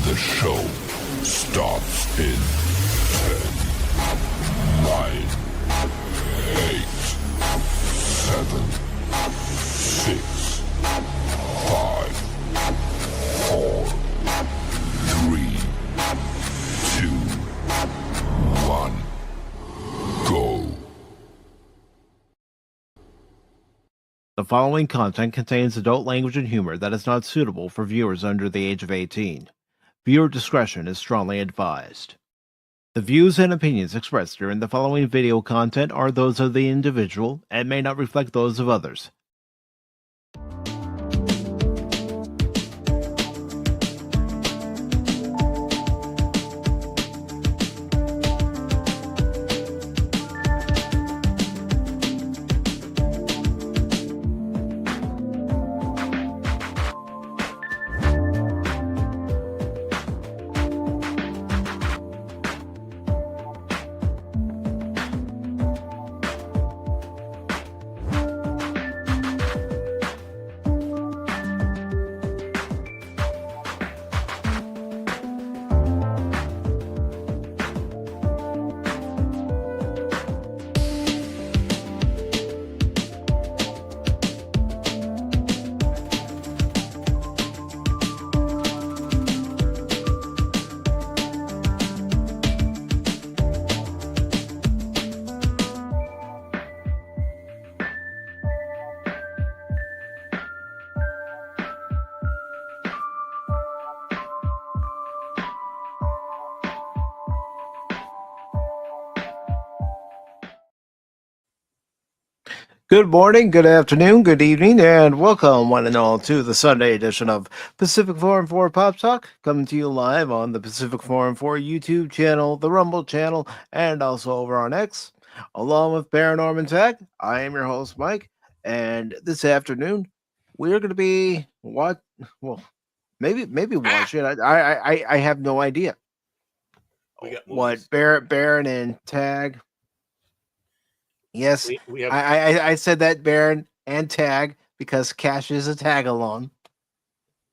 The show starts in 10, 9, 8, 7, 6, 5, 4, 3, 2, 1, go. The following content contains adult language and humor that is not suitable for viewers under the age of 18. Viewer discretion is strongly advised. The views and opinions expressed during the following video content are those of the individual and may not reflect those of others. Good morning, good afternoon, good evening, and welcome one and all to the Sunday edition of Pacific414 Pop Talk, coming to you live on the Pacific414 YouTube channel, the Rumble channel, and also over on X, along with Baron Orman Tagge. I am your host, Mike, and this afternoon we're going to be maybe watching. I have no idea what Baron and Tagge. Yes, we have, I said that Baron and Tagge because Cash is a tag along.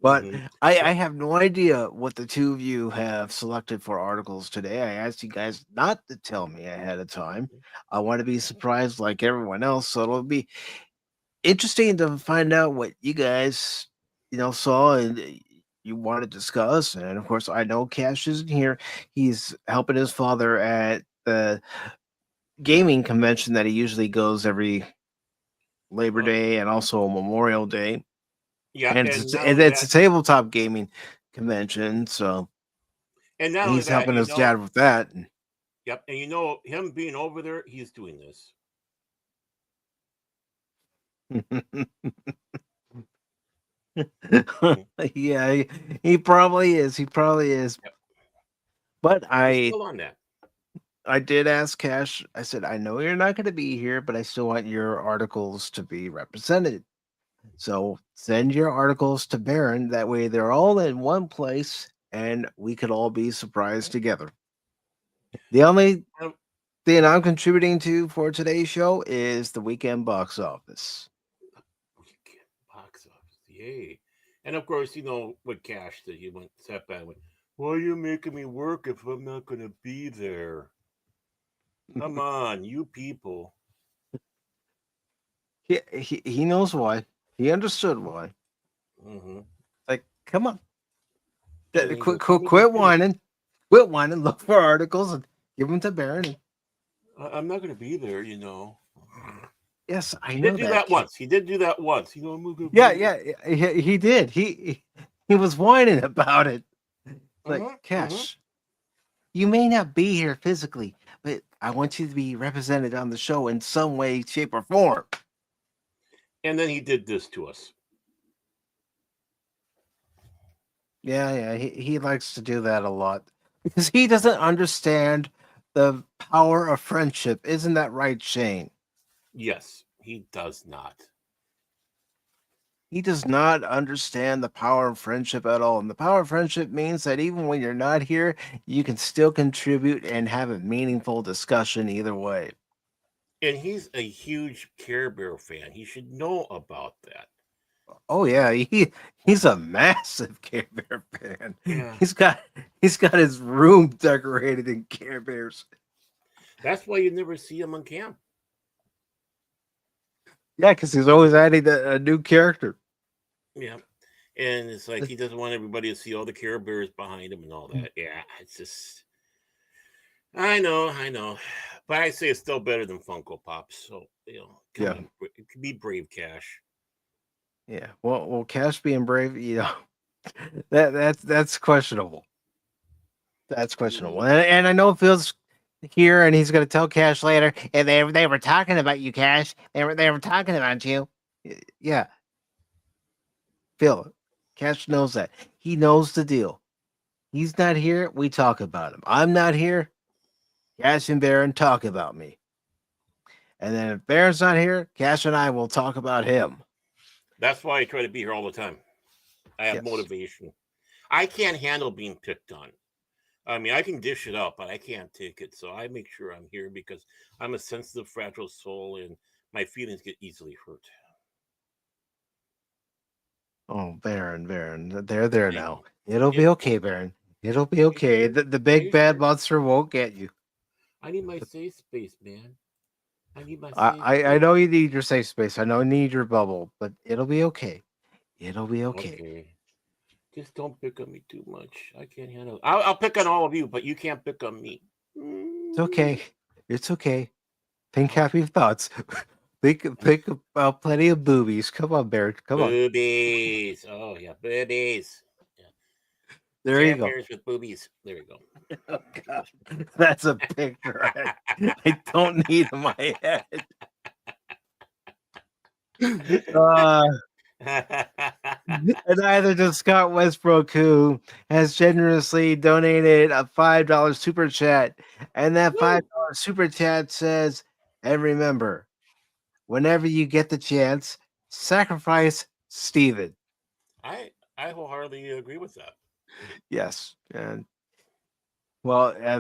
But I have no idea what the two of you have selected for articles today. I asked you guys not to tell me ahead of time. I want to be surprised like everyone else, so it'll be interesting to find out what you guys, saw and you want to discuss. And of course, I know Cash isn't here. He's helping his father at the gaming convention that he usually goes every Labor Day and also Memorial Day. Yeah, and it's a tabletop gaming convention, so and now he's helping his dad with that. Yep, and him being over there, he's doing this. Yeah, he probably is. He probably is. Yep. But Still on that. I did ask Cash. I said, I know you're not going to be here, but I still want your articles to be represented. So send your articles to Baron. That way they're all in one place and we could all be surprised together. The only thing I'm contributing to for today's show is the weekend box office. Weekend box office, yay. And of course, with Cash that he sat back and went, why are you making me work if I'm not going to be there? Come on, you people. He knows why. He understood why. Like, come on. Quit whining. Quit whining. Look for articles and give them to Baron. I'm not going to be there, Yes, I know. He did do that once. He did do that once. Yeah, he did. He was whining about it. Like, Cash, you may not be here physically, but I want you to be represented on the show in some way, shape, or form. And then he did this to us. Yeah, he likes to do that a lot because he doesn't understand the power of friendship. Isn't that right, Shane? Yes, he does not. He does not understand the power of friendship at all. And the power of friendship means that even when you're not here, you can still contribute and have a meaningful discussion either way. And he's a huge Care Bear fan. He should know about that. Oh yeah, he's a massive Care Bear fan. Yeah. He's got his room decorated in Care Bears. That's why you never see him on camp. Yeah, because he's always adding a new character. Yeah. And it's like he doesn't want everybody to see all the Care Bears behind him and all that. Yeah, it's just I know. But I say it's still better than Funko Pops. So, come on, be brave, Cash. Yeah. Well, Cash being brave, that's questionable. That's questionable. And I know Phil's here, and he's going to tell Cash later. And they were talking about you, Cash. They were talking about you. Yeah. Phil, Cash knows that. He knows the deal. He's not here. We talk about him. I'm not here. Cash and Baron talk about me. And then if Baron's not here, Cash and I will talk about him. That's why I try to be here all the time. I have motivation. I can't handle being picked on. I mean, I can dish it out, but I can't take it. So I make sure I'm here because I'm a sensitive, fragile soul, and my feelings get easily hurt. Oh, Baron, they're there now. It'll be okay, Baron. It'll be okay. The big bad monster won't get you. I need my safe space, man. I need my I know you need your safe space. I know you need your bubble, but it'll be okay. It'll be okay. Just don't pick on me too much. I can't handle it. I'll pick on all of you, but you can't pick on me. It's okay. It's okay. Think happy thoughts. Think about plenty of boobies. Come on, Baron. Come on. Boobies. Oh yeah, boobies. Yeah. There you go. Bears with boobies. There you go. Oh God, that's a picture I don't need in my head. And either does Scott Westbrook, who has generously donated a $5 super chat, and that $5 super chat says, "And remember, whenever you get the chance, sacrifice Steven." I wholeheartedly agree with that. Yes, and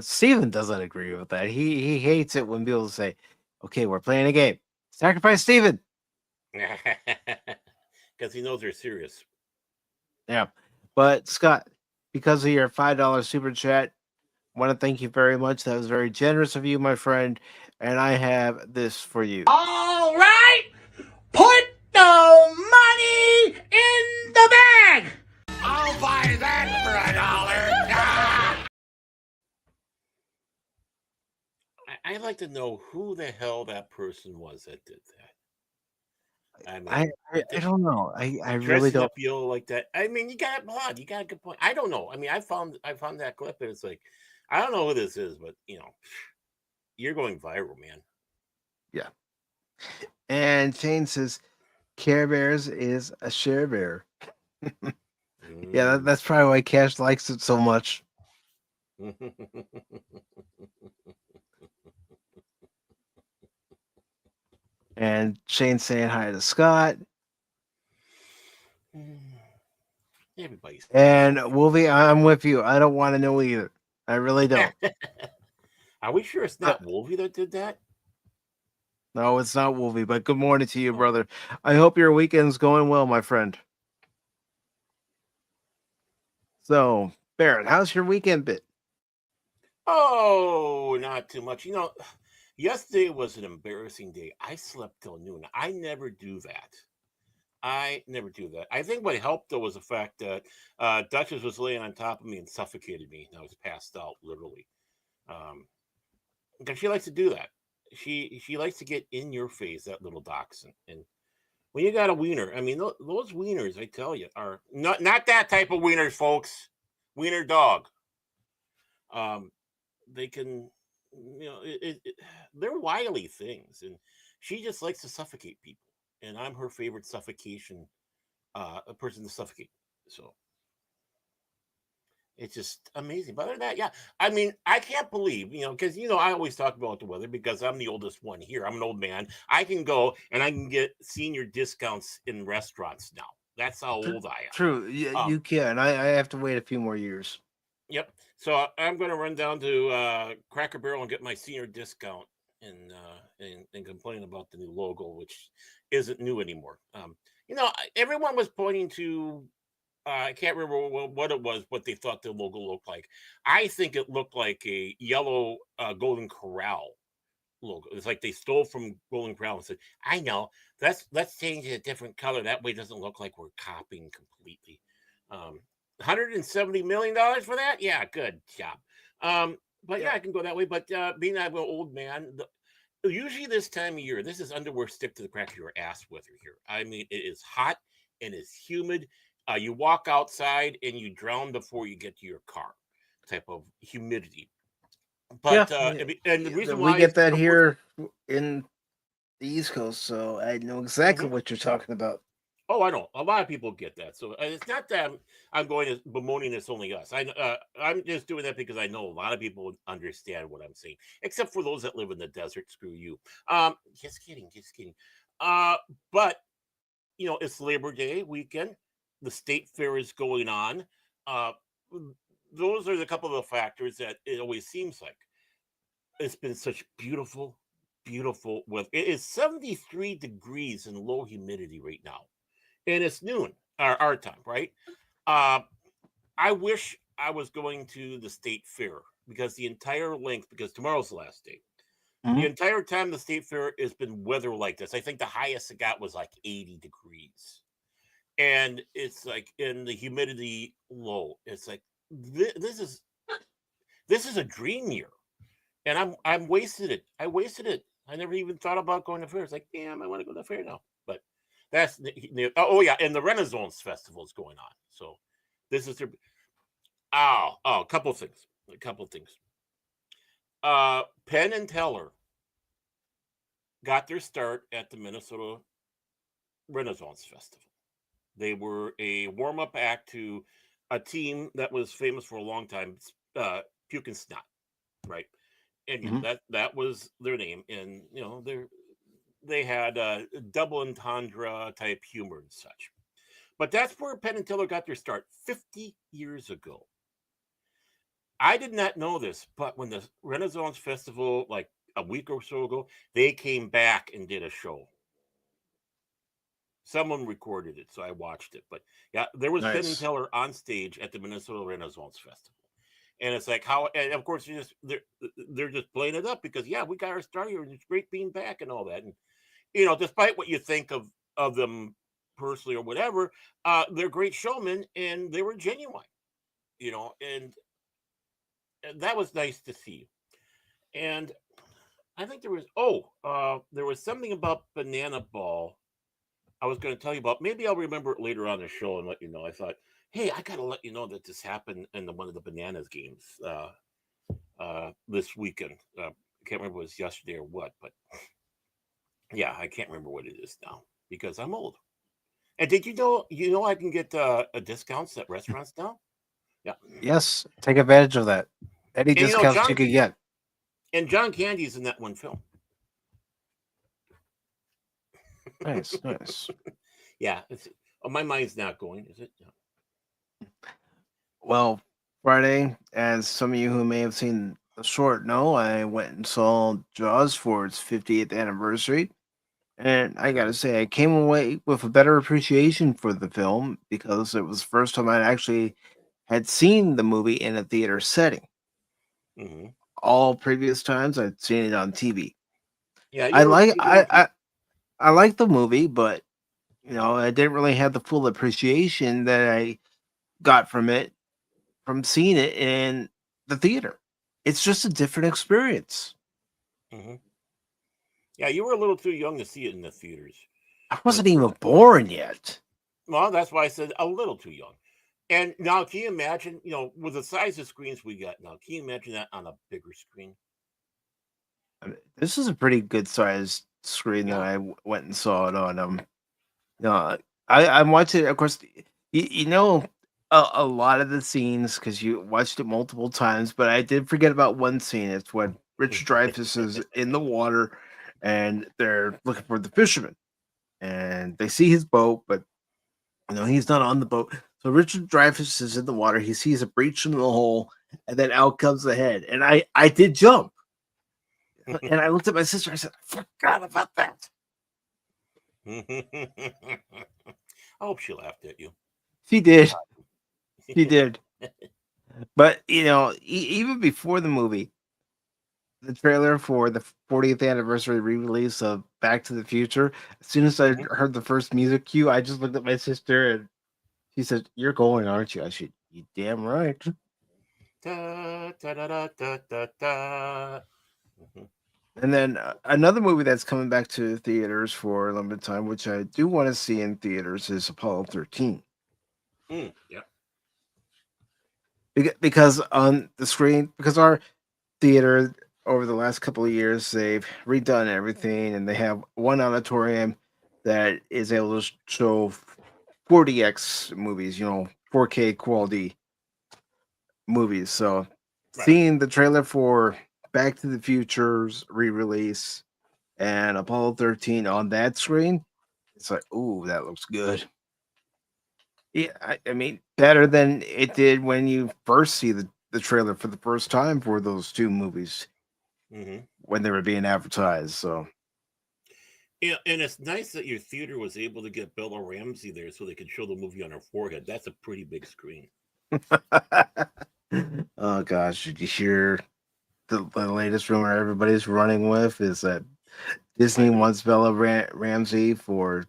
Steven doesn't agree with that. He hates it when people say, "Okay, we're playing a game. Sacrifice Steven." Because he knows they're serious. Yeah. But Scott, because of your $5 super chat, I want to thank you very much. That was very generous of you, my friend. And I have this for you. All right, put the money in the bag. I'll buy that for $1. I'd like to know who the hell that person was that did that. I mean, I don't know. I really don't feel like that. I mean, you got blood. You got a good point. I don't know. I mean, I found that clip, and it's like, I don't know who this is, but you're going viral, man. Yeah. And Shane says, Care Bears is a share bear. Yeah, that's probably why Cash likes it so much. And Shane saying hi to Scott. Everybody's. And Wolvie, I'm with you. I don't want to know either. I really don't. Are we sure it's not Wolvie that did that? No, it's not Wolvie, but good morning to you, brother. I hope your weekend's going well, my friend. So, Baron, how's your weekend been? Oh, not too much. Yesterday was an embarrassing day. I slept till noon. I never do that. I think what helped, though, was the fact that Duchess was laying on top of me and suffocated me, and I was passed out, literally. Because she likes to do that. She likes to get in your face, that little dachshund. And when you got a wiener, I mean, those wieners, I tell you, are not that type of wieners, folks. Wiener dog. They can, they're wily things, and she just likes to suffocate people. And I'm her favorite suffocation, a person to suffocate. So it's just amazing. But other than that, yeah, I mean, I can't believe, because, I always talk about the weather because I'm the oldest one here. I'm an old man. I can go and I can get senior discounts in restaurants now. That's how old I am. True. You can. I have to wait a few more years. Yep. So I'm going to run down to Cracker Barrel and get my senior discount and complain about the new logo, which isn't new anymore. everyone was pointing to. I can't remember what it was, what they thought the logo looked like. I think it looked like a yellow Golden Corral logo. It's like they stole from Golden Corral and said, "I know. Let's change it a different color. That way, it doesn't look like we're copying completely." $170 million for that? Yeah, good job. But yeah, I can go that way. But being that I'm an old man, usually this time of year, this is underwear stick to the crack of your ass weather here. I mean, it is hot and it's humid. You walk outside and you drown before you get to your car, type of humidity. But and the reason we why get that of course, here in the East Coast, so I know exactly what you're talking about. oh, I know a lot of people get that. So it's not that I'm going to bemoaning this only us. I'm just doing that because I know a lot of people understand what I'm saying, except for those that live in the desert. Screw you. Just kidding, just kidding. But it's Labor Day weekend. The state fair is going on. Uh, those are the couple of the factors that it always seems like. It's been such beautiful weather. It is 73 degrees and low humidity right now, and it's noon, our time, right? Uh, I wish I was going to the state fair because the entire length, because tomorrow's the last day. The entire time the state fair has been weather like this. I think the highest it got was like 80 degrees. And it's like in the humidity low. It's like this is a dream year. And I'm wasted it. I wasted it. I never even thought about going to fair. It's like, damn, I want to go to the fair now. But that's oh yeah, and the Renaissance Festival is going on. So this is a couple of things. Penn and Teller got their start at the Minnesota Renaissance Festival. They were a warm-up act to a team that was famous for a long time, Puke and Snot, right? And that was their name, and they had double entendre type humor and such. But that's where Penn and Teller got their start 50 years ago. I did not know this, but when the Renaissance Festival, like a week or so ago, they came back and did a show. Someone recorded it, so I watched it. But yeah, there was Penn and Teller on stage at the Minnesota Renaissance Festival. And it's like how, and of course, they're just playing it up because, yeah, we got our start here and it's great being back and all that. And, despite what you think of them personally or whatever, they're great showmen and they were genuine, and that was nice to see. And I think there was something about Banana Ball I was going to tell you about. Maybe I'll remember it later on the show and let you know. I thought, hey, I got to let you know that this happened in one of the Bananas games this weekend. I can't remember if it was yesterday or what, but yeah, I can't remember what it is now because I'm old. And did you know I can get discounts at restaurants now? Yeah. Yes, take advantage of that. Any discounts you can get. And John Candy's in that one film. Nice. Yeah. My mind's not going, is it? No. Well, Friday, as some of you who may have seen the short know, I went and saw Jaws for its 50th anniversary. And I gotta say, I came away with a better appreciation for the film because it was the first time I actually had seen the movie in a theater setting. Mm-hmm. All previous times I'd seen it on TV. Yeah, I like the movie, but I didn't really have the full appreciation that I got from it from seeing it in the theater. It's just a different experience. Mm-hmm. Yeah, you were a little too young to see it in the theaters. I wasn't even born yet. Well, that's why I said a little too young. And now, can you imagine, with the size of screens we got now, can you imagine that on a bigger screen? I mean, this is a pretty good sized screen that I went and saw it on. I watched it, of course, a lot of the scenes because you watched it multiple times, but I did forget about one scene. It's when Richard Dreyfuss is in the water and they're looking for the fisherman and they see his boat, but he's not on the boat. So Richard Dreyfuss is in the water. He sees a breach in the hole and then out comes the head. And I did jump. And I looked at my sister. I said, I forgot about that. I hope she laughed at you. She did. She did. But even before the movie, the trailer for the 40th anniversary re-release of Back to the Future. As soon as I heard the first music cue, I just looked at my sister and she said, "You're going, aren't you?" I said, "You damn right." Da, da, da, da, da, da, da. Mhm. And then another movie that's coming back to theaters for a limited time, which I do want to see in theaters, is Apollo 13. Yeah. Because on the screen, because our theater over the last couple of years, they've redone everything and they have one auditorium that is able to show 40x movies, 4K quality movies. So Right. seeing the trailer for Back to the Future's re-release and Apollo 13 on that screen, it's like, ooh, that looks good. Yeah, I mean, better than it did when you first see the trailer for the first time for those two movies hmm when they were being advertised. So Yeah, and it's nice that your theater was able to get Bella Ramsey there so they could show the movie on her forehead. That's a pretty big screen. oh gosh, did you hear the latest rumor everybody's running with is that Disney wants Bella Ramsey for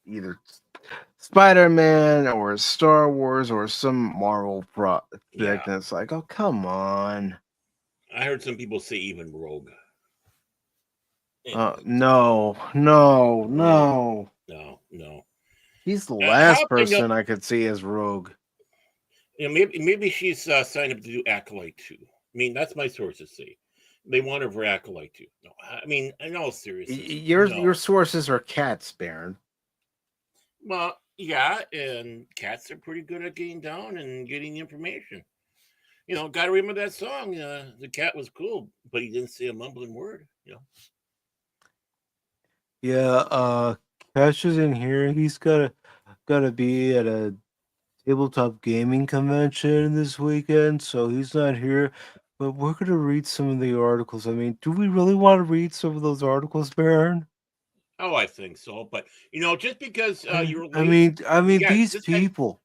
either Spider-Man or Star Wars or some Marvel project. Yeah. And it's like, oh, come on. I heard some people say even Rogue. No. No. He's the How last they know? person I could see as Rogue. Maybe she's signed up to do Acolyte too. I mean, that's my sources say. They want her for Acolyte too. No, I mean, in all seriousness, Your sources are cats, Baron. Well, yeah, and cats are pretty good at getting down and getting information. Gotta remember that song. The cat was cool, but he didn't say a mumbling word. Yeah, Cash is in here. He's gotta be at a tabletop gaming convention this weekend, so he's not here. But we're gonna read some of the articles. I mean, do we really want to read some of those articles, Baron? Oh, I think so. But just because you're I late, mean, yeah, these people.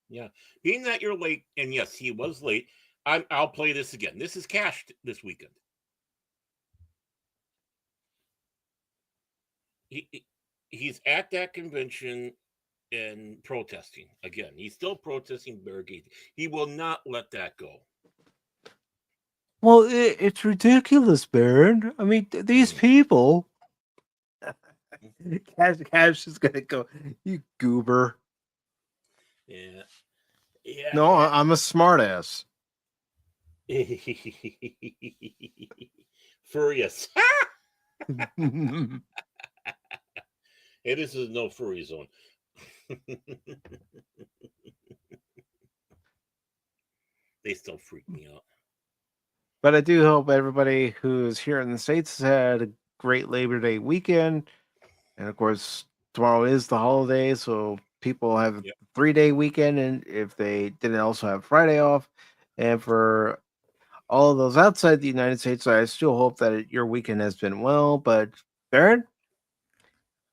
yeah, being that you're late, and yes, he was late. I'll play this again. This is Cash this weekend. He's at that convention and protesting again. He's still protesting barricades. He will not let that go. Well, it's ridiculous, Baron. I mean, these people. Cash is gonna go. You goober. Yeah. No, I'm a smartass. Furious. Hey, this is no furry zone. They still freak me out. But I do hope everybody who's here in the States has had a great Labor Day weekend. And of course, tomorrow is the holiday, so people have a 3-day weekend. And if they didn't also have Friday off, and for all of those outside the United States, I still hope that your weekend has been well. But Baron,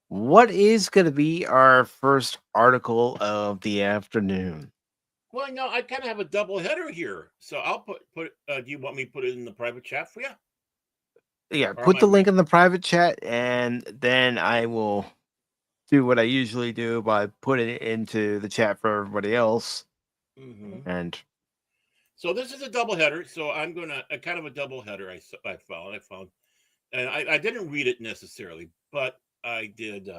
what is going to be our first article of the afternoon? Well, no, I kind of have a double header here, so I'll put. Do you want me to put it in the private chat for you? Yeah, put the link in the private chat, and then I will do what I usually do by putting it into the chat for everybody else. And so this is a double header. So I'm gonna kind of a double header. I found, and I didn't read it necessarily, but I did.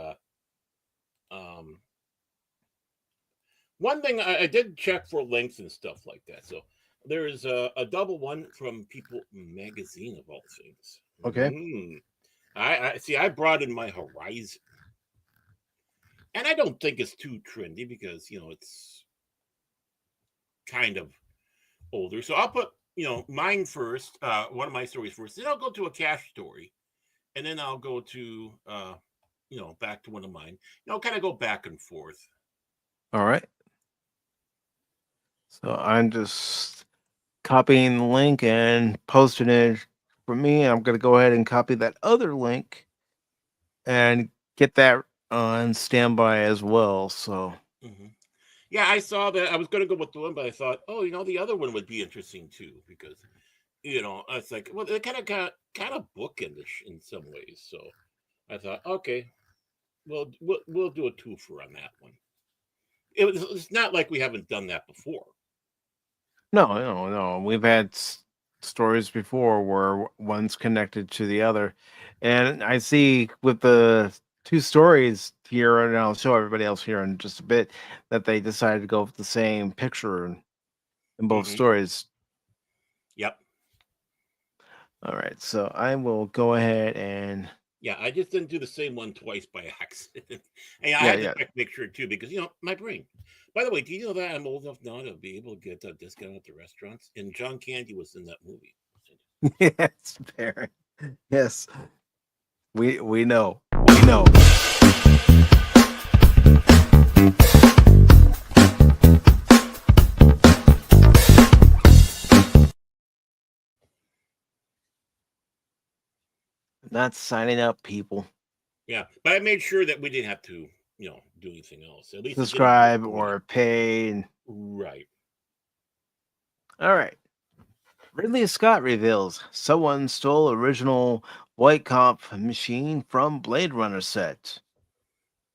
One thing I did check for links and stuff like that. So there is a double one from People Magazine of all things. Okay. I see. I broadened my horizon, and I don't think it's too trendy because it's kind of older. So I'll put mine first. One of my stories first. Then I'll go to a Cash story, and then I'll go to back to one of mine. Kind of go back and forth. All right. So I'm just copying the link and posting it for me. I'm going to go ahead and copy that other link and get that on standby as well. So Hmm. Yeah, I saw that. I was going to go with the one, but I thought, oh, the other one would be interesting too because it's like, well, they kind of bookendish in some ways. So I thought, okay, well, we'll do a twofer on that one. It's not like we haven't done that before. no. We've had stories before where one's connected to the other, and I see with the two stories here, and I'll show everybody else here in just a bit that they decided to go with the same picture in both Hmm. stories. Yep. All right, so I will go ahead and Yeah, I just didn't do the same one twice by accident. And I yeah, had to yeah. check make sure too because my brain. By the way, do you know that I'm old enough now to be able to get a discount at the restaurants? And John Candy was in that movie. Yes, Baron. Yes, we know. We know. Not signing up, people. Yeah, but I made sure that we didn't have to, do anything else. At least it didn't go Subscribe through. or pay. Right. All right. Ridley Scott reveals someone stole original White Comp machine from Blade Runner set.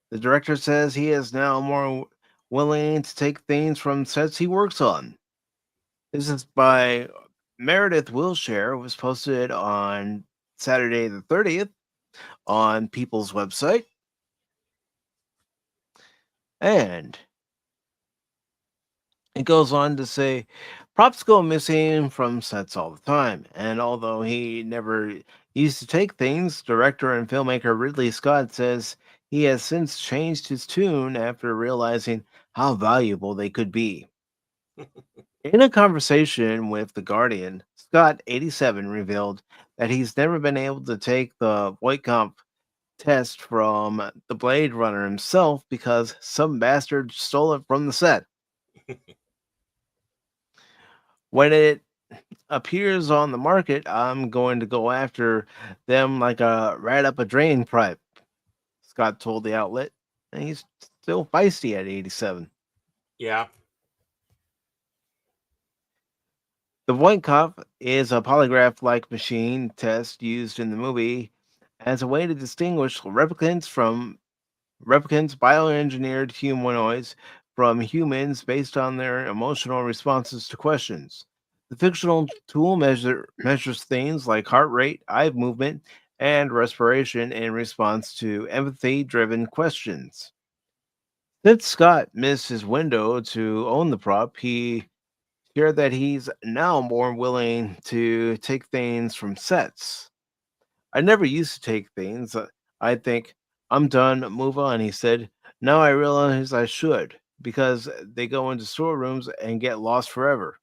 The director says he is now more willing to take things from sets he works on. This is by Meredith Wilshire. It was posted on Saturday the 30th on People's website. And it goes on to say props go missing from sets all the time. And although he never used to take things, director and filmmaker Ridley Scott says he has since changed his tune after realizing how valuable they could be. In a conversation with The Guardian, Scott, 87, revealed that he's never been able to take the White Comp test from the Blade Runner himself because some bastard stole it from the set. When it appears on the market, I'm going to go after them like a rat up a drain pipe, Scott told the outlet. And he's still feisty at 87. Yeah. The White Cop is a polygraph like machine test used in the movie as a way to distinguish replicants, bioengineered humanoids from humans based on their emotional responses to questions. The fictional tool measures things like heart rate, eye movement, and respiration in response to empathy driven questions. Since Scott missed his window to own the prop, he shared that he's now more willing to take things from sets. I never used to take things. I'd think, I'm done, move on, he said. Now I realize I should, because they go into storerooms and get lost forever.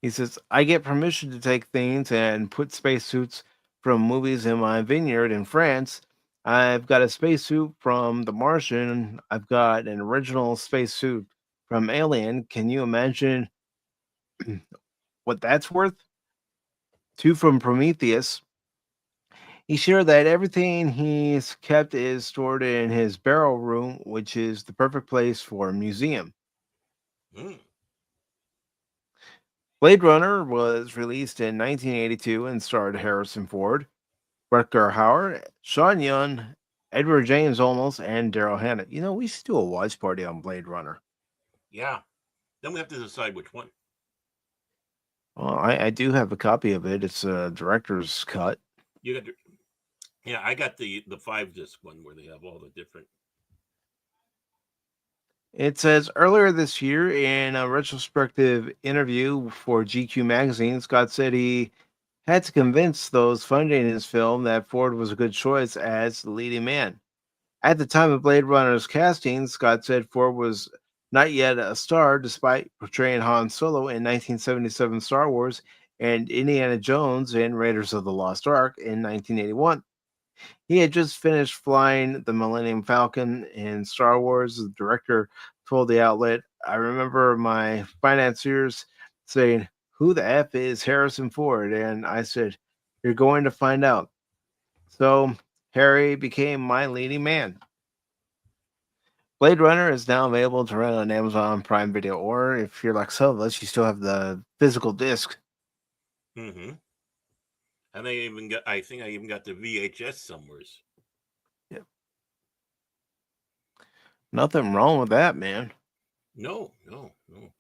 He says, I get permission to take things and put spacesuits from movies in my vineyard in France. I've got a spacesuit from The Martian. I've got an original spacesuit from Alien. Can you imagine what that's worth? Two from Prometheus. He shared that everything he's kept is stored in his barrel room, which is the perfect place for a museum. Mm. Blade Runner was released in 1982 and starred Harrison Ford, Rutger Hauer, Sean Young, Edward James Olmos, and Daryl Hannah. We should do a watch party on Blade Runner. Yeah. Then we have to decide which one. Well, I do have a copy of it. It's a director's cut. You got. Yeah, I got the 5 disc one where they have all the different. It says earlier this year in a retrospective interview for GQ magazine, Scott said he had to convince those funding his film that Ford was a good choice as the leading man. At the time of Blade Runner's casting, Scott said Ford was not yet a star despite portraying Han Solo in 1977 Star Wars and Indiana Jones in Raiders of the Lost Ark in 1981. He had just finished flying the Millennium Falcon in Star Wars. The director told the outlet, I remember my financiers saying, who the F is Harrison Ford? And I said, you're going to find out. So Harry Became My Leading Man. Blade Runner is now available to rent on Amazon Prime Video, or if you're like some of us, you still have the physical disc. Mm-hmm. And I think I even got the VHS somewhere. Yeah. Nothing wrong with that, man. No.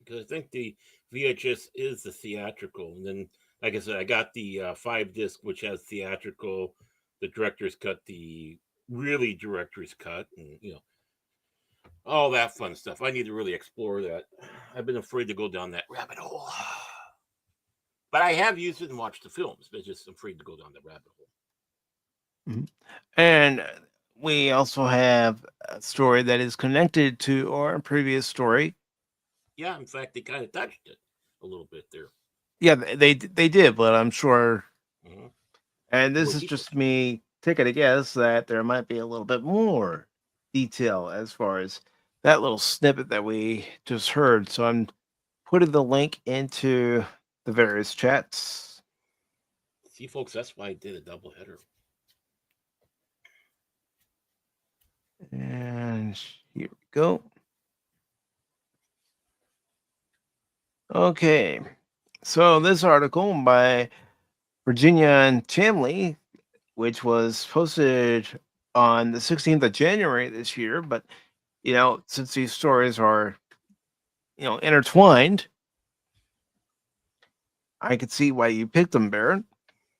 Because I think the VHS is the theatrical. And then, like I said, I got the 5 disc, which has theatrical, the director's cut, the really director's cut, and, all that fun stuff. I need to really explore that. I've been afraid to go down that rabbit hole. But I have used it and watched the films, but just afraid to go down the rabbit hole. Mhm. And we also have a story that is connected to our previous story. Yeah, in fact, they kind of touched it a little bit there. Yeah, they did, but I'm sure. Mm-hmm. And this is just me taking a guess that there might be a little bit more detail as far as that little snippet that we just heard. So I'm putting the link into the various chats. See, folks, that's why I did a double header. And here we go. Okay. So this article by Virginia and Chamley, which was posted on the 16th of January this year, but since these stories are intertwined, I could see why you picked them, Baron.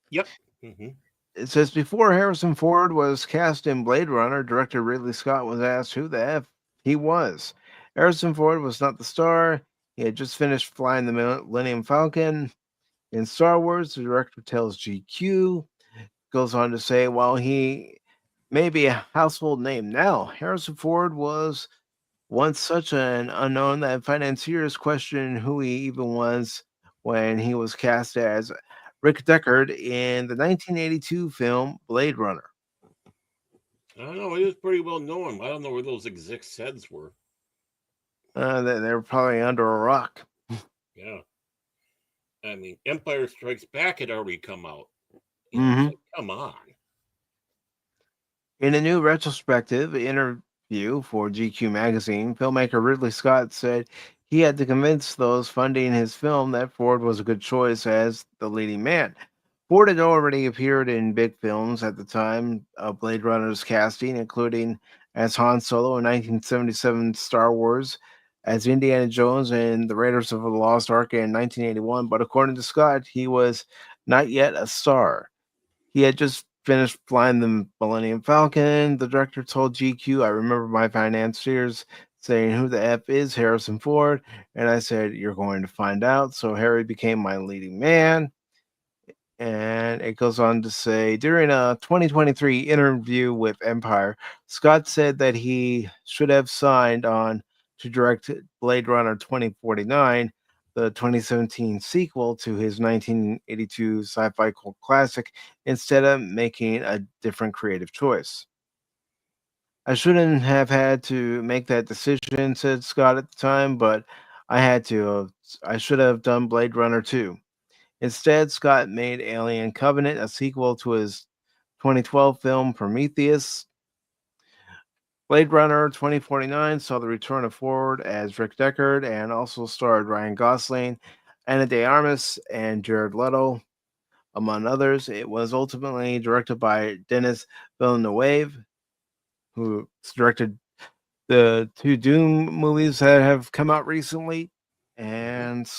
Yep. Mm-hmm. It says before Harrison Ford was cast in Blade Runner, director Ridley Scott was asked who the F he was. Harrison Ford was not the star. He had just finished flying the Millennium Falcon. In Star Wars, the director tells GQ, goes on to say, while he may be a household name now, Harrison Ford was once such an unknown that financiers questioned who he even was when he was cast as Rick Deckard in the 1982 film Blade Runner. I don't know. It is pretty well known. I don't know where those execs' heads were. They were probably under a rock. Yeah. I mean, Empire Strikes Back had already come out. Mm-hmm. Like, come on. In a new retrospective interview for GQ magazine, filmmaker Ridley Scott said he had to convince those funding his film that Ford was a good choice as the leading man. Ford had already appeared in big films at the time of Blade Runner's casting, including as Han Solo in 1977 Star Wars, as Indiana Jones in The Raiders of the Lost Ark in 1981, but according to Scott, he was not yet a star. He had just finished flying the Millennium Falcon. The director told GQ, I remember my financiers saying, who the F is Harrison Ford? And I said, you're going to find out. So Harry became my leading man. And it goes on to say, during a 2023 interview with Empire, Scott said that he should have signed on to direct Blade Runner 2049, the 2017 sequel to his 1982 sci-fi cult classic, instead of making a different creative choice. I shouldn't have had to make that decision, said Scott at the time, but I had to. I should have done Blade Runner 2. Instead, Scott made Alien Covenant, a sequel to his 2012 film Prometheus. Blade Runner 2049 saw the return of Ford as Rick Deckard and also starred Ryan Gosling, Ana de Armas, and Jared Leto, among others. It was ultimately directed by Denis Villeneuve, who directed the 2 Doom movies that have come out recently. And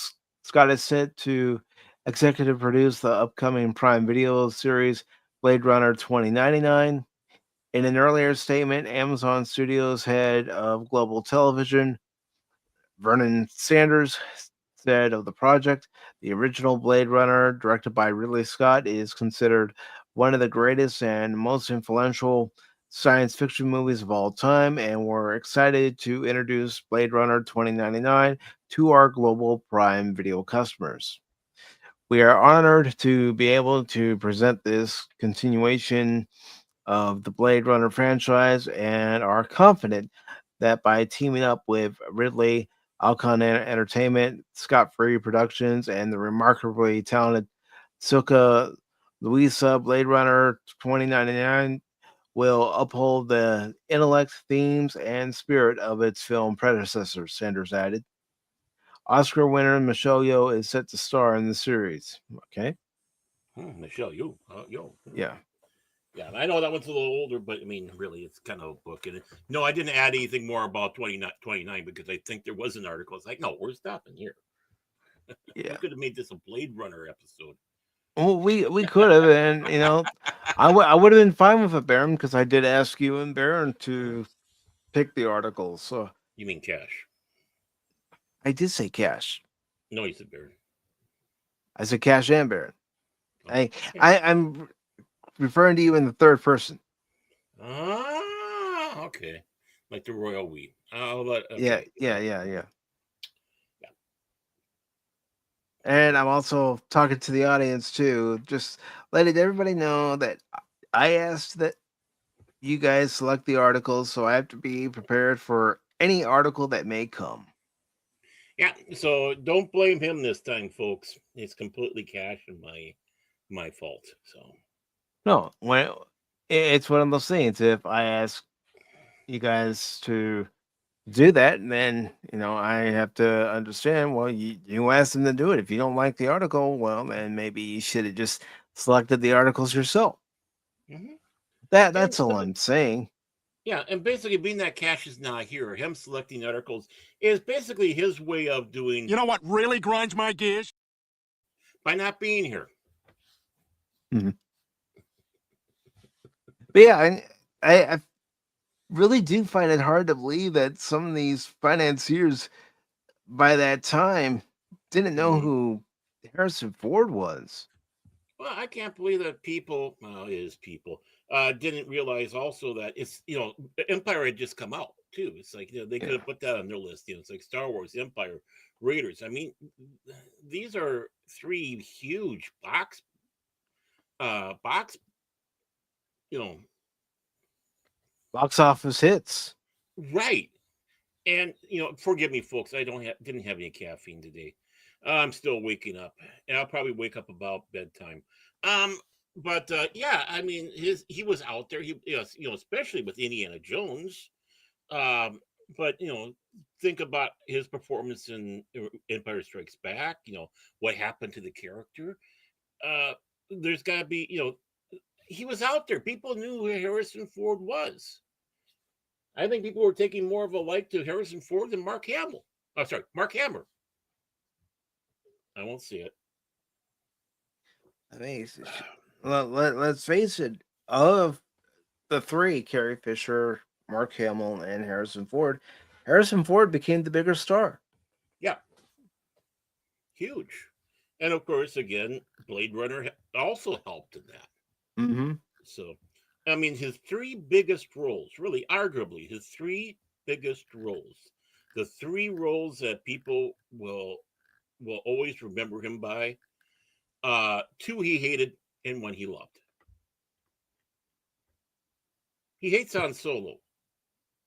Scott is set to executive produce the upcoming Prime Video series Blade Runner 2099. In an earlier statement, Amazon Studios head of global television, Vernon Sanders, said of the project, the original Blade Runner, directed by Ridley Scott, is considered one of the greatest and most influential science fiction movies of all time, and we're excited to introduce Blade Runner 2099 to our global Prime Video customers. We are honored to be able to present this continuation of the Blade Runner franchise and are confident that by teaming up with Ridley, Alcon Entertainment, Scott Free Productions, and the remarkably talented Silka Luisa, Blade Runner 2099 will uphold the intellect, themes, and spirit of its film predecessor, Sanders added. Oscar winner Michelle Yeoh is set to star in the series. Okay. Michelle, yo. Yeah. Yeah, I know that one's a little older, but I mean, really, it's kind of a book. And no, I didn't add anything more about 29 because I think there was an article. It's like, no, we're stopping here. Yeah. We could have made this a Blade Runner episode. Well, we could have, and I would have been fine with it, Baron, because I did ask you and Baron to pick the articles. So You mean Cash? I did say Cash. No, you said Baron. I said Cash and Baron. Oh, I'm referring to you in the third person. Ah, okay. Like the royal we. Okay. Yeah. And I'm also talking to the audience too, just letting everybody know that I asked that you guys select the articles, so I have to be prepared for any article that may come. Yeah, so don't blame him this time, folks. It's completely Cash and my fault. So No, it's one of those things. If I ask you guys to do that, then I have to understand. Well, you asked them to do it. If you don't like the article, well, then maybe you should have just selected the articles yourself. mm-hmm. That's all I'm saying. Yeah, and basically being that Cash is not here, him selecting articles is basically his way of doing. You know what really grinds my gears? By not being here. Mm-hmm. But yeah, I really do find it hard to believe that some of these financiers by that time didn't know who Harrison Ford was. Well, I can't believe that people didn't realize also that it's Empire had just come out too. It's like they could have put that on their list. It's like Star Wars, Empire, Raiders. I mean, these are three huge box box office hits. Right. And forgive me, folks. I didn't have any caffeine today. I'm still waking up, and I'll probably wake up about bedtime. But yeah, I mean, he was out there. He, especially with Indiana Jones. But think about his performance in Empire Strikes Back. What happened to the character. There's got to be, he was out there. People knew who Harrison Ford was. I think people were taking more of a like to Harrison Ford than Mark Hamill. Oh, sorry, Mark Hammer. I won't see it. I mean, let's face it. Of the three, Carrie Fisher, Mark Hamill, and Harrison Ford became the bigger star. Yeah. Huge. And of course, again, Blade Runner also helped in that. Mm-hmm. So, I mean, his three biggest roles, really, arguably, his three biggest roles, the three roles that people will always remember him by, two he hated and one he loved. He hates Han Solo.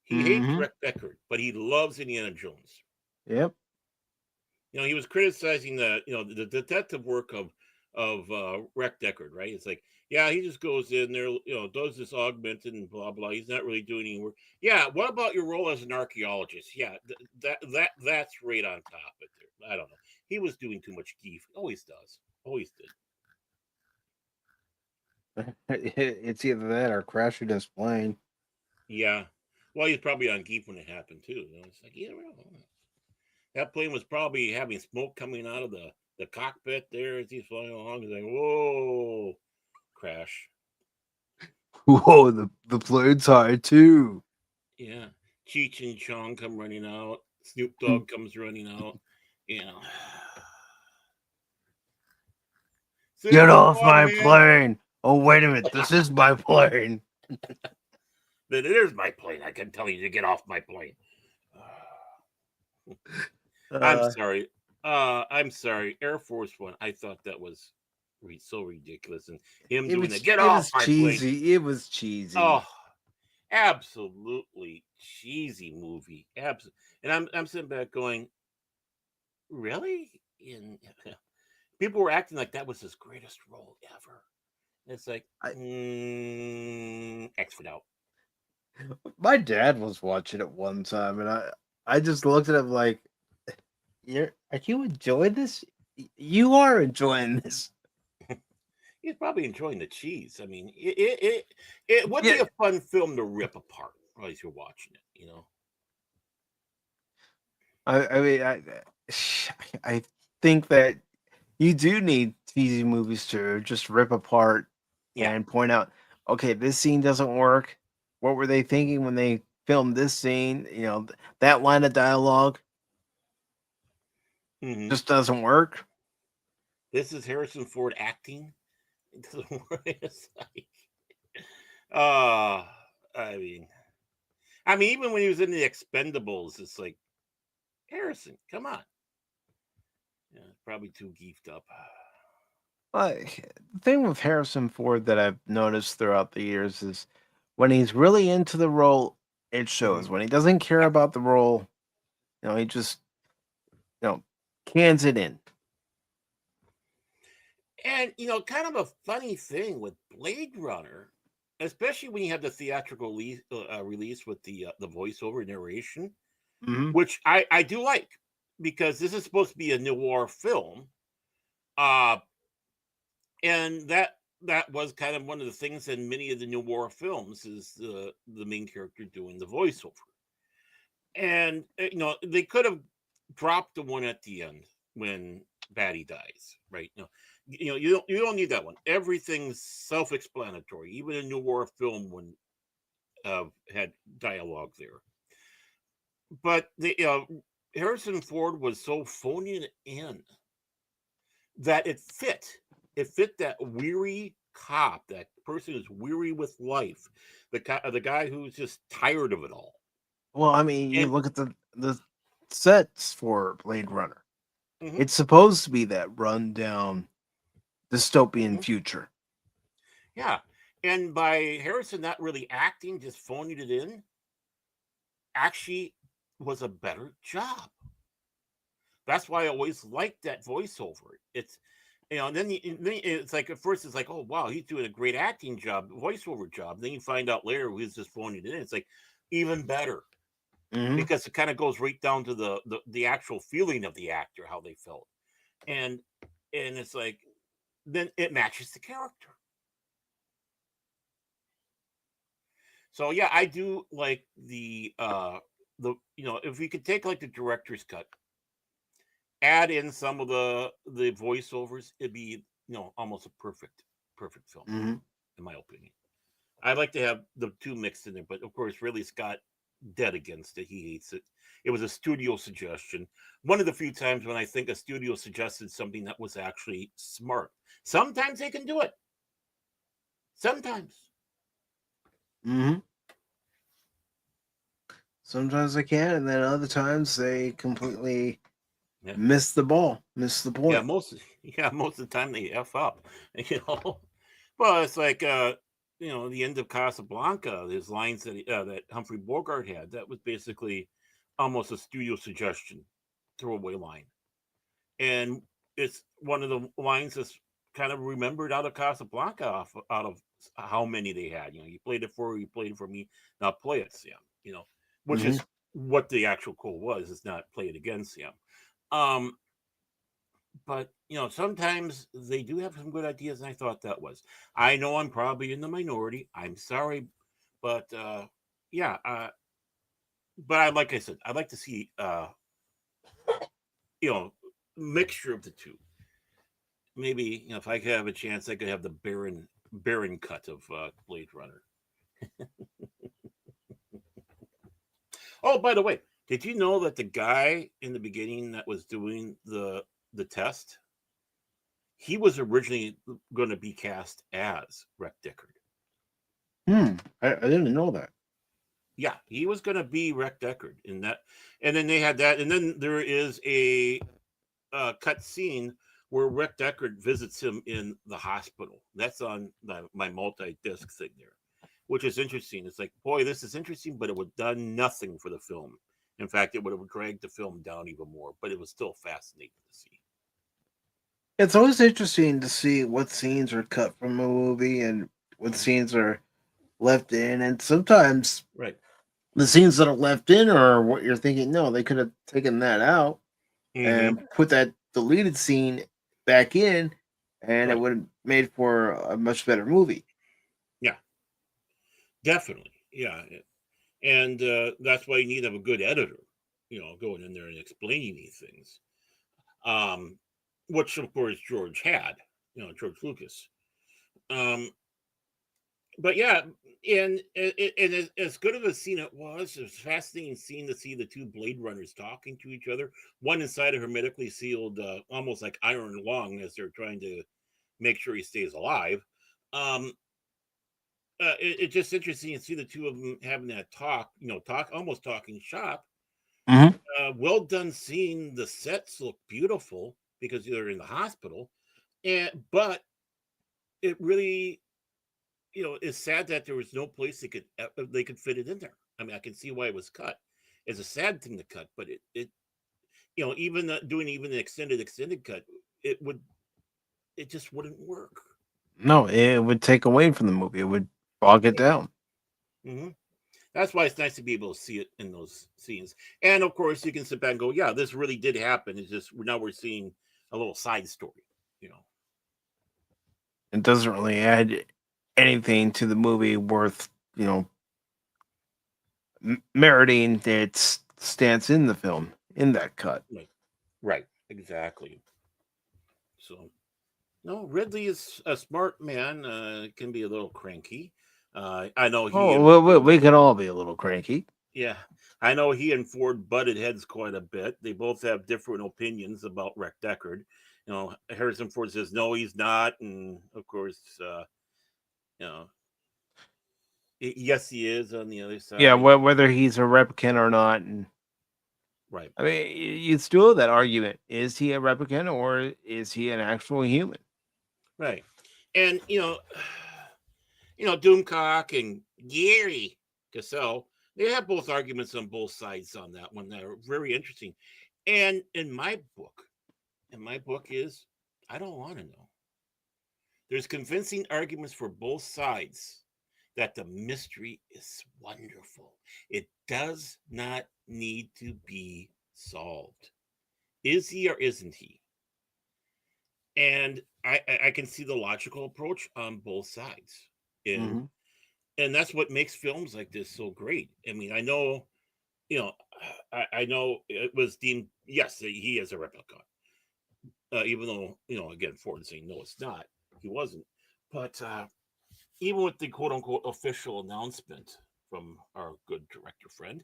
He hates Rick Deckard, but he loves Indiana Jones. Yep. He was criticizing the detective work of Rick Deckard, right? It's like, yeah, he just goes in there, does this augmented and blah blah. He's not really doing any work. Yeah, what about your role as an archaeologist? Yeah, that's right on top of there. I don't know. He was doing too much geef. Always does. Always did. It's either that or crashing his plane. Yeah. Well, he's probably on geef when it happened too. It's like, that plane was probably having smoke coming out of the cockpit there as he's flying along. He's like, whoa, crash. Whoa, the plane's high too. Yeah. Cheech and Chong come running out. Snoop Dogg comes running out. Get off my plane. Oh, wait a minute. This is my plane. But it is my plane. I can tell you to get off my plane. I'm sorry. I'm sorry. Air Force One. I thought that was so ridiculous, and him doing the get off my plane. It was cheesy. Oh, absolutely cheesy movie. Absolutely. And I'm sitting back going, really? And people were acting like that was his greatest role ever. It's like I- X for out. My dad was watching it one time, and I just looked at him like, are you enjoying this? You are enjoying this. He's probably enjoying the cheese. I mean, it would be Yeah. a fun film to rip apart as you're watching it. You know. I mean, I think that you do need TV movies to just rip apart Yeah. and point out, okay, this scene doesn't work. What were they thinking when they filmed this scene? You know, that line of dialogue Mhm. just doesn't work. This is Harrison Ford acting. It doesn't work. It's like, I mean, even when he was in the Expendables, it's like Harrison, come on. Yeah, probably too geefed up. The thing with Harrison Ford that I've noticed throughout the years is when he's really into the role, it shows. Mhm. When he doesn't care Yeah. about the role, he just, cans it in. And kind of a funny thing with Blade Runner, especially when you have the theatrical release with the voiceover narration, Mm-hmm. which I do like, because this is supposed to be a noir film, uh, and that was kind of one of the things in many of the noir films is the main character doing the voiceover, and they could have dropped the one at the end when Batty dies, right? You don't need that one. Everything's self-explanatory. Even a noir film when had dialogue there, but the Harrison Ford was so phoning it in that it fit. It fit that weary cop, that person who's weary with life, the guy who's just tired of it all. Well, I mean, you And look at the sets for Blade Runner. mhm, It's supposed to be that rundown dystopian mhm, future. yeah, and by Harrison not really acting, just phoning it in, actually was a better job. That's why I always liked that voiceover. It's and then, then it's like at first it's like, oh wow, he's doing a great acting job, voiceover job. Then you find out later he's just phoning it in. It's like even better, Mm-hmm. because it kind of goes right down to the actual feeling of the actor, how they felt, and it's like then it matches the character. So yeah, I do like the if we could take like the director's cut, add in some of the voiceovers, it'd be almost a perfect film, Mm-hmm. in my opinion. I'd like to have the two mixed in there, but of course Ridley Scott dead against it. He hates it. It was a studio suggestion. One of the few times when I think a studio suggested something that was actually smart. Sometimes they can do it. Sometimes. Mm-hmm. Sometimes they can, and then other times they completely Yeah. miss the ball, miss the Yeah, point. most of the time they F up, Well, it's like the end of Casablanca, there's lines that Humphrey Bogart had. That was basically almost a studio suggestion, throwaway line. And it's one of the lines that's kind of remembered out of Casablanca, out of how many they had. You played it for me, now play it, Sam. Which Mm-hmm. is what the actual quote was. It's not play it again, Sam. Um, but sometimes they do have some good ideas, and I thought that was. I know I'm probably in the minority. I'm sorry, but yeah. But like I said, I'd like to see you know mixture of the two. Maybe if I could have a chance, I could have the Baron cut of Blade Runner. Oh, by the way, did you know that the guy in the beginning that was doing the test, he was originally going to be cast as Rick Deckard. I didn't know that. Yeah, he was going to be Rick Deckard in that, and then they had that, and then there is a cut scene where Rick Deckard visits him in the hospital. That's on my multi-disc thing there, which is interesting. It's like, boy, this is interesting, but it would have done nothing for the film. In fact, it would have dragged the film down even more, but it was still fascinating to see. It's always interesting to see what scenes are cut from a movie and what scenes are left in, and sometimes Right. the scenes that are left in are what you're thinking. No, they could have taken that out Mm-hmm. and put that deleted scene back in, and it Right. would have made for a much better movie. Yeah. Definitely. Yeah. And that's why you need to have a good editor, going in there and explaining these things. Which of course George had, George Lucas. Um, but yeah, and as good of a scene it was fascinating scene to see the two Blade Runners talking to each other, one inside a hermetically sealed, almost like iron lung, as they're trying to make sure he stays alive. Um, it's just interesting to see the two of them having that talk, almost talking shop. Mm-hmm. Well done seeing the sets look beautiful because they're in the hospital, but it really, it's sad that there was no place they could fit it in there. I mean, I can see why it was cut. It's a sad thing to cut, but it even doing even an extended cut, it would it just wouldn't work. No, it would take away from the movie. It would bog it down. Hmm. That's why it's nice to be able to see it in those scenes. And of course, you can sit back and go, "Yeah, this really did happen." It's just now we're seeing a little side story, you know. It doesn't really add anything to the movie worth, meriting its stance in the film in that cut. Right, exactly. So, no, Ridley is a smart man. Can be a little cranky. I know he Oh, and well, Ford, we can all be a little cranky. yeah, I know he and Ford butted heads quite a bit. They both have different opinions about Rick Deckard. Harrison Ford says no, he's not, and of course, you know, yes, he is on the other Yeah, side. whether he's a replicant or not, and Right, I mean, you still have that argument: is he a replicant or is he an actual human? right, and Doomcock and Gary Cassell, they have both arguments on both sides on that one that are very interesting. And in my book is I don't want to know. There's convincing arguments for both sides that the mystery is wonderful. It does not need to be solved. Is he or isn't he? And I can see the logical approach on both sides. And Mm-hmm. and that's what makes films like this so great. I mean, I know, you know, I know it was deemed yes, he is a replica, even though again Ford saying no, it's not. He wasn't, but even with the quote unquote official announcement from our good director friend,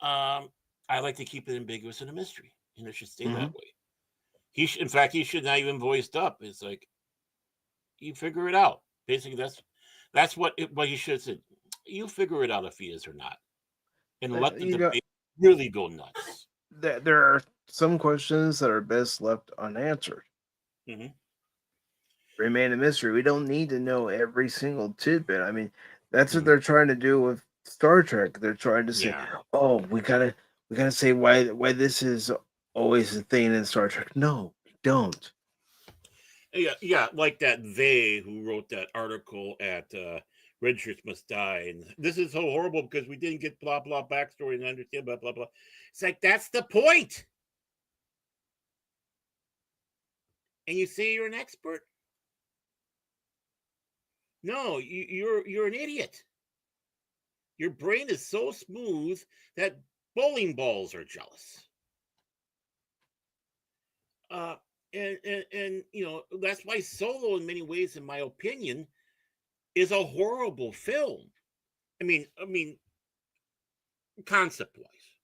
um, I like to keep it ambiguous and a mystery, and it should stay Mm-hmm. that way. In fact, he should not even voiced up. It's like you figure it out. Basically, that's what he should have said. You figure it out if he is or not, and let the You know, debate really go nuts. there are some questions that are best left unanswered. Hmm. Remain a mystery. We don't need to know every single tidbit. I mean, that's what Hmm. they're trying to do with Star Trek. They're trying to say, Yeah, "Oh, we gotta say why this is always a thing in Star Trek." No, we don't. yeah, like that they who wrote that article at Red Shirts Must Die, and this is so horrible because we didn't get blah blah backstory and understand blah blah blah. It's like that's the point. And you say you're an expert? No, you're an idiot. Your brain is so smooth that bowling balls are jealous. Uh, and that's why Solo, in many ways, in my opinion, is a horrible film. I mean, concept wise,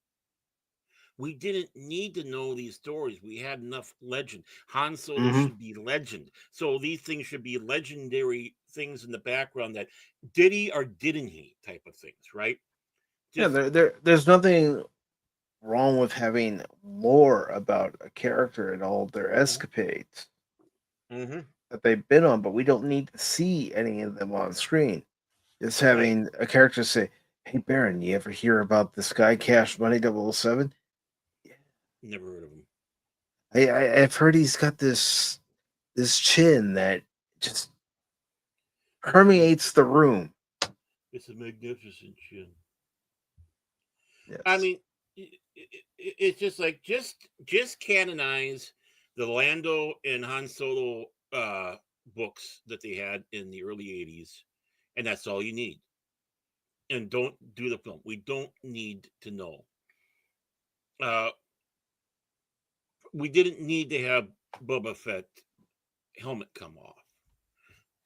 we didn't need to know these stories. We had enough legend. Han Solo Mm-hmm. should be legend. So these things should be legendary things in the background that did he or didn't he type of things, right? Yeah, Just there's nothing wrong with having lore about a character and all of their escapades mm-hmm, that they've been on, but we don't need to see any of them on screen. Just right. having a character say, "Hey Baron, you ever hear about this guy Cash Money 007? Never heard of him. I've heard he's got this this chin that just permeates the room. It's a magnificent chin. Yes. I mean, it's just like just canonize the Lando and Han Solo books that they had in the early 80s, and that's all you need. And don't do the film. We don't need to know. We didn't need to have Boba Fett helmet come off,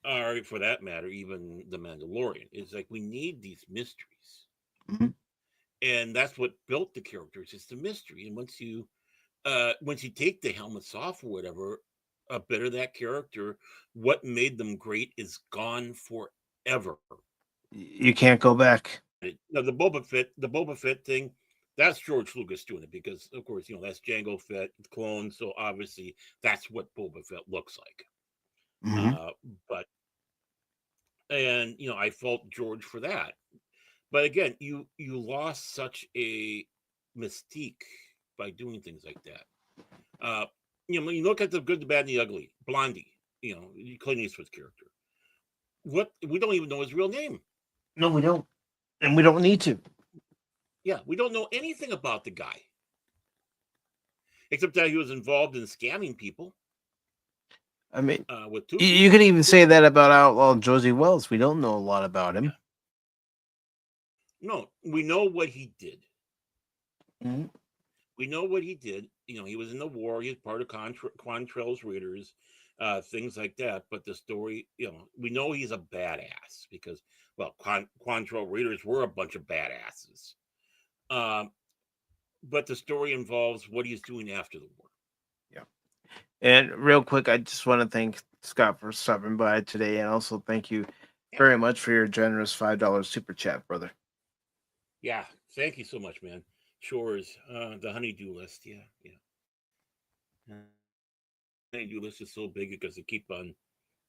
or for that matter, even the Mandalorian. It's like we need these mysteries, and that's what built the characters. It's the mystery, and once you take the helmets off or whatever, a bit of that character, what made them great, is gone forever. You can't go back. Now the Boba Fett thing, that's George Lucas doing it because, of course, that's Jango Fett clone, so obviously that's what Boba Fett looks like. But I fault George for that. But again, you lost such a mystique by doing things like that. When you look at the Good, the Bad, and the Ugly, Blondie, Clint Eastwood's character, we don't even know his real name. No, we don't, and we don't need to. Yeah, we don't know anything about the guy, except that he was involved in scamming people. I mean, with you could even say that about Outlaw Josie Wells. We don't know a lot about him. No, we know what he did. Mm-hmm. We know what he did. He was in the war. He was part of Quantrell's Raiders, things like that. But the story, we know he's a badass because, well, Quantrell Raiders were a bunch of badasses. But the story involves what he's doing after the war. Yeah. And real quick, I just want to thank Scott for stopping by today, and also thank you very much for your generous $5 super chat, brother. Yeah, thank you so much, man. Chores, the honeydew list, yeah. Honeydew list is so big because they keep on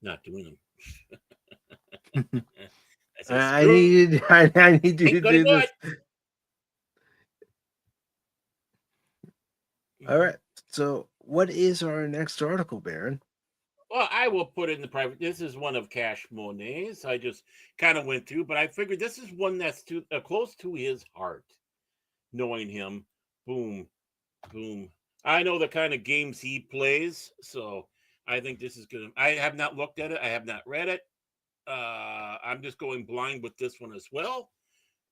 not doing them. I need you to do this. All right. So, what is our next article, Baron? Well, I will put it in the private. This is one of Cash Monet's. I just kind of went through, but I figured this is one that's too close to his heart. Knowing him, boom, boom. I know the kind of games he plays, so I think this is good. I have not looked at it. I have not read it. I'm just going blind with this one as well.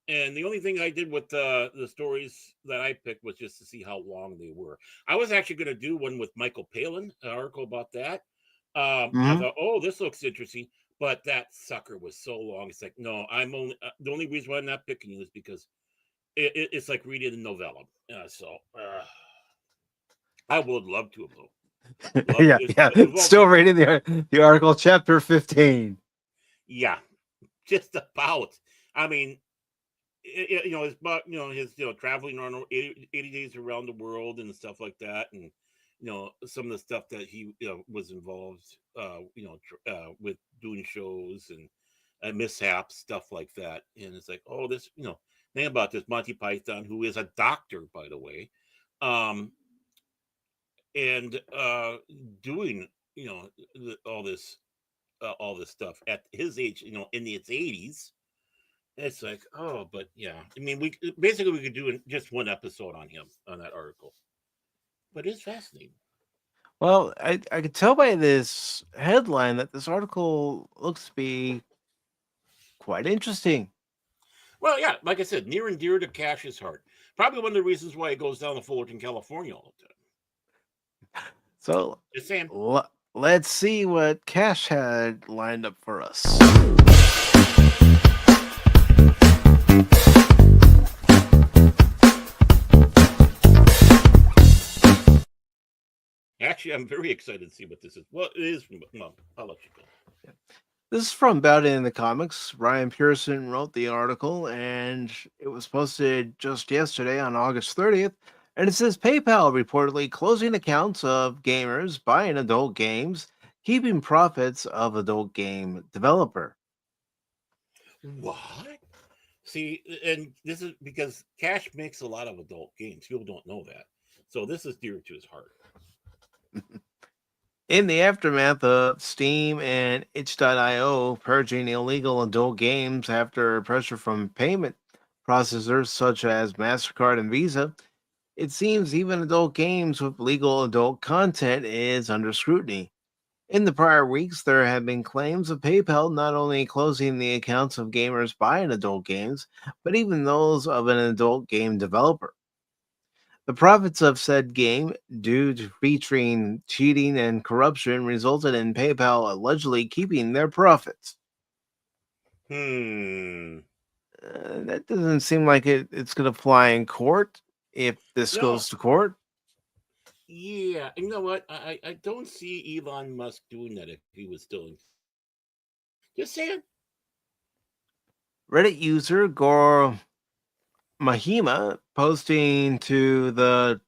And the only thing I did with the stories that I picked was just to see how long they were. I was actually going to do one with Michael Palin, an article about that. I thought, oh, this looks interesting, but that sucker was so long. It's like, no, I'm only the only reason why I'm not picking you is because it's like reading a novella. I would love to have though. Yeah. Still reading the article, chapter 15. Yeah, just about. I mean, it's about his traveling around 80 days around the world and stuff like that, and some of the stuff that he was involved with doing shows and mishaps, stuff like that. And it's like, oh, this thing about this Monty Python, who is a doctor, by the way, and doing all this stuff at his age, in his 80s. It's like, oh, but yeah, I mean, we could do just one episode on him, on that article, but it's fascinating. Well, I could tell by this headline that this article looks to be quite interesting. Well, yeah, like I said, near and dear to Cash's heart. Probably one of the reasons why he goes down to Fullerton, California all the time. So, just saying. Let's see what Cash had lined up for us. Actually, I'm very excited to see what this is. Well, it is from. Well, I'll let you go. Yeah. This is from About It in the Comics. Ryan Pearson wrote the article, and it was posted just yesterday on August 30th. And it says PayPal reportedly closing accounts of gamers buying adult games, keeping profits of adult game developer. What? See, and this is because Cash makes a lot of adult games. People don't know that. So this is dear to his heart. In the aftermath of Steam and itch.io purging illegal adult games after pressure from payment processors such as MasterCard and Visa, it seems even adult games with legal adult content is under scrutiny. In the prior weeks, there have been claims of PayPal not only closing the accounts of gamers buying adult games, but even those of an adult game developer. The profits of said game, due to featuring cheating and corruption, resulted in PayPal allegedly keeping their profits. That doesn't seem like it's going to fly in court if this No. goes to court. Yeah, you know what? I don't see Elon Musk doing that if he was still in. Just saying. Reddit user Gore Mahima, posting to the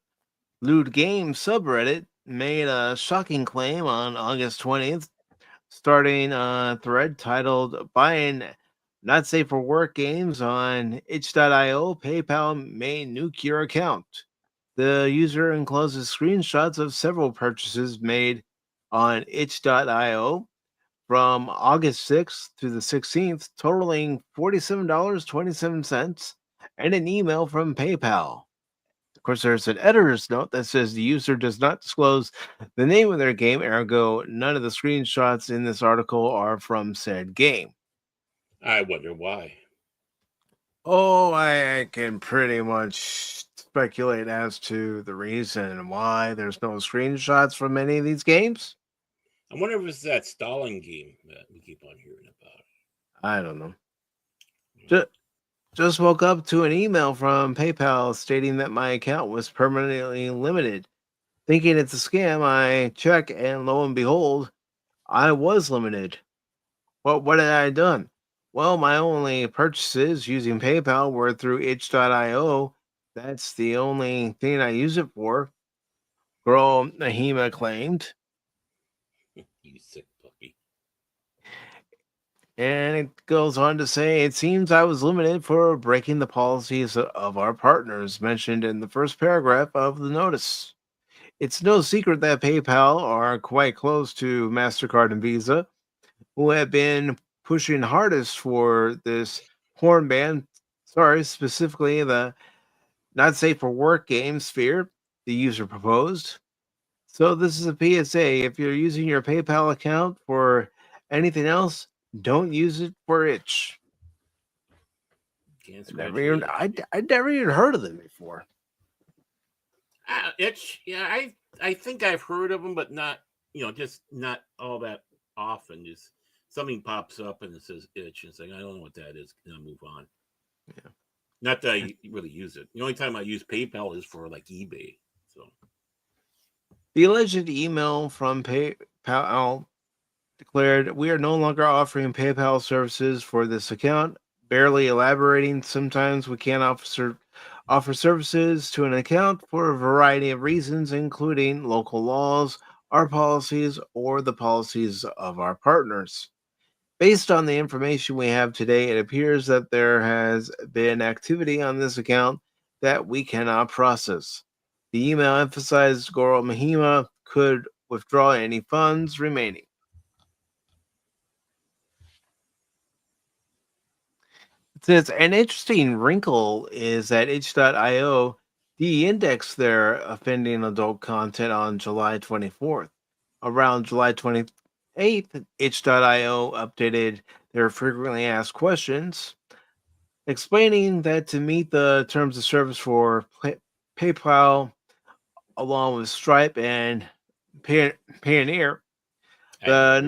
Lewd Game subreddit, made a shocking claim on August 20th, starting a thread titled Buying Not Safe for Work Games on itch.io. PayPal may nuke your account. The user encloses screenshots of several purchases made on itch.io from August 6th to the 16th, totaling $47.27, and an email from PayPal. Of course, there's an editor's note that says the user does not disclose the name of their game, ergo, none of the screenshots in this article are from said game. I wonder why. Oh, I can pretty much speculate as to the reason why there's no screenshots from any of these games. I wonder if it's that stalling game that we keep on hearing about. I don't know. Just woke up to an email from PayPal stating that my account was permanently limited. Thinking it's a scam, I check, and lo and behold, I was limited. What had I done? Well, my only purchases using PayPal were through itch.io. That's the only thing I use it for. Girl Nahima claimed. You sick puppy. And it goes on to say, it seems I was limited for breaking the policies of our partners mentioned in the first paragraph of the notice. It's no secret that PayPal are quite close to MasterCard and Visa, who have been pushing hardest for this porn ban. Sorry, specifically the not safe for work game sphere the user proposed. So this is a PSA. If you're using your PayPal account for anything else, don't use it for itch. Can't I'd never even heard of them before. Itch, yeah, I think I've heard of them, but not, just not all that often. Just something pops up and it says itch, and it's like, I don't know what that is, and I move on. Yeah. Not that I really use it. The only time I use PayPal is for like eBay. So the alleged email from PayPal declared, "We are no longer offering PayPal services for this account," barely elaborating. Sometimes we can't offer services to an account for a variety of reasons, including local laws, our policies, or the policies of our partners. Based on the information we have today, it appears that there has been activity on this account that we cannot process. The email emphasized Goro Mahima could withdraw any funds remaining. It says an interesting wrinkle is that itch.io de-indexed their offending adult content on July 24th. Around July 28th, itch.io updated their frequently asked questions, explaining that to meet the terms of service for PayPal, along with Stripe and Payoneer, the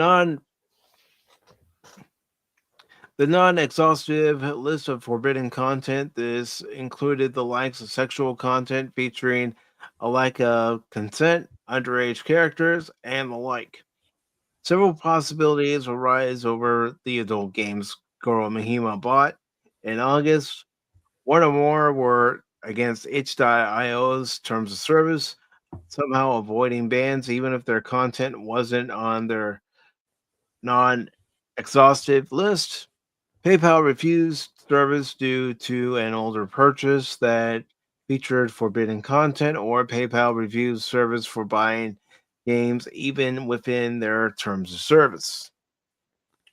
non-exhaustive list of forbidden content. This included the likes of sexual content featuring a lack of consent, underage characters, and the like. Several possibilities arise over the adult games Goro Mahima bought. In August, one or more were against itch.io's terms of service, somehow avoiding bans even if their content wasn't on their non-exhaustive list. PayPal refused service due to an older purchase that featured forbidden content, or PayPal refused service for buying games, even within their terms of service.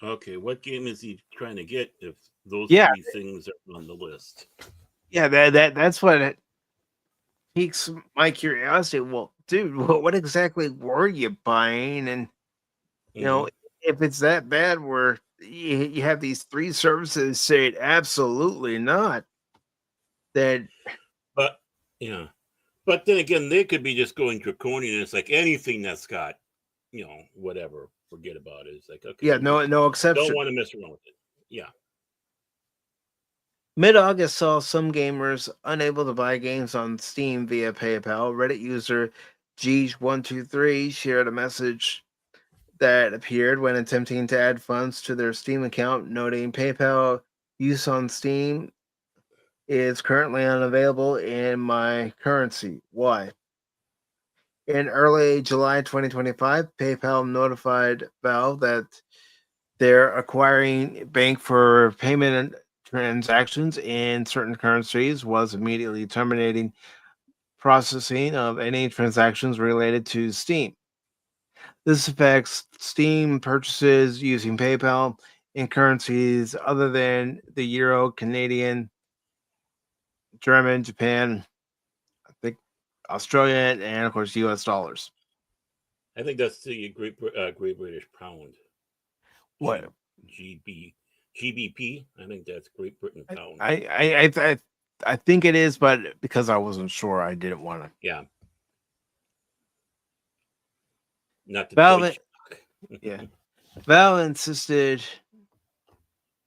Okay, what game is he trying to get if those Yeah, three things are on the list? yeah, that's what it piques my curiosity. Well, dude, what exactly were you buying? And you know, Mhm. if it's that bad, where you have these three services say absolutely not, that But yeah, but then again, they could be just going draconian. It's like anything that's got, whatever, forget about it. It's like, yeah, okay, we no don't exception. want to mess around with it. Yeah. Mid-August saw some gamers unable to buy games on Steam via PayPal. Reddit user G123 shared a message that appeared when attempting to add funds to their Steam account, noting PayPal use on Steam is currently unavailable in my currency. Why? In early July 2025, PayPal notified Valve that they're acquiring bank for payment transactions in certain currencies, was immediately terminating processing of any transactions related to Steam. This affects Steam purchases using PayPal in currencies other than the Euro, Canadian, German, Japan, I think Australia, and of course US dollars. I think that's the Great British Pound. What G, GB, GBP. I think that's Great Britain I Pound. I I, I, I think it is, but because I wasn't sure, I didn't want to. Yeah. Not the Valve, Deutsche. yeah, Valve insisted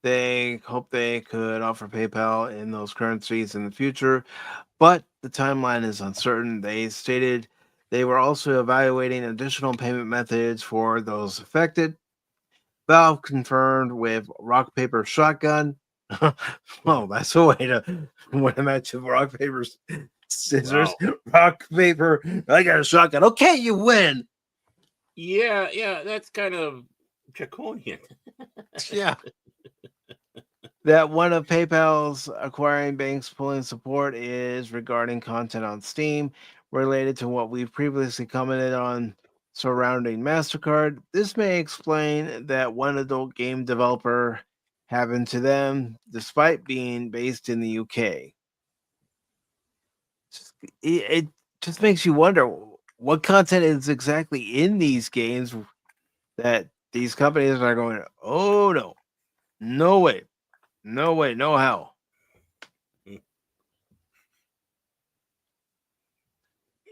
they hope they could offer PayPal in those currencies in the future, but the timeline is uncertain. They stated they were also evaluating additional payment methods for those affected. Valve confirmed with rock, paper, shotgun. Oh, that's a way to win a match of rock, paper, scissors. Wow. Rock, paper. I got a shotgun. Okay, you win. Yeah, that's kind of draconian. Yeah. That one of PayPal's acquiring banks pulling support is regarding content on Steam related to what we've previously commented on surrounding MasterCard. This may explain that one adult game developer happened to them despite being based in the UK. It just makes you wonder what content is exactly in these games that these companies are going, oh no, no way, no way, no how.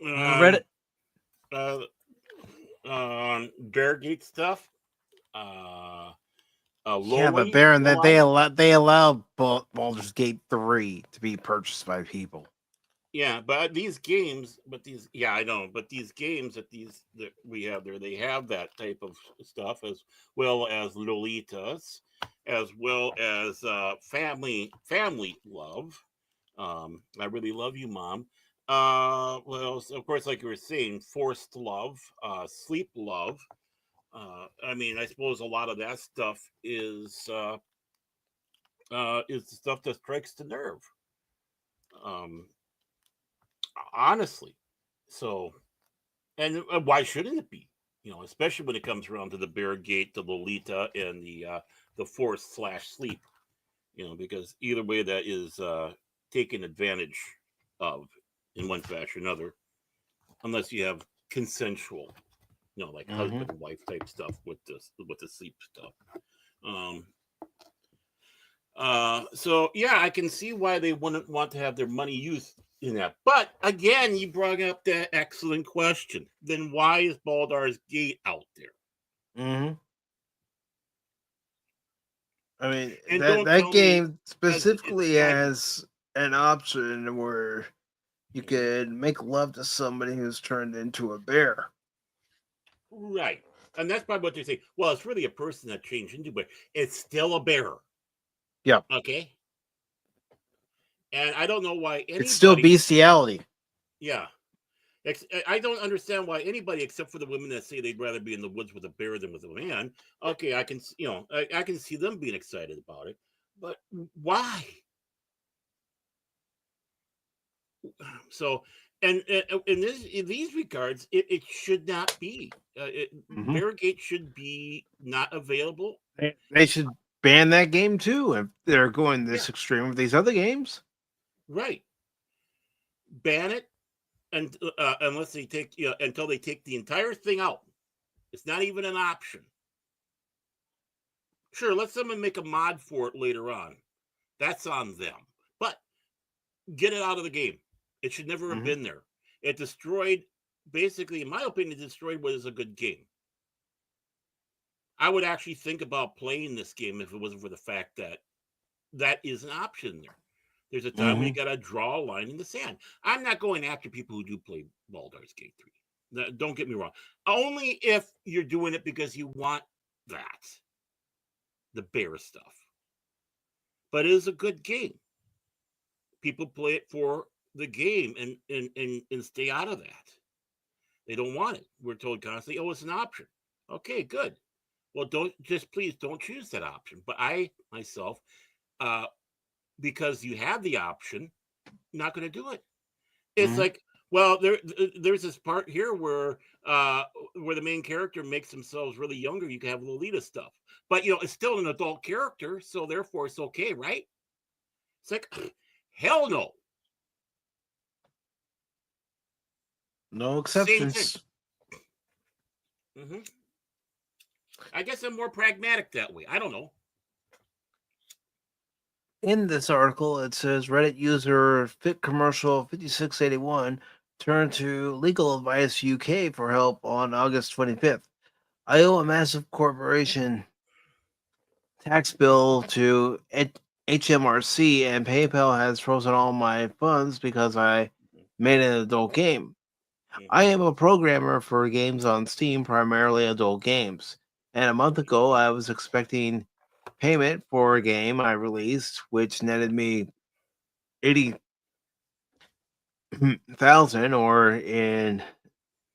Reddit. Uh, Beargate stuff. Uh, Yeah, but Loli, Baron, that Loli. they allowed Baldur's Gate 3 to be purchased by people. Yeah, but these games, yeah, I know, but these games that we have there, they have that type of stuff as well as Lolitas, as well as family love. I really love you, Mom. Well, of course, like you were saying, forced love, sleep love. I mean, I suppose a lot of that stuff is the stuff that strikes the nerve. Um, Honestly, so and why shouldn't it be? Especially when it comes around to the Bear Gate, the Lolita, and the force/sleep. Because either way, that is taken advantage of in one fashion or another, unless you have consensual, like Mm-hmm. husband and wife type stuff with the sleep stuff. Um, so yeah, I can see why they wouldn't want to have their money used in that. But again, you brought up that excellent question. Then why is Baldur's Gate out there? Mm-hmm. I mean And that don't that tell me game as it's specifically not has an option where you could make love to somebody who's turned into a bear. right. And that's probably what they say. Well, it's really a person that changed into, but it's still a bear. Yeah, Okay. And I don't know why it's still anybody, bestiality. yeah, I don't understand why anybody, except for the women that say they'd rather be in the woods with a bear than with a man. Okay, I can see them being excited about it, but why? So, And in these regards, it should not be. Mhm. Barricade should be not available. They should ban that game too if they're going this Yeah. extreme with these other games. Right. Ban it, and unless they take until they take the entire thing out. It's not even an option. Sure, let someone make a mod for it later on. That's on them. But get it out of the game. It should never have Mhm. been there. It destroyed, basically, in my opinion, it destroyed what is a good game. I would actually think about playing this game if it wasn't for the fact that that is an option there. There's a time when you got to draw a line in the sand. I'm not going after people who do play Baldur's Gate 3. Don't get me wrong. Only if you're doing it because you want that, the bear stuff. But it is a good game. People play it for the game and stay out of that. They don't want it. We're told constantly, oh, it's an option. Okay, good. Well, please don't choose that option. But I myself, because you have the option, not going to do it. It's like, well, there's this part here where the main character makes themselves really younger. You can have Lolita stuff, but it's still an adult character, so therefore it's okay, right? It's like, hell no. No Same thing. exceptions. I guess I'm more pragmatic that way. I don't know. In this article, it says Reddit user Fit Commercial 5681 turned to Legal Advice UK for help on August 25th. I owe a massive corporation tax bill to HMRC, and PayPal has frozen all my funds because I made an adult game. I am a programmer for games on Steam, primarily adult games. And a month ago, I was expecting payment for a game I released, which netted me 80,000, or in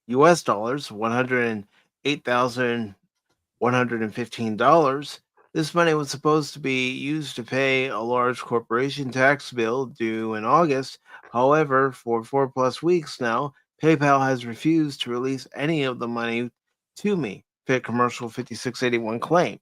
US dollars, $108,115. This money was supposed to be used to pay a large corporation tax bill due in August. However, for 4+ weeks now, PayPal has refused to release any of the money to me, Fit Commercial 5681 claimed.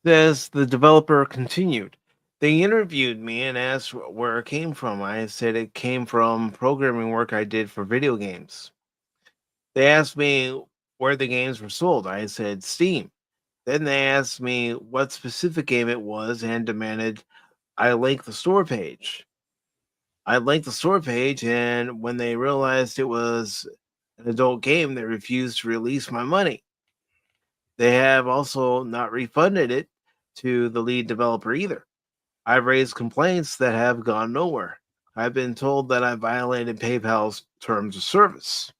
As the developer continued, they interviewed me and asked where it came from. I said it came from programming work I did for video games. They asked me where the games were sold. I said Steam. Then they asked me what specific game it was and demanded I link the store page. I linked the store page, and when they realized it was an adult game, they refused to release my money. They have also not refunded it to the lead developer either. I've raised complaints that have gone nowhere. I've been told that I violated PayPal's terms of service.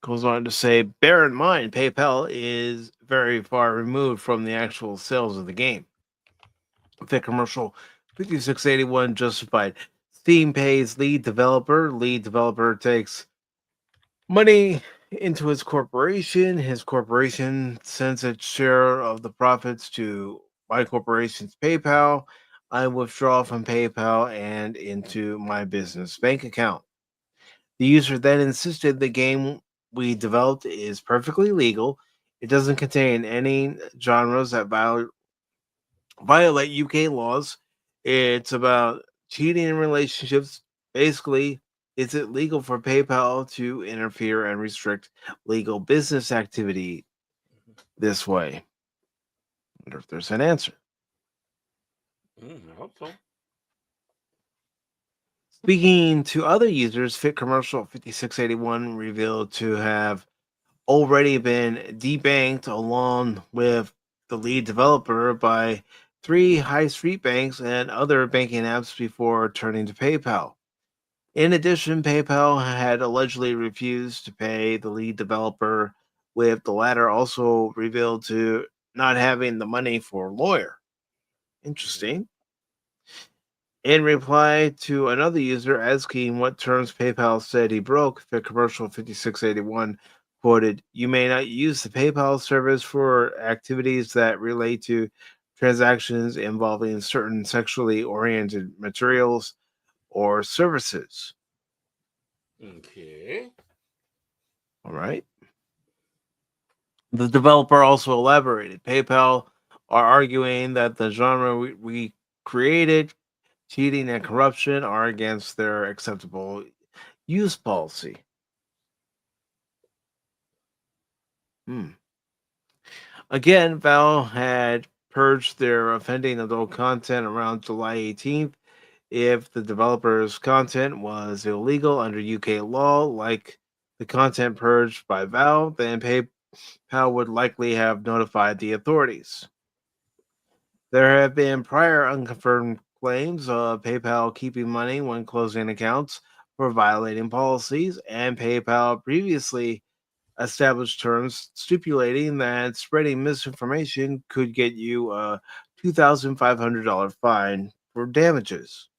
Goes on to say, bear in mind, PayPal is very far removed from the actual sales of the game. The commercial 5681 justified. Steam pays lead developer takes money into his corporation sends its share of the profits to my corporation's PayPal. I withdraw from PayPal and into my business bank account. The user then insisted the game we developed is perfectly legal. It doesn't contain any genres that violate UK laws. It's about cheating in relationships. Basically, is it legal for PayPal to interfere and restrict legal business activity this way? I wonder if there's an answer. I hope so. Speaking to other users, Fit Commercial 5681 revealed to have already been debanked along with the lead developer by 3 high street banks and other banking apps before turning to PayPal. In addition, PayPal had allegedly refused to pay the lead developer, with the latter also revealed to not having the money for a lawyer. Interesting. In reply to another user asking what terms PayPal said he broke, the commercial 5681 quoted, "You may not use the PayPal service for activities that relate to transactions involving certain sexually oriented materials or services." Okay. All right. The developer also elaborated. PayPal are arguing that the genre we created, cheating and corruption, are against their acceptable use policy. Again, Valve had purged their offending adult content around July 18th. If the developer's content was illegal under UK law, like the content purged by Valve, then PayPal would likely have notified the authorities. There have been prior unconfirmed claims of PayPal keeping money when closing accounts for violating policies, and PayPal previously established terms stipulating that spreading misinformation could get you a $2,500 fine for damages.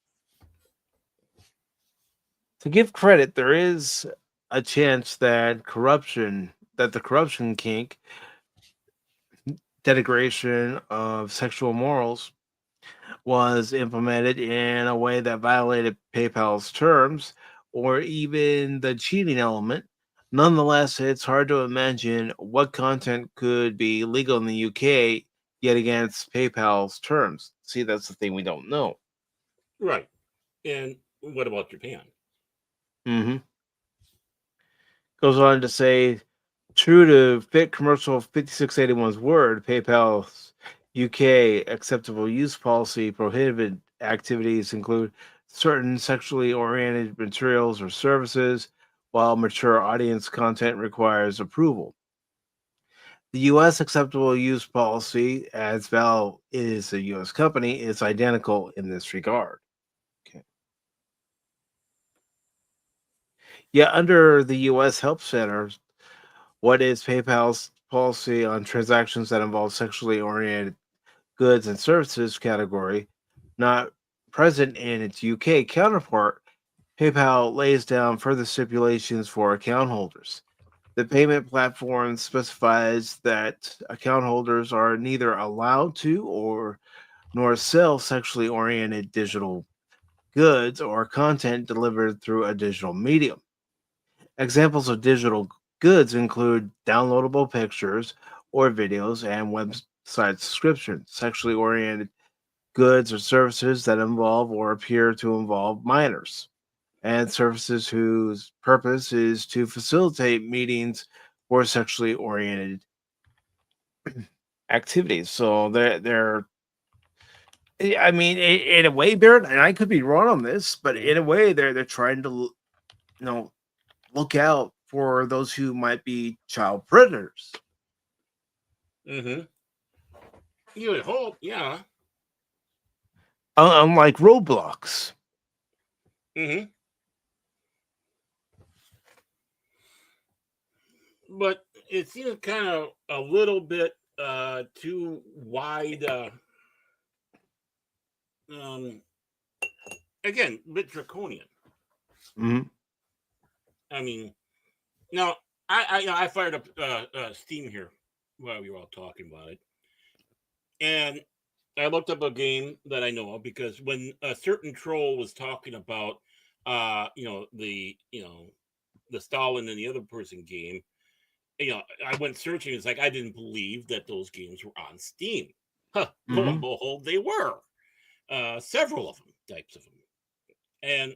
To give credit, there is a chance that the corruption kink, denigration of sexual morals, was implemented in a way that violated PayPal's terms, or even the cheating element. Nonetheless, it's hard to imagine what content could be legal in the UK yet against PayPal's terms. See, that's the thing we don't know. Right. And what about Japan? Mm-hmm. Goes on to say, true to fit commercial 5681's word, PayPal's UK acceptable use policy prohibited activities include certain sexually oriented materials or services, while mature audience content requires approval. The U.S. acceptable use policy, as Valve is a U.S. company, is identical in this regard. Okay. Yet, under the U.S. Help Center, what is PayPal's policy on transactions that involve sexually oriented goods and services category, not present in its UK counterpart? PayPal lays down further stipulations for account holders. The payment platform specifies that account holders are neither allowed to or nor sell sexually oriented digital goods or content delivered through a digital medium. Examples of digital goods include downloadable pictures or videos and website subscriptions, sexually oriented goods or services that involve or appear to involve minors, and services whose purpose is to facilitate meetings for sexually oriented activities. So I mean, in a way, Barrett, and I could be wrong on this, but in a way, they're trying to, look out for those who might be child predators. Mm-hmm. You would hope, yeah. Unlike Roblox. Mm-hmm. But it seems kind of a little bit too wide. Again, a bit draconian. Mm-hmm. I mean, now I fired up Steam here while we were all talking about it, and I looked up a game that I know of because when a certain troll was talking about, the Stalin and the other person game, I went searching. It's like I didn't believe that those games were on Steam. Huh? Lo and behold, they were. Several of them, types of them, and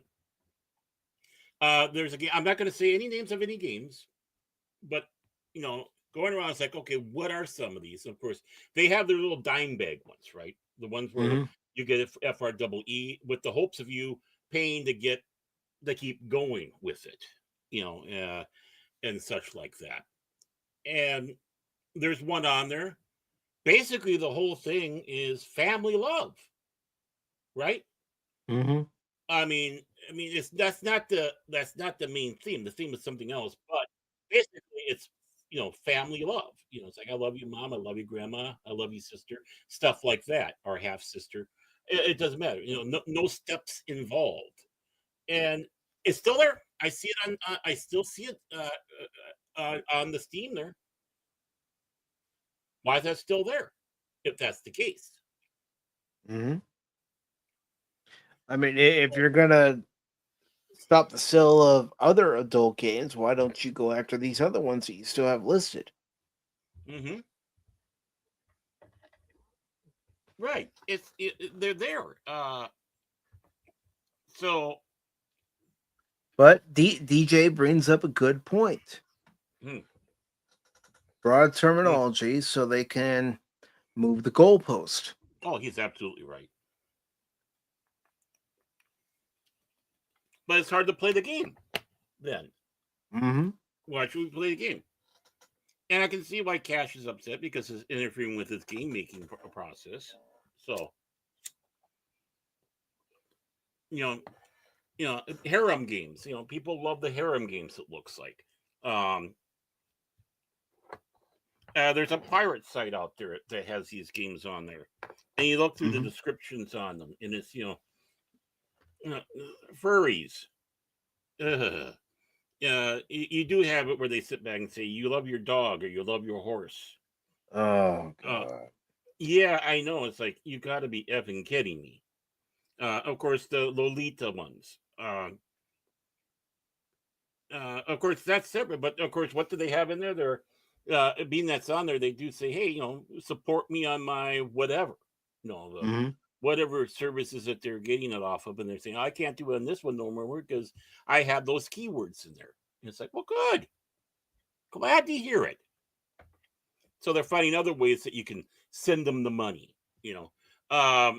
there's a game. I'm not going to say any names of any games, but going around, it's like, okay, what are some of these? Of course, they have their little dime bag ones, right? The ones where you get FREE with the hopes of you paying to keep going with it, and such like that. And there's one on there. Basically, the whole thing is family love, right? Mm-hmm. I mean, that's not the main theme. The theme is something else, but basically, it's family love. It's like I love you, mom. I love you, grandma. I love you, sister. Stuff like that, or half sister. It doesn't matter. No steps involved, and it's still there. I see it on. I still see it on the Steam there. Why is that still there? If that's the case. Mm-hmm. I mean, if you're gonna stop the sale of other adult games, why don't you go after these other ones that you still have listed? Mm-hmm. Right. They're there. So. But DJ brings up a good point. Hmm. Broad terminology so they can move the goalpost. Oh, he's absolutely right. But it's hard to play the game then. Mm-hmm. Why should we play the game? And I can see why Cash is upset because it's interfering with his game making process. So, you know, harem games. You know, people love the harem games. It looks like. There's a pirate site out there that has these games on there, and you look through the descriptions on them, and it's furries. You do have it where they sit back and say you love your dog or you love your horse. Oh god. Yeah, I know. It's like you got to be effing kidding me. Of course, the Lolita ones. Of course, that's separate. But of course, what do they have in there? They're being that's on there. They do say, hey, support me on my whatever. Whatever services that they're getting it off of, and they're saying I can't do it on this one no more because I have those keywords in there. And it's like, well, good. Glad to hear it. So they're finding other ways that you can send them the money, but I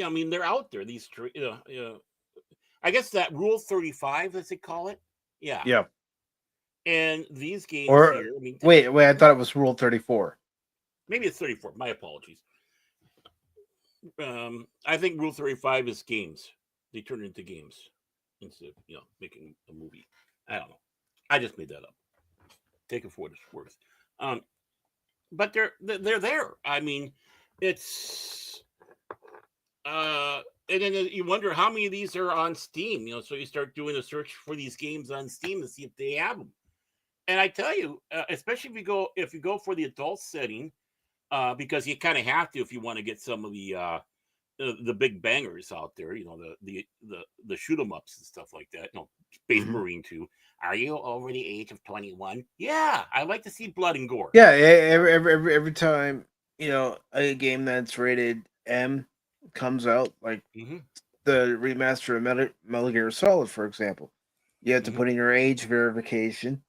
mean, they're out there. These, I guess that Rule 35, as they call it, Yeah. And these games here, I mean, wait, I thought it was Rule 34. Maybe it's 34. My apologies. I think Rule 35 is games. They turn into games instead of making a movie. I don't know. I just made that up. Take it for what it's worth. But they're there. I mean, it's and then you wonder how many of these are on Steam. So you start doing a search for these games on Steam to see if they have them. And I tell you, especially if you go for the adult setting, because you kind of have to if you want to get some of the big bangers out there. The shoot 'em ups and stuff like that. Space Marine 2. Are you over the age of 21? Yeah, I like to see blood and gore. Yeah, every time a game that's rated M comes out, like the remaster of Metal Gear Solid, for example, you have to put in your age verification.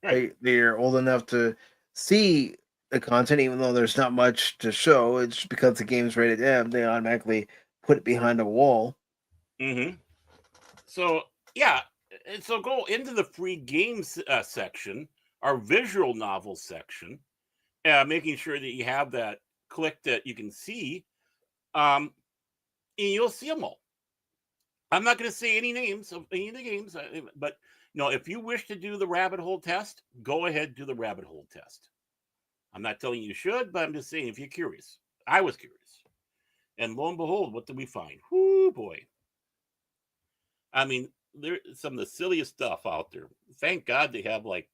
Right. They're old enough to see the content, even though there's not much to show. It's because the game's rated M. They automatically put it behind a wall. So yeah, so go into the free games section, our visual novel section, making sure that you have that click that you can see, and you'll see them all. I'm not going to say any names of any of the games, but if you wish to do the rabbit hole test, go ahead, do the rabbit hole test. I'm not telling you should, but I'm just saying if you're curious. I was curious. And lo and behold, what did we find? Whoo, boy. I mean, there's some of the silliest stuff out there. Thank God they have like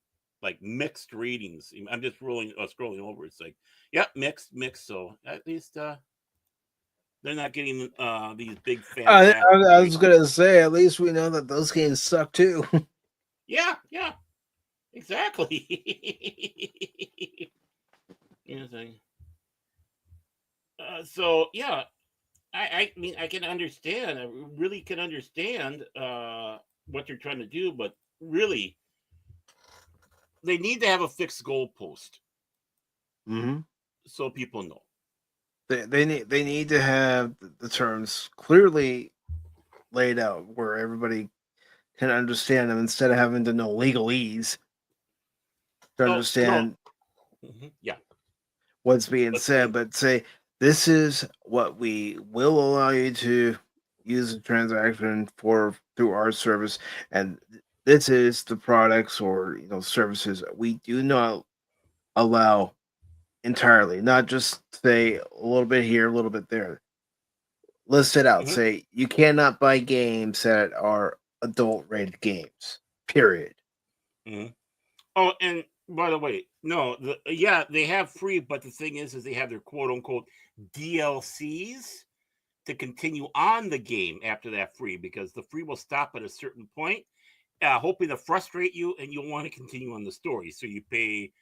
mixed ratings. I'm just scrolling over. It's like, yep, mixed. So at least they're not getting these big fans. I was gonna say, at least we know that those games suck too. Yeah, exactly. So yeah, I mean, I can understand. I really can understand what they're trying to do, but really, they need to have a fixed goalpost, so people know. They need to have the terms clearly laid out where everybody can understand them instead of having to know legalese to understand what's being said. But say, this is what we will allow you to use a transaction for through our service, and this is the products or services we do not allow entirely, not just say a little bit here, a little bit there. List it out. Say you cannot buy games that are adult rated games. Period. Mhm. Oh, and by the way, no, they have free, but the thing is they have their quote unquote DLCs to continue on the game after that free, because the free will stop at a certain point, hoping to frustrate you, and you'll want to continue on the story. So you pay.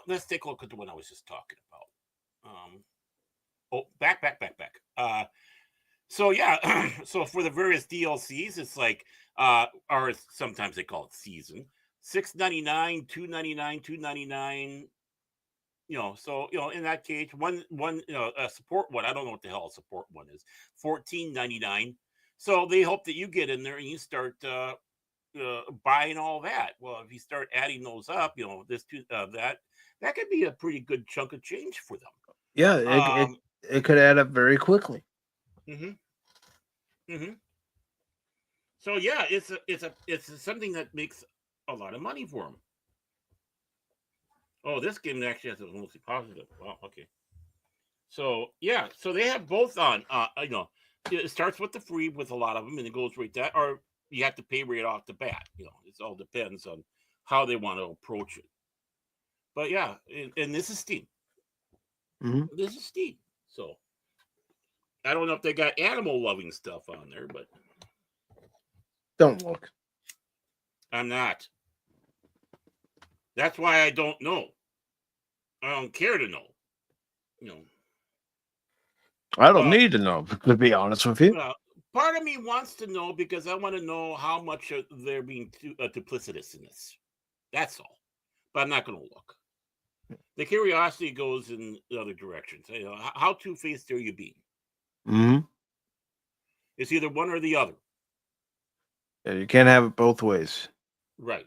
Let's take a look at the one I was just talking about. Back. So yeah, so for the various DLCs, it's like, or sometimes they call it season, $6.99, $2.99, $2.99. So in that case, one a support one. I don't know what the hell a support one is. $14.99. So they hope that you get in there and you start buying all that. Well, if you start adding those up, this that could be a pretty good chunk of change for them. Yeah, it could add up very quickly. So yeah, it's something that makes a lot of money for them. Oh, this game actually has a mostly positive. Wow, okay. So yeah, so they have both on. It starts with the free with a lot of them, and it goes right that, or you have to pay right off the bat. It all depends on how they want to approach it. But yeah, and this is Steam. Mm-hmm. This is Steam. So I don't know if they got animal loving stuff on there, but don't look. I'm not. That's why I don't know. I don't care to know. I don't need to know, to be honest with you. Part of me wants to know because I want to know how much they're being duplicitous in this. That's all. But I'm not going to look. The curiosity goes in the other directions. How two-faced are you being? Mm-hmm. It's either one or the other. Yeah, you can't have it both ways. Right.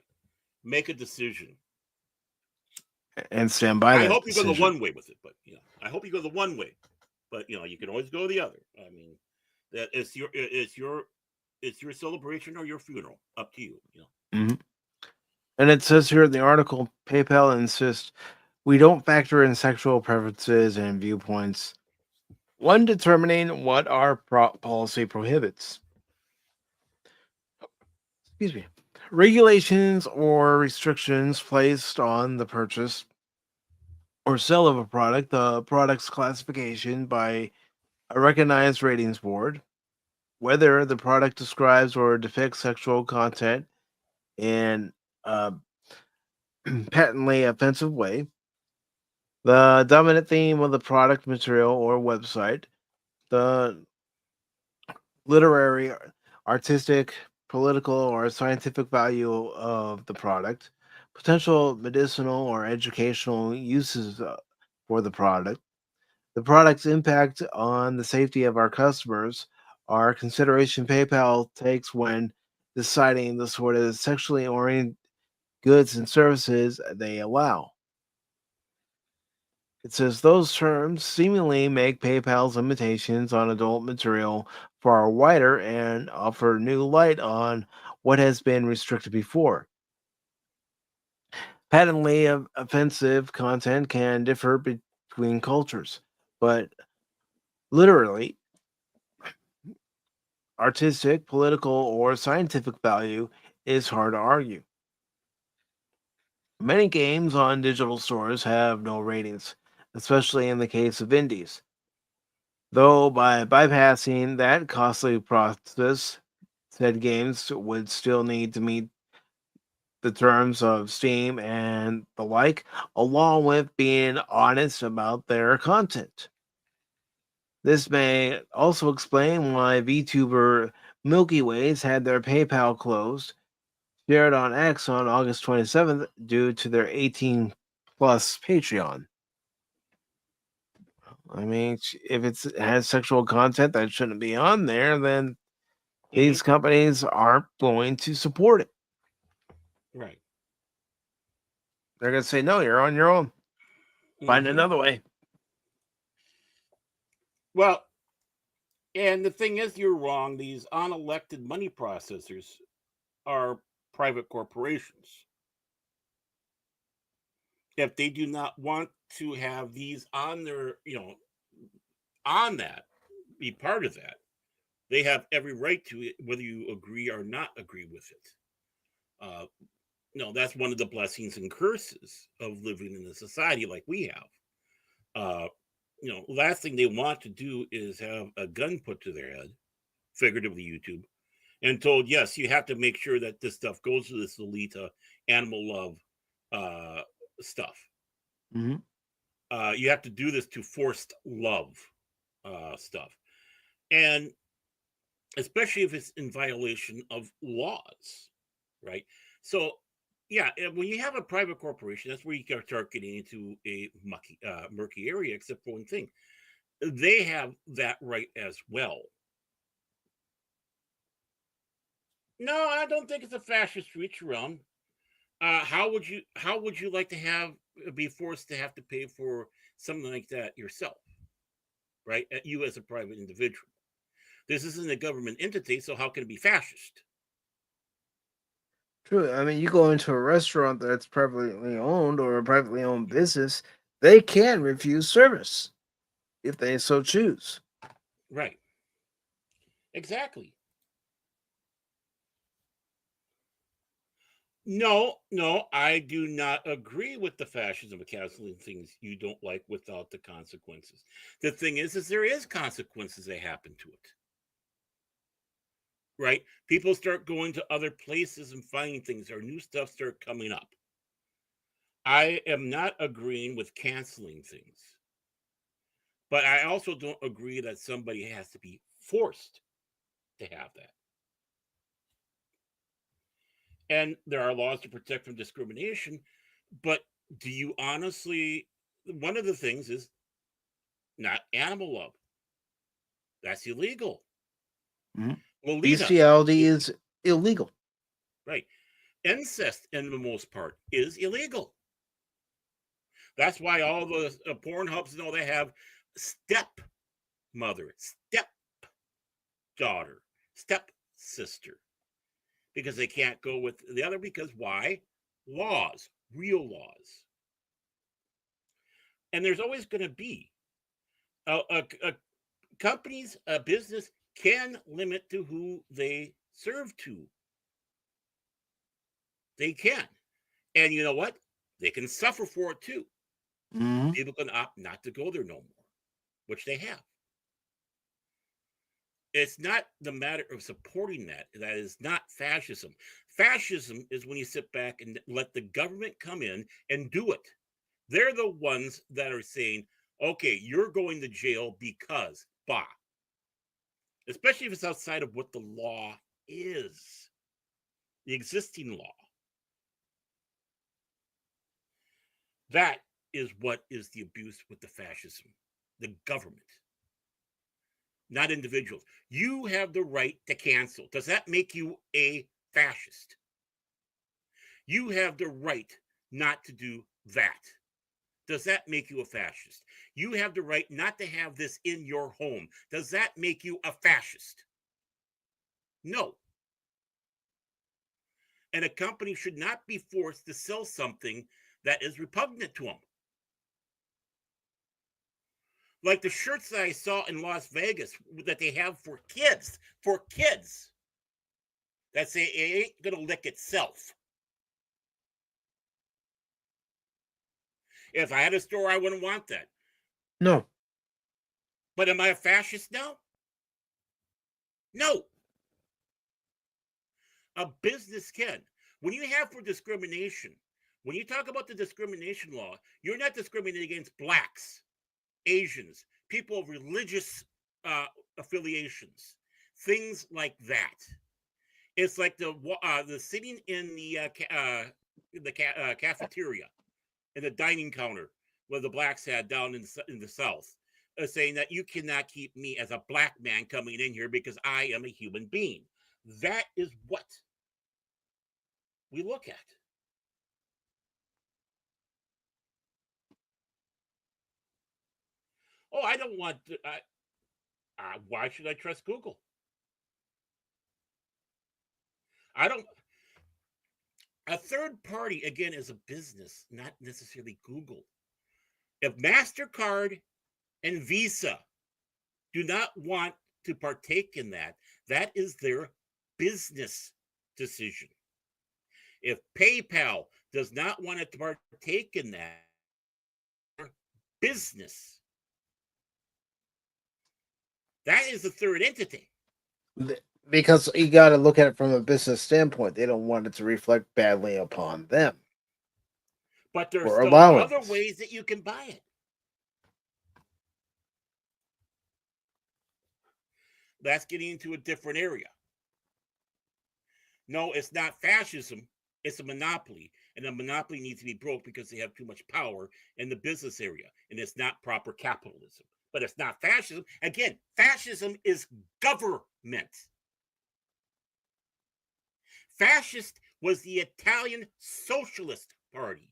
Make a decision. And stand by that. I hope you decision. go the one way with it, but I hope you go the one way. But you can always go the other. I mean, that it's your celebration or your funeral. Up to you. Mm-hmm. And it says here in the article, PayPal insists we don't factor in sexual preferences and viewpoints when determining what our policy prohibits. Excuse me. Regulations or restrictions placed on the purchase or sale of a product, the product's classification by a recognized ratings board, whether the product describes or depicts sexual content in a patently offensive way, the dominant theme of the product material or website, the literary, artistic, political, or scientific value of the product, potential medicinal or educational uses for the product's impact on the safety of our customers, are consideration PayPal takes when deciding the sort of sexually oriented goods and services they allow. It says those terms seemingly make PayPal's limitations on adult material far wider and offer new light on what has been restricted before. Patently offensive content can differ between cultures, but literally, artistic, political, or scientific value is hard to argue. Many games on digital stores have no ratings, especially in the case of indies. Though by bypassing that costly process, said games would still need to meet the terms of Steam and the like, along with being honest about their content. This may also explain why VTuber Milky Ways had their PayPal closed, shared on X on August 27th due to their 18 plus Patreon. I mean, if it has sexual content that shouldn't be on there, then these companies aren't going to support it. Right. They're going to say, no, you're on your own. Find another way. Well, and the thing is, you're wrong. These unelected money processors are private corporations. If they do not want to have these on their, on that, be part of that, They have every right to it, whether you agree or not agree with it. No, that's one of the blessings and curses of living in a society like we have. Last thing they want to do is have a gun put to their head, figuratively YouTube, and told, yes, you have to make sure that this stuff goes to this elite animal love stuff. Mm-hmm. You have to do this to forced love stuff. And especially if it's in violation of laws, right? So, yeah, when you have a private corporation, that's where you can start getting into a murky area, except for one thing. They have that right as well. No, I don't think it's a fascist reach around. How would you like to be forced to have to pay for something like that yourself, right? You as a private individual. This isn't a government entity, so how can it be fascist? True. I mean, you go into a restaurant that's privately owned or a privately owned business, they can refuse service if they so choose. Right. Exactly. No, I do not agree with the fascism of canceling things you don't like without the consequences. The thing is there is consequences that happen to it. Right? People start going to other places and finding things, or new stuff start coming up. I am not agreeing with canceling things. But I also don't agree that somebody has to be forced to have that. And there are laws to protect from discrimination, but do you honestly, one of the things is not animal love. That's illegal. Mm-hmm. Lolita, Bestiality is illegal. right? Incest, in the most part, is illegal. That's why all the porn hubs and all they have step mother, step daughter, step sister, because they can't go with the other. Because why? Laws, real laws. And there's always going to be a companies, a business can limit to who they serve to. They can. And you know what? They can suffer for it too. Mm-hmm. People can opt not to go there no more, which they have. It's not the matter of supporting that. That is not fascism. Fascism is when you sit back and let the government come in and do it. They're the ones that are saying, okay, you're going to jail because, bah. Especially if it's outside of what the law is, the existing law. That is what is the abuse with the fascism, the government, not individuals. You have the right to cancel. Does that make you a fascist? You have the right not to do that. Does that make you a fascist? You have the right not to have this in your home. Does that make you a fascist? No. And a company should not be forced to sell something that is repugnant to them. Like the shirts that I saw in Las Vegas that they have for kids, that say it ain't gonna lick itself. If I had a store, I wouldn't want that. No. But am I a fascist now? No. A business can. When you have for discrimination, when you talk about the discrimination law, you're not discriminating against blacks, Asians, people of religious affiliations, things like that. It's like the sitting in the cafeteria, in the dining counter, where the blacks had down in the South, saying that you cannot keep me as a black man coming in here because I am a human being. That is what we look at. Oh, I don't want to. Why should I trust Google? I don't. A third party, again, is a business, not necessarily Google. If MasterCard and Visa do not want to partake in that, that is their business decision. If PayPal does not want to partake in that, business. That is the third entity. Because you got to look at it from a business standpoint. They don't want it to reflect badly upon them. But there's Or still allowance. other ways that you can buy it. That's getting into a different area. No, it's not fascism. It's a monopoly. And a monopoly needs to be broke because they have too much power in the business area. And it's not proper capitalism. But it's not fascism. Again, fascism is government. Fascist was the Italian Socialist Party.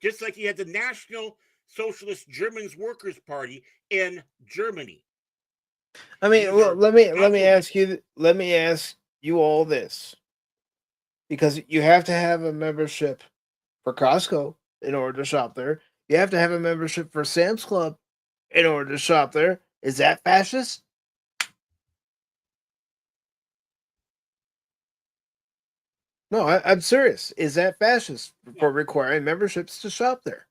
Just like you had the National Socialist German Workers' Party in Germany. I mean, well, let me ask you all this, because you have to have a membership for Costco in order to shop there. You have to have a membership for Sam's Club in order to shop there. Is that fascist? No, I'm serious. Is that fascist for requiring memberships to shop there?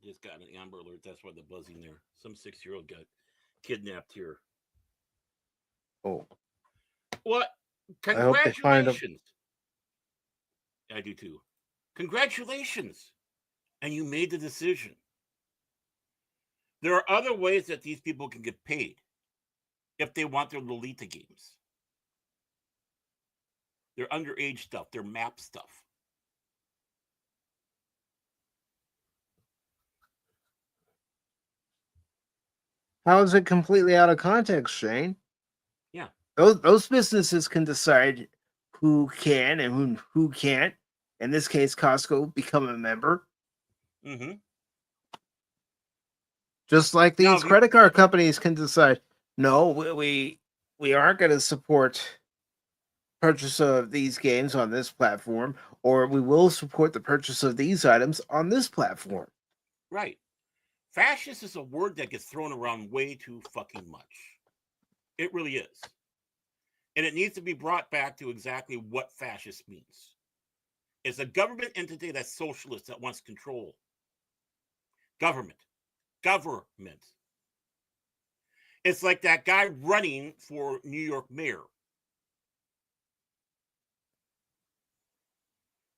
Just got an Amber Alert. That's why the buzzing there. Some 6-year-old got kidnapped here. Oh, What? I hope they find them. Congratulations. I do too. Congratulations. And you made the decision. There are other ways that these people can get paid if they want their Lolita games. Their underage stuff, their map stuff. How is it completely out of context, Shane? Yeah. Those businesses can decide who can and who can't. In this case, Costco become a member. Mm-hmm. Just like these credit card companies can decide, no, we aren't going to support purchase of these games on this platform, or we will support the purchase of these items on this platform. Right. Fascist is a word that gets thrown around way too fucking much. It really is. And it needs to be brought back to exactly what fascist means. It's a government entity that's socialist that wants control. Government. It's like that guy running for New York mayor.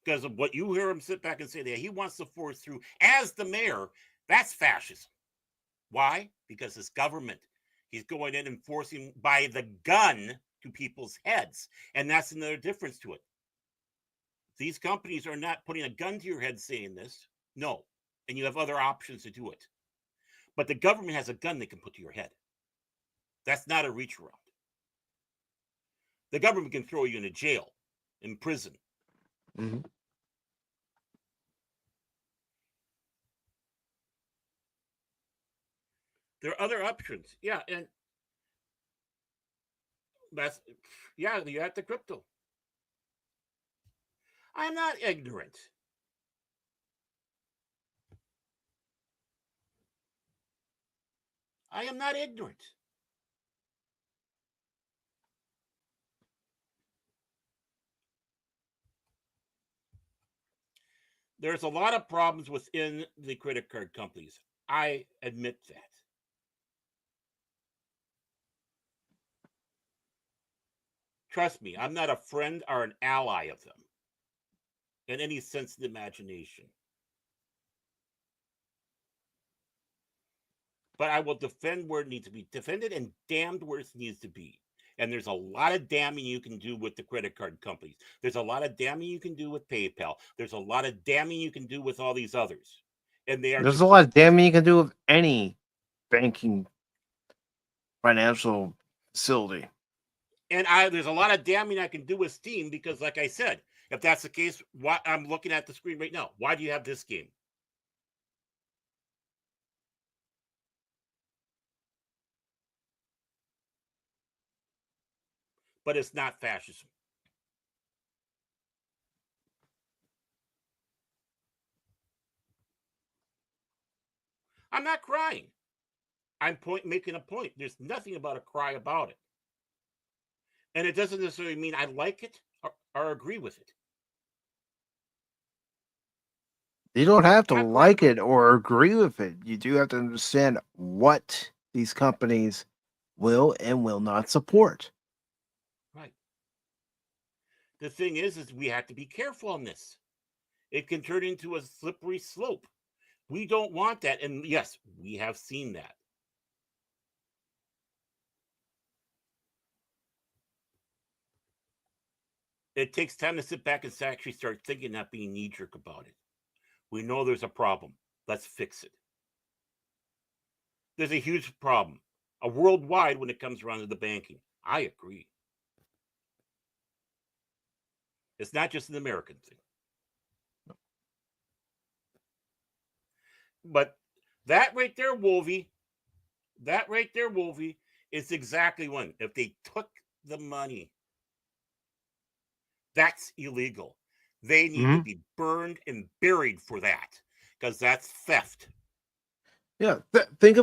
Because of what you hear him sit back and say that he wants to force through as the mayor, that's fascism. Why? Because it's government. He's going in and forcing by the gun to people's heads. And that's another difference to it. These companies are not putting a gun to your head saying this. No. And you have other options to do it. But the government has a gun they can put to your head. That's not a reach around. The government can throw you in a jail, in prison. Mm-hmm. There are other options. Yeah, and that's, yeah, you're at the crypto. I'm not ignorant. I am not ignorant. There's a lot of problems within the credit card companies. I admit that. Trust me, I'm not a friend or an ally of them in any sense of the imagination. But I will defend where it needs to be defended and damned where it needs to be. And there's a lot of damning you can do with the credit card companies. There's a lot of damning you can do with PayPal. There's a lot of damning you can do with all these others. And they are. There's a lot of damning you can do with any banking financial facility. And there's a lot of damning I can do with Steam because, like I said, if that's the case, what I'm looking at the screen right now, why do you have this game? but it's not fascism. I'm not crying. I'm making a point. There's nothing about a cry about it. And it doesn't necessarily mean I like it or agree with it. You don't have to Not like crying. it or agree with it. You do have to understand what these companies will and will not support. Right. The thing is we have to be careful on this. It can turn into a slippery slope. We don't want that. And yes, we have seen that. It takes time to sit back and actually start thinking, not being knee-jerk about it. We know there's a problem. Let's fix it. There's a huge problem, a worldwide, when it comes around to the banking. I agree. It's not just an American thing. But that right there, Wolvie, is exactly one. If they took the money, that's illegal. They need to be burned and buried for that, because that's theft. Yeah, think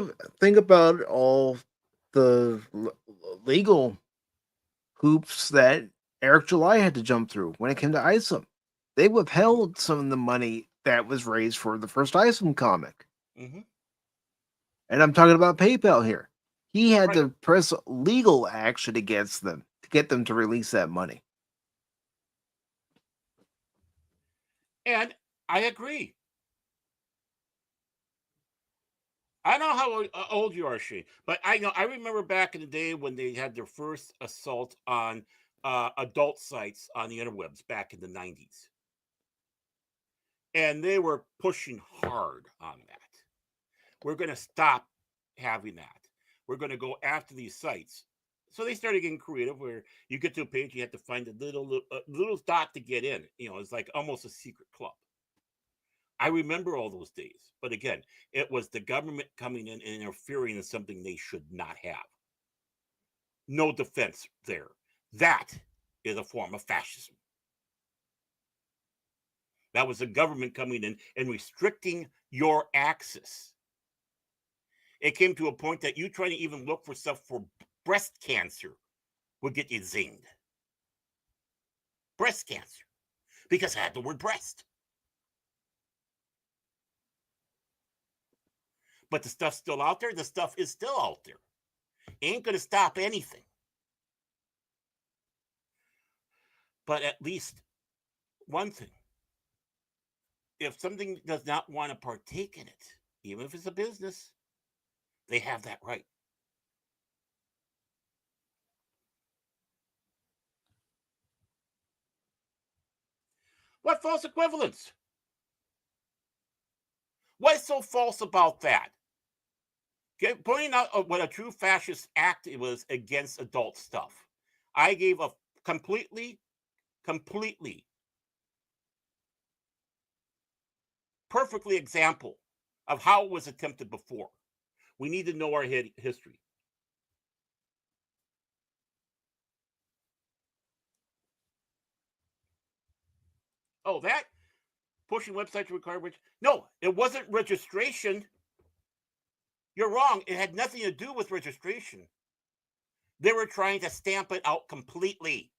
about all the legal hoops that Eric July had to jump through when it came to Isom. They withheld some of the money that was raised for the first Isom comic. Mm-hmm. And I'm talking about PayPal here. He had Right. to press legal action against them to get them to release that money. And I agree. I don't know how old you are, Shane, but I remember back in the day when they had their first assault on adult sites on the interwebs back in the 90s. And they were pushing hard on that. We're going to stop having that. We're going to go after these sites. So they started getting creative where you get to a page, you have to find a little dot to get in. It's like almost a secret club. I remember all those days. But again, it was the government coming in and interfering in something they should not have. No defense there. That is a form of fascism. That was the government coming in and restricting your access. It came to a point that you trying to even look for stuff for breast cancer would get you zinged. Breast cancer. Because I had the word breast. But the stuff's still out there. The stuff is still out there. Ain't going to stop anything. But at least one thing. If something does not want to partake in it, even if it's a business, they have that right. What false equivalence? What's so false about that? Pointing out what a true fascist act it was against adult stuff. I gave a completely perfectly example of how it was attempted before. We need to know our history. Oh, that pushing websites to require no, it wasn't registration. You're wrong. It had nothing to do with registration. They were trying to stamp it out completely.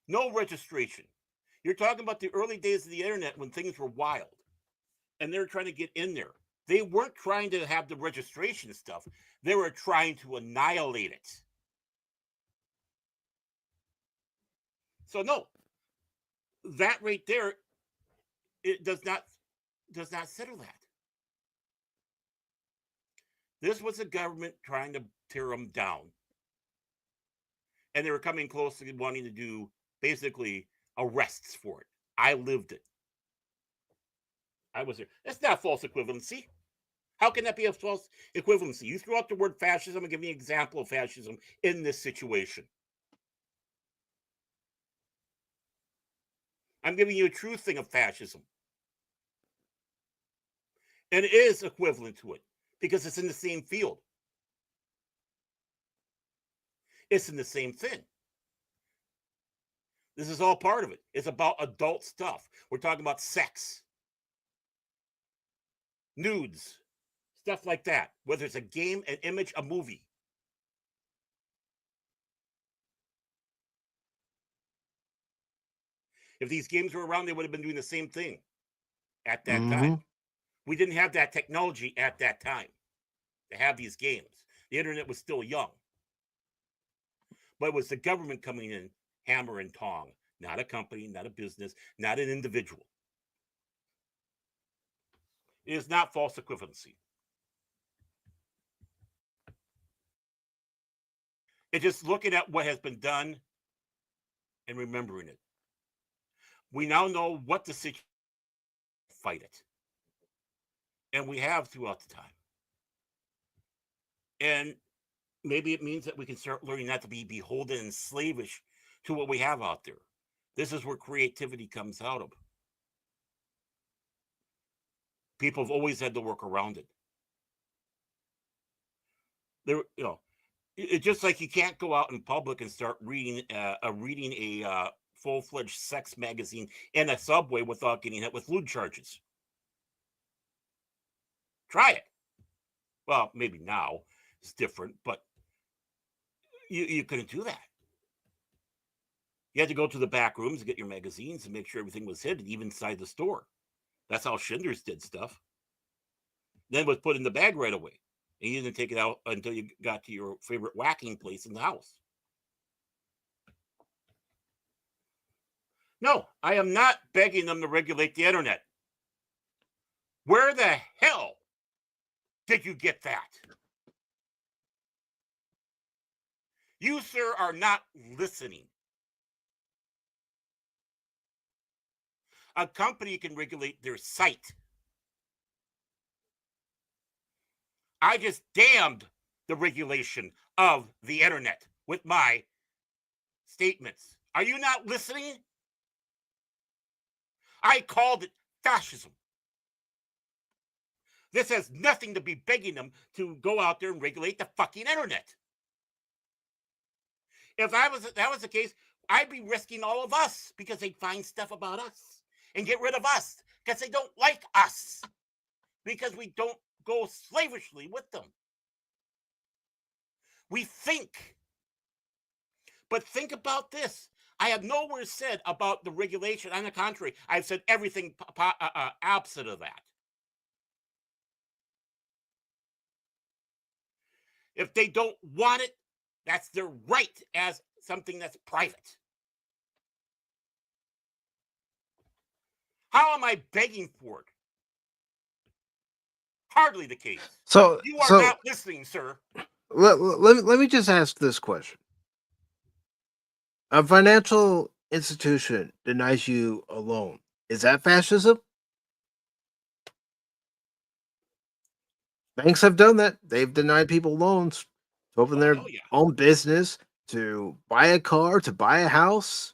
No registration. You're talking about the early days of the internet when things were wild. And they were trying to get in there. They weren't trying to have the registration stuff. They were trying to annihilate it. So no, that right there, it does not settle that. This was the government trying to tear them down. And they were coming close to wanting to do basically arrests for it. I lived it. I was there. That's not false equivalency. How can that be a false equivalency? You threw out the word fascism and give me an example of fascism in this situation. I'm giving you a true thing of fascism. And it is equivalent to it because it's in the same field. It's in the same thing. This is all part of it. It's about adult stuff. We're talking about sex, nudes, stuff like that. Whether it's a game, an image, a movie. If these games were around, they would have been doing the same thing at that time. We didn't have that technology at that time to have these games. The internet was still young. But it was the government coming in, hammer and tong, not a company, not a business, not an individual. It is not false equivalency. It's just looking at what has been done and remembering it. We now know what the situation is. Fight it. And we have throughout the time. And maybe it means that we can start learning not to be beholden and slavish to what we have out there. This is where creativity comes out of. People have always had to work around it. There, it's just like you can't go out in public and start reading a full-fledged sex magazine in a subway without getting hit with lewd charges. Try it. Well, maybe now it's different, but you couldn't do that. You had to go to the back rooms and get your magazines and make sure everything was hidden, even inside the store. That's how Schindler's did stuff. Then it was put in the bag right away. And you didn't take it out until you got to your favorite whacking place in the house. No, I am not begging them to regulate the internet. Where the hell did you get that? You, sir, are not listening. A company can regulate their site. I just damned the regulation of the internet with my statements. Are you not listening? I called it fascism. This has nothing to be begging them to go out there and regulate the fucking internet. If that was the case, I'd be risking all of us because they'd find stuff about us and get rid of us because they don't like us because we don't go slavishly with them. We think. But think about this. I have nowhere said about the regulation. On the contrary, I've said everything opposite of that. If they don't want it, that's their right as something that's private. How am I begging for it? Hardly the case. So you are not listening, sir. Let me just ask this question. A financial institution denies you a loan. Is that fascism? Banks have done that. They've denied people loans to open their own business, to buy a car, to buy a house.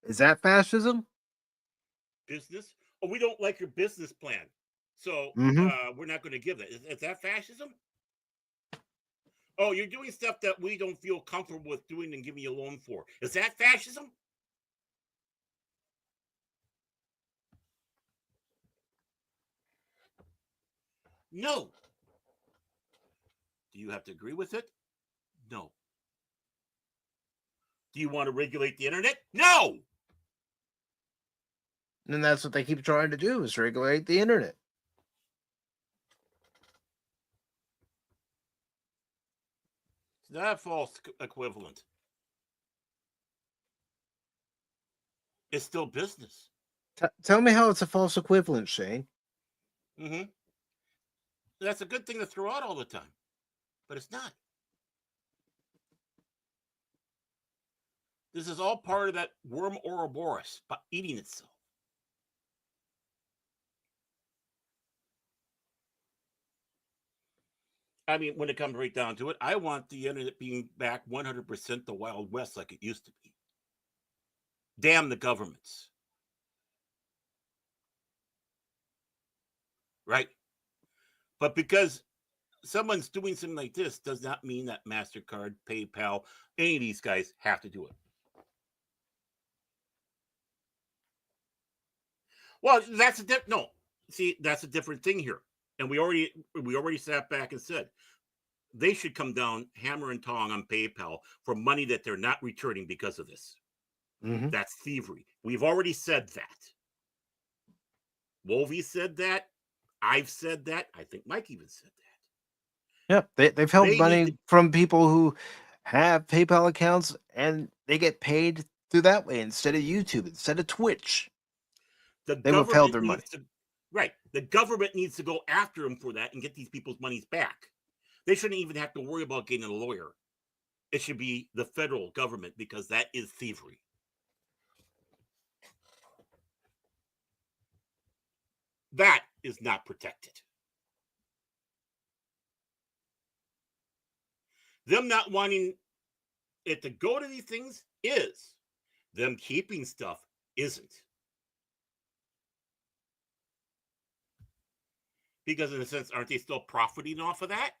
Is that fascism? Business? Oh, we don't like your business plan. So we're not going to give that. Is that fascism? Oh, you're doing stuff that we don't feel comfortable with doing and giving you a loan for. Is that fascism? No. Do you have to agree with it? No. Do you want to regulate the internet? No. And that's what they keep trying to do, is regulate the internet. It's not a false equivalent. It's still business. Tell me how it's a false equivalent, Shane. That's a good thing to throw out all the time, but it's not. This is all part of that worm Ouroboros eating itself. I mean, when it comes right down to it, I want the internet being back 100% the Wild West like it used to be. Damn the governments. Right? But because someone's doing something like this does not mean that MasterCard, PayPal, any of these guys have to do it. Well, that's that's a different thing here. And we already sat back and said they should come down hammer and tong on PayPal for money that they're not returning because of this. Mm-hmm. That's thievery. We've already said that. Wolvie said that. I've said that. I think Mike even said that. Yeah, they've held They money need to- from people who have PayPal accounts, and they get paid through that way instead of YouTube, instead of Twitch. The They withheld government their money. needs to, right. The government needs to go after them for that and get these people's monies back. They shouldn't even have to worry about getting a lawyer. It should be the federal government because that is thievery. That is not protected. Them not wanting it to go to these things is. Them keeping stuff isn't. Because in a sense, aren't they still profiting off of that?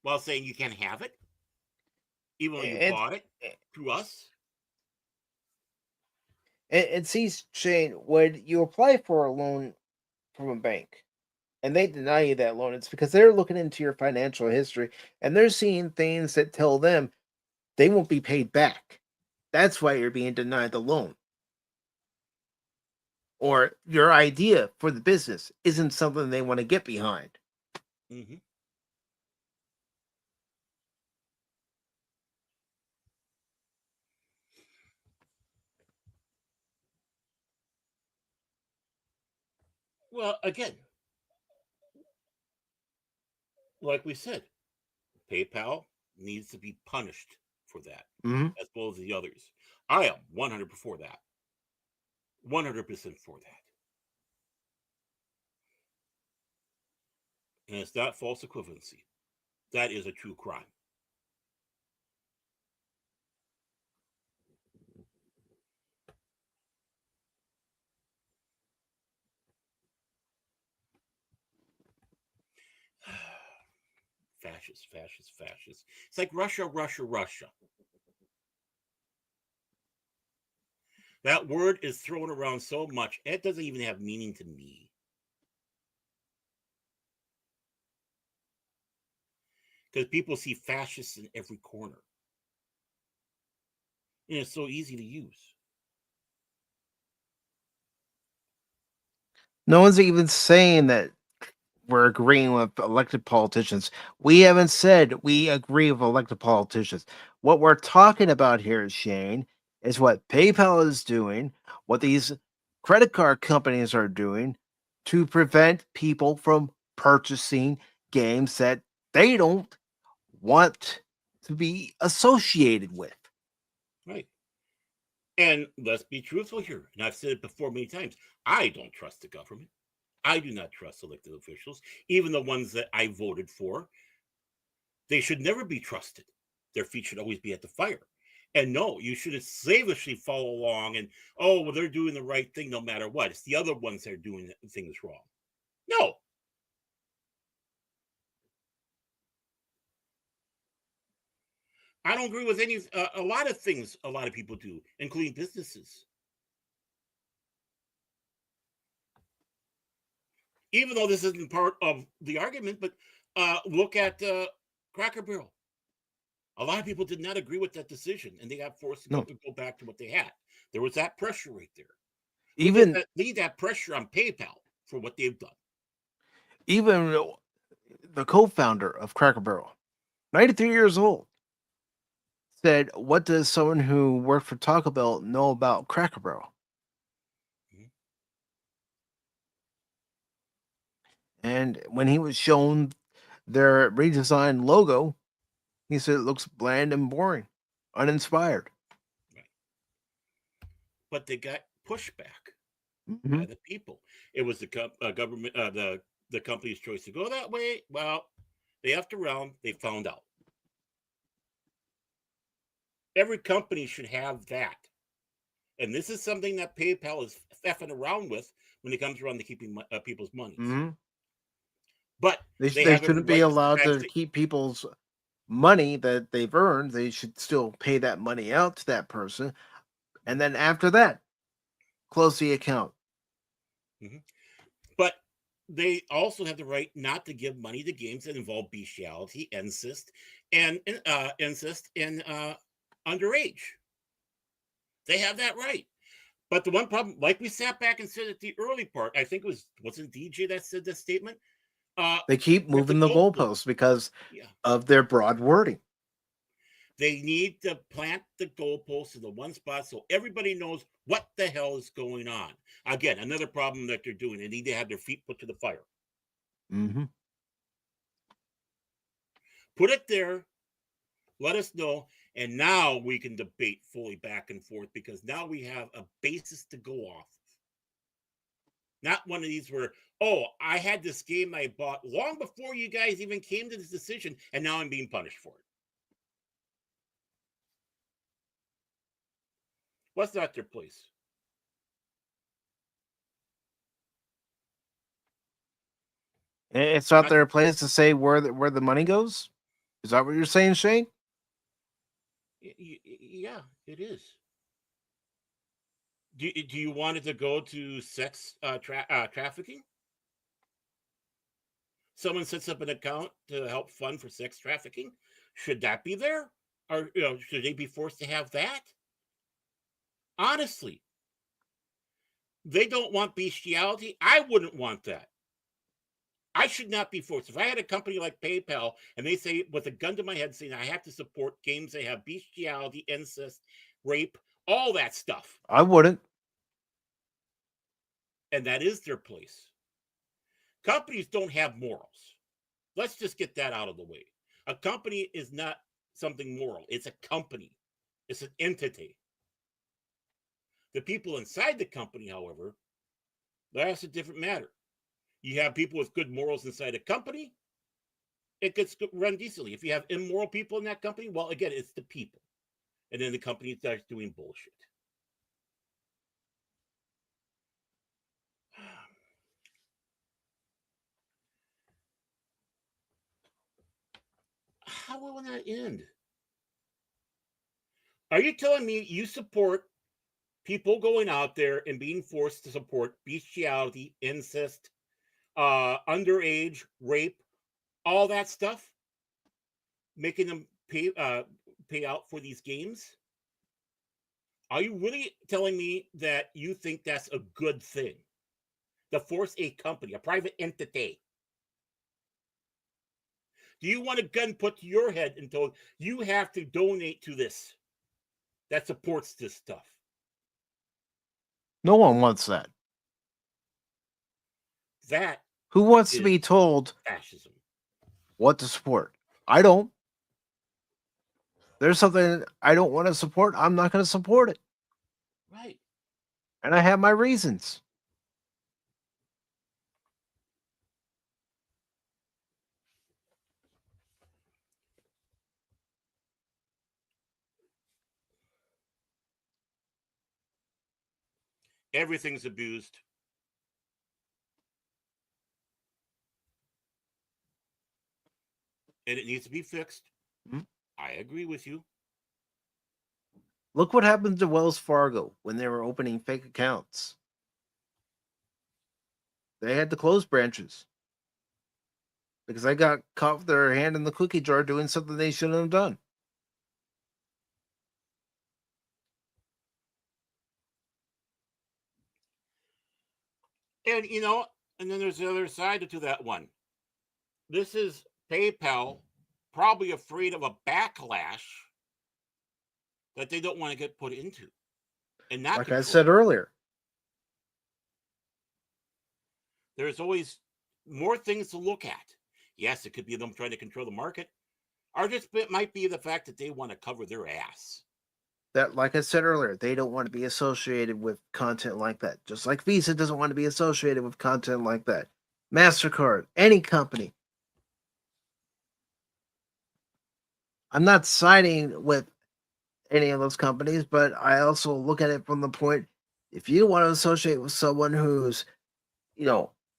While saying you can't have it? Even though you bought it through us? And see, Shane, when you apply for a loan from a bank and they deny you that loan, it's because they're looking into your financial history and they're seeing things that tell them they won't be paid back. That's why you're being denied the loan. Or your idea for the business isn't something they want to get behind. Mm-hmm. Well, again, like we said, PayPal needs to be punished for that, as well as the others. I am 100% for that. 100% for that. And it's not false equivalency. That is a true crime. Fascist, fascist, fascist. It's like Russia, Russia, Russia. That word is thrown around so much, it doesn't even have meaning to me. Because people see fascists in every corner. And it's so easy to use. No one's even saying that we're agreeing with elected politicians. We haven't said we agree with elected politicians. What we're talking about here, Shane, is what PayPal is doing, what these credit card companies are doing to prevent people from purchasing games that they don't want to be associated with. Right. And let's be truthful here. And I've said it before many times. I don't trust the government. I do not trust elected officials, even the ones that I voted for. They should never be trusted. Their feet should always be at the fire. And no, you shouldn't slavishly follow along and, oh, well, they're doing the right thing no matter what. It's the other ones that are doing things wrong. No. I don't agree with a lot of things a lot of people do, including businesses. Even though this isn't part of the argument, but look at Cracker Barrel. A lot of people did not agree with that decision, and they got forced to go back to what they had. There was that pressure right there. Even they need that pressure on PayPal for what they've done. Even the co-founder of Cracker Barrel, 93 years old, said, "What does someone who worked for Taco Bell know about Cracker Barrel?" And when he was shown their redesigned logo, he said it looks bland and boring, uninspired. Right. But they got pushback by the people. It was the government, the company's choice to go that way. Well, they effed around. They found out. Every company should have that. And this is something that PayPal is effing around with when it comes around to keeping people's money. But They have every shouldn't be right allowed sometimes to keep people's money that they've earned. They should still pay that money out to that person, and then after that, close the account. Mhm. But they also have the right not to give money to games that involve bestiality, incest, and underage. They have that right. But the one problem, like we sat back and said at the early part, I think it wasn't DJ that said this statement. They keep With the moving the goalpost, goalposts because yeah, of their broad wording. they need to plant the goalposts in the one spot so everybody knows what the hell is going on. Again, another problem that they're doing. They need to have their feet put to the fire. Mm-hmm. Put it there. Let us know. And now we can debate fully back and forth because now we have a basis to go off of. Not one of these where, oh, I had this game I bought long before you guys even came to this decision, and now I'm being punished for it. What's not their place? It's not their place to say where the money goes. Is that what you're saying, Shane? Yeah, it is. Do you want it to go to sex trafficking? Someone sets up an account to help fund for sex trafficking. Should that be there, or should they be forced to have that? Honestly, they don't want bestiality. I wouldn't want that. I should not be forced. If I had a company like PayPal and they say with a gun to my head saying I have to support games that have bestiality, incest, rape, all that stuff, I wouldn't. and that is their place. Companies don't have morals. Let's just get that out of the way. A company is not something moral. It's a company. It's an entity. The people inside the company, however, that's a different matter. You have people with good morals inside a company, it gets run decently. If you have immoral people in that company, well, again, it's the people. And then the company starts doing bullshit. How will that end? Are you telling me you support people going out there and being forced to support bestiality, incest, underage, rape, all that stuff, making them pay out for these games? Are you really telling me that you think that's a good thing? To force a company, a private entity. Do you want a gun put to your head and told you have to donate to this that supports this stuff? No one wants that. That Who wants to is be told fascism. what to support? I don't. There's something I don't want to support. I'm not going to support it. Right. And I have my reasons. Everything's abused. And it needs to be fixed. Mhm. I agree with you. Look what happened to Wells Fargo when they were opening fake accounts. They had to close branches because they got caught with their hand in the cookie jar doing something they shouldn't have done. And and then there's the other side to that one. This is PayPal probably afraid of a backlash that they don't want to get put into. And not Like I said earlier, there's always more things to look at. Yes, it could be them trying to control the market, or just it might be the fact that they want to cover their ass. that, like I said earlier, they don't want to be associated with content like that. Just like Visa doesn't want to be associated with content like that. MasterCard, any company. I'm not siding with any of those companies, but I also look at it from the point, if you want to associate with someone who's,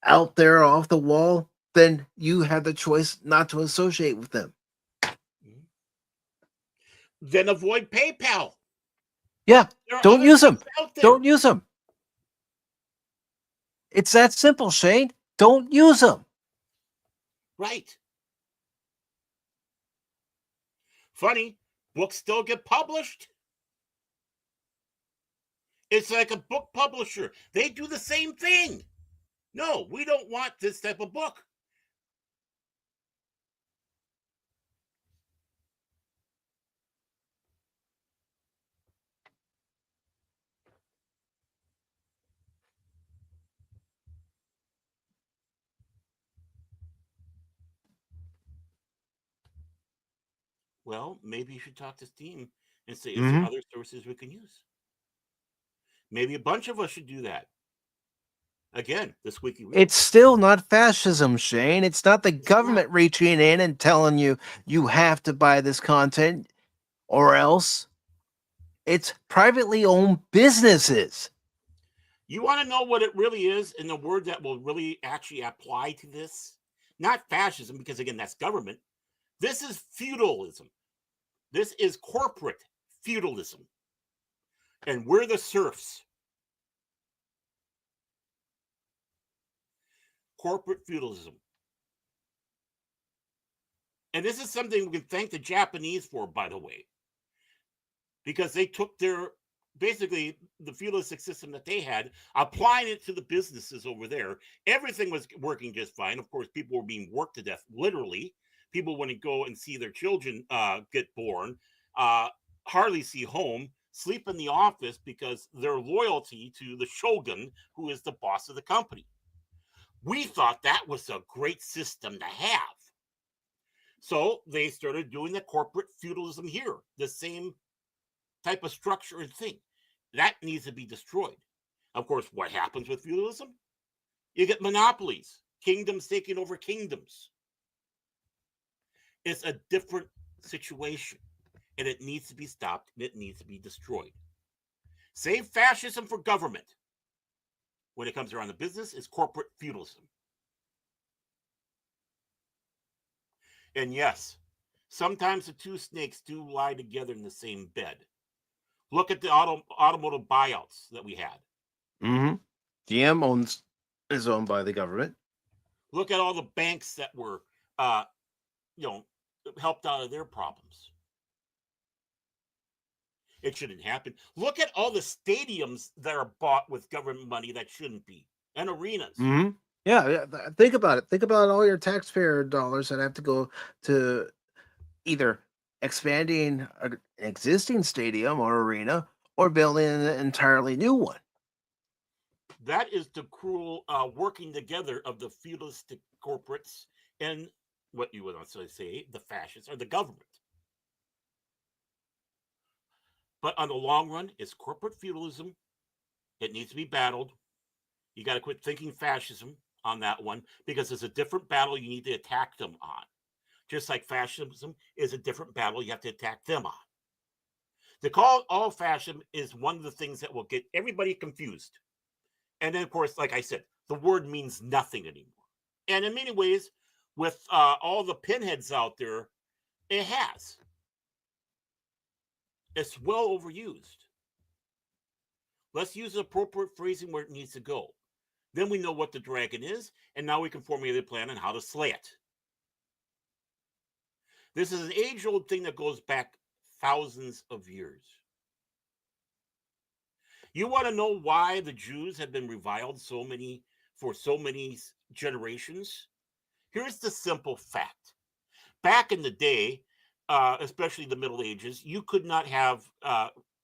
out there off the wall, then you have the choice not to associate with them. Then avoid PayPal. Yeah, There are don't other use them. things out there. Don't use them. It's that simple, Shane. Don't use them. Right. Funny, books still get published. It's like a book publisher. They do the same thing. No, we don't want this type of book. Well, maybe you should talk to Steam and say, is there other sources we can use? Maybe a bunch of us should do that. Again, this Wiki Real. It's still not fascism, Shane. It's not the government reaching in and telling you you have to buy this content or else. It's privately owned businesses. You want to know what it really is in the word that will really actually apply to this? Not fascism, because again, that's government. This is feudalism. This is corporate feudalism. And we're the serfs. Corporate feudalism. And this is something we can thank the Japanese for, by the way, because they took their, basically the feudalistic system that they had, applying it to the businesses over there. Everything was working just fine. Of course, people were being worked to death, literally. People wouldn't go and see their children get born, hardly see home, sleep in the office because their loyalty to the shogun, who is the boss of the company. We thought that was a great system to have. So they started doing the corporate feudalism here, the same type of structure and thing. That needs to be destroyed. Of course, what happens with feudalism? You get monopolies, kingdoms taking over kingdoms. It's a different situation, and it needs to be stopped, and it needs to be destroyed. Save fascism for government. When it comes around the business, is corporate feudalism. And yes, sometimes the two snakes do lie together in the same bed. Look at the automotive buyouts that we had. GM is owned by the government. Look at all the banks that were, helped out of their problems. It shouldn't happen. Look at all the stadiums that are bought with government money that shouldn't be, and arenas. Yeah, think about it. Think about all your taxpayer dollars that have to go to either expanding an existing stadium or arena or building an entirely new one. That is the cruel working together of the feudalistic corporates and what you would also say the fascists or the government. But on the long run, it's corporate feudalism. It needs to be battled. You got to quit thinking fascism on that one, because it's a different battle you need to attack them on. Just like fascism is a different battle you have to attack them on. To call it all fascism is one of the things that will get everybody confused. And then, of course, like I said, the word means nothing anymore. And in many ways, with all the pinheads out there, it has. It's well overused. Let's use the appropriate phrasing where it needs to go. Then we know what the dragon is, and now we can formulate a plan on how to slay it. This is an age-old thing that goes back thousands of years. You want to know why the Jews have been reviled for so many generations? Here's the simple fact. Back in the day, especially the Middle Ages, you could not have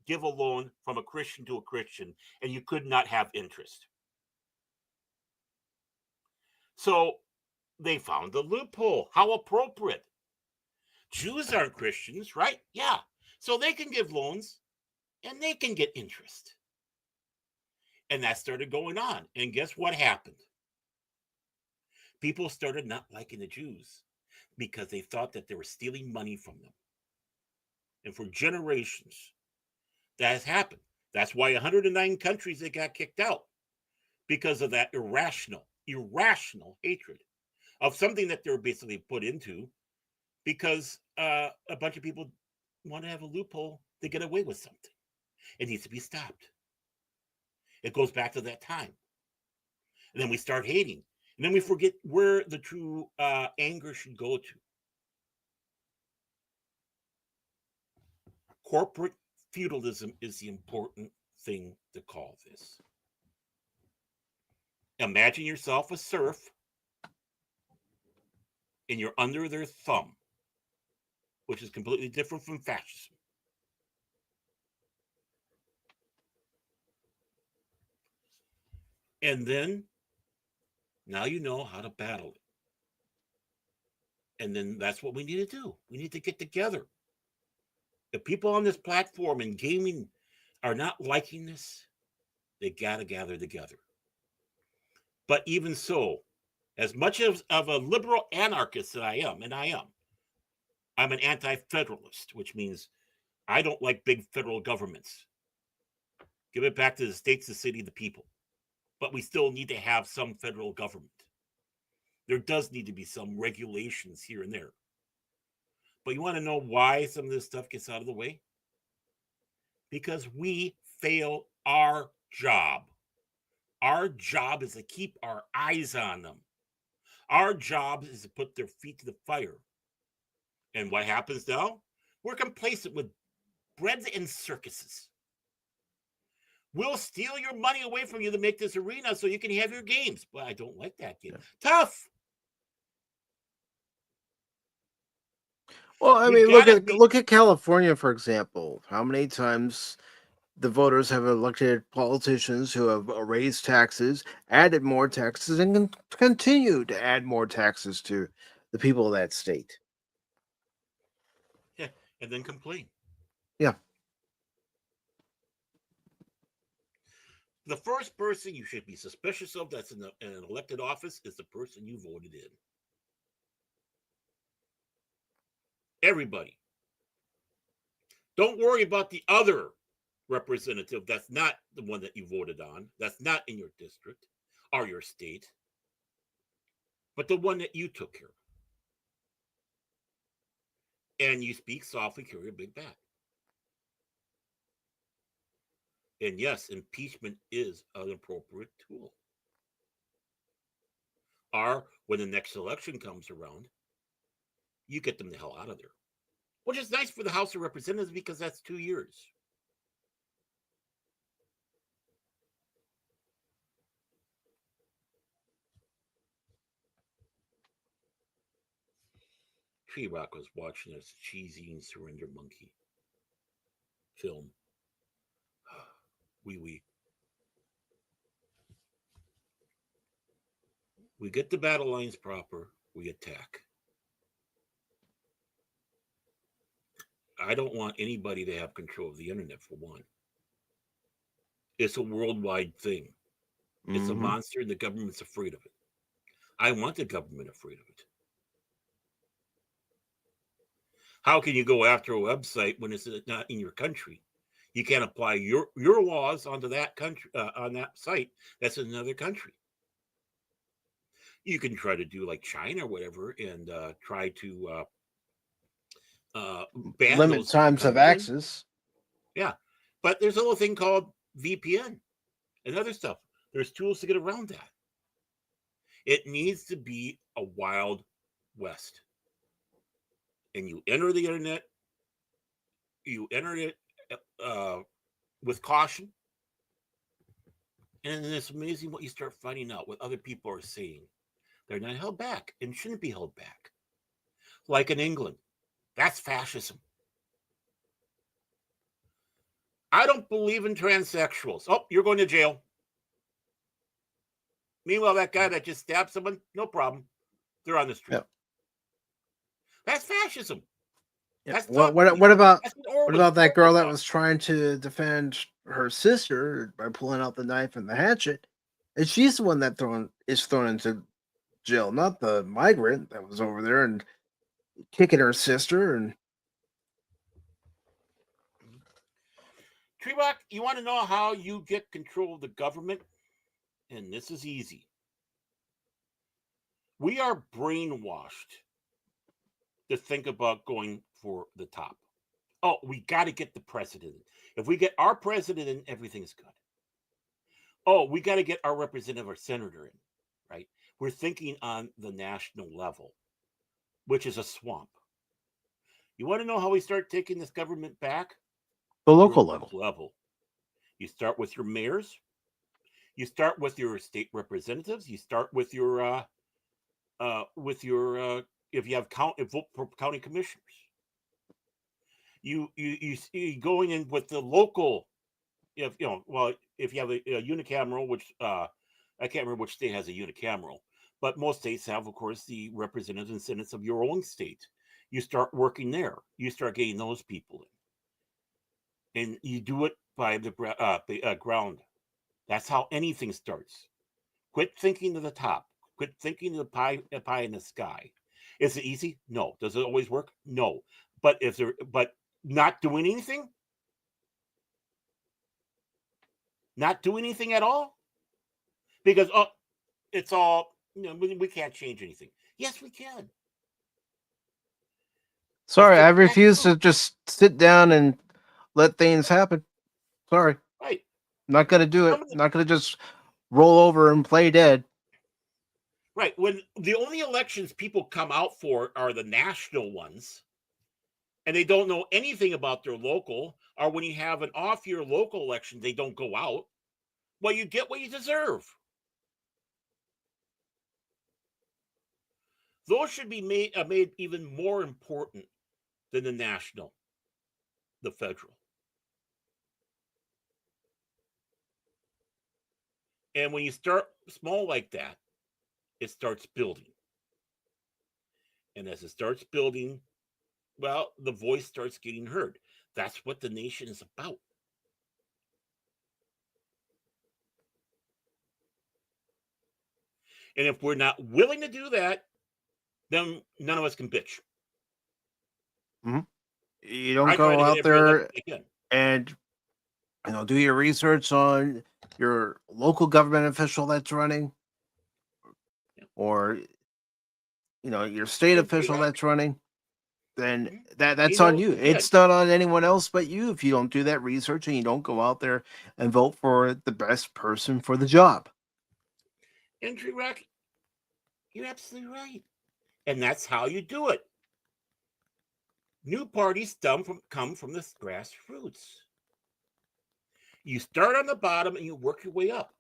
give a loan from a Christian to a Christian, and you could not have interest. So they found the loophole. How appropriate. Jews aren't Christians, right? Yeah. So they can give loans and they can get interest. And that started going on. And guess what happened? People started not liking the Jews because they thought that they were stealing money from them. And for generations, that has happened. That's why 109 countries they got kicked out, because of that irrational hatred. of something that they're basically put into because a bunch of people want to have a loophole to get away with something. It needs to be stopped. It goes back to that time. And then we start hating. And then we forget where the true anger should go to. Corporate feudalism is the important thing to call this. Imagine yourself a serf and you're under their thumb, which is completely different from fascism. And then now you know how to battle it. And then that's what we need to do. We need to get together. If people on this platform and gaming are not liking this, they got to gather together. But even so, as much of a liberal anarchist that I am, and I'm an anti-federalist, which means I don't like big federal governments. Give it back to the states, the city, the people. But we still need to have some federal government. There does need to be some regulations here and there. But you want to know why some of this stuff gets out of the way? Because we fail our job. Our job is to keep our eyes on them. Our job is to put their feet to the fire. And what happens now? We're complacent with breads and circuses. We'll steal your money away from you to make this arena so you can have your games. But I don't like that game. Yeah. Tough. Well, I mean, look at California, for example. How many times the voters have elected politicians who have raised taxes, added more taxes, and continue to add more taxes to the people of that state. Yeah, and then complain. Yeah. The first person you should be suspicious of that's in an elected office is the person you voted in. Everybody. Don't worry about the other representative that's not the one that you voted on, that's not in your district or your state, but the one that you took care of. And you speak softly, carry a big bat. And yes, impeachment is an appropriate tool. Or when the next election comes around, you get them the hell out of there. Which is nice for the House of Representatives because that's 2 years. Tree Rock was watching this cheesy and surrender monkey film. We get the battle lines proper, we attack. I don't want anybody to have control of the internet, for one. It's a worldwide thing. It's a monster, and the government's afraid of it. I want the government afraid of it. How can you go after a website when it's not in your country? You can't apply your laws onto that country on that site that's in another country. You can try to do like China or whatever and try to ban limit times of access. Yeah, but there's a little thing called VPN and other stuff. There's tools to get around that. It needs to be a wild west. And you enter the internet, you enter it with caution. And then it's amazing what you start finding out, what other people are saying. They're not held back and shouldn't be held back. Like in England, that's fascism. I don't believe in transsexuals. Oh, you're going to jail. Meanwhile, that guy that just stabbed someone, no problem. They're on the street. Yep. That's fascism. Yeah. That's what about that girl that was trying to defend her sister by pulling out the knife and the hatchet? And she's the one that is thrown into jail, not the migrant that was over there and kicking her sister. And Treebach, you want to know how you get control of the government? And this is easy. We are brainwashed to think about going for the top. Oh, we got to get the president. If we get our president in, everything's good. Oh, we got to get our representative or senator in, right? We're thinking on the national level, which is a swamp. You want to know how we start taking this government back? The local level. You start with your mayors. You start with your state representatives. You start with your if you have vote for county commissioners. You going in with the local. If you have a unicameral, which I can't remember which state has a unicameral, but most states have, of course, the representatives and senates of your own state. You start working there. You start getting those people in, and you do it by the ground. That's how anything starts. Quit thinking to the top. Quit thinking of the pie in the sky. Is it easy? No. Does it always work? No. But not doing anything? Not doing anything at all? Because it's all, we can't change anything. Yes, we can. Sorry, I refuse to just sit down and let things happen. Sorry. Right. Not going to do it. Not going to just roll over and play dead. Right. When the only elections people come out for are the national ones, and they don't know anything about their local, or when you have an off-year local election, they don't go out. Well, you get what you deserve. Those should be made even more important than the national, the federal. And when you start small like that, it starts building. And as it starts building, well, the voice starts getting heard. That's what the nation is about. And if we're not willing to do that, then none of us can bitch. Mm-hmm. You don't go out there and do your research on your local government official that's running, or your state official that's running. Then that's on you. It's not on anyone else but you if you don't do that research and you don't go out there and vote for the best person for the job. Andrew Rock, you're absolutely right. And that's how you do it. New parties come from the grassroots. You start on the bottom and you work your way up.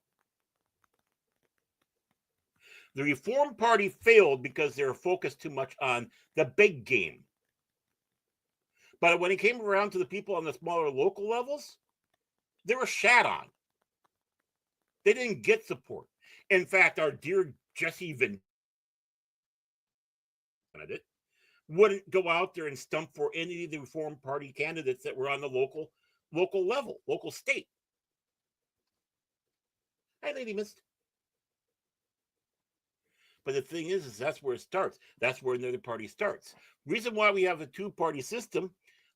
The Reform Party failed because they were focused too much on the big game. But when it came around to the people on the smaller local levels, they were shat on. They didn't get support. In fact, our dear Jesse Van wouldn't go out there and stump for any of the Reform Party candidates that were on the local level, local state. Hi, Lady Mist. But the thing is that's where it starts. That's where another party starts. Reason why we have a two-party system,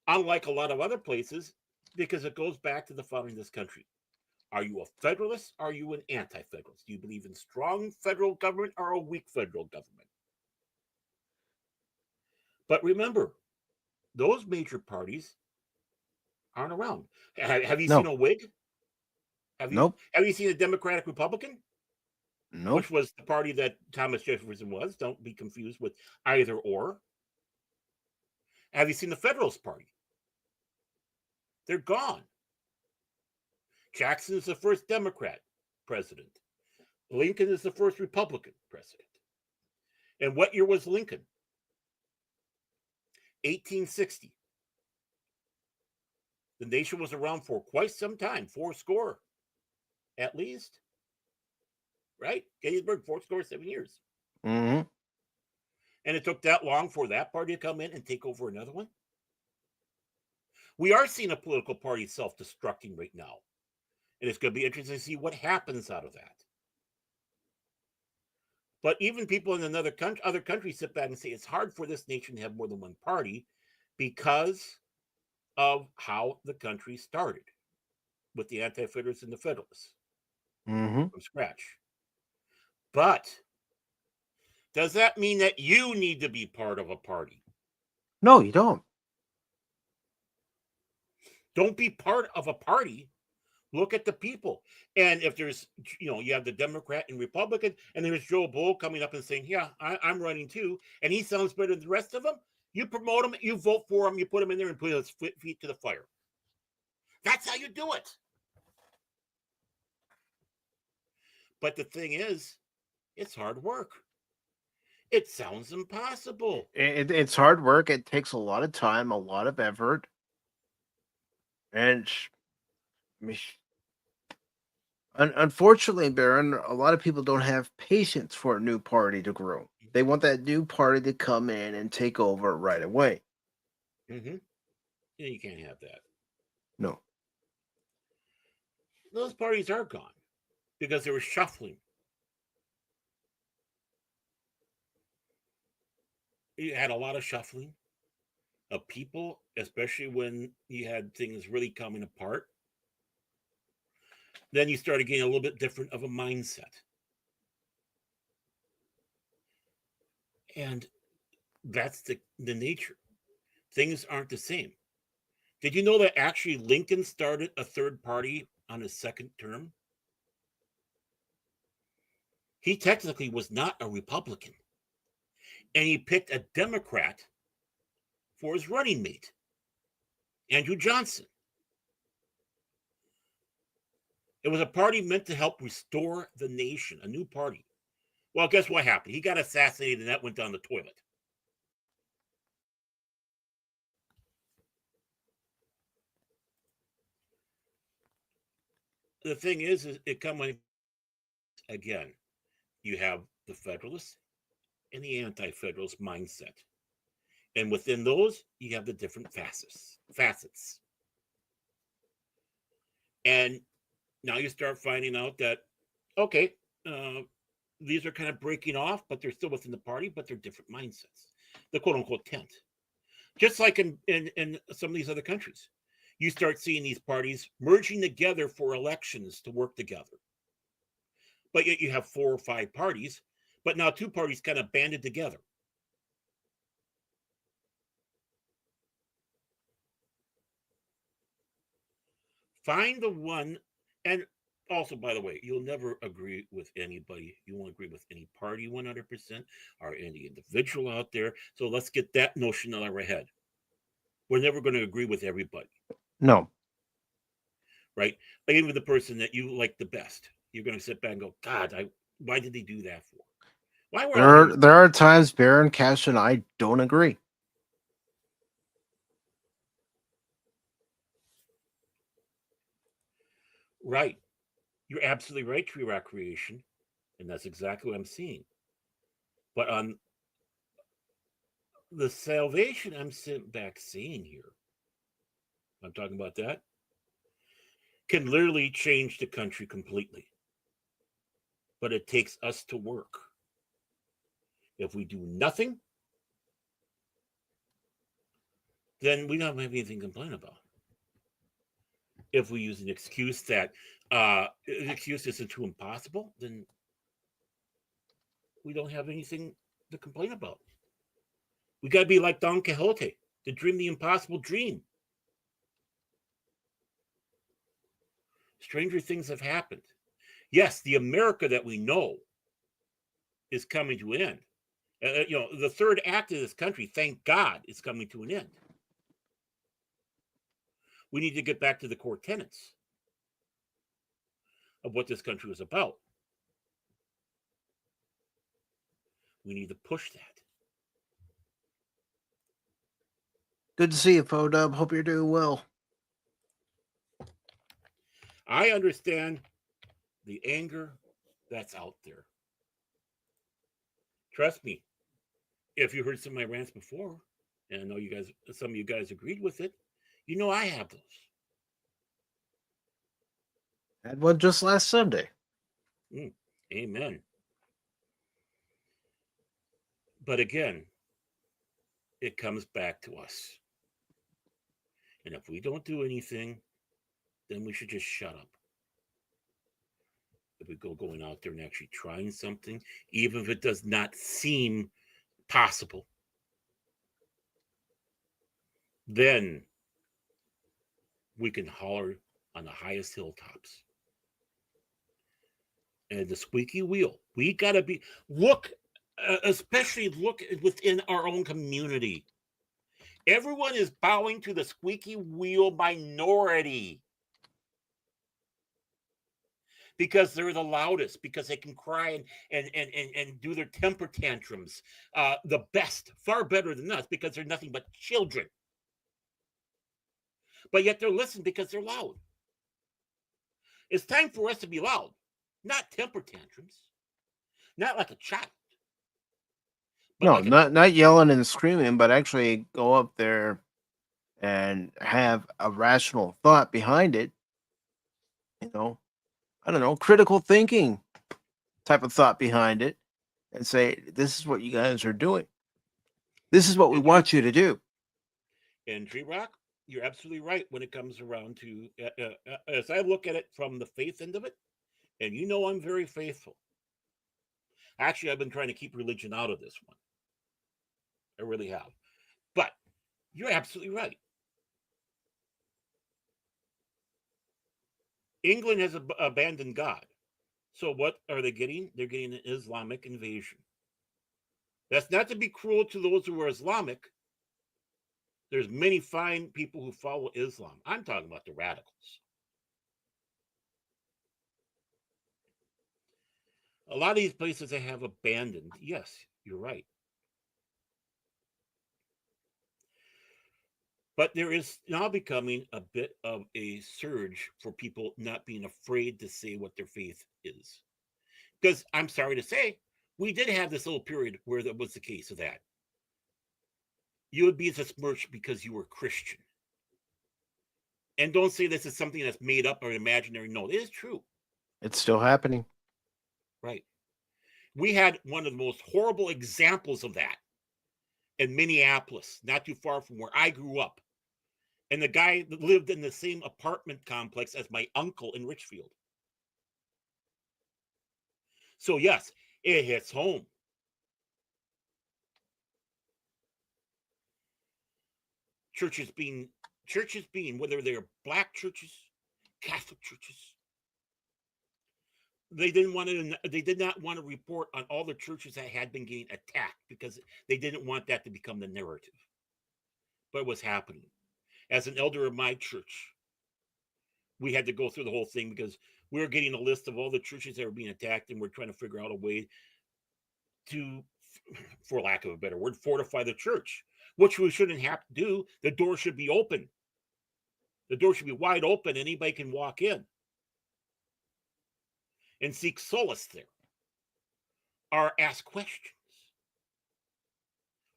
unlike a lot of other places, because it goes back to the founding of this country. Are you a federalist? Or are you an anti-federalist? Do you believe in strong federal government or a weak federal government? But remember, those major parties aren't around. Have you seen a Whig? Nope. Have you seen a Democratic Republican? Nope. Which was the party that Thomas Jefferson was. Don't be confused with either or. Have you seen the Federalist Party? They're gone. Jackson is the first Democrat president. Lincoln is the first Republican president. And what year was Lincoln? 1860. The nation was around for quite some time, 40 at least. Right? Gettysburg, 7 years. Mm-hmm. And it took that long for that party to come in and take over another one. We are seeing a political party self-destructing right now. And it's going to be interesting to see what happens out of that. But even people in other countries sit back and say it's hard for this nation to have more than one party because of how the country started with the anti-federalists and the federalists from scratch. But Does that mean that you need to be part of a party? No, you don't. Don't be part of a party. Look at the people. And if there's, you have the Democrat and Republican, and there's Joe Blow coming up and saying, yeah, I'm running too, and he sounds better than the rest of them, you promote him, you vote for him, you put him in there and put his feet to the fire. That's how you do it. But the thing is, it's hard work. It sounds impossible. It's hard work. It takes a lot of time, a lot of effort. And unfortunately, Baron, a lot of people don't have patience for a new party to grow. They want that new party to come in and take over right away. Mm-hmm. Yeah, you can't have that. No. Those parties are gone because they were shuffling. You had a lot of shuffling of people, especially when you had things really coming apart. Then you started getting a little bit different of a mindset. And that's the nature. Things aren't the same. Did you know that actually Lincoln started a third party on his second term? He technically was not a Republican. And he picked a Democrat for his running mate, Andrew Johnson. It was a party meant to help restore the nation, a new party. Well, guess what happened? He got assassinated and that went down the toilet. The thing is it comes again. You have the Federalist and the anti-Federalist mindset. And within those, you have the different facets. And now you start finding out that, okay, these are kind of breaking off, but they're still within the party, but they're different mindsets. The quote-unquote tent. Just like in some of these other countries. You start seeing these parties merging together for elections to work together. But yet you have 4 or 5 parties, but now 2 parties kind of banded together. Find the one, and also, by the way, you'll never agree with anybody. You won't agree with any party 100% or any individual out there. So let's get that notion out of our head. We're never going to agree with everybody. No. Right? Like even the person that you like the best, you're going to sit back and go, God, why did they do that for? Why were There are times Baron, Cash, and I don't agree. Right. You're absolutely right, Tree Rock Creation. And that's exactly what I'm seeing. But on the salvation I'm sitting back seeing here, I'm talking about that, can literally change the country completely. But it takes us to work. If we do nothing, then we don't have anything to complain about. If we use an excuse that an excuse isn't too impossible, then we don't have anything to complain about. We got to be like Don Quixote, to dream the impossible dream. Stranger things have happened. Yes, the America that we know is coming to an end. The third act of this country, thank God, is coming to an end. We need to get back to the core tenets of what this country was about. We need to push that. Good to see you, Fodub. Hope you're doing well. I understand the anger that's out there. Trust me, if you heard some of my rants before, and I know some of you guys agreed with it, you know I have those. Had one just last Sunday. Amen. But again, it comes back to us. And if we don't do anything, then we should just shut up. if we go going out there and actually trying something, even if it does not seem possible, then we can holler on the highest hilltops. And the squeaky wheel, we got to be, especially look within our own community. Everyone is bowing to the squeaky wheel minority because they're the loudest, because they can cry and do their temper tantrums the best, far better than us, because they're nothing but children. But yet they're listened because they're loud. It's time for us to be loud, not temper tantrums, not like a child. No, not yelling and screaming, but actually go up there and have a rational thought behind it. You know, I don't know, critical thinking type of thought behind it, and say, this is what you guys are doing. This is what we want you to do. And G-Rock, you're absolutely right when it comes around to, as I look at it from the faith end of it, and you know I'm very faithful. Actually, I've been trying to keep religion out of this one. I really have. But you're absolutely right. England has abandoned God. So what are they getting? They're getting an Islamic invasion. That's not to be cruel to those who are Islamic. There's many fine people who follow Islam. I'm talking about the radicals. A lot of these places they have abandoned. Yes, you're right. But there is now becoming a bit of a surge for people not being afraid to say what their faith is. Because I'm sorry to say, we did have this little period where that was the case of that. You would be besmirched because you were Christian. And don't say this is something that's made up or imaginary. No, it is true. It's still happening. Right. We had one of the most horrible examples of that in Minneapolis, not too far from where I grew up. And the guy that lived in the same apartment complex as my uncle in Richfield. So yes, it hits home. Churches being, whether they're black churches, Catholic churches, they did not want to report on all the churches that had been getting attacked because they didn't want that to become the narrative. But it was happening. As an elder of my church, we had to go through the whole thing because we were getting a list of all the churches that were being attacked, and we're trying to figure out a way to, for lack of a better word, fortify the church, which we shouldn't have to do. The door should be open. The door should be wide open. Anybody can walk in and seek solace there, or ask questions,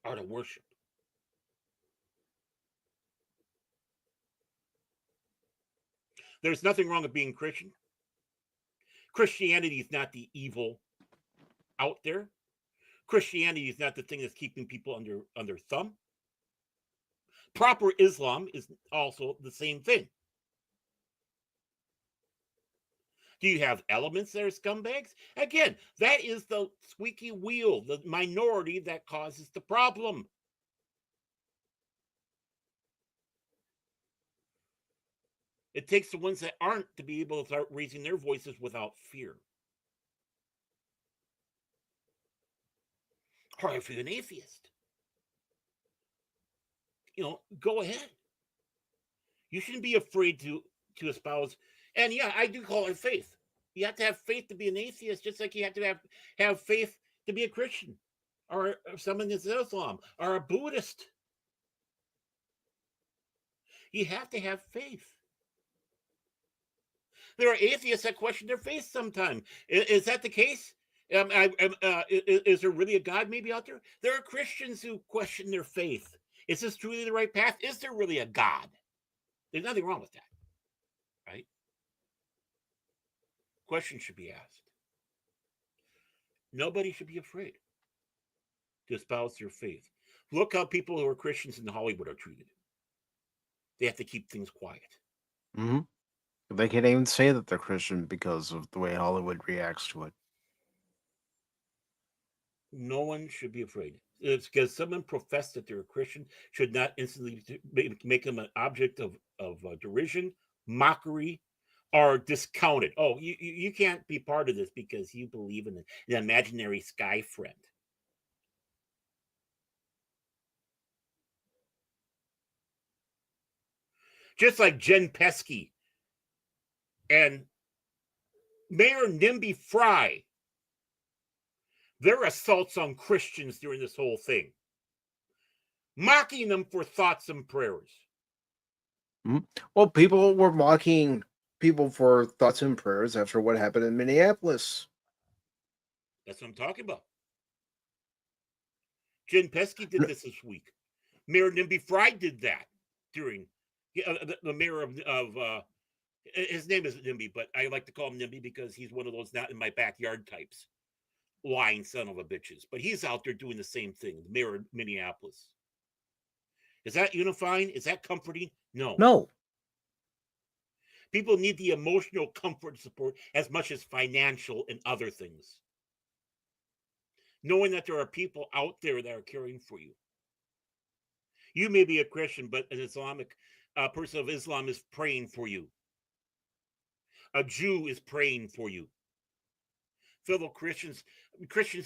or to worship. There's nothing wrong with being Christian. Christianity is not the evil out there. Christianity is not the thing that's keeping people under thumb. Proper Islam is also the same thing. Do you have elements that are scumbags? Again, that is the squeaky wheel, the minority that causes the problem. It takes the ones that aren't to be able to start raising their voices without fear. Or if you're an atheist, go ahead. You shouldn't be afraid to espouse. And yeah, I do call it faith. You have to have faith to be an atheist, just like you have to have faith to be a Christian, or someone that's Islam, or a Buddhist. You have to have faith. There are atheists that question their faith sometimes. Is that the case? Is there really a God maybe out there? There are Christians who question their faith. Is this truly the right path? Is there really a God? There's nothing wrong with that, right? Questions should be asked. Nobody should be afraid to espouse their faith. Look how people who are Christians in Hollywood are treated. They have to keep things quiet. Mm-hmm. They can't even say that they're Christian because of the way Hollywood reacts to it. No one should be afraid. It's because someone professed that they're a Christian should not instantly make them an object of derision, mockery, or discounted. Oh, you can't be part of this because you believe in an imaginary sky friend. Just like Jen Pesky and Mayor Nimby Fry, their assaults on Christians during this whole thing, mocking them for thoughts and prayers. Well, people were mocking people for thoughts and prayers after what happened in Minneapolis. That's what I'm talking about. Jen Pesky did this week. Mayor Nimby Fry did that during the mayor of his name isn't Nimby, but I like to call him Nimby because he's one of those not in my backyard types, lying son of a bitches. But he's out there doing the same thing. The mayor of Minneapolis. Is that unifying? Is that comforting? No. No. People need the emotional comfort and support as much as financial and other things. Knowing that there are people out there that are caring for you. You may be a Christian, but an Islamic person of Islam is praying for you. A Jew is praying for you. Fellow Christians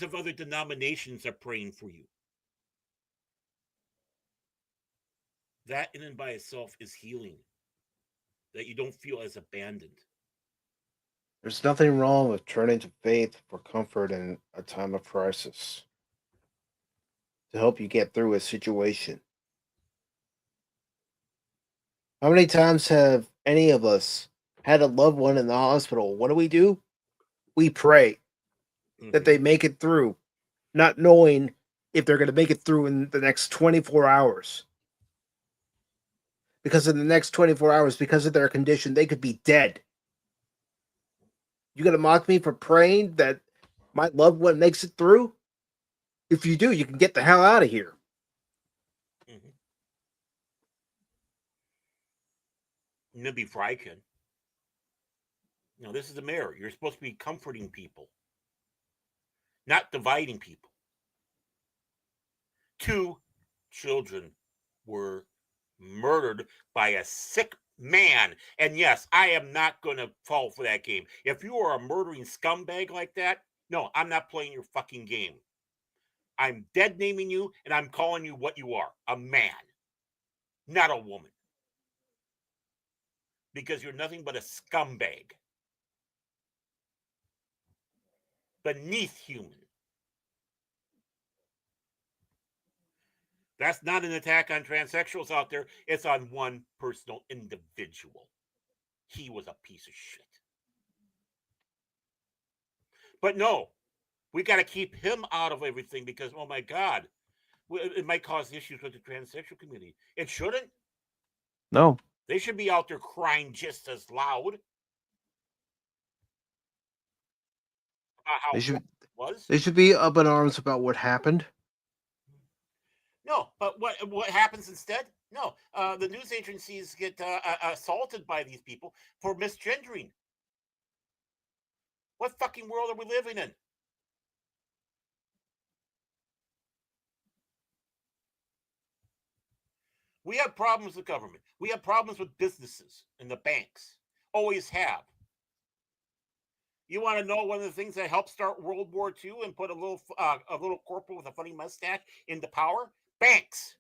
of other denominations are praying for you. That in and by itself is healing. That you don't feel as abandoned. There's nothing wrong with turning to faith for comfort in a time of crisis to help you get through a situation. How many times have any of us had a loved one in the hospital? What do? We pray that they make it through, not knowing if they're going to make it through in the next 24 hours. Because in the next 24 hours, because of their condition, they could be dead. You going to mock me for praying that my loved one makes it through? If you do, you can get the hell out of here. Nimby Fry can. No, this is the mayor. You're supposed to be comforting people, not dividing people. 2 children were murdered by a sick man. And yes, I am not going to fall for that game. If you are a murdering scumbag like that, no, I'm not playing your fucking game. I'm dead naming you, and I'm calling you what you are, a man, not a woman. Because you're nothing but a scumbag. Beneath human. That's not an attack on transsexuals out there. It's on one personal individual. He was a piece of shit. But no, we got to keep him out of everything because, oh my God, it might cause issues with the transsexual community. It shouldn't. No. They should be out there crying just as loud. About how it was. They should be up in arms about what happened. No, but what happens instead? No, the news agencies get assaulted by these people for misgendering. What fucking world are we living in? We have problems with government. We have problems with businesses and the banks. Always have. You want to know one of the things that helped start World War II and put a little corporal with a funny mustache into power? Banks.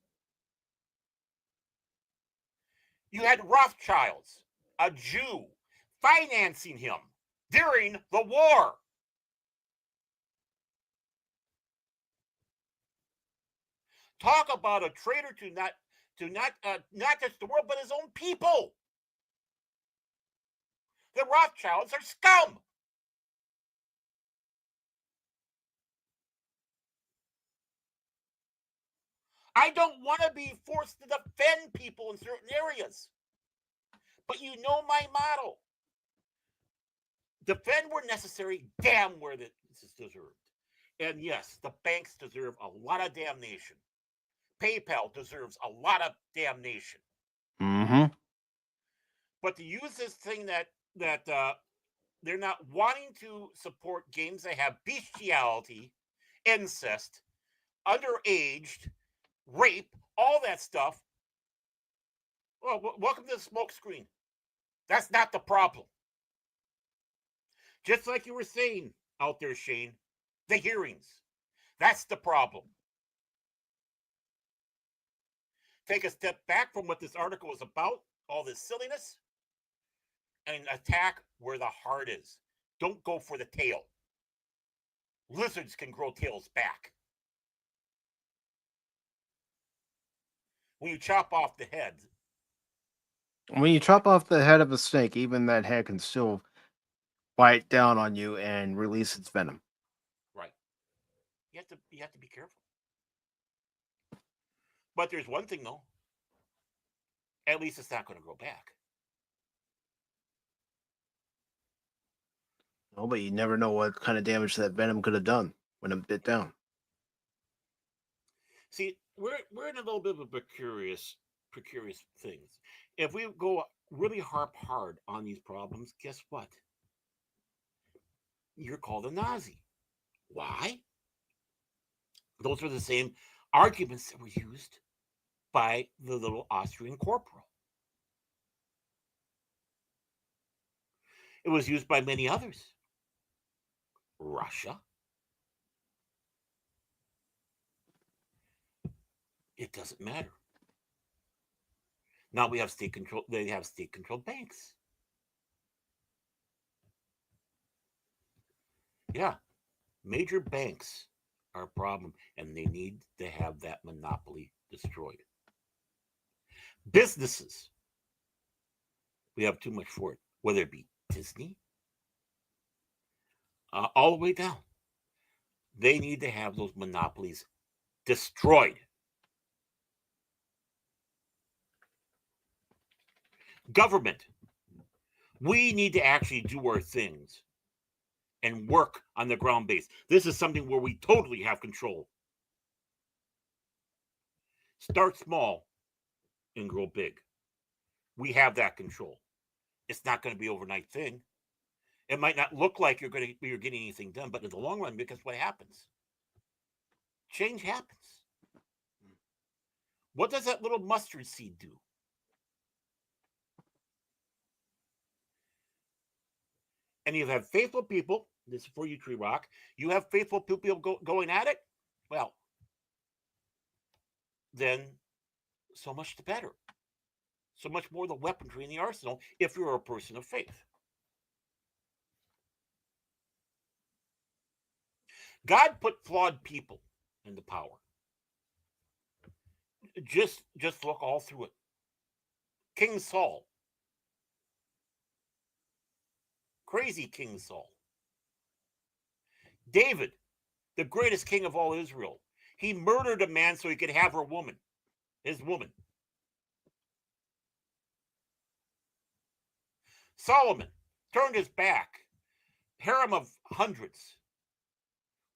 You had Rothschilds, a Jew, financing him during the war. Talk about a traitor to not just the world, but his own people. The Rothschilds are scum. I don't want to be forced to defend people in certain areas. But you know my motto. Defend where necessary, damn where this is deserved. And yes, the banks deserve a lot of damnation. PayPal deserves a lot of damnation. Mm-hmm. But to use this thing that they're not wanting to support games that have bestiality, incest, underaged, rape, all that stuff. Well, welcome to the smoke screen. That's not the problem. Just like you were saying out there, Shane, the hearings. That's the problem. Take a step back from what this article is about, all this silliness, and attack where the heart is. Don't go for the tail. Lizards can grow tails back. When you chop off the head. When you chop off the head of a snake, even that head can still bite down on you and release its venom. Right. You have to be careful. But there's one thing though. At least it's not going to grow back. No, but you never know what kind of damage that venom could have done when it bit down. See, we're in a little bit of a precarious things. If we go really harp hard on these problems, guess what? You're called a Nazi. Why? Those are the same arguments that were used by the little Austrian corporal. It was used by many others. Russia. It doesn't matter. Now we have state control. They have state-controlled banks. Yeah, major banks are a problem, and they need to have that monopoly destroyed. Businesses, we have too much for it, whether it be Disney, all the way down. They need to have those monopolies destroyed. Government, we need to actually do our things and work on the ground base. This is something where we totally have control. Start small and grow big. We have that control. It's not going to be an overnight thing. It might not look like you're getting anything done, but in the long run, because what happens? Change happens. What does that little mustard seed do? And you have faithful people. This is for you, Tree Rock. You have faithful people going at it. Well, then so much the better. So much more the weaponry in the arsenal if you're a person of faith. God put flawed people into power. Just look all through it. King Saul. Crazy King Saul. David, the greatest king of all Israel. He murdered a man so he could have his woman. Solomon turned his back. Harem of hundreds.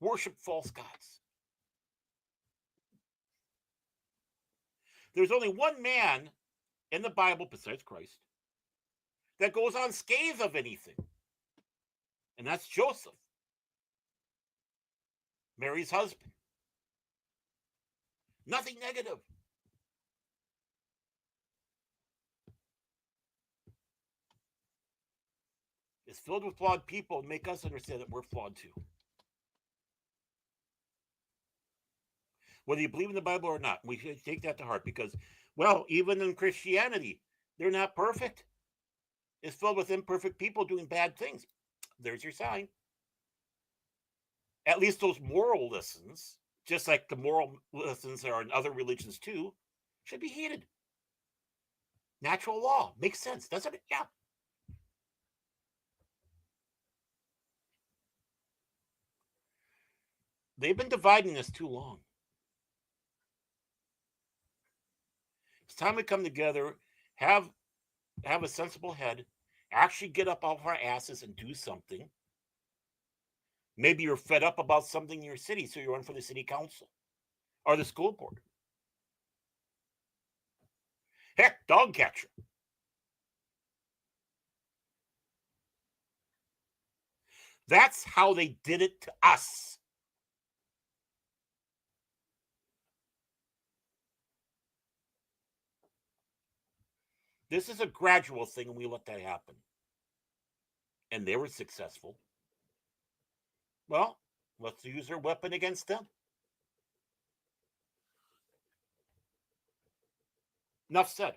Worship false gods. There's only one man in the Bible besides Christ that goes unscathed of anything. And that's Joseph, Mary's husband. Nothing negative. It's filled with flawed people and make us understand that we're flawed too. Whether you believe in the Bible or not, we should take that to heart because, well, even in Christianity, they're not perfect. It's filled with imperfect people doing bad things. There's your sign. At least those moral lessons, just like the moral lessons that are in other religions too, should be heeded. Natural law makes sense, doesn't it? Yeah. They've been dividing us too long. It's time we come together, have a sensible head, actually get up off our asses and do something. Maybe you're fed up about something in your city, so you run for the city council or the school board. Heck, dog catcher. That's how they did it to us. This is a gradual thing, and we let that happen. And they were successful. Well, let's use their weapon against them. Enough said.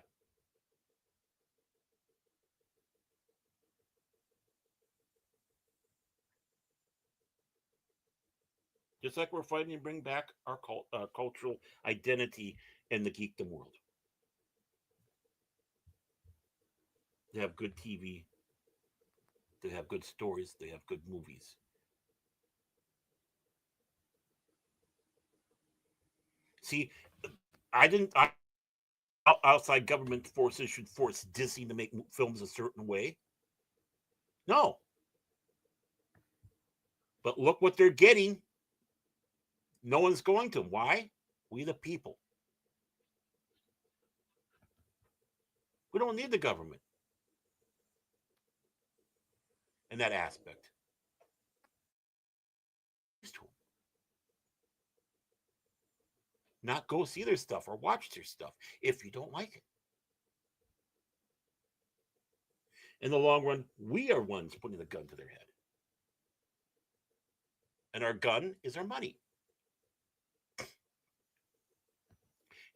Just like we're fighting to bring back our cultural identity in the geekdom world. They have good TV. They have good stories. They have good movies. See, outside government forces should force Disney to make films a certain way. No. But look what they're getting. No one's going to. Why? We the people. We don't need the government in that aspect. Not go see their stuff or watch their stuff if you don't like it. In the long run, we are ones putting the gun to their head. And our gun is our money.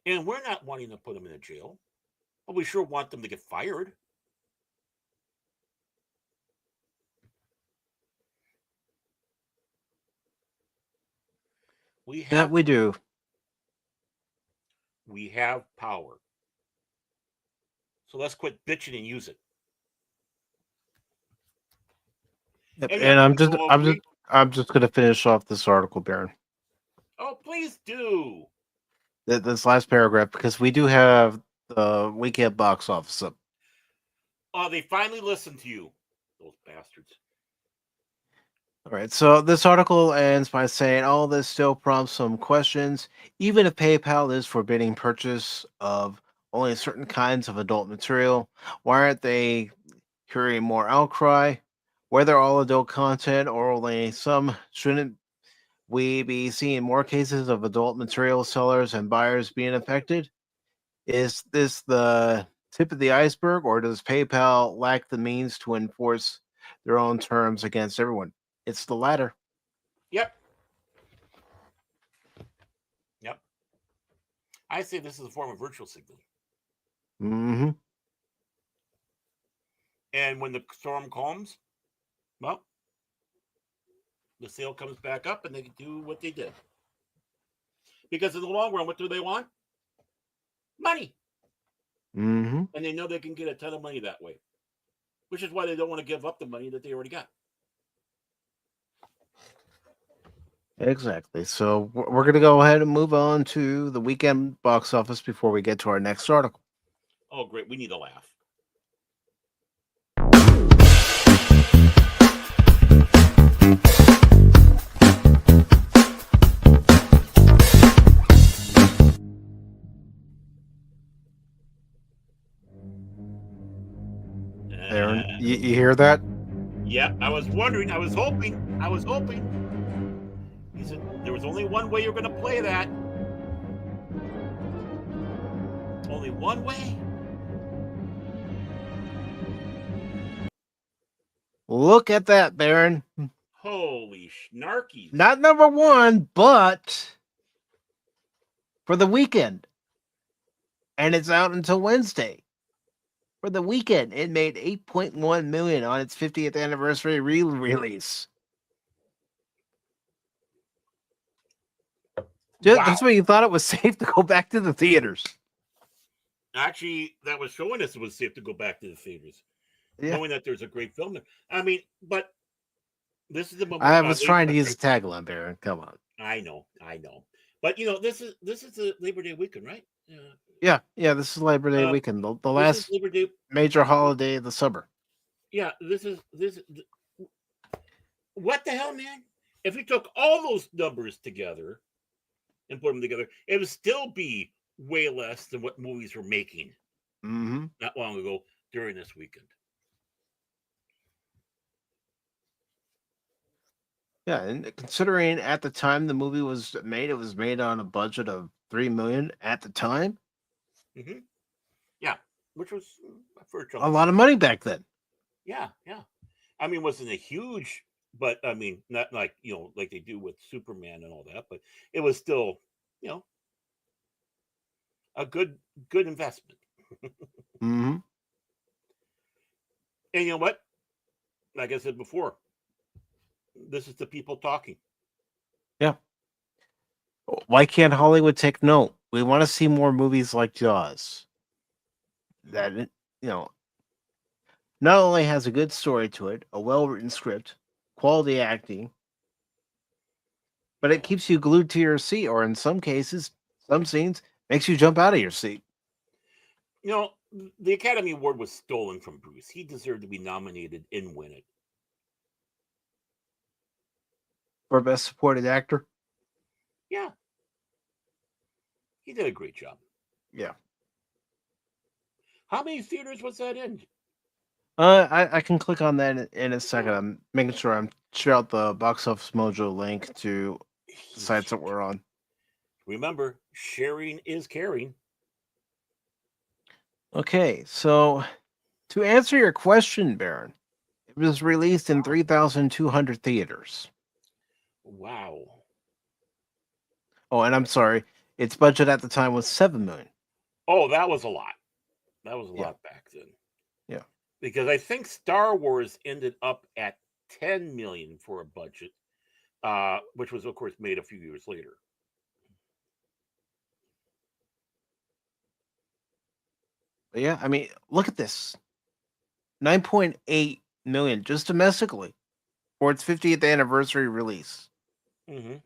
And we're not wanting to put them in a jail, but we sure want them to get fired. That we do. We have power. So let's quit bitching and use it. Yep. And I'm just going to finish off this article, Baron. Oh, please do. This last paragraph, because we do have the weekend box office up. Oh, they finally listened to you, those bastards. All right, so this article ends by saying all this still prompts some questions. Even if PayPal is forbidding purchase of only certain kinds of adult material, why aren't they hearing more outcry? Whether all adult content or only some, shouldn't we be seeing more cases of adult material sellers and buyers being affected? Is this the tip of the iceberg, or does PayPal lack the means to enforce their own terms against everyone? It's the latter. Yep. I say this is a form of virtual signaling. Mm-hmm. And when the storm calms, well, the sale comes back up and they can do what they did. Because in the long run, what do they want? Money. Mm-hmm. And they know they can get a ton of money that way, which is why they don't want to give up the money that they already got. Exactly. So we're going to go ahead and move on to the weekend box office before we get to our next article. Oh, great. We need a laugh. Aaron, you hear that? Yeah, I was wondering. I was hoping. He said there was only one way you're going to play that. Only one way? Look at that, Baron. Holy snarkies. Not number one, but for the weekend. And it's out until Wednesday. For the weekend, it made $8.1 million on its 50th anniversary release. Wow. That's when you thought it was safe to go back to the theaters. Actually, that was showing us it was safe to go back to the theaters. Yeah. Knowing that there's a great film there. I mean, but this is the moment. I was trying to use a tagline, Baron. Come on. I know. But this is the Labor Day weekend, right? Yeah. This is Labor Day weekend. The last major holiday of the summer. Yeah, this is what the hell, man? If you took all those numbers together and put them together, it would still be way less than what movies were making not long ago during this weekend. Yeah, and considering at the time the movie was made, it was made on a budget of $3 million at the time. Hmm. Yeah, which was for a chunk A of lot money. of money back then. Yeah, yeah. I mean, wasn't a huge, but I mean, not like like they do with Superman and all that, but it was still, you know, a good investment. Hmm. And you know what? Like I said before, this is the people talking. Yeah. Why can't Hollywood take note? We want to see more movies like Jaws. That not only has a good story to it, a well written script, quality acting, but it keeps you glued to your seat, or in some cases, some scenes makes you jump out of your seat. You know, the Academy Award was stolen from Bruce. He deserved to be nominated and win it. For best supporting actor. Yeah, he did a great job. Yeah. How many theaters was that in? I can click on that in a second. I'm making sure I'm share out the Box Office Mojo link to the sites that we're on. Remember, sharing is caring. Okay, so to answer your question, Baron, it was released in 3,200 theaters. Wow. Oh, and I'm sorry, its budget at the time was $7 million. Oh, that was a lot. That was a Yeah. lot back then. Yeah. Because I think Star Wars ended up at 10 million for a budget, which was of course made a few years later. But yeah, I mean, look at this. 9.8 million just domestically for its 50th anniversary release. Mm-hmm.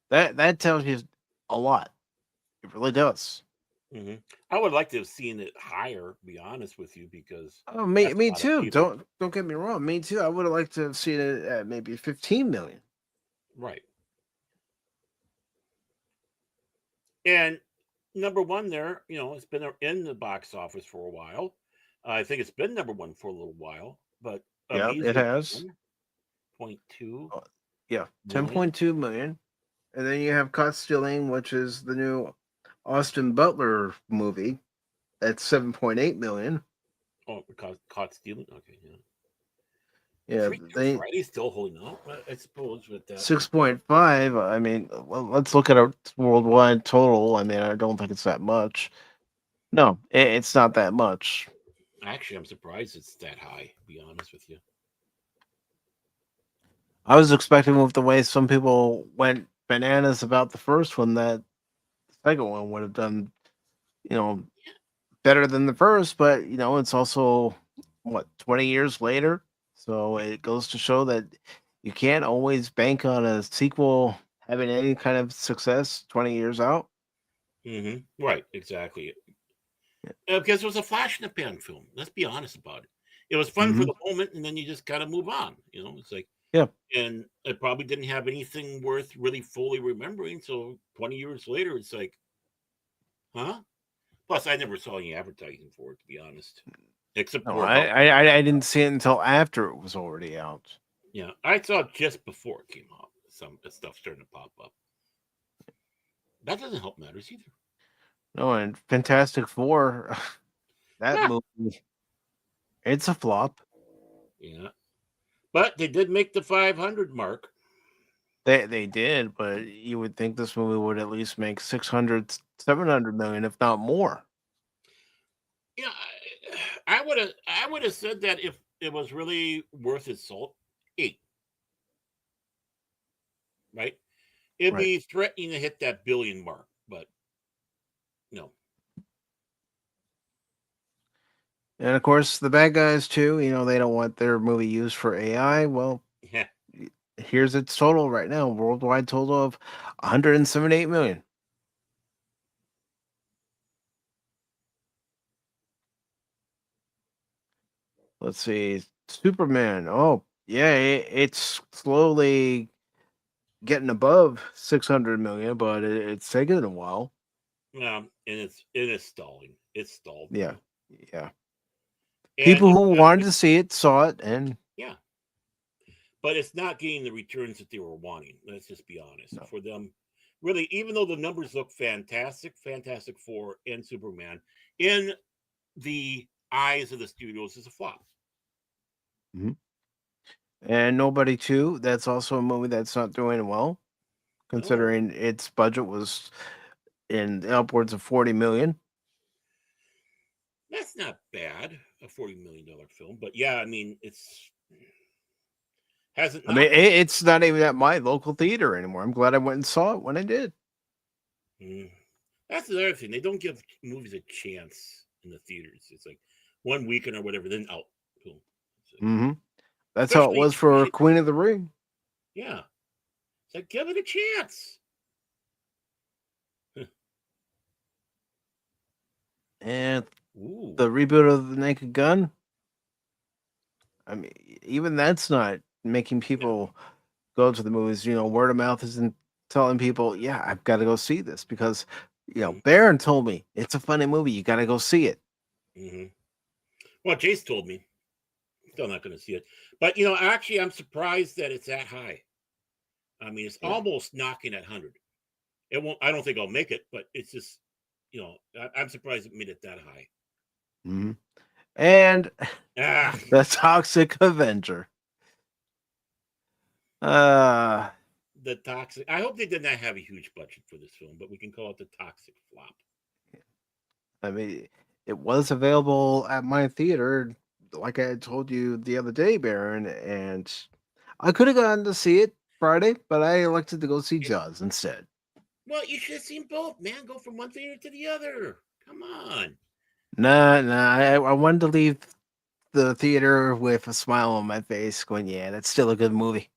That tells you a lot. It really does. Mm-hmm. I would like to have seen it higher, to be honest with you, because Oh, that's a me lot of too. people. Don't get me wrong. Me too. I would have liked to have seen it at maybe 15 million. Right. And number one there, it's been in the box office for a while. I think it's been number one for a little while, but a Yeah, it measly has. 10.2 Uh, Yeah, million. 10.2 million. And then you have Caught Stealing, which is the new Austin Butler movie. That's 7.8 million. Oh, caught stealing. Okay, yeah. Yeah, Freaky they Friday's still holding out, I suppose, with that. 6.5. I mean, well, let's look at a worldwide total. I mean, I don't think it's that much. No, it's not that much. Actually, I'm surprised it's that high, to be honest with you. I was expecting with the way some people went bananas about the first one that the second one would have done, you know, better than the first, but it's also what 20 years later. So it goes to show that you can't always bank on a sequel having any kind of success 20 years out. Mm-hmm. Right, exactly. Yeah. Because it was a flash in the pan film. Let's be honest about it. It was fun for Hmm. the moment, and then you just kind of move on. It's like, Yeah. and it probably didn't have anything worth really fully remembering. So 20 years later, it's like, huh? Plus, I never saw any advertising for it, to be honest, except No, for I, about, I I didn't see it until after it was already out. yeah, I saw it just before it came out. Some stuff starting to pop up. That doesn't help matters either. No, and Fantastic Four, that Yeah, movie, it's a flop. yeah. But they did make the 500 mark. They did, but you would think this movie would at least make 600, 700 million, if not more. Yeah, I would have said that if it was really worth its salt, 8, right? It'd Right. be threatening to hit that billion mark, but no. And of course, the bad guys too. They don't want their movie used for AI. Well, Yeah. here's its total right now, worldwide total of 178 million. Let's see, Superman. Oh, yeah, it's slowly getting above 600 million, but it's taking a while. And it is stalling. It's stalled Yeah, now. yeah. And People it's who not wanted to see it saw it, and yeah, but it's not getting the returns that they were wanting. Let's just be honest. No. For them, really, even though the numbers look fantastic, Fantastic Four and Superman, in the eyes of the studios, is a flop. and Nobody Too. That's also a movie that's not doing well, No, considering its budget was in upwards of 40 million. that's not bad. A $40 million film, but yeah, I mean, it's hasn't I mean, knocked. it's not even at my local theater anymore. I'm glad I went and saw it when I did. Mm. That's the other thing. They don't give movies a chance in the theaters. It's like one weekend or whatever, then out. Boom. Mm-hmm. That's how it Especially was for especially- Queen of the Ring. Yeah. It's like, give it a chance. And Ooh. the reboot of The Naked Gun. I mean, even that's not making people go to the movies. Word of mouth isn't telling people, yeah, I've got to go see this because, Mhm. Baron told me it's a funny movie. You got to go see it. Mm-hmm. Well, Jace told me. Still not going to see it. But, actually, I'm surprised that it's that high. I mean, it's almost knocking at 100. It won't. I don't think I'll make it, but it's just, I'm surprised it made it that high. Mm-hmm. And Ah, The Toxic Avenger. the toxic. I hope they did not have a huge budget for this film, but we can call it the toxic flop. I mean, it was available at my theater, like I had told you the other day, Baron, and I could have gone to see it Friday, but I elected to go see Jaws instead. Well, you should have seen both, man. Go from one theater to the other. Come on. Nah, I wanted to leave the theater with a smile on my face, going, "Yeah, that's still a good movie."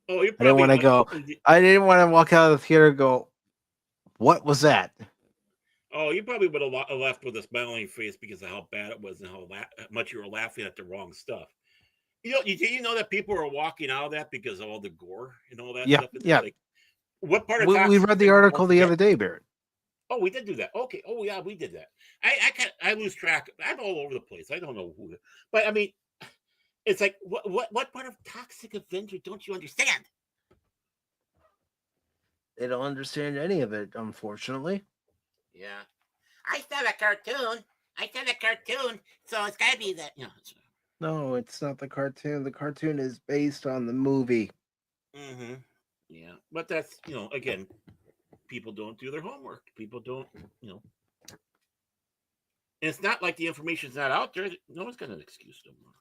Oh, you I didn't probably want to go. I didn't want to walk out of the theater and go, "What was that?" Oh, you probably would have left with a smiling face because of how bad it was and how much you were laughing at the wrong stuff. You know that people are walking out of that because of all the gore and all that Yeah, stuff. It's yeah. like, what part of We Toxic read the Avenger article don't the you other get? day, Baron. Oh, we did do that. Okay. Oh, yeah, we did that. I lose track. I'm all over the place. I don't know who. But I mean, it's like what part of Toxic Avenger don't you understand? They don't understand any of it, unfortunately. Yeah. I saw a cartoon. So it's gotta be that. No, it's not the cartoon. The cartoon is based on the movie. Mm-hmm. Yeah, but that's again, people don't do their homework. People don't And it's not like the information's not out there. No one's got an excuse no more.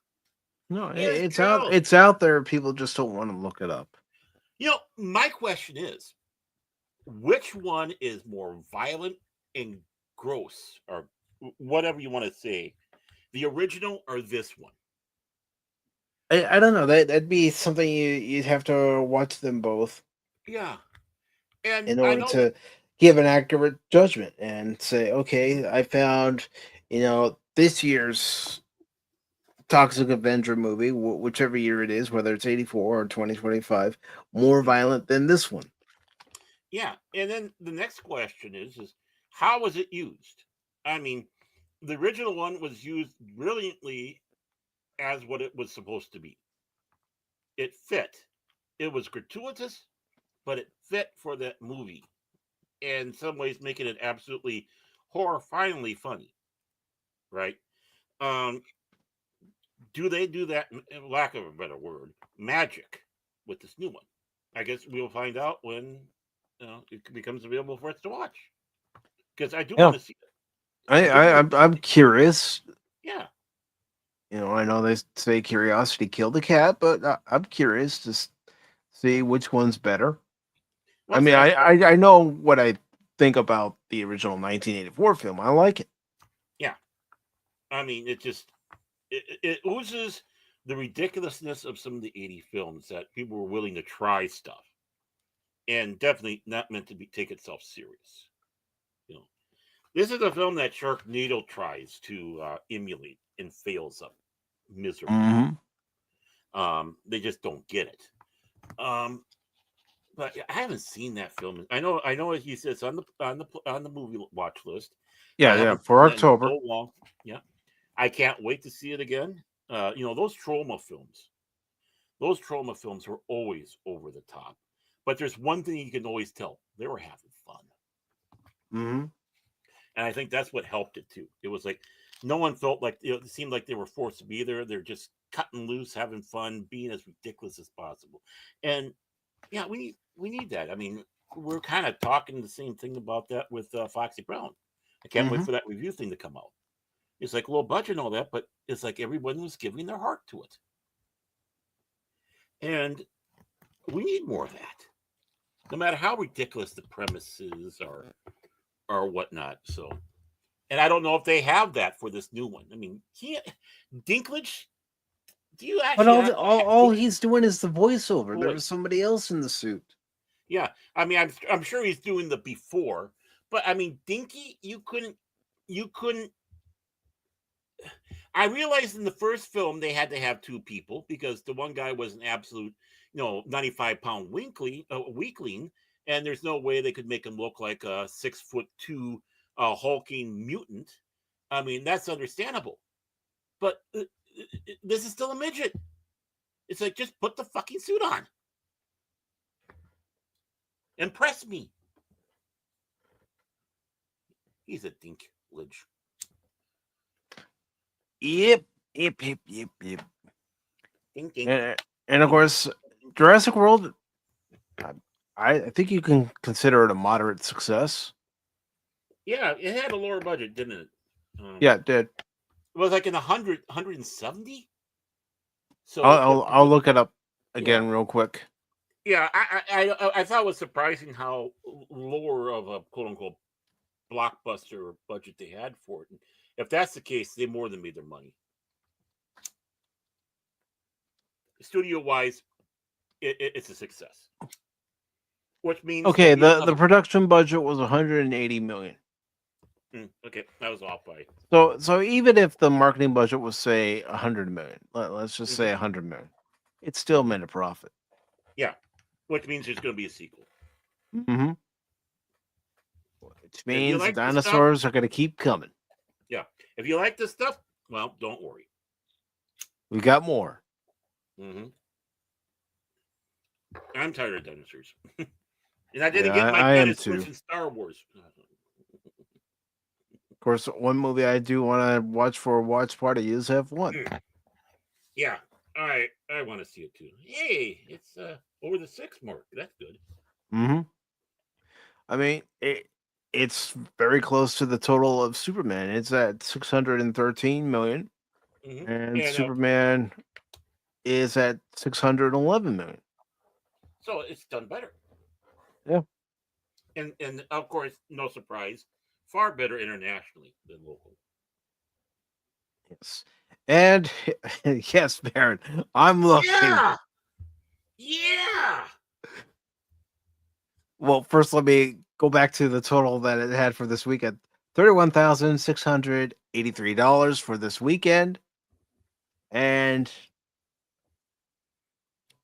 No, It's it's true. out. It's out there. People just don't want to look it up. My question is, which one is more violent and gross, or whatever you want to say, the original or this one? I don't know. That'd be something you'd have to watch them both Yeah, and in I order know to give an accurate judgment and say, okay, I found this year's Toxic Avenger movie, whichever year it is, whether it's 84 or 2025, more violent than this one. Yeah, and then the next question is how was it used? I mean, the original one was used brilliantly as what it was supposed to be. It fit. It was gratuitous, but it fit for that movie. In some ways, making it absolutely horrifyingly funny. Right? Um, do they do that, lack of a better word, magic with this new one? I guess we'll find out when it becomes available for us to watch. Because I do want to see it. I'm curious. Yeah. I know they say curiosity killed the cat, but I'm curious to see which one's better. Well, I mean, I know what I think about the original 1984 film. I like it. Yeah. I mean, it oozes the ridiculousness of some of the 80 films that people were willing to try stuff. And definitely not meant to take itself serious. This is a film that Sharknado tries to emulate and fails up miserably. Mm-hmm. They just don't get it. But I haven't seen that film. I know he says it's on the movie watch list. Yeah. For October. So long. Yeah, I can't wait to see it again. Those trauma films. Those trauma films were always over the top. But there's one thing you can always tell: they were having fun. Mm-hmm. And I think that's what helped it too. It was like no one felt like it seemed like they were forced to be there. They're just cutting loose, having fun, being as ridiculous as possible. And yeah, we need that. I mean, we're kind of talking the same thing about that with Foxy Brown. I can't wait for that review thing to come out. It's like low budget and all that, but it's like everyone was giving their heart to it. And we need more of that. No matter how ridiculous the premises or whatnot. So, and I don't know if they have that for this new one. I mean, Dinklage, do you actually? But all he's doing is the voiceover. There Voice. was somebody else in the suit. Yeah, I mean, I'm sure he's doing the before, but I mean, Dinky, you couldn't. I realized in the first film they had to have two people because the one guy was an absolute, 95-pound weakling, and there's no way they could make him look like a 6'2" hulking mutant. I mean, that's understandable, but this is still a midget. It's like just put the fucking suit on. Impress me. He's a Dinklage. Yep. Ding, ding. And of course, Jurassic World, I think you can consider it a moderate success. Yeah, it had a lower budget, didn't it? Yeah, it did. It was like in 170. So I'll look it up again real quick. Yeah, I thought it was surprising how lower of a quote unquote blockbuster budget they had for it. And if that's the case, they more than made their money. Studio wise, it's a success. Which means okay, the production budget was 180 million. Okay, that was off by. So even if the marketing budget was say 100 million, let's just say 100 million, it still made a profit. Yeah, which means there's going to be a sequel. Mm-hmm. Which means the dinosaurs are going to keep coming. Yeah, if you like this stuff, well, don't worry. We got more. Mm-hmm. I'm tired of dinosaurs, and I didn't get my dinosaurs in Star Wars. Of course, one movie I do want to watch for a watch party is F1. Yeah, I want to see it too. Hey, it's over the 6 mark. That's good. Mm-hmm. I mean, it's very close to the total of Superman. It's at 613 million, and Superman is at 611 million. So it's done better. Yeah, and of course, no surprise, far better internationally than local. Yes, and yes, Baron, I'm looking. Yeah. Well, first, let me go back to the total that it had for this weekend: $31,683 for this weekend, and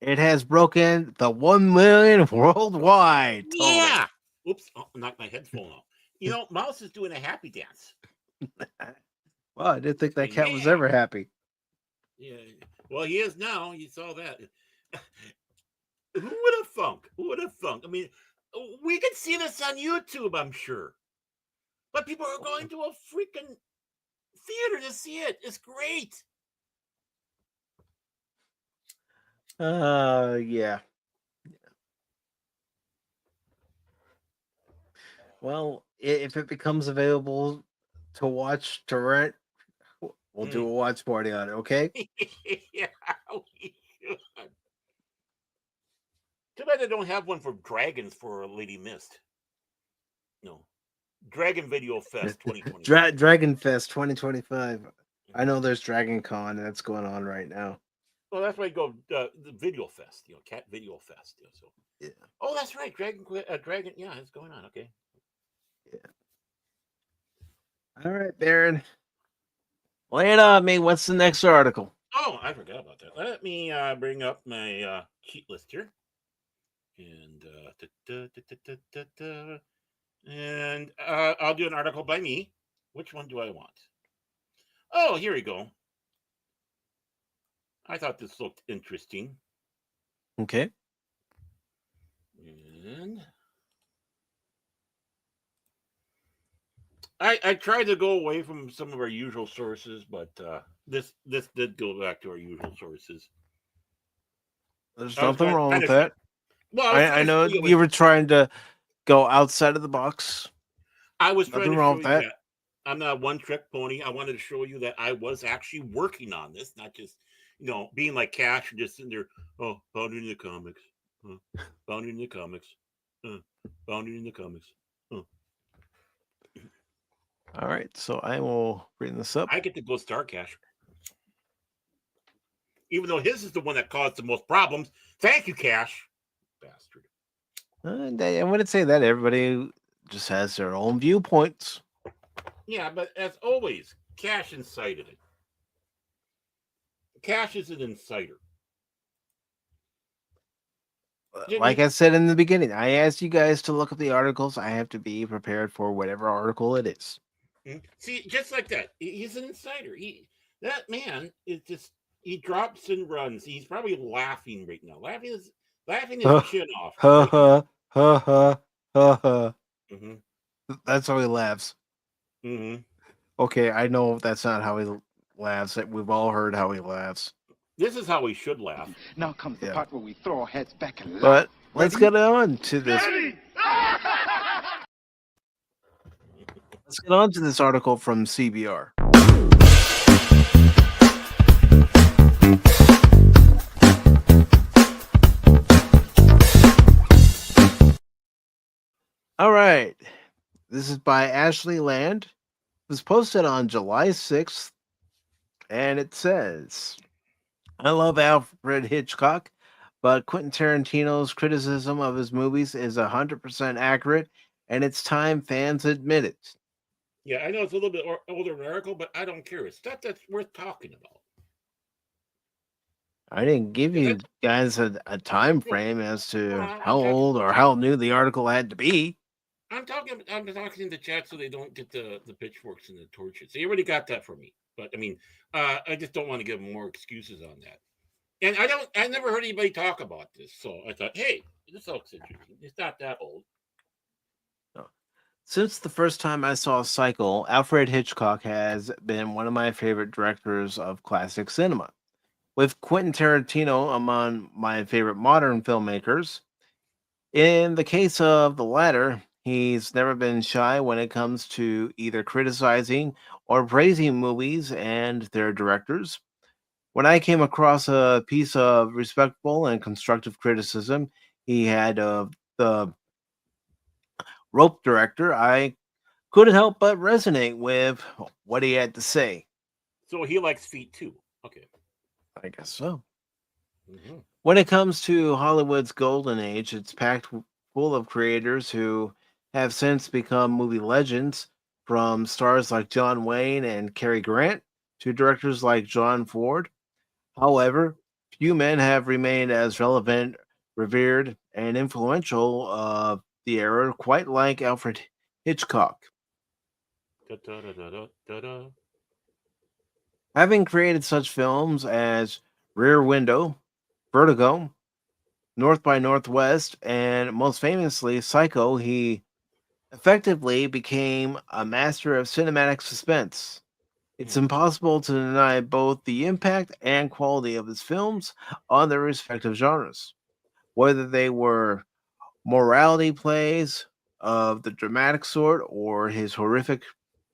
it has broken the 1 million worldwide total. Yeah. Oops! Oh, knocked my headphone off. Mouse is doing a happy dance. Well, I didn't think that cat was ever happy. Yeah. Well, he is now. You saw that. Who would have thunk? I mean, we can see this on YouTube, I'm sure. But people are going to a freaking theater to see it. It's great. Yeah. Well, if it becomes available to watch, to rent, we'll do a watch party on it, okay? Yeah, we should. Too bad they don't have one for Dragons for Lady Mist. No. Dragon Video Fest 2025. Dragon Fest 2025. I know there's Dragon Con that's going on right now. Well, that's why you go the Video Fest, Cat Video Fest. So. Yeah. Oh, that's right, Dragon. Yeah, it's going on. Okay. Yeah. All right, Baron. Lay it on me. What's the next article? Oh, I forgot about that. Let me bring up my cheat list here, and I'll do an article by me. Which one do I want? Oh, here we go. I thought this looked interesting. Okay. And I tried to go away from some of our usual sources, but this did go back to our usual sources. There's I was nothing wrong trying with to, that. well, I was I trying to know show you. you were trying to go outside of the box. I was trying Nothing to wrong show with you that. that I'm not a one-trick pony. I wanted to show you that I was actually working on this, not just being like Cash and just sitting there. Oh, found it in the comics. Found it in the comics. Found it in the comics. All right, so I will bring this up. I get to go star Cash, even though his is the one that caused the most problems. Thank you, Cash, bastard. I wouldn't say that. Everybody just has their own viewpoints. Yeah, but as always, Cash incited it. Cash is an inciter. Like I said in the beginning, I asked you guys to look up the articles. I have to be prepared for whatever article it is. See, just like that, he's an insider. That man is just he drops and runs. He's probably laughing right now, laughing his chin off. Ha ha ha ha ha ha. Mm-hmm. That's how he laughs. Mm-hmm. Okay, I know that's not how he laughs. We've all heard how he laughs. This is how he should laugh. Now comes the part where we throw our heads back and laugh. But let's get on to this. Let's get on to this article from CBR. All right. This is by Ashley Land. It was posted on July 6th, and it says, I love Alfred Hitchcock, but Quentin Tarantino's criticism of his movies is 100% accurate, and it's time fans admit it. Yeah, I know it's a little bit older than article, but I don't care. It's stuff that's worth talking about. I didn't give you guys a time frame as to how old or how new the article had to be. I'm talking in the chat so they don't get the pitchforks and the torches. They already got that for me. But I mean, I just don't want to give them more excuses on that. And I never heard anybody talk about this. So I thought, hey, this looks interesting. It's not that old. Since the first time I saw Cycle, Alfred Hitchcock has been one of my favorite directors of classic cinema. With Quentin Tarantino among my favorite modern filmmakers. In the case of the latter, he's never been shy when it comes to either criticizing or praising movies and their directors. When I came across a piece of respectful and constructive criticism he had of the Rope director, I couldn't help but resonate with what he had to say. So he likes feet too. Okay. I guess so. Mm-hmm. When it comes to Hollywood's golden age, it's packed full of creators who have since become movie legends, from stars like John Wayne and Cary Grant to directors like John Ford. However, few men have remained as relevant, revered, and influential of the era quite like Alfred Hitchcock. Having created such films as Rear Window, Vertigo, North by Northwest, and most famously Psycho, he effectively became a master of cinematic suspense. It's impossible to deny both the impact and quality of his films on their respective genres, whether they were morality plays of the dramatic sort or his horrific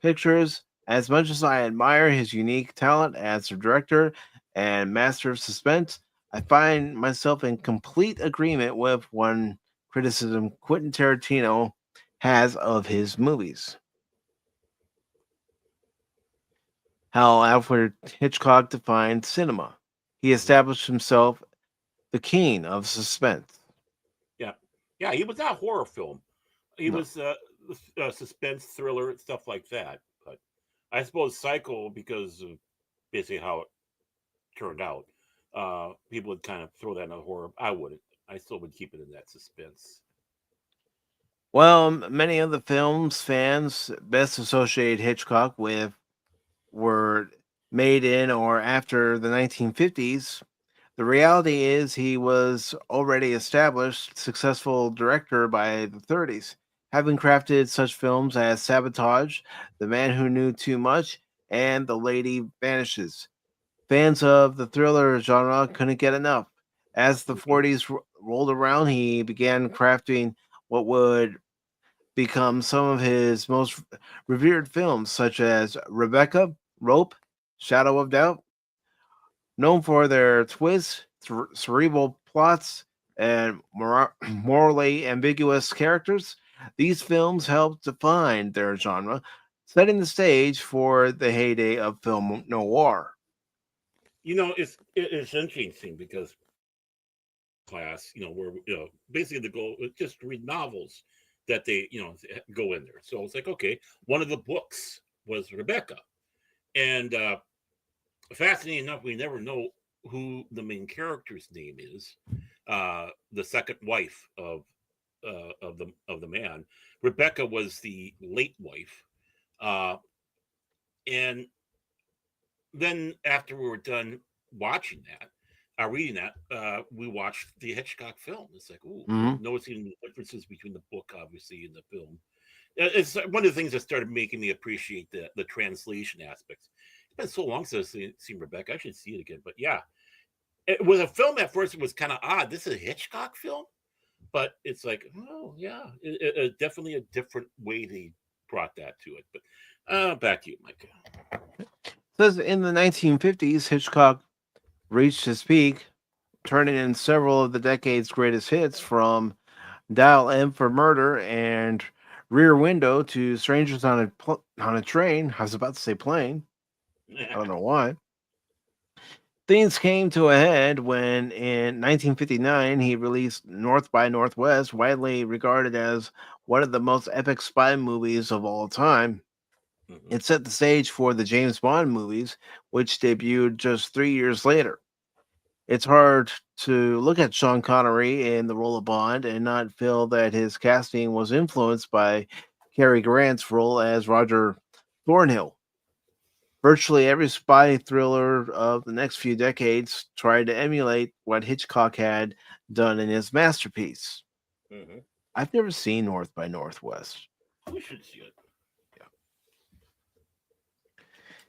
pictures. As much as I admire his unique talent as a director and master of suspense, I find myself in complete agreement with one criticism Quentin Tarantino has of his movies. How Alfred Hitchcock defined cinema. He established himself the king of suspense. Yeah, he was not a horror film. He was suspense, thriller, stuff like that. But I suppose Psycho, because of basically how it turned out, people would kind of throw that in a horror. I wouldn't. I still would keep it in that suspense. Well, many of the films fans best associate Hitchcock with were made in or after the 1950s. The reality is he was already established successful director by the 30s, having crafted such films as Sabotage, The Man Who Knew Too Much, and The Lady Vanishes. Fans of the thriller genre couldn't get enough. As the 40s rolled around, he began crafting what would become some of his most revered films, such as Rebecca, Rope, Shadow of Doubt. Known for their twists, cerebral plots, and morally ambiguous characters, these films helped define their genre, setting the stage for the heyday of film noir. It's interesting because class, where basically the goal is just to read novels that they go in there. So it's like, okay, one of the books was Rebecca, and fascinating enough, we never know who the main character's name is. The second wife of the man, Rebecca, was the late wife, uh, and then after we were done watching that, reading that, we watched the Hitchcock film. It's like, ooh, Mhm. noticing the differences between the book, obviously, and the film. It's one of the things that started making me appreciate the translation aspects. It's been so long since I've seen Rebecca. I should see it again. But yeah, it was a film at first. It was kind of odd. This is a Hitchcock film, but it's like, oh yeah, definitely a different way they brought that to it. But back to you, Mike. Says in the 1950s, Hitchcock reached his peak, turning in several of the decade's greatest hits from Dial M for Murder and Rear Window to Strangers on on a Train. I was about to say plane. I don't know why. Things came to a head when in 1959 he released North by Northwest, widely regarded as one of the most epic spy movies of all time. Mhm. It set the stage for the James Bond movies, which debuted just 3 years later. It's hard to look at Sean Connery in the role of Bond and not feel that his casting was influenced by Cary Grant's role as Roger Thornhill. Virtually every spy thriller of the next few decades tried to emulate what Hitchcock had done in his masterpiece. Mhm. I've never seen North by Northwest. We should see it.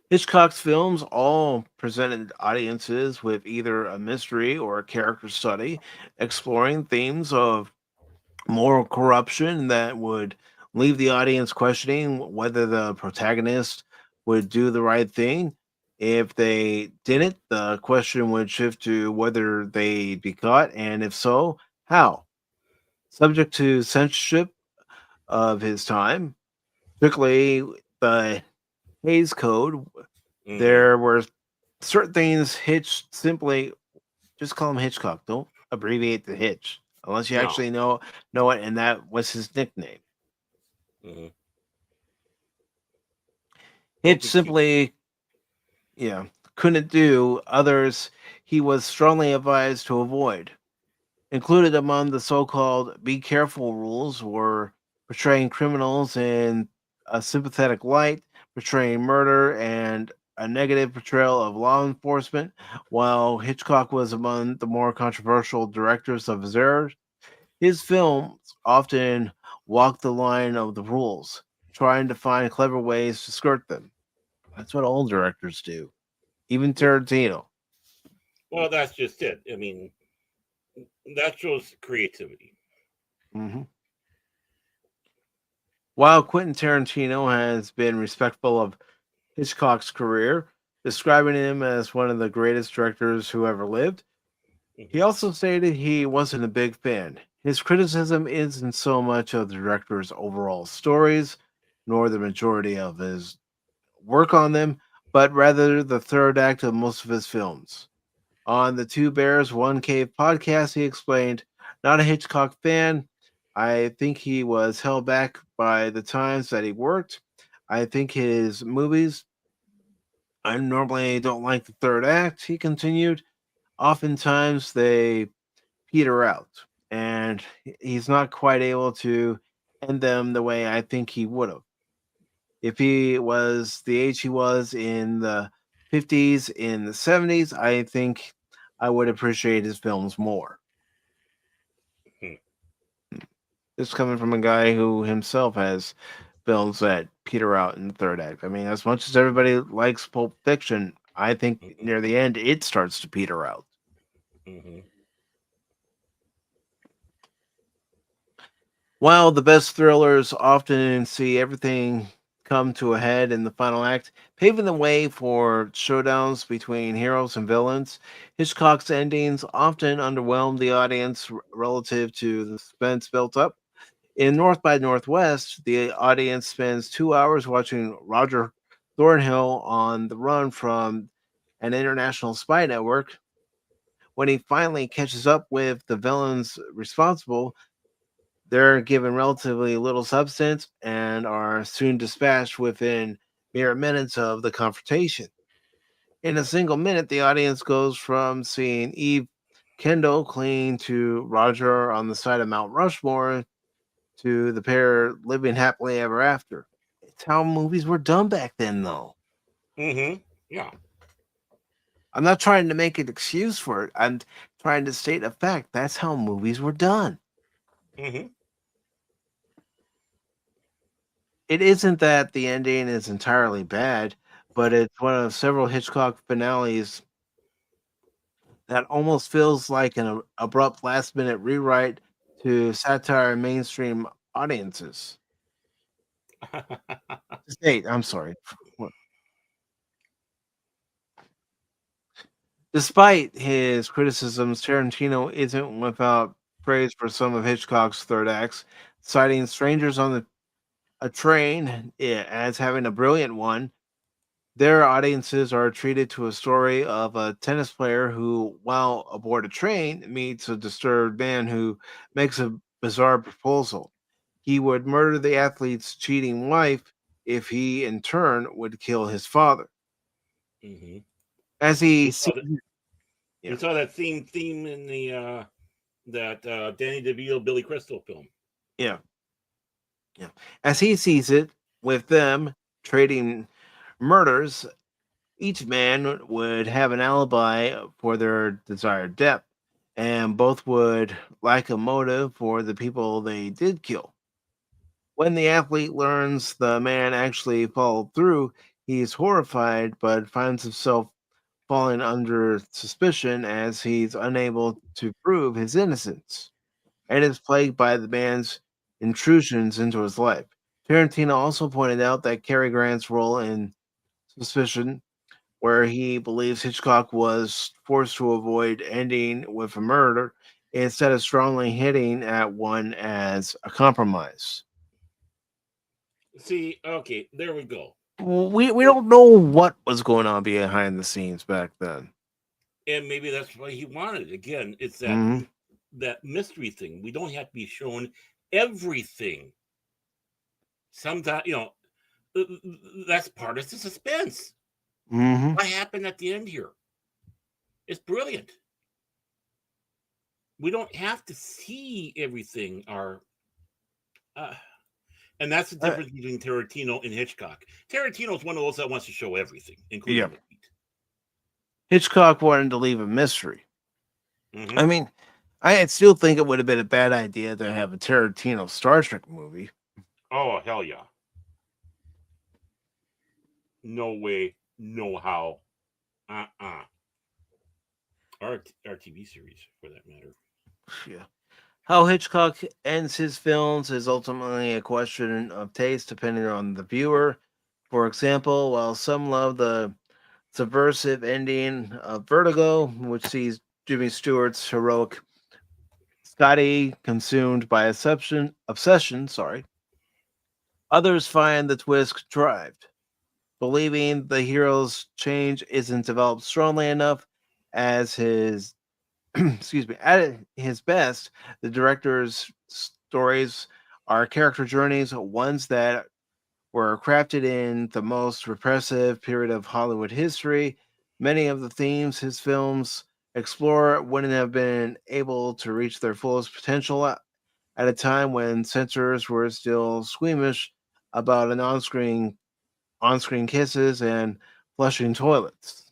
Hitchcock's films all presented audiences with either a mystery or a character study, exploring themes of moral corruption that would leave the audience questioning whether the protagonist would do the right thing. If they didn't, the question would shift to whether they'd be caught, and if so, how. Subject to censorship of his time, particularly the Hayes Code, Hmm. there were certain things Hitch simply just call him Hitchcock. Don't abbreviate the Hitch unless you No. actually know it, and that was his nickname. Hmm. Don't Hitch be cute. simply, yeah, couldn't do others he was strongly advised to avoid. Included among the so-called "be careful" rules were portraying criminals in a sympathetic light, portraying murder, and a negative portrayal of law enforcement. While Hitchcock was among the more controversial directors of his era, his films often walked the line of the rules, trying to find clever ways to skirt them. That's what all directors do, even Yeah. Tarantino. Well, that's just it. I mean, that shows creativity. Mhm. While Quentin Tarantino has been respectful of Hitchcock's career, describing him as one of the greatest directors who ever lived, he Hmm. also stated he wasn't a big fan. His criticism isn't so much of the director's overall stories, nor the majority of his work on them, but rather the third act of most of his films. On the Two Bears, One Cave podcast, he explained, not a Hitchcock fan. I think he was held back by the times that he worked. I think his movies, I normally don't like the third act, he continued. Oftentimes they peter out, and he's not quite able to end them the way I think he would have. If he was the age he was in the 50s, in the 70s, I think I would appreciate his films more. Hmm. This coming from a guy who himself has films that peter out in the third act. I mean, as much as everybody likes Pulp Fiction, I think Mhm. near the end it starts to peter out. Mhm. While the best thrillers often see everything come to a head in the final act, paving the way for showdowns between heroes and villains, Hitchcock's endings often underwhelm the audience relative to the suspense built up. In North by Northwest, the audience spends 2 hours watching Roger Thornhill on the run from an international spy network. When he finally catches up with the villains responsible, they're given relatively little substance and are soon dispatched within mere minutes of the confrontation. In a single minute, the audience goes from seeing Eve Kendall clinging to Roger on the side of Mount Rushmore to the pair living happily ever after. It's how movies were done back then, though. Mhm. Yeah. I'm not trying to make an excuse for it. I'm trying to state a fact. That's how movies were done. Mhm. It isn't that the ending is entirely bad, but it's one of several Hitchcock finales that almost feels like an abrupt last minute rewrite to satire mainstream audiences. State, I'm sorry. Despite his criticisms, Tarantino isn't without praise for some of Hitchcock's third acts, citing Strangers on a Train as having a brilliant one. Their audiences are treated to a story of a tennis player who, while aboard a train, meets a disturbed man who makes a bizarre proposal. He would murder the athlete's cheating wife if he, in turn, would kill his father. Mhm. As he We saw sees, that. yeah, We saw that same theme in the that Danny DeVito Billy Crystal film. yeah, yeah. As he sees it, with them trading murders, each man would have an alibi for their desired death, and both would lack a motive for the people they did kill. When the athlete learns the man actually followed through, he's horrified but finds himself falling under suspicion as he's unable to prove his innocence and is plagued by the man's intrusions into his life. Tarantino also pointed out that Cary Grant's role in Suspicion, where he believes Hitchcock was forced to avoid ending with a murder instead of strongly hitting at one as a compromise. See, okay, there we go. We don't know what was going on behind the scenes back then. And maybe that's why he wanted. Again, it's that Hmm. that mystery thing. We don't have to be shown everything. Sometimes, that's part of the suspense. Hmm. What happened at the end here? It's brilliant. We don't have to see everything. Uh, and that's the Uh, difference between Tarantino and Hitchcock. Tarantino's one of those that wants to show everything, yeah, including the beat. Hitchcock wanted to leave a mystery. Hmm. I mean, I still think it would have been a bad idea to have a Tarantino Star Trek movie. Oh hell yeah! No way, no how. Our TV series, for that matter. Yeah. How Hitchcock ends his films is ultimately a question of taste, depending on the viewer. For example, while some love the subversive ending of Vertigo, which sees Jimmy Stewart's heroic Scotty consumed by obsession, sorry, others find the twist contrived, believing the hero's change isn't developed strongly enough as his excuse me, at his best, the director's stories are character journeys, ones that were crafted in the most repressive period of Hollywood history. Many of the themes his films explore wouldn't have been able to reach their fullest potential at a time when censors were still squeamish about an on-screen kisses and flushing toilets.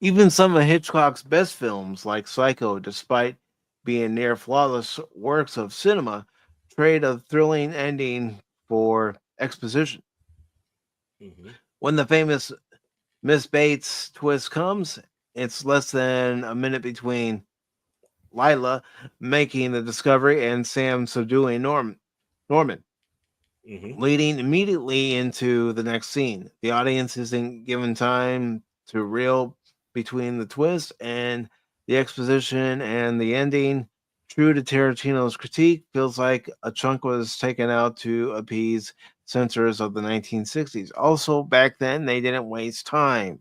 Even some of Hitchcock's best films, like Psycho, despite being near flawless works of cinema, trade a thrilling ending for exposition. Mm-hmm. When the famous Miss Bates twist comes, it's less than a minute between Lila making the discovery and Sam subduing Norman, Mm-hmm. leading immediately into the next scene. The audience isn't given time to reel between the twist and the exposition and the ending. True to Tarantino's critique, feels like a chunk was taken out to appease censors of the 1960s. Also, back then, they didn't waste time.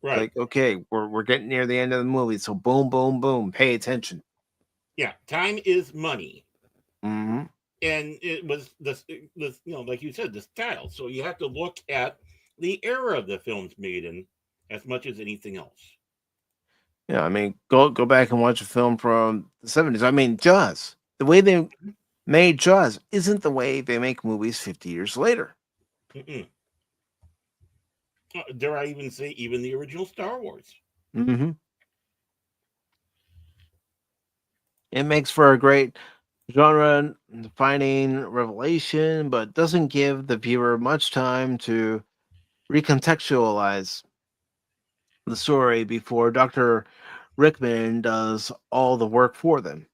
Right. Like, okay, we're getting near the end of the movie, so boom, boom, boom, pay attention. Yeah. Time is money. Mm-hmm. And it was this, like you said, the style. So you have to look at the era the film's made in as much as anything else. Yeah, I mean, go back and watch a film from the 70s. I mean, Jaws. The way they made Jaws isn't the way they make movies 50 years later. Mm-mm. Dare I even say, even the original Star Wars? Mm-hmm. It makes for a great genre defining revelation, but doesn't give the viewer much time to recontextualize the story before Dr. Rickman does all the work for them.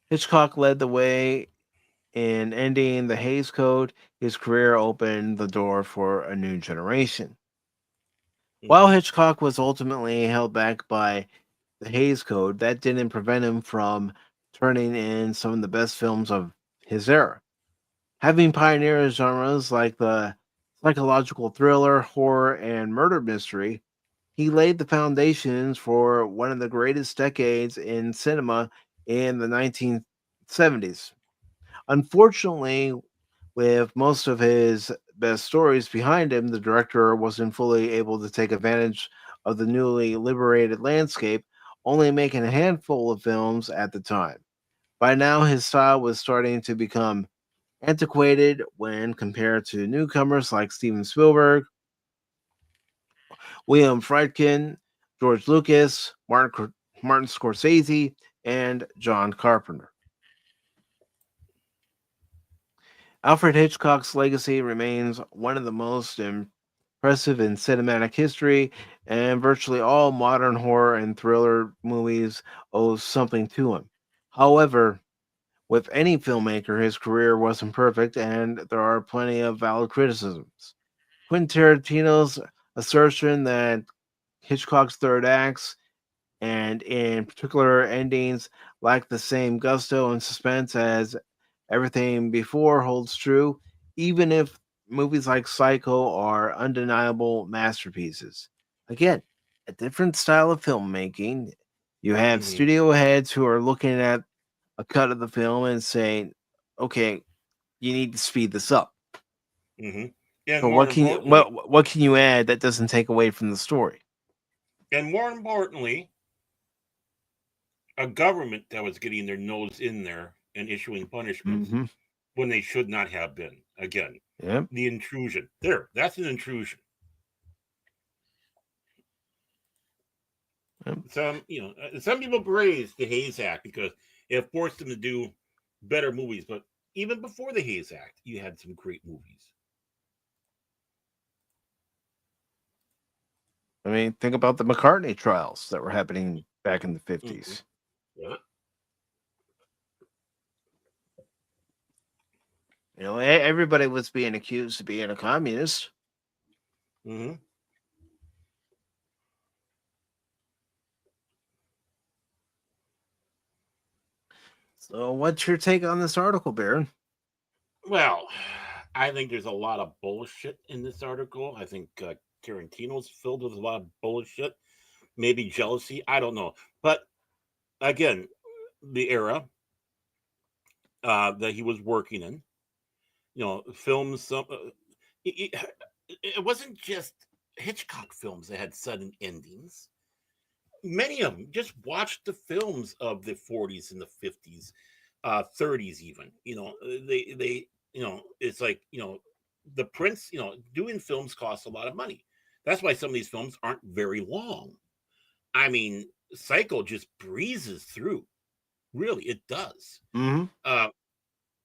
Hitchcock led the way in ending the Hays Code. His career opened the door for a new generation. While Mm-hmm. Hitchcock was ultimately held back by the Hays Code, that didn't prevent him from turning in some of the best films of his era. Having pioneered genres like the psychological thriller, horror, and murder mystery, he laid the foundations for one of the greatest decades in cinema in the 1970s. Unfortunately, with most of his best stories behind him, the director wasn't fully able to take advantage of the newly liberated landscape, only making a handful of films at the time. By now, his style was starting to become antiquated when compared to newcomers like Steven Spielberg, William Friedkin, George Lucas, Martin Scorsese, and John Carpenter. Alfred Hitchcock's legacy remains one of the most impressive in cinematic history, and virtually all modern horror and thriller movies owe something to him. However, with any filmmaker, his career wasn't perfect, and there are plenty of valid criticisms. Quentin Tarantino's assertion that Hitchcock's third acts, and in particular endings, lack the same gusto and suspense as everything before holds true, even if movies like Psycho are undeniable masterpieces. Again, a different style of filmmaking. You have Mm-hmm. studio heads who are looking at a cut of the film and saying, okay, you need to speed this up. Mm-hmm. And So more importantly, what can you add that doesn't take away from the story? a government that was getting their nose in there and issuing punishments Mm-hmm. when they should not have been. Again, Yep. the intrusion. That's an intrusion. Yep. Some people praise the Hayes Act because it forced them to do better movies. But even before the Hayes Act, you had some great movies. I mean, think about the McCartney trials that were happening back in the 50s. Yeah. You know, everybody was being accused of being a communist. Mm-hmm. So, what's your take on this article, Baron? Well, I think there's a lot of bullshit in this article. I think Tarantino's filled with a lot of bullshit. Maybe jealousy. I don't know. But again, the era that he was working in, films. It wasn't just Hitchcock films that had sudden endings. Many of them just watch the films of the 40s and the 50s. 30s even. They it's like, the Prince, doing films costs a lot of money. That's why some of these films aren't very long. I mean, Psycho just breezes through. Really, it does. Mm-hmm.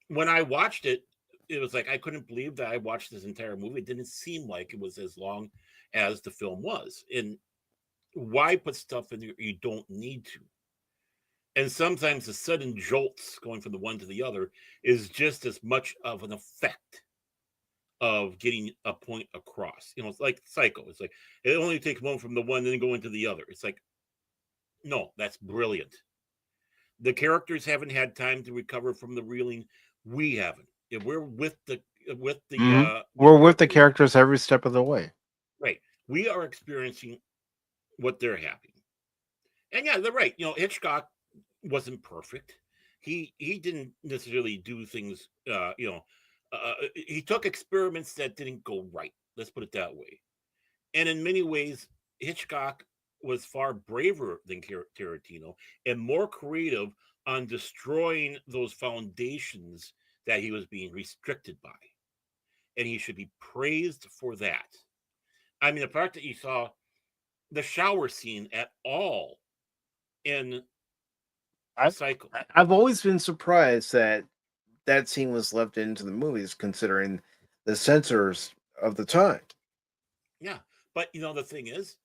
When I watched it, it was like I couldn't believe that I watched this entire movie. It didn't seem like it was as long as the film was. And why put stuff in there you don't need to? And sometimes the sudden jolts going from the one to the other is just as much of an effect of getting a point across. It's like Psycho. It's like it only takes one from the one, then go into the other. It's like, no, that's brilliant. The characters haven't had time to recover from the reeling. We haven't. If we're with the We're with the characters every step of the way. right. We are experiencing what they're having. And yeah, they're right. Hitchcock wasn't perfect. He didn't necessarily do things. He took experiments that didn't go right. Let's put it that way. And in many ways, Hitchcock was far braver than Tarantino and more creative on destroying those foundations that he was being restricted by. And he should be praised for that. I mean, the fact that you saw the shower scene at all in Psycho. I've always been surprised that scene was left into the movies, considering the censors of the time. Yeah, but the thing is,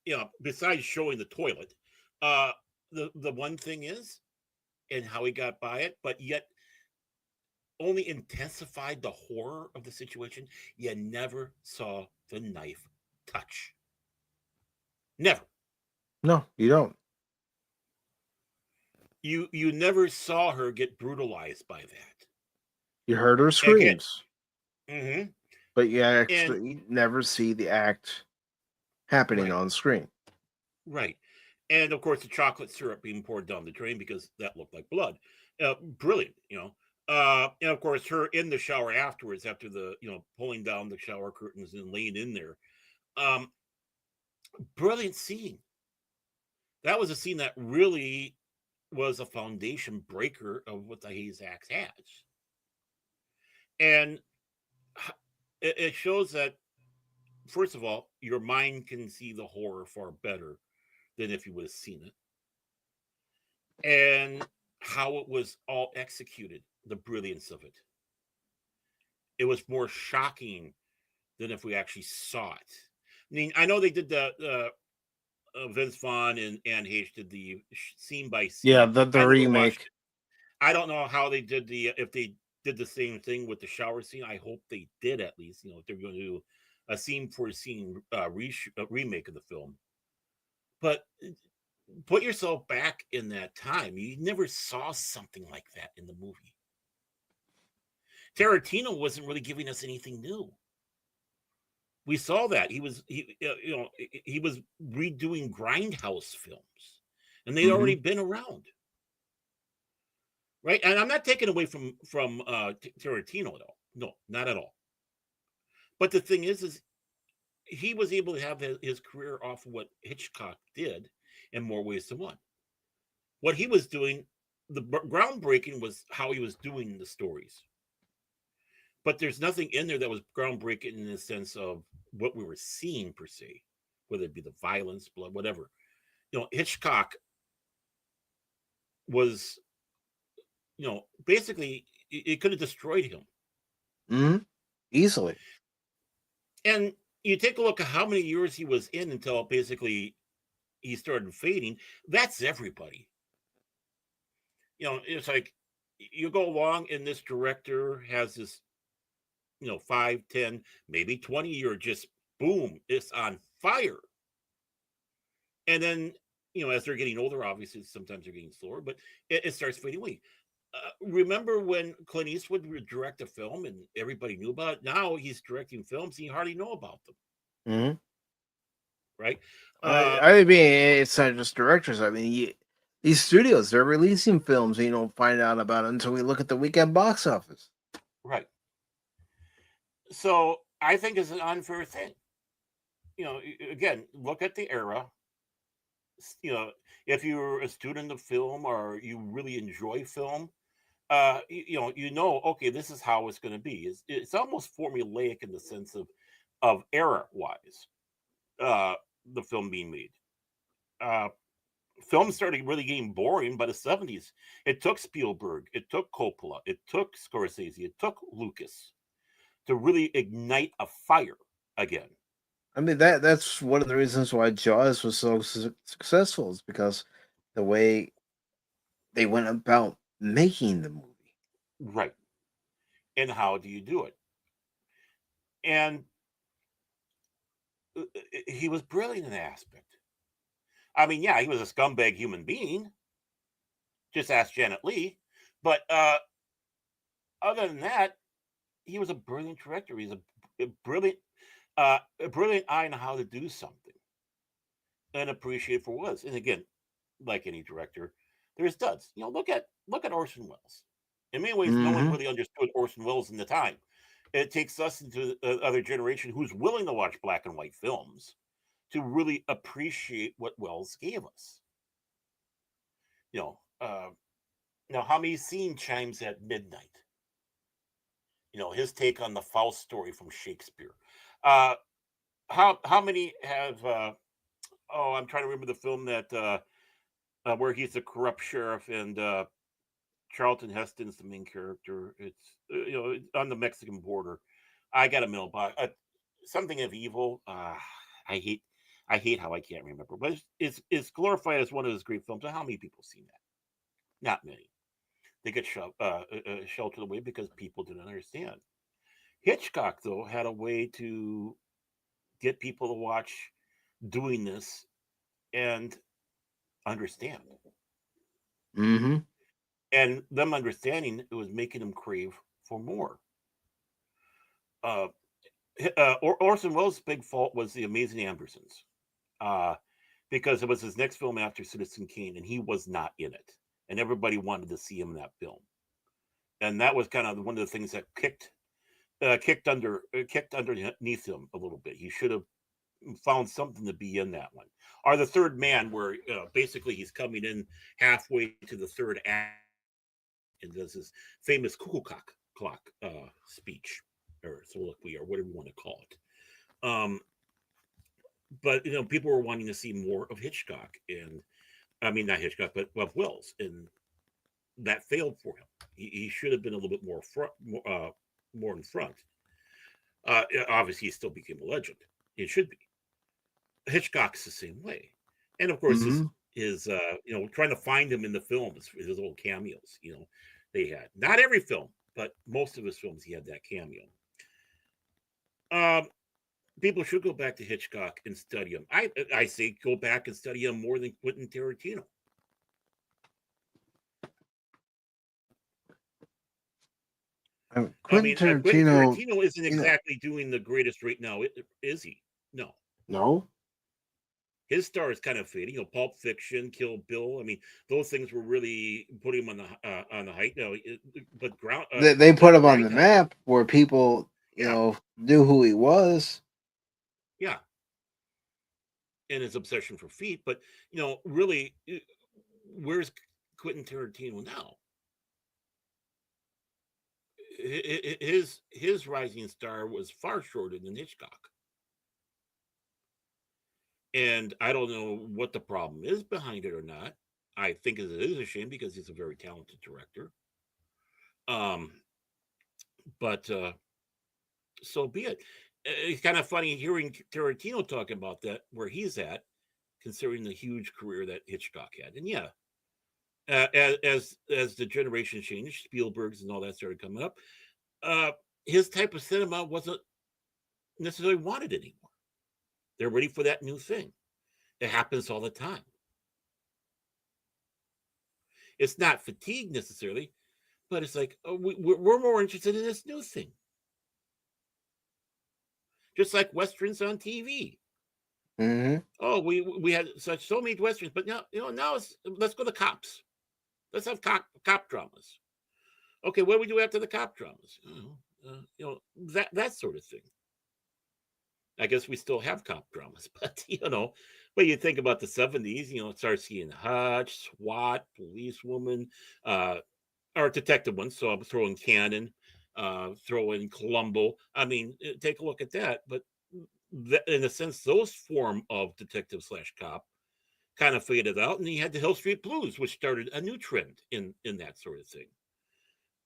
besides showing the toilet, the one thing is, and how he got by it, but yet only intensified the horror of the situation. You never saw the knife touch. Never. No, you don't. You never saw her get brutalized by that. You heard her screams. Mm-hmm. But you actually never see the act happening on screen. Right. And of course, the chocolate syrup being poured down the drain because that looked like blood. Brilliant, and of course, her in the shower afterwards, after the, pulling down the shower curtains and laying in there. Brilliant scene. That was a scene that really was a foundation breaker of what the Hayes Act has. And it shows that, first of all, your mind can see the horror far better than if you would have seen it. And how it was all executed, the brilliance of it. It was more shocking than if we actually saw it. I mean, I know they did the Vince Vaughn and Anne Heche did the scene by scene. Yeah, the remake. I don't know how they did if they did the same thing with the shower scene. I hope they did, at least. If they're going to do a scene for scene remake of the film. But put yourself back in that time. You never saw something like that in the movie. Tarantino wasn't really giving us anything new. We saw that he was redoing grindhouse films, and they'd already been around, right? And I'm not taking away from Tarantino at all. No, not at all. But the thing is he was able to have his career off of what Hitchcock did in more ways than one. What he was doing, the groundbreaking was how he was doing the stories. But there's nothing in there that was groundbreaking in the sense of what we were seeing per se, whether it be the violence, blood, whatever. Hitchcock was, basically it could have destroyed him. Easily. And you take a look at how many years he was in until basically he started fading. That's everybody. It's like you go along and this director has this 5, 10, maybe 20 year just boom, it's on fire. And then, as they're getting older, obviously sometimes they're getting slower, but it starts fading away. Remember when Clint Eastwood would direct a film and everybody knew about it? Now he's directing films and you hardly know about them. Right? I mean, it's not just directors. I mean, these studios, they're releasing films and you don't find out about it until we look at the weekend box office. Right. So I think it's an unfair thing. Again, look at the era. If you're a student of film or you really enjoy film, okay, this is how it's going to be. It's almost formulaic in the sense of era wise. Uh, the film being made. Uh, Film started really getting boring by the 70s. It took Spielberg, it took Coppola, it took Scorsese, it took Lucas to really ignite a fire again. I mean that's one of the reasons why Jaws was so successful is because the way they went about making the movie. Right. And how do you do it? And he was brilliant in that aspect. I mean, yeah, he was a scumbag human being. Just ask Janet Leigh. But other than that, he was a brilliant director. He's a brilliant, a brilliant eye on how to do something and appreciate for what it was. And again, like any director, there's duds. Look at Orson Welles. In many ways, no one Mm-hmm. really understood Orson Welles in the time. It takes us into another generation who's willing to watch black and white films to really appreciate what Welles gave us. You know, now how many scene chimes at midnight? His take on the Faust story from Shakespeare. Uh, how many have? I'm trying to remember the film that where he's the corrupt sheriff and Charlton Heston's the main character. It's on the Mexican border. I got a mailbox. Something of evil. I hate. I hate how I can't remember, but it's glorified as one of his great films. How many people seen that? Not many. They get sheltered away because people didn't understand. Hitchcock, though, had a way to get people to watch doing this and understand. Mm-hmm. And them understanding it was making them crave for more. Uh, Orson Welles' big fault was The Amazing Ambersons, uh, because it was his next film after Citizen Kane, and he was not in it, and everybody wanted to see him in that film, and that was kind of one of the things that kicked underneath him a little bit. He should have found something to be in that one. Or The Third Man, where basically he's coming in halfway to the third act and does his famous cuckoo clock speech or soliloquy or whatever you want to call it. But people were wanting to see more of Hitchcock, and I mean not Hitchcock, but of Wells, and that failed for him. He should have been a little bit more more in front. Obviously, he still became a legend. It should be. Hitchcock's the same way, and of course, Mm-hmm. his trying to find him in the films, his little cameos. They had not every film, but most of his films he had that cameo. Um, People should go back to Hitchcock and study him. I say go back and study him more than Quentin Tarantino. I Quentin mean, Quentin Tarantino, Tarantino isn't you know, exactly doing the greatest right now, is he? No. no. His star is kind of fading. Pulp Fiction, Kill Bill. I mean, those things were really putting him on the height. But They put him on the Grindhouse, map where people, yeah, knew who he was. yeah, and his obsession for feet. But really, where's Quentin Tarantino now? His rising star was far shorter than Hitchcock. And I don't know what the problem is behind it or not. I think it is a shame because he's a very talented director. Um, but so be it. It's kind of funny hearing Tarantino talk about that, where he's at, considering the huge career that Hitchcock had. And yeah, as the generation changed, Spielberg's and all that started coming up, his type of cinema wasn't necessarily wanted anymore. They're ready for that new thing. It happens all the time. It's not fatigue necessarily, but it's like, oh, we're more interested in this new thing. Just like Westerns on TV. Mm-hmm. Oh, we had so many Westerns, but now let's go to cops. Let's have cop dramas. Okay, what do we do after the cop dramas? That sort of thing. I guess we still have cop dramas, but but you think about the 70s, Starsky and Hutch, SWAT, Policewoman, or detective ones. So I'm throwing Cannon, throwing Columbo. I mean, take a look at that. But in a sense, those form of detective slash cop kind of faded out, and he had the Hill Street Blues, which started a new trend in that sort of thing.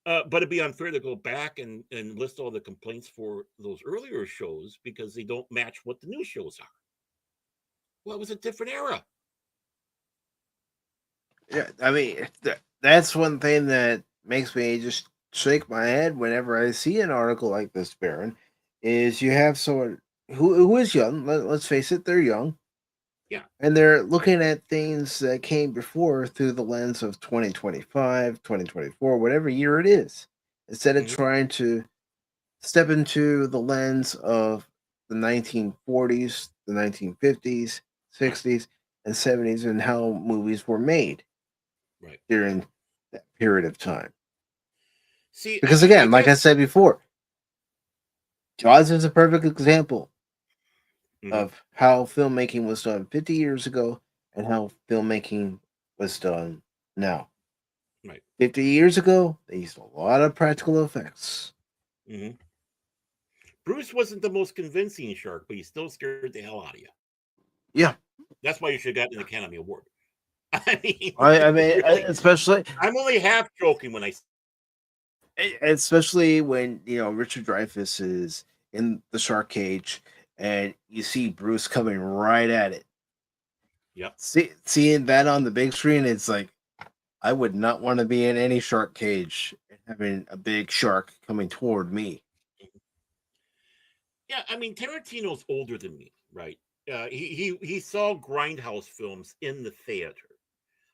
But it'd be unfair to go back and list all the complaints for those earlier shows because they don't match what the new shows are. Well, it was a different era. Yeah, I mean, that's one thing that makes me just shake my head whenever I see an article like this, Baron. Is you have someone who is young. Let's face it, they're young, Yeah. and they're looking at things that came before through the lens of 2025, 2024, whatever year it is, instead of Mhm. trying to step into the lens of the 1940s, the 1950s, 60s, and 70s, and how movies were made Right. during that period of time. See, Because again, like I said before, Jaws is a perfect example of how filmmaking was done 50 years ago and how filmmaking was done now. Right. 50 years ago, they used a lot of practical effects. Mm-hmm. Bruce wasn't the most convincing shark, but he still scared the hell out of you. Yeah. That's why you should have gotten an Academy Award. I mean, I mean, really, especially I'm only half joking when I. especially when Richard Dreyfuss is in the shark cage and you see Bruce coming right at it. Yep. Seeing that on the big screen, it's like I would not want to be in any shark cage and having a big shark coming toward me. Yeah, I mean, Tarantino's older than me, right? He saw grindhouse films in the theater.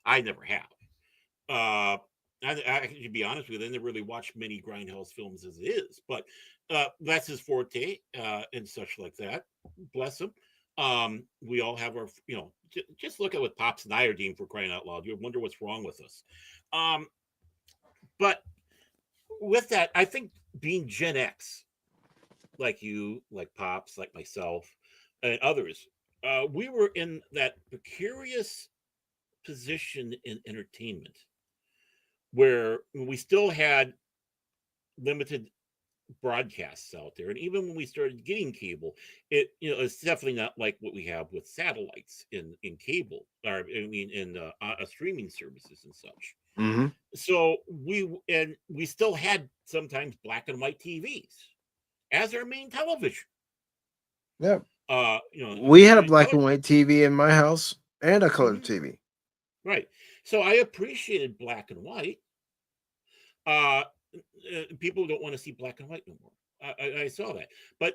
I never have. Uh, I to be honest with you, I never really watched many grindhouse films as it is, but that's his forte and such like that. Bless him. We all have our, just look at what Pops and I are doing for crying out loud. You wonder what's wrong with us. Um, but with that, I think being Gen X, like you, like Pops, like myself, and others, we were in that precarious position in entertainment where we still had limited broadcasts out there, and even when we started getting cable, it's definitely not like what we have with satellites in cable, or I mean in streaming services and such. Mm-hmm. So we still had sometimes black and white TVs as our main television. Yeah. Uh, We had a black color. and white TV in my house and a color Mhm, TV. right. So I appreciated black and white. Uh, People don't want to see black and white no more. I saw that, but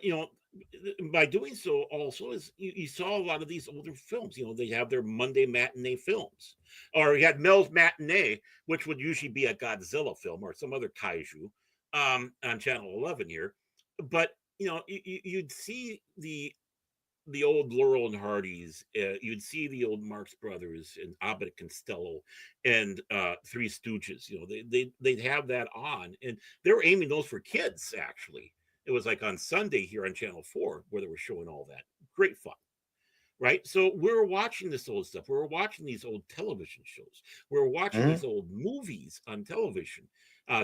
by doing so, also is you saw a lot of these older films. They have their Monday matinee films, or you had Mel's matinee, which would usually be a Godzilla film or some other kaiju on Channel 11 here. But you'd see the old Laurel and Hardys. You'd see the old Marx Brothers and Abbott and Costello and Three Stooges. They'd have that on, and they were aiming those for kids. Actually, it was like on Sunday here on Channel 4 where they were showing all that. Great fun, right? So we were watching this old stuff. We were watching these old television shows. We were watching Mm-hmm. these old movies on television.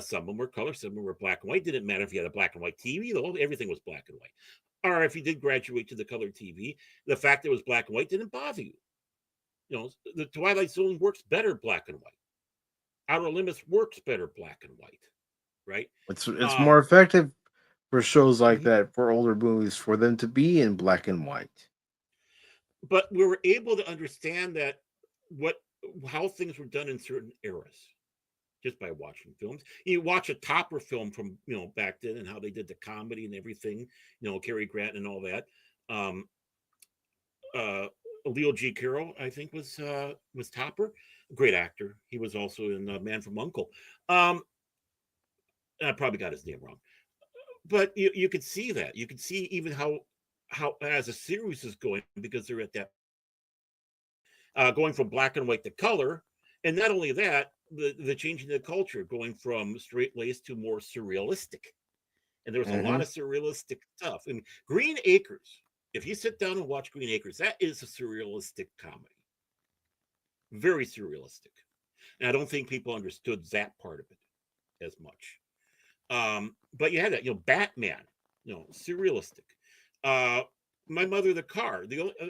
Some of them were color, some of them were black and white. Didn't matter if you had a black and white TV, though. Everything was black and white. Or if you did graduate to the color TV, the fact that it was black and white didn't bother you. The Twilight Zone works better black and white. Outer Limits works better black and white, right? It's Um, more effective for shows like mhm. that, for older movies, for them to be in black and white. But we were able to understand that what how things were done in certain eras just by watching films. You watch a Topper film from back then and how they did the comedy and everything, Cary Grant and all that. Um, uh, Leo G. Carroll, I think, was Topper. Great actor. He was also in Man from Uncle. Um, I probably got his name wrong, but you could see that. You could see even how as a series is going because they're at that going from black and white to color, and not only that, the changing the culture, going from straight laced to more surrealistic. And there was a Mm-hmm. lot of surrealistic stuff. And Green Acres, if you sit down and watch Green Acres, that is a surrealistic comedy, very surrealistic. And I don't think people understood that part of it. as much. But you had that, Batman, surrealistic. Uh, My Mother the Car.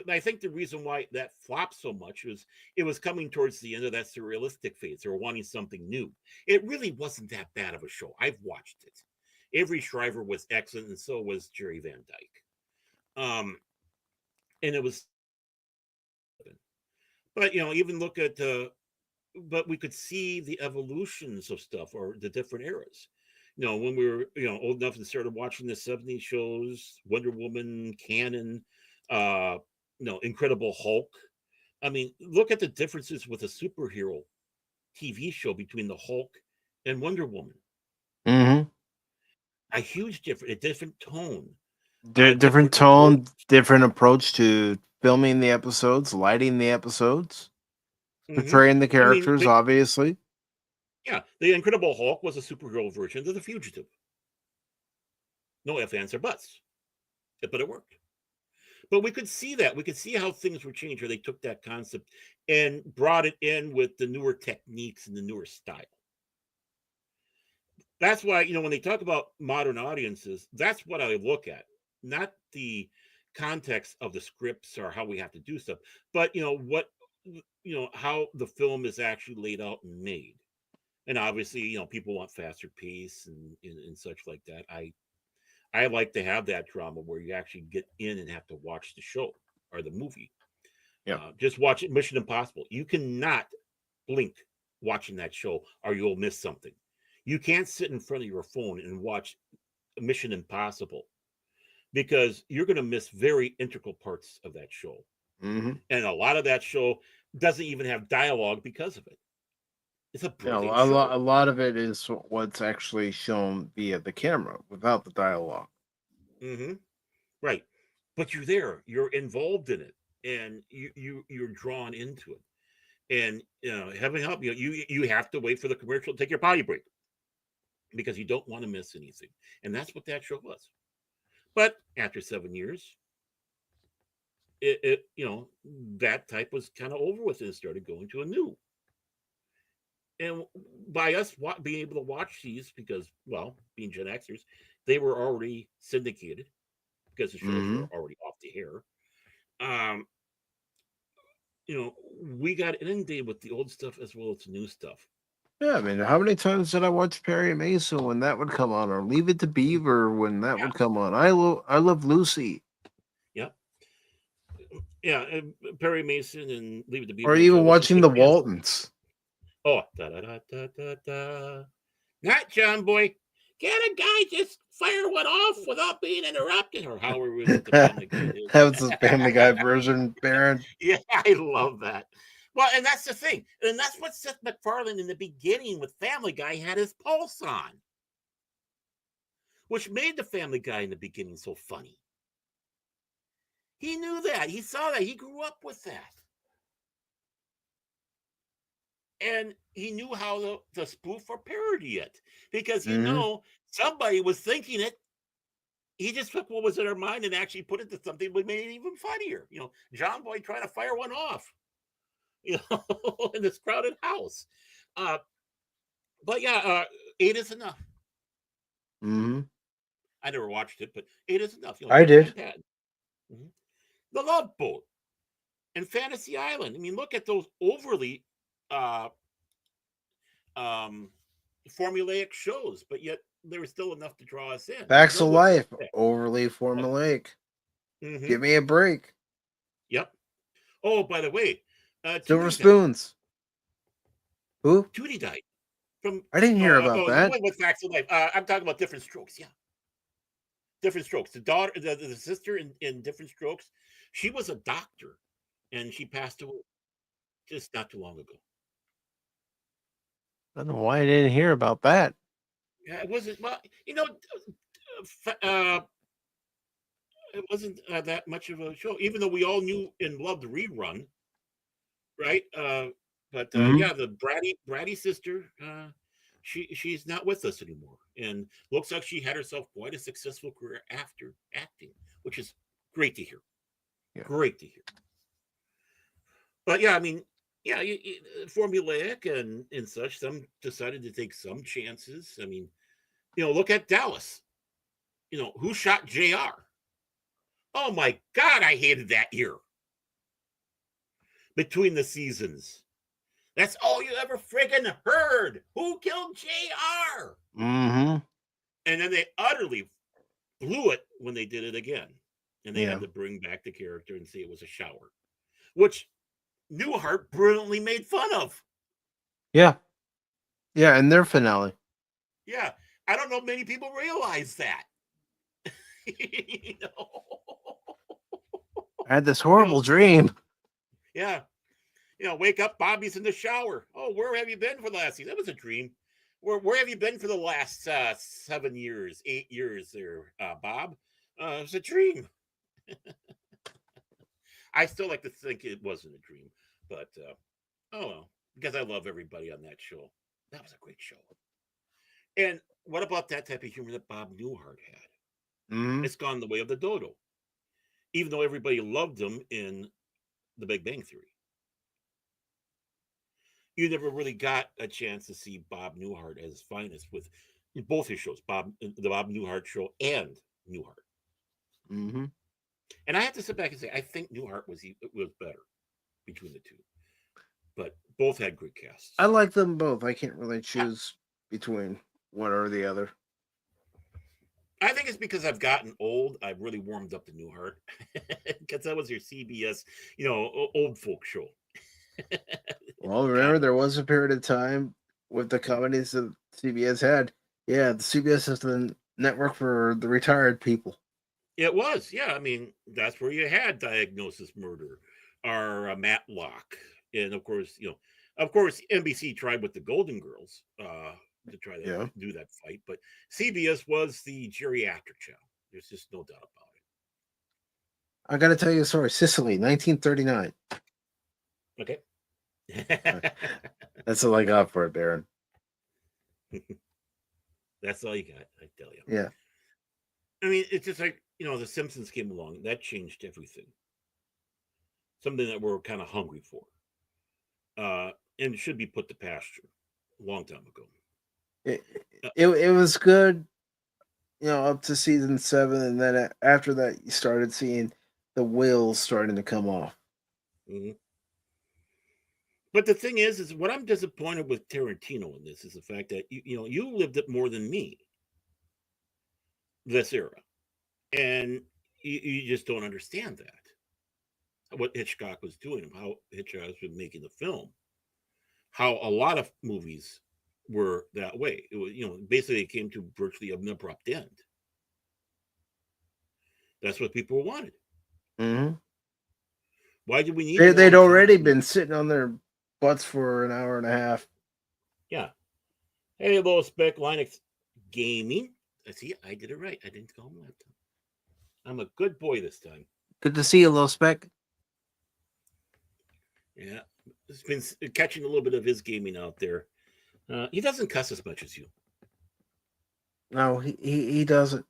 I think the reason why that flopped so much was it was coming towards the end of that surrealistic phase. They were wanting something new. It really wasn't that bad of a show. I've watched it. Avery Shriver was excellent, and so was Jerry Van Dyke. And it was, but even look at but we could see the evolutions of stuff or the different eras. When we were old enough and started watching the 70s shows, Wonder Woman, Canon, Incredible Hulk. I mean, look at the differences with a superhero TV show between the Hulk and Wonder Woman. Mm-hmm. A different tone. Different tone, different approach to filming the episodes, lighting the episodes, portraying the characters, obviously. Yeah, the Incredible Hulk was a superhero version of The Fugitive. No ifs, ands, or buts. But it worked. But we could see that. We could see how things were changed, or they took that concept and brought it in with the newer techniques and the newer style. That's why, when they talk about modern audiences, that's what I look at. Not the context of the scripts or how we have to do stuff, but how the film is actually laid out and made. And obviously, people want faster pace and such like that. I like to have that drama where you actually get in and have to watch the show or the movie. Yeah. Just watch it. Mission Impossible. You cannot blink watching that show or you'll miss something. You can't sit in front of your phone and watch Mission Impossible because you're going to miss very integral parts of that show. Mm-hmm. And a lot of that show doesn't even have dialogue because of it. It's a brilliant a show. lot of it is what's actually shown via the camera without the dialogue. Mm-hmm. Right. But you're there. You're involved in it. And you're drawn into it. And heaven help you, you have to wait for the commercial to take your potty break because you don't want to miss anything. And that's what that show was. But after 7 years, it that type was kind of over with and started going to a new. And by us being able to watch these, because, well, being Gen Xers, they were already syndicated because the shows were already off the air. We got inundated with the old stuff as well as the new stuff. Yeah, I mean, how many times did I watch Perry Mason when that would come on, or Leave It to Beaver when that would come on? I love Lucy. Yep. Yeah, Perry Mason and Leave It to Beaver. Or even watching the Waltons. Oh, da da da da da da. Not John Boy. Can a guy just fire one off without being interrupted? Or how are we with the Family Guy? That was the Family Guy version, Baron. Yeah, I love that. Well, and that's the thing. And that's what Seth MacFarlane in the beginning with Family Guy had his pulse on. Which made the Family Guy in the beginning so funny. He knew that. He saw that. He grew up with that. And he knew how to spoof or parody it. Because, somebody was thinking it. He just took what was in our mind and actually put it to something that made it even funnier. John Boy trying to fire one off, in this crowded house. But yeah, 8 is enough. Mm-hmm. I never watched it, but 8 is enough. I did. Mm-hmm. The Love Boat and Fantasy Island. I mean, look at those overly formulaic shows, but yet there was still enough to draw us in. Facts of Life, overly formulaic. Mm-hmm. Give me a break. Yep. Oh, by the way, Silver Spoons. Who? Tootie died. I didn't hear about that. With Facts of Life. I'm talking about Different Strokes. Yeah. Different Strokes. The daughter, the sister in Different Strokes, she was a doctor, and she passed away just not too long ago. I don't know why I didn't hear about that. Yeah, it wasn't. Well, it wasn't that much of a show, even though we all knew and loved the rerun, right? But yeah, the bratty sister, she's not with us anymore, and looks like she had herself quite a successful career after acting, which is great to hear. Yeah. Great to hear. But yeah, I mean, formulaic and such. Some decided to take some chances. I mean, look at Dallas. Who shot JR? Oh my God, I hated that year. Between the seasons. That's all you ever friggin' heard. Who killed JR? Mm-hmm. And then they utterly blew it when they did it again. And they had to bring back the character and say it was a shower, which Newhart brilliantly made fun of. Yeah. Yeah, in their finale. Yeah. I don't know many people realize that. I had this horrible dream. Yeah. Wake up, Bobby's in the shower. Oh, where have you been for the last season? That was a dream. Where have you been for the last 7 years, 8 years there, Bob? It was a dream. I still like to think it wasn't a dream, but oh well, because I love everybody on that show. That was a great show. And what about that type of humor that Bob Newhart had? Mm-hmm. It's gone the way of the dodo. Even though everybody loved him in The Big Bang Theory. You never really got a chance to see Bob Newhart at his finest with both his shows, the Bob Newhart Show and Newhart. Mm-hmm. And I have to sit back and say, I think Newhart was better between the two. But both had good casts. I like them both. I can't really choose between one or the other. I think it's because I've gotten old. I've really warmed up to Newhart. Because that was your CBS, old folk show. Well, remember, there was a period of time with the comedies that CBS had. Yeah, the CBS is the network for the retired people. It was, yeah. I mean, that's where you had Diagnosis Murder or Matlock. And of course, NBC tried with the Golden Girls to try to do that fight. But CBS was the geriatric channel. There's just no doubt about it. I got to tell you a story. Sicily, 1939. Okay. That's all I got for it, Baron. That's all you got, I tell you. Yeah. I mean, it's just like, The Simpsons came along. That changed everything. Something that we're kind of hungry for. And it should be put to pasture a long time ago. It was good, up to season 7. And then after that, you started seeing the wheels starting to come off. Mm-hmm. But the thing is what I'm disappointed with Tarantino in this is the fact that you lived it more than me. This era, and you just don't understand that. What Hitchcock was doing, how Hitchcock was making the film, how a lot of movies were that way. It was, basically it came to virtually an abrupt end. That's what people wanted. Mm-hmm. Why did we need? They'd already been sitting on their butts for an hour and a half. Yeah. Hey, low spec Linux gaming. See, I did it right. I didn't call him laptop. I'm a good boy this time. Good to see you, low spec. Yeah, it's been catching a little bit of his gaming out there. He doesn't cuss as much as you. No, he doesn't.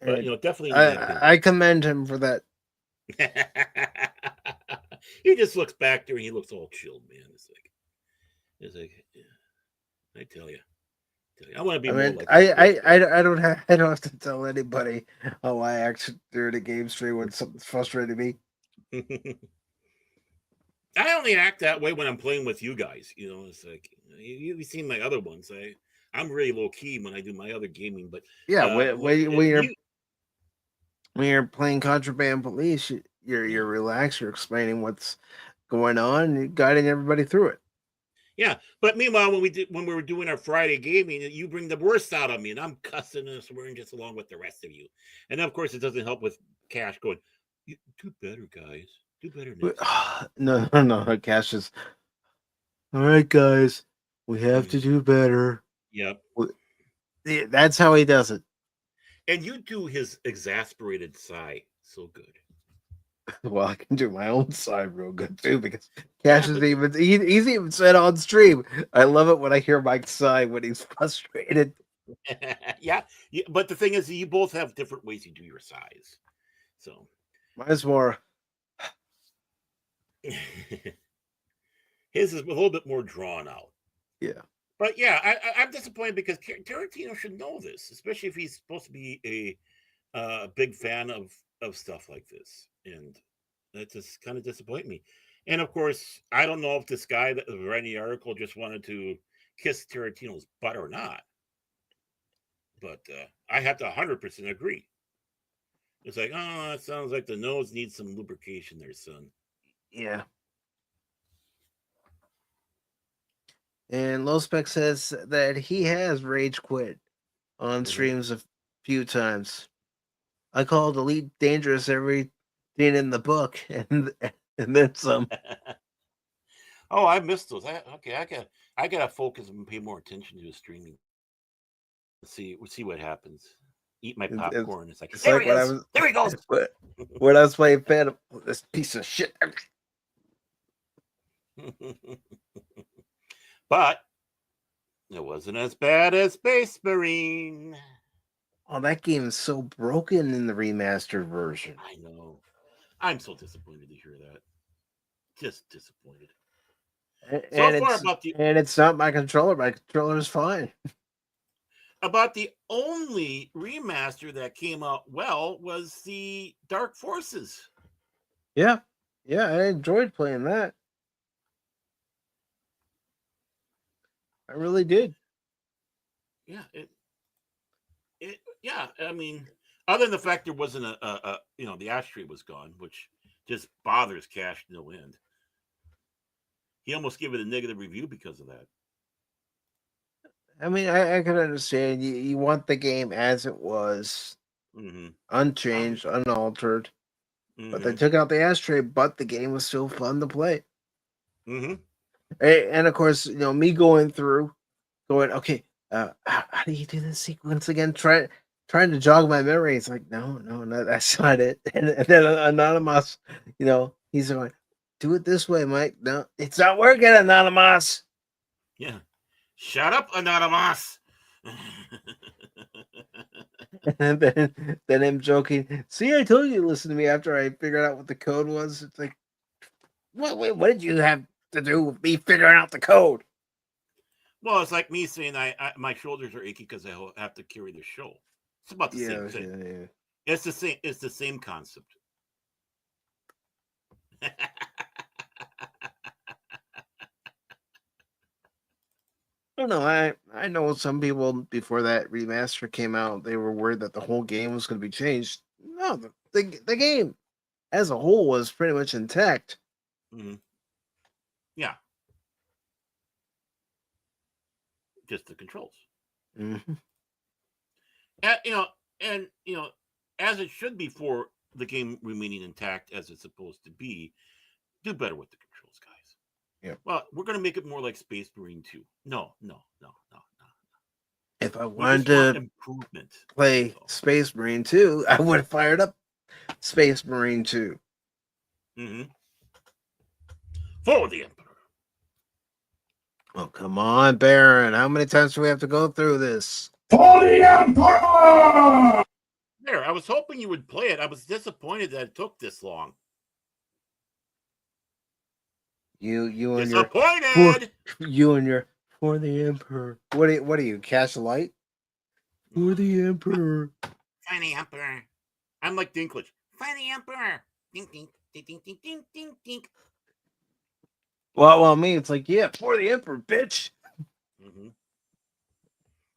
But definitely. I commend him for that. He just looks back there and he looks all chilled, man. It's like, yeah, I tell you, I want to be. More like I don't have to tell anybody how I act during a game stream when something's frustrating me. I only act that way when I'm playing with you guys. It's like you've seen my other ones. I'm really low key when I do my other gaming, but yeah, when you're playing Contraband Police, you're relaxed. You're explaining what's going on, and guiding everybody through it. Yeah, but meanwhile, when we were doing our Friday gaming, you bring the worst out of me, and I'm cussing and swearing just along with the rest of you. And then, of course, it doesn't help with Cash going, "You do better, guys. Do better next time." No. Cash is all right, guys. We have to do better. Yep. That's how he does it. And you do his exasperated sigh so good. Well, I can do my own side real good too because Cash is he's even said on stream. I love it when I hear Mike sigh when he's frustrated. Yeah, but the thing is, you both have different ways you do your sighs. So mine's more. His is a little bit more drawn out. Yeah. But yeah, I'm disappointed because Tarantino should know this, especially if he's supposed to be a big fan of stuff like this, and that just kind of disappointed me. And of course, I don't know if this guy that was writing the article just wanted to kiss Tarantino's butt or not, but I have to 100% agree. It's like, oh, it sounds like the nose needs some lubrication there, son. Yeah. And Low Spec says that he has rage quit on streams a few times. I called Elite Dangerous everything in the book, and then some. Oh, I missed those. I gotta focus and pay more attention to the streaming. We'll see what happens. Eat my popcorn. It's like, there like he is. There he goes. When I was playing Phantom, this piece of shit. But it wasn't as bad as Space Marine. Oh, that game is so broken in the remastered version. I know. I'm so disappointed to hear that. Just disappointed. And it's not my controller. My controller is fine. About the only remaster that came out well was the Dark Forces. Yeah. Yeah, I enjoyed playing that. I really did. Yeah, yeah, I mean, other than the fact there wasn't the ashtray was gone, which just bothers Cash no end. He almost gave it a negative review because of that. I mean, I can understand. You want the game as it was, unchanged, unaltered. But they took out the ashtray, but the game was still fun to play. And of course, me going, okay, how do you do this sequence again? Trying to jog my memory. It's like, no, that's not it. And then Anonymous, he's going, do it this way, Mike. No, it's not working, Anonymous. Yeah. Shut up, Anonymous. And then him joking, see, I told you to listen to me after I figured out what the code was. It's like, what did you have to do with me figuring out the code? Well, it's like me saying my shoulders are achy because I have to carry the show. It's about the same thing. Yeah. It's the same. It's the same concept. I don't know. I know some people before that remaster came out, they were worried that the whole game was going to be changed. No, the game as a whole was pretty much intact. Yeah. Just the controls. Mm-hmm. And as it should be for the game remaining intact as it's supposed to be, do better with the controls, guys. Yeah. Well, we're gonna make it more like Space Marine 2. No. If I wanted to play Space Marine 2, I would have fired up Space Marine 2. For the Emperor. Oh, come on, Baron. How many times do we have to go through this? For the Emperor! There, I was hoping you would play it. I was disappointed that it took this long. You and disappointed. You and your for the Emperor. What are you? Cash Light? For the Emperor. For the Emperor. I'm like Dinklage. For the Emperor. Ding ding ding ding ding ding ding ding. Well, me, it's like, yeah, for the Emperor, bitch.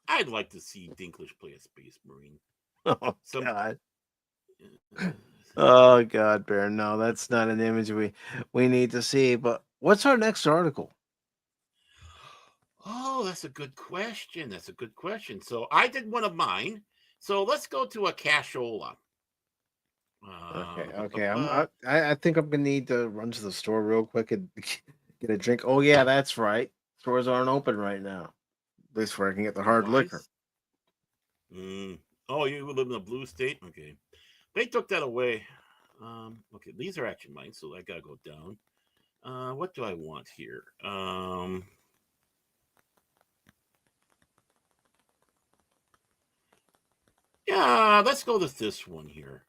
I'd like to see Dinklage play a Space Marine. Oh, God. Oh, God, Baron. No, that's not an image we need to see. But what's our next article? Oh, that's a good question. So I did one of mine. So let's go to a cashola. Okay. I think I'm gonna need to run to the store real quick and get a drink. Oh yeah, that's right. Stores aren't open right now. At least where I can get the hard liquor. Oh, you live in a blue state? Okay. They took that away. Okay, these are actually mine, so I gotta go down. What do I want here? Yeah, let's go with this one here.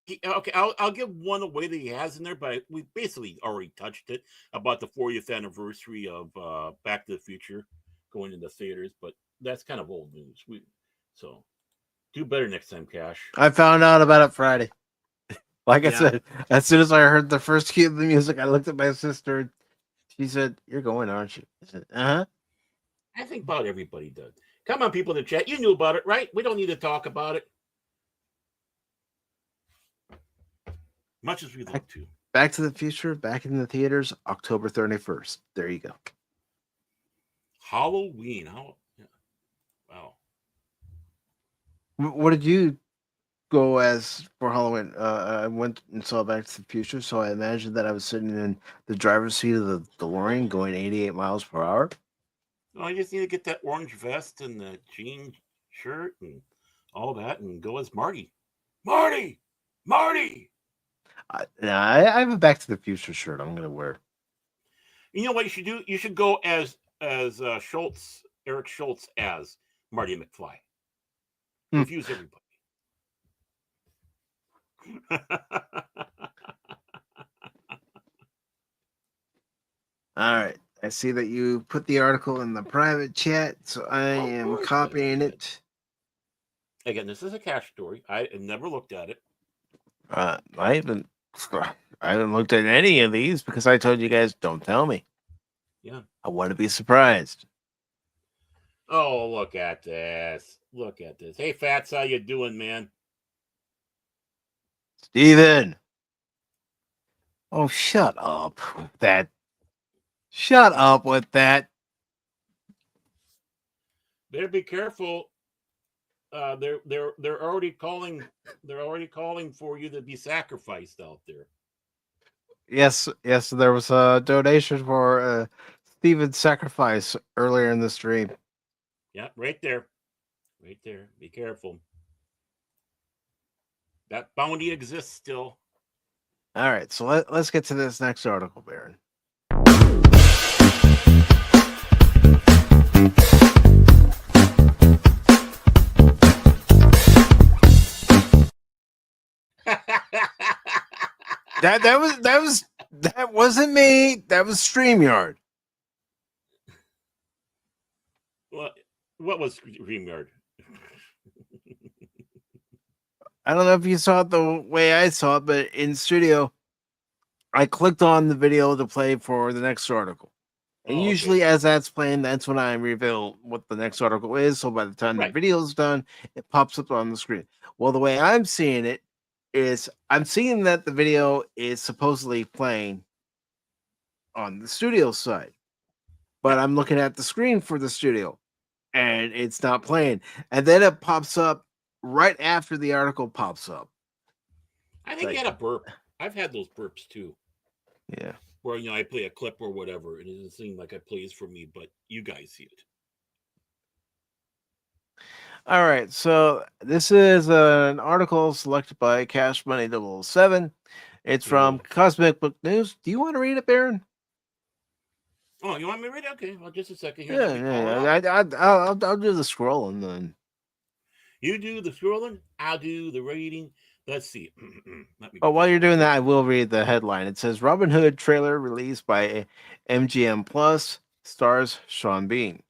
Okay, I'll give one away that he has in there, but we basically already touched it about the 40th anniversary of Back to the Future going into theaters, but that's kind of old news. So do better next time, Cash. I found out about it Friday. Like I Yeah. said, as soon as I heard the first cue of the music, I looked at my sister. She said, "You're going, aren't you?" I said, "Uh-huh." I think about everybody does. Come on, people in the chat. You knew about it, right? We don't need to talk about it. Much as we'd love to. Back to the Future, back in the theaters, October 31st. There you go. Halloween. Wow. What did you go as for Halloween? I went and saw Back to the Future, so I imagined that I was sitting in the driver's seat of the DeLorean going 88 miles per hour. Well, I just need to get that orange vest and the jean shirt and all that and go as Marty. Marty! I have a Back to the Future shirt I'm going to wear. You know what you should do? You should go as Schultz, Eric Schultz as Marty McFly. Confuse everybody. All right. I see that you put the article in the private chat, so I am copying it. Again, this is a Cash story. I never looked at it. I haven't looked at any of these because I told you guys don't tell me. Yeah. I want to be surprised. Oh, look at this. Look at this. Hey, Fats, how you doing, man? Steven. Oh, shut up with that. Shut up with that. Better be careful. They're already calling. They're already calling for you to be sacrificed out there. Yes. There was a donation for Steven's sacrifice earlier in the stream. Yeah, right there. Be careful. That bounty exists still. All right, so let's get to this next article, Baron. That wasn't me. That was StreamYard. What was StreamYard? I don't know if you saw it the way I saw it, but in studio, I clicked on the video to play for the next article. And usually as that's playing, that's when I reveal what the next article is. So by the time the video's done, it pops up on the screen. Well, the way I'm seeing it is I'm seeing that the video is supposedly playing on the studio side. But I'm looking at the screen for the studio and it's not playing. And then it pops up right after the article pops up. I think you had a burp. I've had those burps too. Yeah. Where, I play a clip or whatever, and it doesn't seem like it plays for me, but you guys see it. All right. So this is an article selected by Cash Money 007. It's from Cosmic Book News. Do you want to read it, Baron? Oh, you want me to read it? Okay. Well, just a second here. I'll do the scrolling then. You do the scrolling. I'll do the reading. Let's see. While you're doing that, I will read the headline. It says Robin Hood trailer released by MGM Plus stars Sean Bean.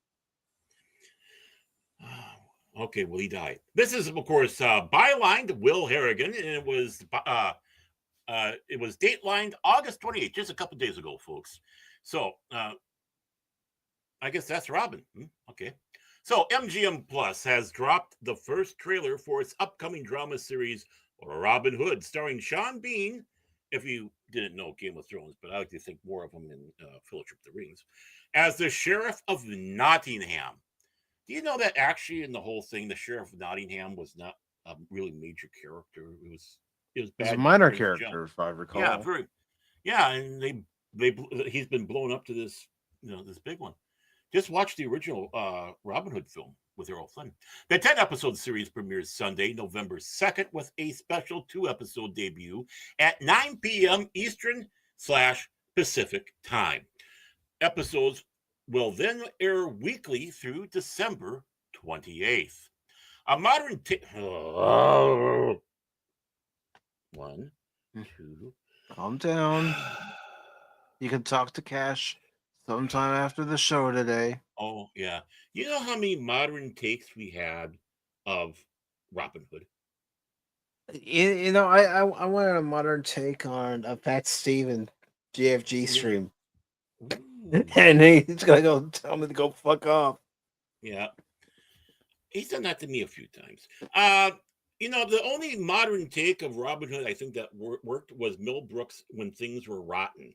Okay, well, he died. This is, of course, bylined Will Harrigan, and it was datelined August 28th, just a couple days ago, folks. So I guess that's Robin. Okay. So MGM Plus has dropped the first trailer for its upcoming drama series Robin Hood, starring Sean Bean. If you didn't know Game of Thrones, but I like to think more of him in Fellowship of the Rings, as the Sheriff of Nottingham. Do you know that actually in the whole thing, the Sheriff of Nottingham was not a really major character? It was bad. A minor character, if I recall. Yeah, and he's been blown up to this, this big one. Just watch the original Robin Hood film with Errol Flynn. The 10-episode series premieres Sunday, November 2nd, with a special 2-episode debut at 9 p.m. Eastern/Pacific time. Episodes will then air weekly through December 28th. A modern 1, 2. Calm down. You can talk to Cash sometime after the show today. Oh, yeah. You know how many modern takes we had of Robin Hood? You know, I wanted a modern take on a Pat Steven GFG stream. Ooh, And he's gonna go tell me to go fuck off. yeah. He's done that to me a few times. You know, the only modern take of Robin Hood I think that worked was Mel Brooks' When Things Were Rotten.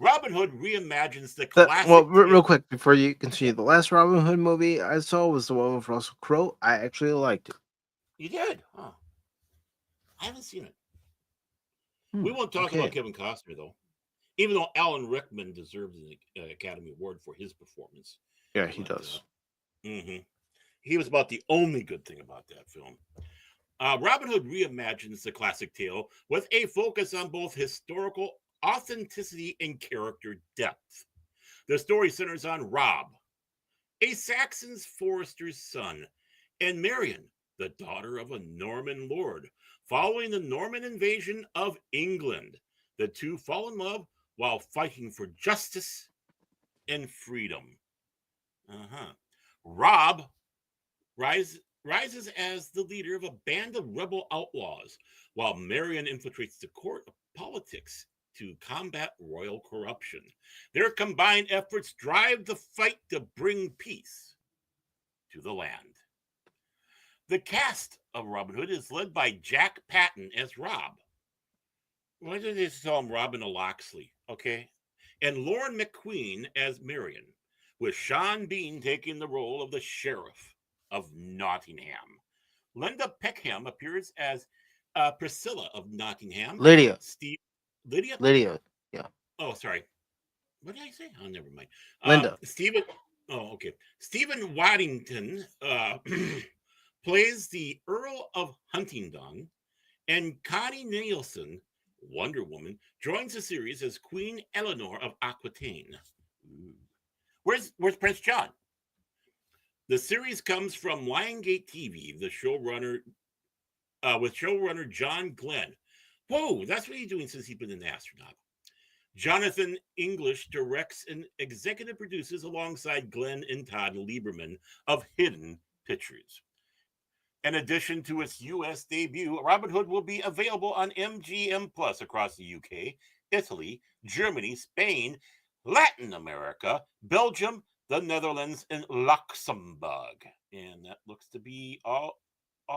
Robin Hood reimagines the classic. Real quick before you continue, the last Robin Hood movie I saw was the one with Russell Crowe. I actually liked it. You did? Huh. I haven't seen it. We won't talk about Kevin Costner, though. Even though Alan Rickman deserves an Academy Award for his performance. Yeah, he does. He was about the only good thing about that film. Robin Hood reimagines the classic tale with a focus on both historical authenticity and character depth. The story centers on Rob, a Saxon forester's son, and Marion, the daughter of a Norman lord. Following the Norman invasion of England, the two fall in love while fighting for justice and freedom. Rob rises as the leader of a band of rebel outlaws, while Marion infiltrates the court of politics to combat royal corruption. Their combined efforts drive the fight to bring peace to the land. The cast of Robin Hood is led by Jack Patton as Rob. Why did they call him Robin Locksley? Okay. And Lauren McQueen as Marion, with Sean Bean taking the role of the sheriff of Nottingham. Linda Peckham appears as Priscilla of Nottingham. Lydia. Lydia? Yeah. Oh, sorry. What did I say? Oh, never mind. Linda. Stephen. Oh, okay. Stephen Waddington plays the Earl of Huntingdon, and Connie Nielsen, Wonder Woman, joins the series as Queen Eleanor of Aquitaine. Where's Prince John? The series comes from Lionsgate TV, the showrunner, with showrunner John Glenn. Whoa, that's what he's doing since he's been an astronaut. Jonathan English directs and executive produces alongside Glenn and Todd Lieberman of Hidden Pictures. In addition to its U.S. debut, Robin Hood will be available on MGM Plus across the UK, Italy, Germany, Spain, Latin America, Belgium, the Netherlands, and Luxembourg. And that looks to be all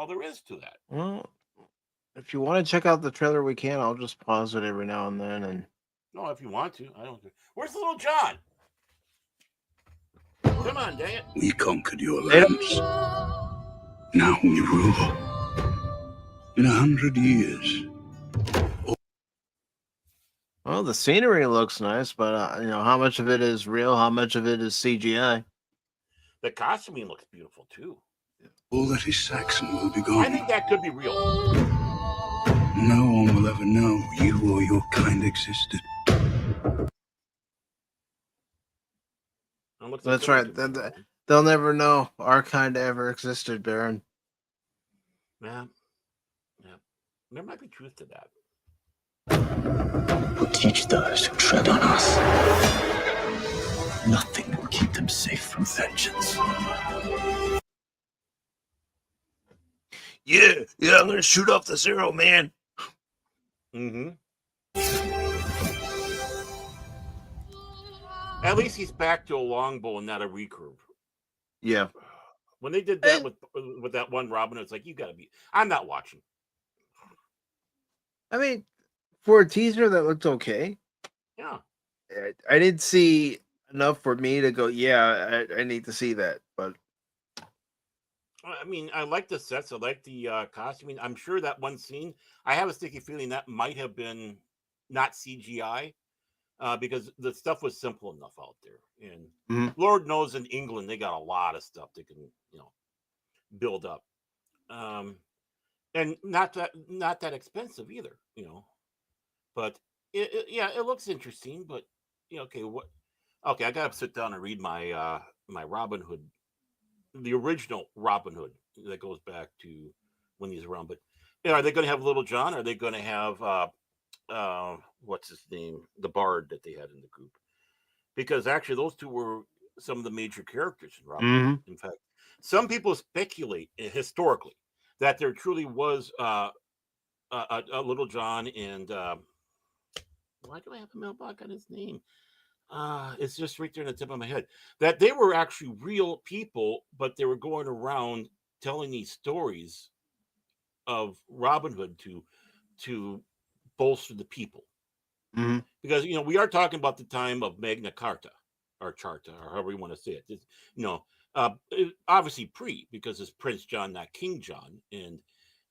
there is to that. Well, if you want to check out the trailer, we can. I'll just pause it every now and then. And no, if you want to, I don't. Where's Little John? Come on, dang it! We conquered your lands. Now we rule. In 100 years. Well, the scenery looks nice, but you know, how much of it is real? How much of it is CGI? The costuming looks beautiful too. All that is Saxon will be gone. I think that could be real. No one will ever know you or your kind existed. That's right. They'll never know our kind ever existed, Baron. Yeah. There might be truth to that. We'll teach those who tread on us. Nothing will keep them safe from vengeance. Yeah, I'm gonna shoot off the Zero Man. At least he's back to a longbow and not a recurve. Yeah. When they did that with that one Robin, it's like, you gotta be. I'm not watching. I mean, for a teaser, that looked okay. Yeah. I didn't see enough for me to go, yeah, I need to see that. But I mean, I like the sets. I like the costuming. I'm sure that one scene, I have a sticky feeling that might have been not CGI because the stuff was simple enough out there. And Lord knows in England, they got a lot of stuff they can, build up. And not that expensive either, But it looks interesting. But okay, I gotta sit down and read my my Robin Hood, the original Robin Hood that goes back to when he's around. But Are they going to have Little John? Or are they going to have what's his name, the Bard that they had in the group? Because actually, those two were some of the major characters in Robin Hood. In fact, some people speculate historically that there truly was a Little John and why do I have a mailbox on his name? It's just right there in the tip of my head. That they were actually real people, but they were going around telling these stories of Robin Hood to bolster the people. Because we are talking about the time of Magna Carta or Charta or however you want to say it. It's, obviously because it's Prince John, not King John, and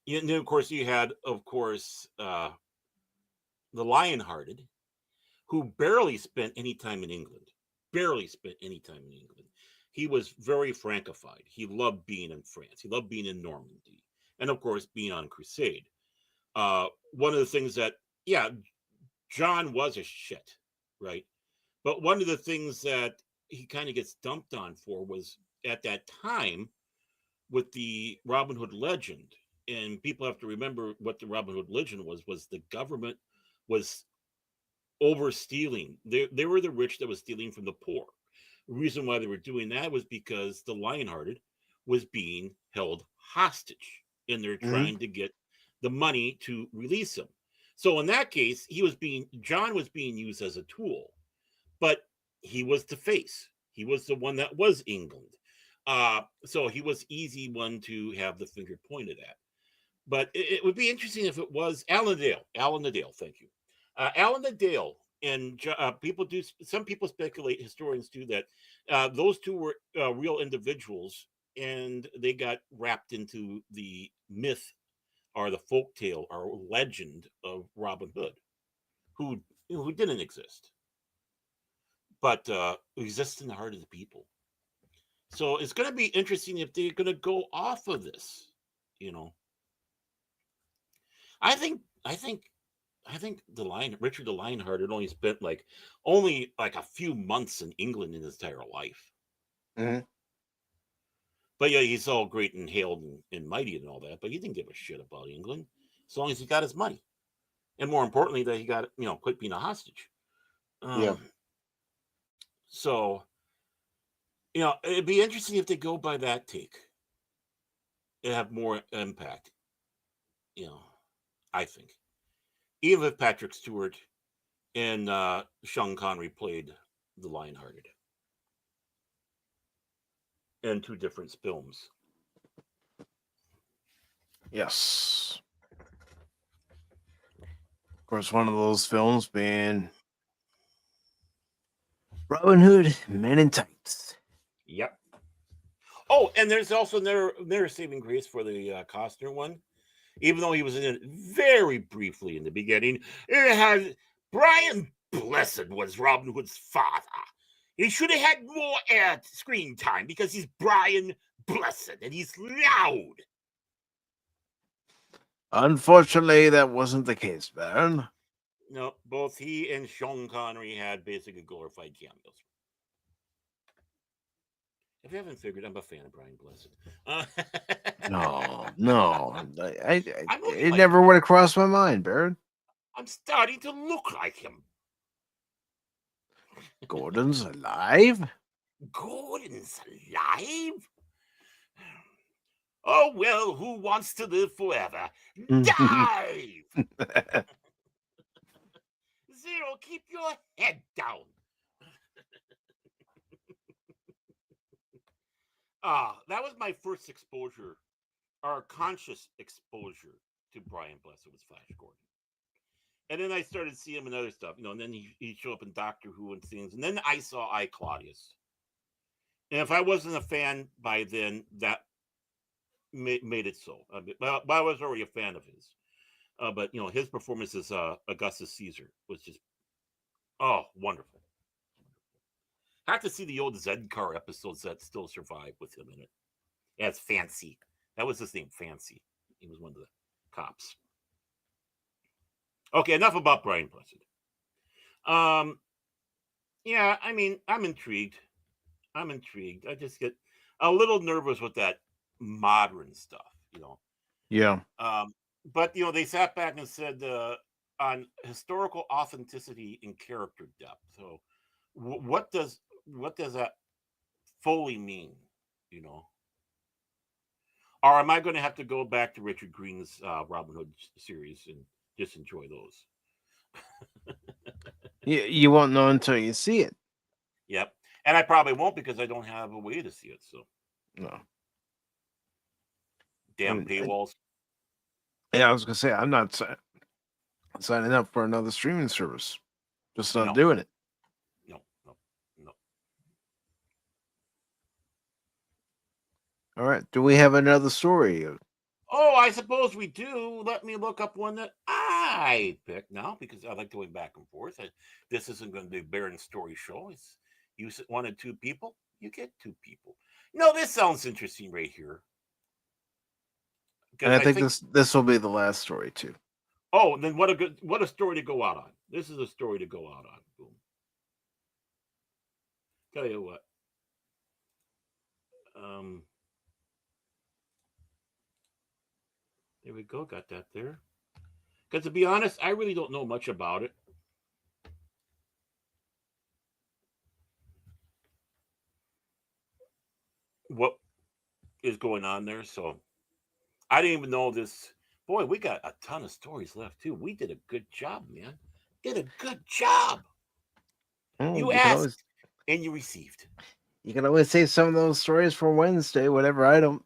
then of course you had the Lionhearted, who barely spent any time in England. He was very Francophile. He loved being in France. He loved being in Normandy, and of course being on crusade. One of the things that, John was a shit, right? But one of the things that he kind of gets dumped on for was at that time with the Robin Hood legend. And people have to remember what the Robin Hood legend was the government was overstealing. They were the rich that was stealing from the poor. The reason why they were doing that was because the Lionhearted was being held hostage and they're trying to get the money to release him. So in that case, John was being used as a tool, but he was the face. He was the one that was England. So he was easy one to have the finger pointed at. But it would be interesting if it was Alan the Dale, thank you. Alan the Dale, and some people speculate, historians do, that those two were real individuals, and they got wrapped into the myth or the folktale or legend of Robin Hood, who didn't exist, but exists in the heart of the people. So it's going to be interesting if they're going to go off of this. I think Richard the Lionhearted only spent only a few months in England in his entire life. But yeah, he's all great and hailed and mighty and all that, but he didn't give a shit about England as long as he got his money. And more importantly, that he got, quit being a hostage. So, it'd be interesting if they go by that take. It'd have more impact, I think. Even if Patrick Stewart and Sean Connery played the Lionhearted in two different films. Yes. Of course, one of those films being Robin Hood, Men in Tights. Yep. Oh, and there's also another saving grace for the Costner one. Even though he was in it very briefly in the beginning, it had Brian Blessed was Robin Hood's father. He should have had more screen time because he's Brian Blessed and he's loud. Unfortunately, that wasn't the case, Baron. No, both he and Sean Connery had basically glorified cameos. If you haven't figured, I'm a fan of Brian Blessed. No. It never would have crossed my mind, Baron. I'm starting to look like him. Gordon's alive? Gordon's alive? Oh, well, who wants to live forever? Dive! Zero, keep your head down. That was my first exposure, or conscious exposure to Brian Blessed was Flash Gordon. And then I started seeing him in other stuff, and then he'd show up in Doctor Who and things. And then I saw I, Claudius. And if I wasn't a fan by then, that made it so. But I was already a fan of his. But, his performance as Augustus Caesar was just, wonderful. I have to see the old Z-Car episodes that still survive with him in it. Yeah, it's Fancy. That was his name, Fancy. He was one of the cops. Okay, enough about Brian Blessed. Yeah, I mean, I'm intrigued. I just get a little nervous with that modern stuff, Yeah. But they sat back and said on historical authenticity and character depth. So, what does that fully mean? You know, or am I going to have to go back to Richard Green's Robin Hood series and just enjoy those? You won't know until you see it. Yep, and I probably won't because I don't have a way to see it. So, No. damn paywalls. Yeah, I was gonna say I'm not signing up for another streaming service. Just not No. doing it. No. All right. Do we have another story? Oh, I suppose we do. Let me look up one that I picked now because I like going back and forth. This isn't going to be a Baron story show. It's you wanted two people, you get two people. No, this sounds interesting right here. And I think this will be the last story too. Oh, then what a story to go out on. This is a story to go out on. Boom. Tell you what. There we go. Got that there. Because to be honest, I really don't know much about it. What is going on there? So I didn't even know this. Boy, we got a ton of stories left too. We did a good job, man. Did a good job. Oh, you asked and you received. You can always save some of those stories for Wednesday, whatever I don't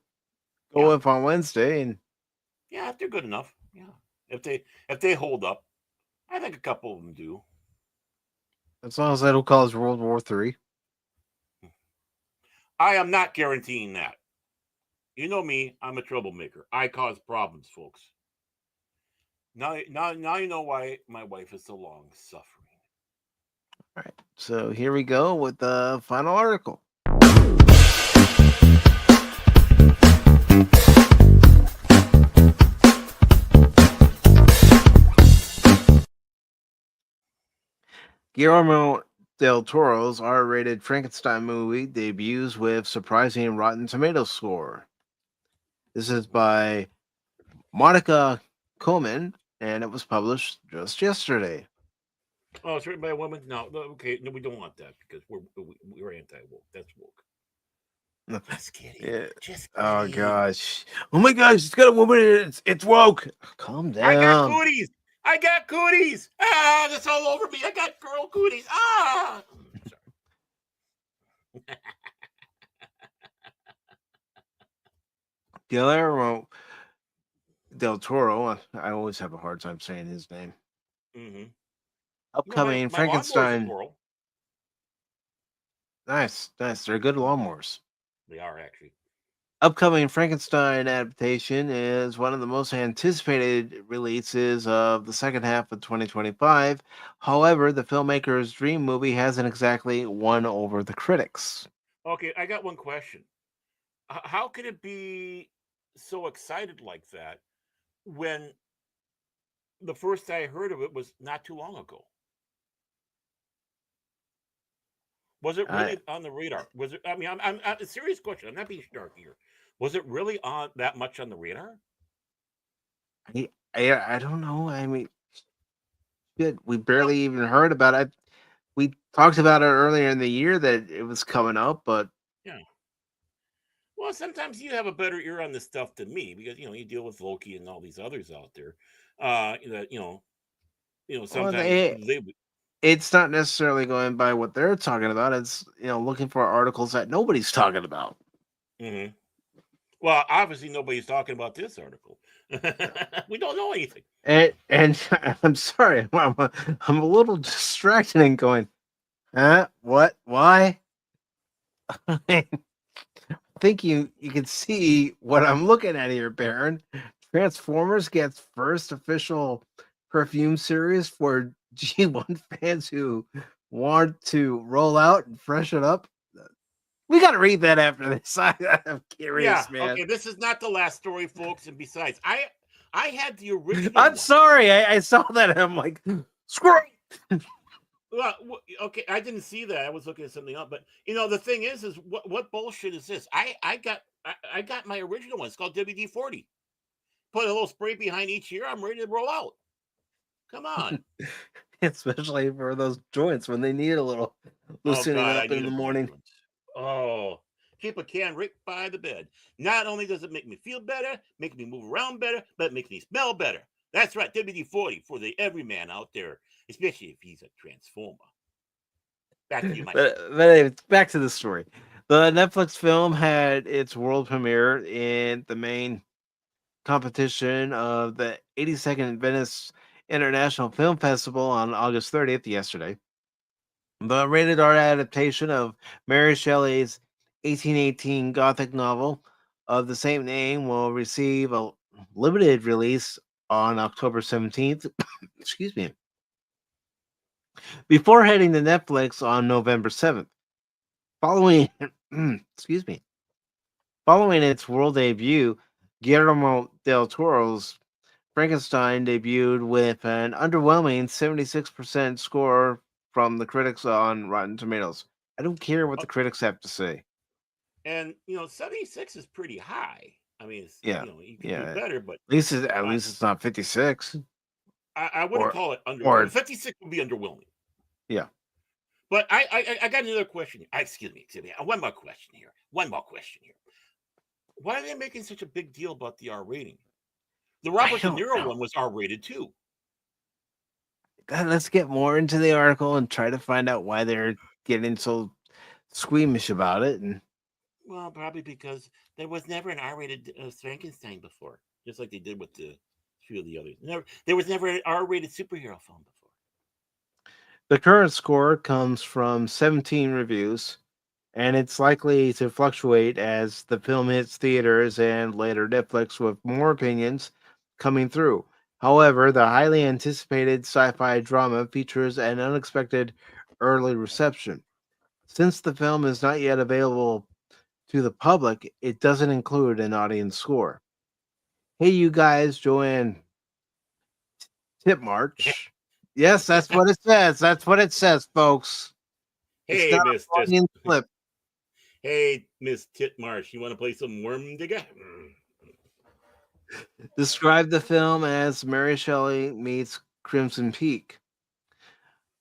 go with on Wednesday, and yeah, if they're good enough, yeah. If they hold up, I think a couple of them do. As long as I don't cause World War III. I am not guaranteeing that. You know me, I'm a troublemaker. I cause problems, folks. Now you know why my wife is so long suffering. All right, so here we go with the final article. Guillermo del Toro's R-rated Frankenstein movie debuts with surprising Rotten Tomatoes score. This is by Monica Coleman, and it was published just yesterday. Oh, it's written by a woman? No, okay, no, we don't want that because we're anti-woke. That's woke. No. Just kidding. Yeah. Just kidding. Oh gosh! Oh my gosh! It's got a woman in it. It's woke. Calm down. I got cooties. Ah, that's all over me. I got girl cooties. Ah. Sorry. Guillermo del Toro. I always have a hard time saying his name. Mm-hmm. Upcoming my Frankenstein. Nice. They're good lawnmowers. They are actually. Upcoming Frankenstein adaptation is one of the most anticipated releases of the second half of 2025. However, the filmmaker's dream movie hasn't exactly won over the critics. Okay, I got one question. How could it be so excited like that when the first I heard of it was not too long ago? Was it really on the radar? Was it? I mean, I'm a serious question. I'm not being snarky here. Was it really on that much on the radar? I don't know. I mean, we barely even heard about it. We talked about it earlier in the year that it was coming up, but yeah. Well, sometimes you have a better ear on this stuff than me because you deal with Loki and all these others out there. Sometimes it's not necessarily going by what they're talking about. It's looking for articles that nobody's talking about. Mm-hmm. Well, obviously nobody's talking about this article. We don't know anything. And I'm sorry, I'm a little distracted and going, what? Why? I think you can see what I'm looking at here, Baron. Transformers gets first official perfume series for G1 fans who want to roll out and freshen up. We got to read that after this. I'm curious, man. Okay, this is not the last story, folks. And besides, I had the original. I'm sorry. I saw that and I'm like, screw it. Well, okay, I didn't see that. I was looking at something else. But the thing is what bullshit is this? I got my original one. It's called WD-40. put a little spray behind each ear. I'm ready to roll out. Come on. Especially for those joints when they need a little Oh loosening God, I up need in the a ball morning. joint. Oh, keep a can right by the bed. Not only does it make me feel better, make me move around better, but it makes me smell better. That's right, WD-40 for the everyman out there, especially if he's a transformer. Back to you, Mike. But anyway, back to the story. The Netflix film had its world premiere in the main competition of the 82nd Venice International Film Festival on August 30th, yesterday. The rated R adaptation of Mary Shelley's 1818 Gothic novel of the same name will receive a limited release on October 17th. Excuse me. Before heading to Netflix on November 7th. Following excuse me. Following its world debut, Guillermo del Toro's Frankenstein debuted with an underwhelming 76% score from the critics on Rotten Tomatoes. I don't care what the critics have to say. And 76 is pretty high. I mean, it's, Yeah, you can do yeah. better, but At least it's not 56. I wouldn't Or call it underwhelming. or 56 would be underwhelming. yeah. But I got another question. Excuse me. One more question here. Why are they making such a big deal about the R rating? The Robert De Niro one was R rated too. Let's get more into the article and try to find out why they're getting so squeamish about it. And Well, probably because there was never an R-rated Frankenstein before, just like they did with the few of the others. There was never an R-rated superhero film before. the current score comes from 17 reviews, and it's likely to fluctuate as the film hits theaters and later Netflix with more opinions coming through. However, the highly anticipated sci-fi drama features an unexpected early reception. Since the film is not yet available to the public, it doesn't include an audience score. Hey, you guys, Joanne Titmarch. Yes, that's what it says. That's what it says, folks. It's Hey, not Miss a Freudian slip. Hey, Miss Titmarsh, you want to play some Worm Digger? Described the film as Mary Shelley meets Crimson Peak.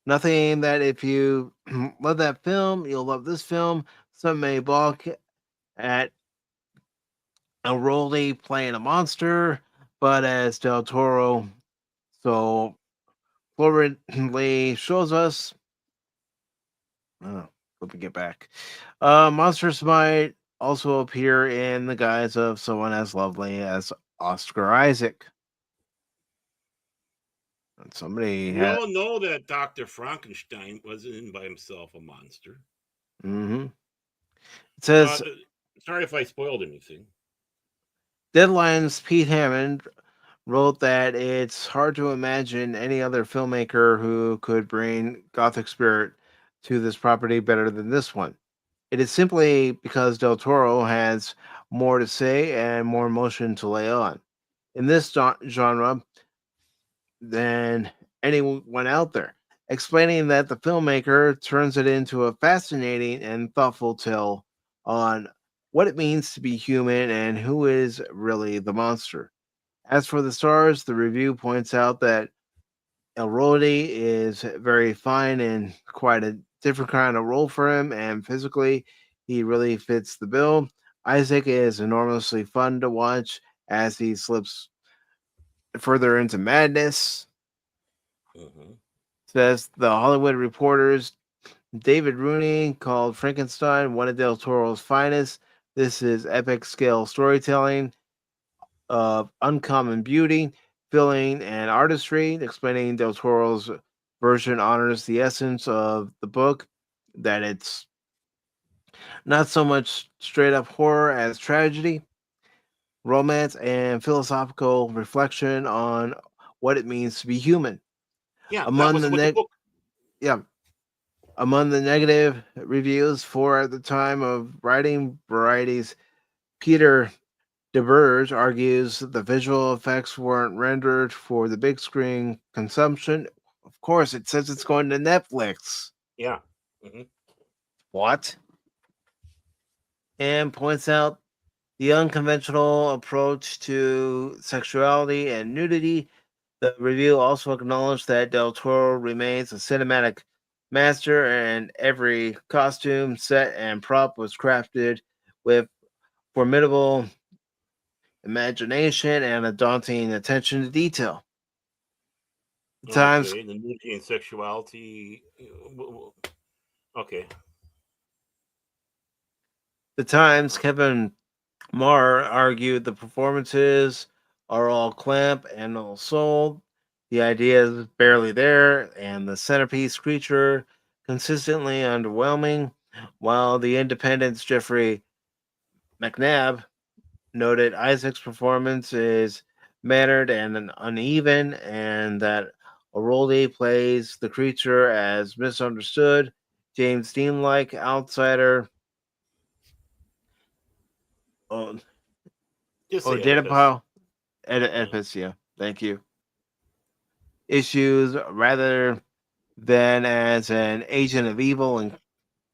Nothing that if you love that film, you'll love this film. Some may balk at Elroli playing a monster, but as Del Toro so floridly shows us, let me get back. Monsters might also appear in the guise of someone as lovely as Oscar Isaac. And somebody We had. all know that Dr. Frankenstein wasn't by himself a monster. Mm-hmm. It says Sorry if I spoiled anything. Deadline's Pete Hammond wrote that it's hard to imagine any other filmmaker who could bring Gothic spirit to this property better than this one. It is simply because Del Toro has more to say and more emotion to lay on in this genre than anyone out there, explaining that the filmmaker turns it into a fascinating and thoughtful tale on what it means to be human and who is really the monster. As for the stars, the review points out that Elrodi is very fine and quite a different kind of role for him, and physically, he really fits the bill. Isaac is enormously fun to watch as he slips further into madness. Says the Hollywood Reporter's David Rooney called Frankenstein one of Del Toro's finest. This is epic scale storytelling of uncommon beauty, feeling, and artistry. Explaining Del Toro's version honors the essence of the book, that it's not so much straight up horror as tragedy, romance, and philosophical reflection on what it means to be human. Yeah, that Among was the what the book. yeah, among the negative reviews for at the time of writing, Variety's Peter DeBurge argues that the visual effects weren't rendered for the big screen consumption. Of course, it says it's going to Netflix. Yeah. What? And points out The unconventional approach to sexuality and nudity. The review also acknowledged that Del Toro remains a cinematic master, and every costume, set, and prop was crafted with formidable imagination and a daunting attention to detail. The Times, Okay, the nudity and sexuality. Okay. the Times, Kevin Marr argued the performances are all clamp and no soul. The idea is barely there, and the centerpiece creature consistently underwhelming. While the Independent's Jeffrey McNabb noted Isaac's performance is mannered and uneven, and that Oroldi plays the creature as misunderstood. James Dean like outsider. Oh, Just oh, say Oedipus. Oedipus, yeah. Thank you. Issues rather than as an agent of evil and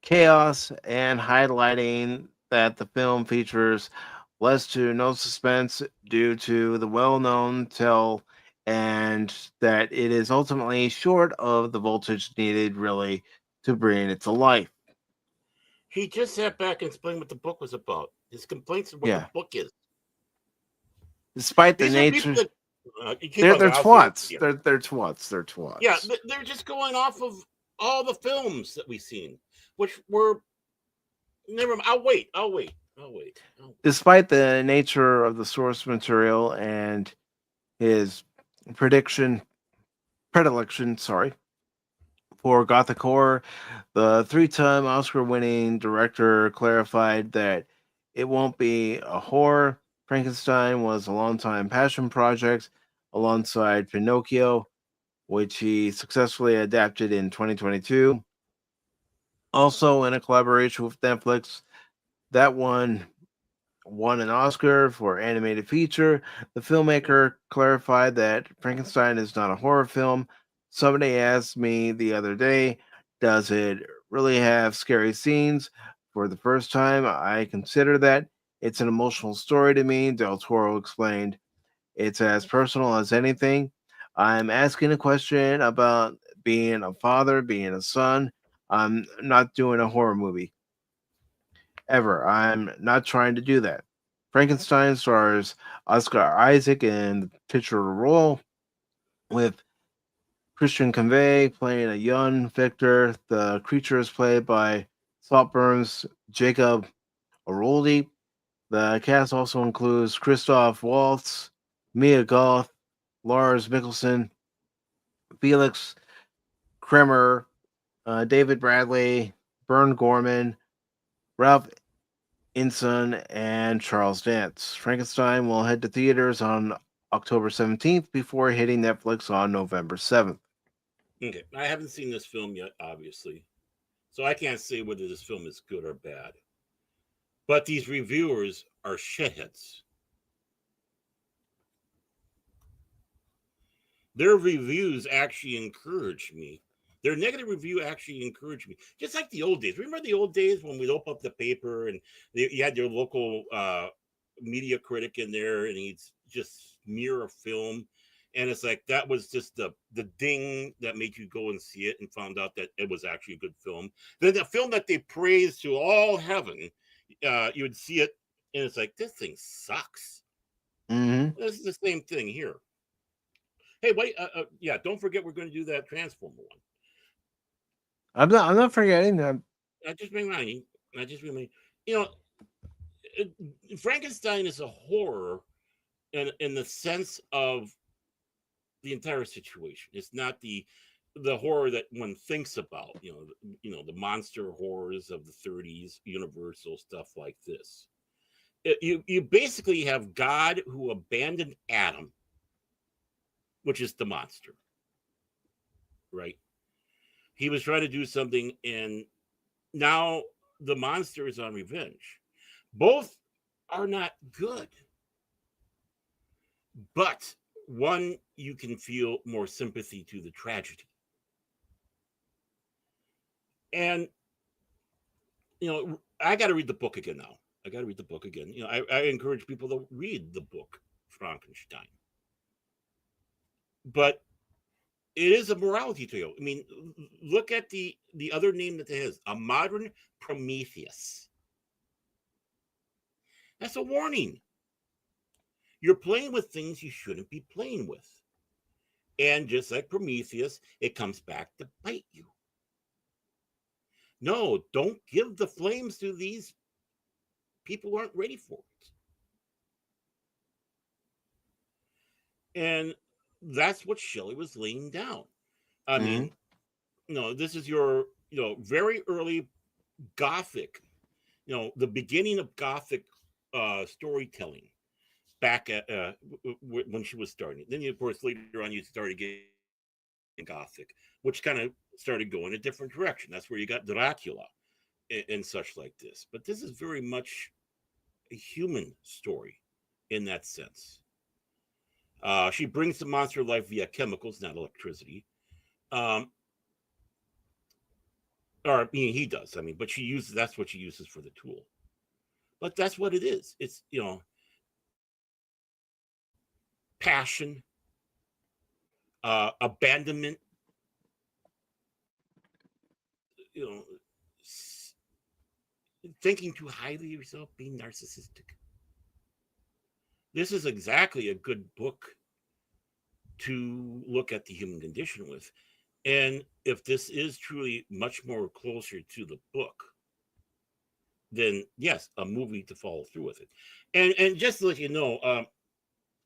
chaos, and highlighting that the film features less to no suspense due to the well-known tell, and that it is ultimately short of the voltage needed really to bring it to life. He just sat back and explained what the book was about. His complaints are what the Yeah. book is. Despite the These are people nature, that you keep on they're going. I'll say it twats. again. They're twats. They're twats. Yeah, they're just going off of all the films that we've seen, which were never. I'll wait. Despite the nature of the source material and his predilection, for gothic horror, the three-time Oscar-winning director clarified that it won't be a horror. Frankenstein was a long-time passion project alongside Pinocchio, which he successfully adapted in 2022. Also, in a collaboration with Netflix, that won an Oscar for animated feature. The filmmaker clarified that Frankenstein is not a horror film. Somebody asked me the other day, does it really have scary scenes? For the first time, I consider that. It's an emotional story to me, Del Toro explained. It's as personal as anything. I'm asking a question about being a father, being a son. I'm not doing a horror movie ever. I'm not trying to do that. Frankenstein stars Oscar Isaac in the titular role, with Christian Convey playing a young Victor. The creature is played by Saltburns Jacob Oroldi. The cast also includes Christoph Waltz, Mia Goth, Lars Mikkelsen, Felix Kremer, David Bradley, Bern Gorman, Ralph Inson, and Charles Dance. Frankenstein will head to theaters on October 17th before hitting Netflix on November 7th. Okay, I haven't seen this film yet, obviously, so I can't say whether this film is good or bad. But these reviewers are shitheads. Their reviews actually encourage me. Their negative review actually encouraged me, just like the old days. Remember the old days when we'd open up the paper and you had your local media critic in there, and he'd just smear a film, and it's like that was just the ding that made you go and see it and found out that it was actually a good film. Then the film that they praised to all heaven, you would see it, and it's like, this thing sucks. Mm-hmm. This is the same thing here. Hey, wait, yeah, don't forget we're going to do that Transformer one. I'm not forgetting that. I just remind you. You know, Frankenstein is a horror in the sense of the entire situation. It's not the horror that one thinks about. The monster horrors of the 30s, Universal stuff like this. You basically have God who abandoned Adam, which is the monster, right? He was trying to do something, and now the monster is on revenge. Both are not good, but one, you can feel more sympathy to the tragedy. And I got to read the book again now. I got to read the book again. I encourage people to read the book Frankenstein. But it is a morality tale. I mean, look at the other name that it has, a modern Prometheus. That's a warning. You're playing with things you shouldn't be playing with. And just like Prometheus, it comes back to bite you. No, don't give the flames to these people who aren't ready for it. And that's what Shelley was laying down. I mean, this is your, very early Gothic, the beginning of Gothic storytelling back at when she was starting. Then, of course, later on, you started getting Gothic, which kind of started going a different direction. That's where you got Dracula and such like this. But this is very much a human story in that sense. She brings the monster to life via chemicals, not electricity. Or I mean, he does. I mean, but that's what she uses for the tool. But that's what it is. It's, passion, abandonment, thinking too highly of yourself, being narcissistic. This is exactly a good book to look at the human condition with. And if this is truly much more closer to the book, then yes, a movie to follow through with it. And just to let you know,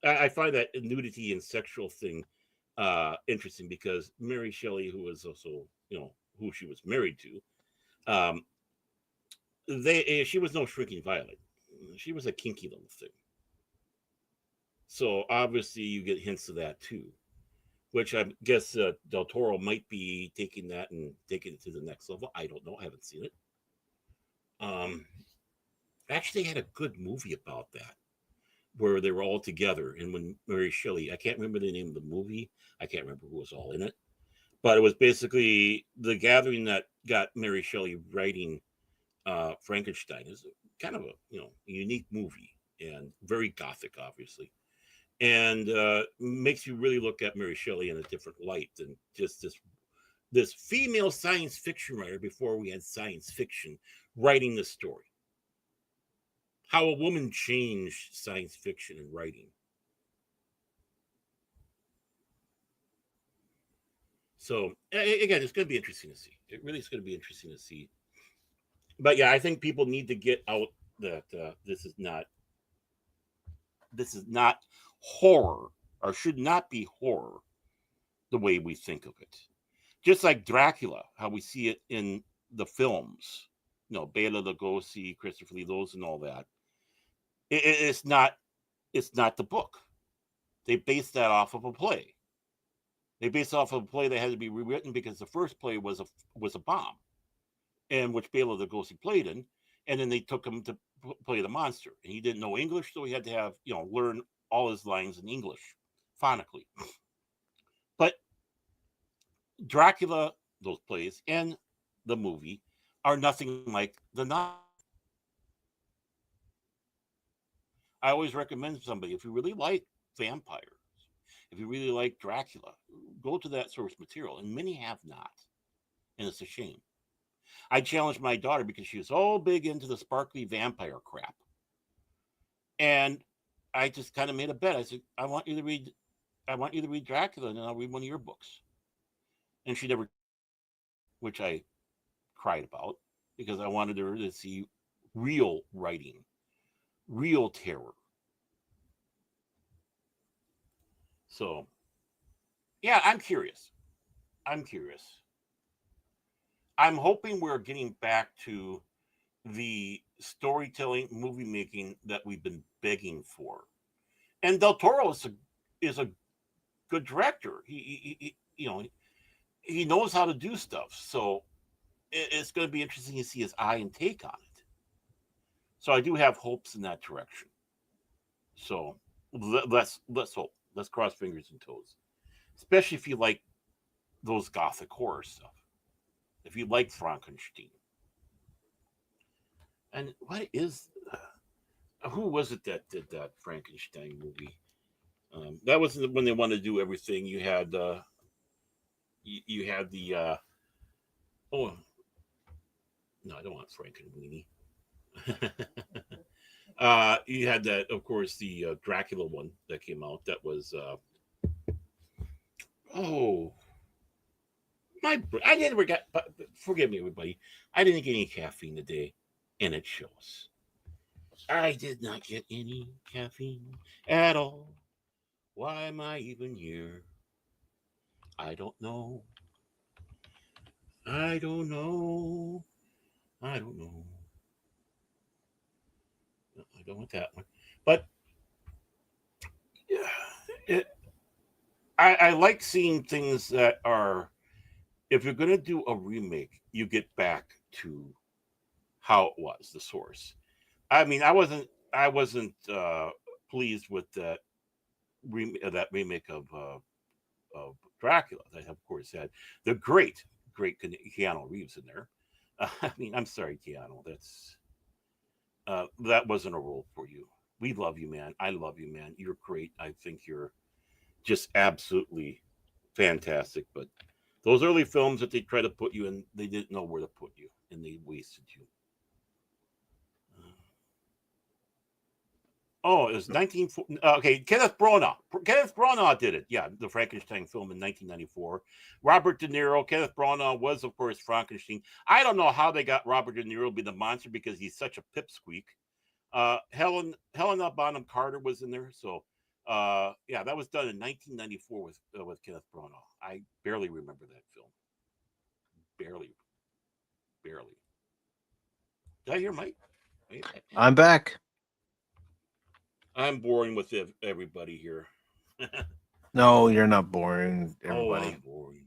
I find that nudity and sexual thing interesting because Mary Shelley, who was also, who she was married to, she was no Shrinking Violet. She was a kinky little thing. So obviously you get hints of that too, which I guess Del Toro might be taking that and taking it to the next level. I don't know. I haven't seen it. Actually, they had a good movie about that where they were all together. And when Mary Shelley, I can't remember the name of the movie. I can't remember who was all in it. But it was basically the gathering that got Mary Shelley writing Frankenstein. Is kind of a unique movie and very Gothic, obviously. And makes you really look at Mary Shelley in a different light than just this female science fiction writer before we had science fiction writing this story. How a woman changed science fiction and writing. So again, it's going to be interesting to see. It really is going to be interesting to see. But yeah, I think people need to get out that this is not horror, or should not be horror the way we think of it. Just like Dracula, how we see it in the films, Bela Lugosi, Christopher Lee, those and all that. It's not the book. They based that off of a play. They based it off of a play that had to be rewritten because the first play was a bomb, in which Bela Lugosi played in, and then they took him to play the monster, and he didn't know English, so he had to have learn all his lines in English phonically. But Dracula, those plays, and the movie are nothing like the novel. I always recommend somebody, if you really like vampires, if you really like Dracula, go to that source material, and many have not, and it's a shame. I challenged my daughter because she was all big into the sparkly vampire crap, and I just kind of made a bet. I said, I want you to read Dracula, and then I'll read one of your books. And she never, which I cried about because I wanted her to see real writing, real terror. So, yeah, I'm curious. I'm hoping we're getting back to the storytelling, movie making that we've been begging for. And Del Toro is a good director. He knows how to do stuff. So it's going to be interesting to see his eye and take on it. So I do have hopes in that direction. So let's hope. Let's cross fingers and toes. Especially if you like those Gothic horror stuff. If you like Frankenstein. And what is who was it that did that Frankenstein movie? That was when they wanted to do everything. You had the oh no, I don't want Frankenweenie. You had that, of course, the Dracula one that came out. That was oh I didn't forget. Forgive me, everybody. I didn't get any caffeine today, and it shows. I did not get any caffeine at all. Why am I even here? I don't know. I don't know. I don't know. No, I don't want that one. But yeah, I like seeing things that are. If you're going to do a remake, you get back to how it was, the source. I mean, I wasn't pleased with that remake of Dracula. That of course had the great Keanu Reeves in there. I mean, I'm sorry, Keanu. That wasn't a role for you. We love you, man. I love you, man. You're great. I think you're just absolutely fantastic. But those early films that they tried to put you in, they didn't know where to put you, and they wasted you. Oh, it was 19. Okay, Kenneth Branagh. Kenneth Branagh did it. Yeah, the Frankenstein film in 1994. Robert De Niro. Kenneth Branagh was, of course, Frankenstein. I don't know how they got Robert De Niro to be the monster because he's such a pipsqueak. Helena Bonham Carter was in there. So, yeah, that was done in 1994 with Kenneth Branagh. I barely remember that film. Barely. Did I hear Mike? I'm back. I'm boring with everybody here. No, you're not boring, Oh, everybody. I'm boring.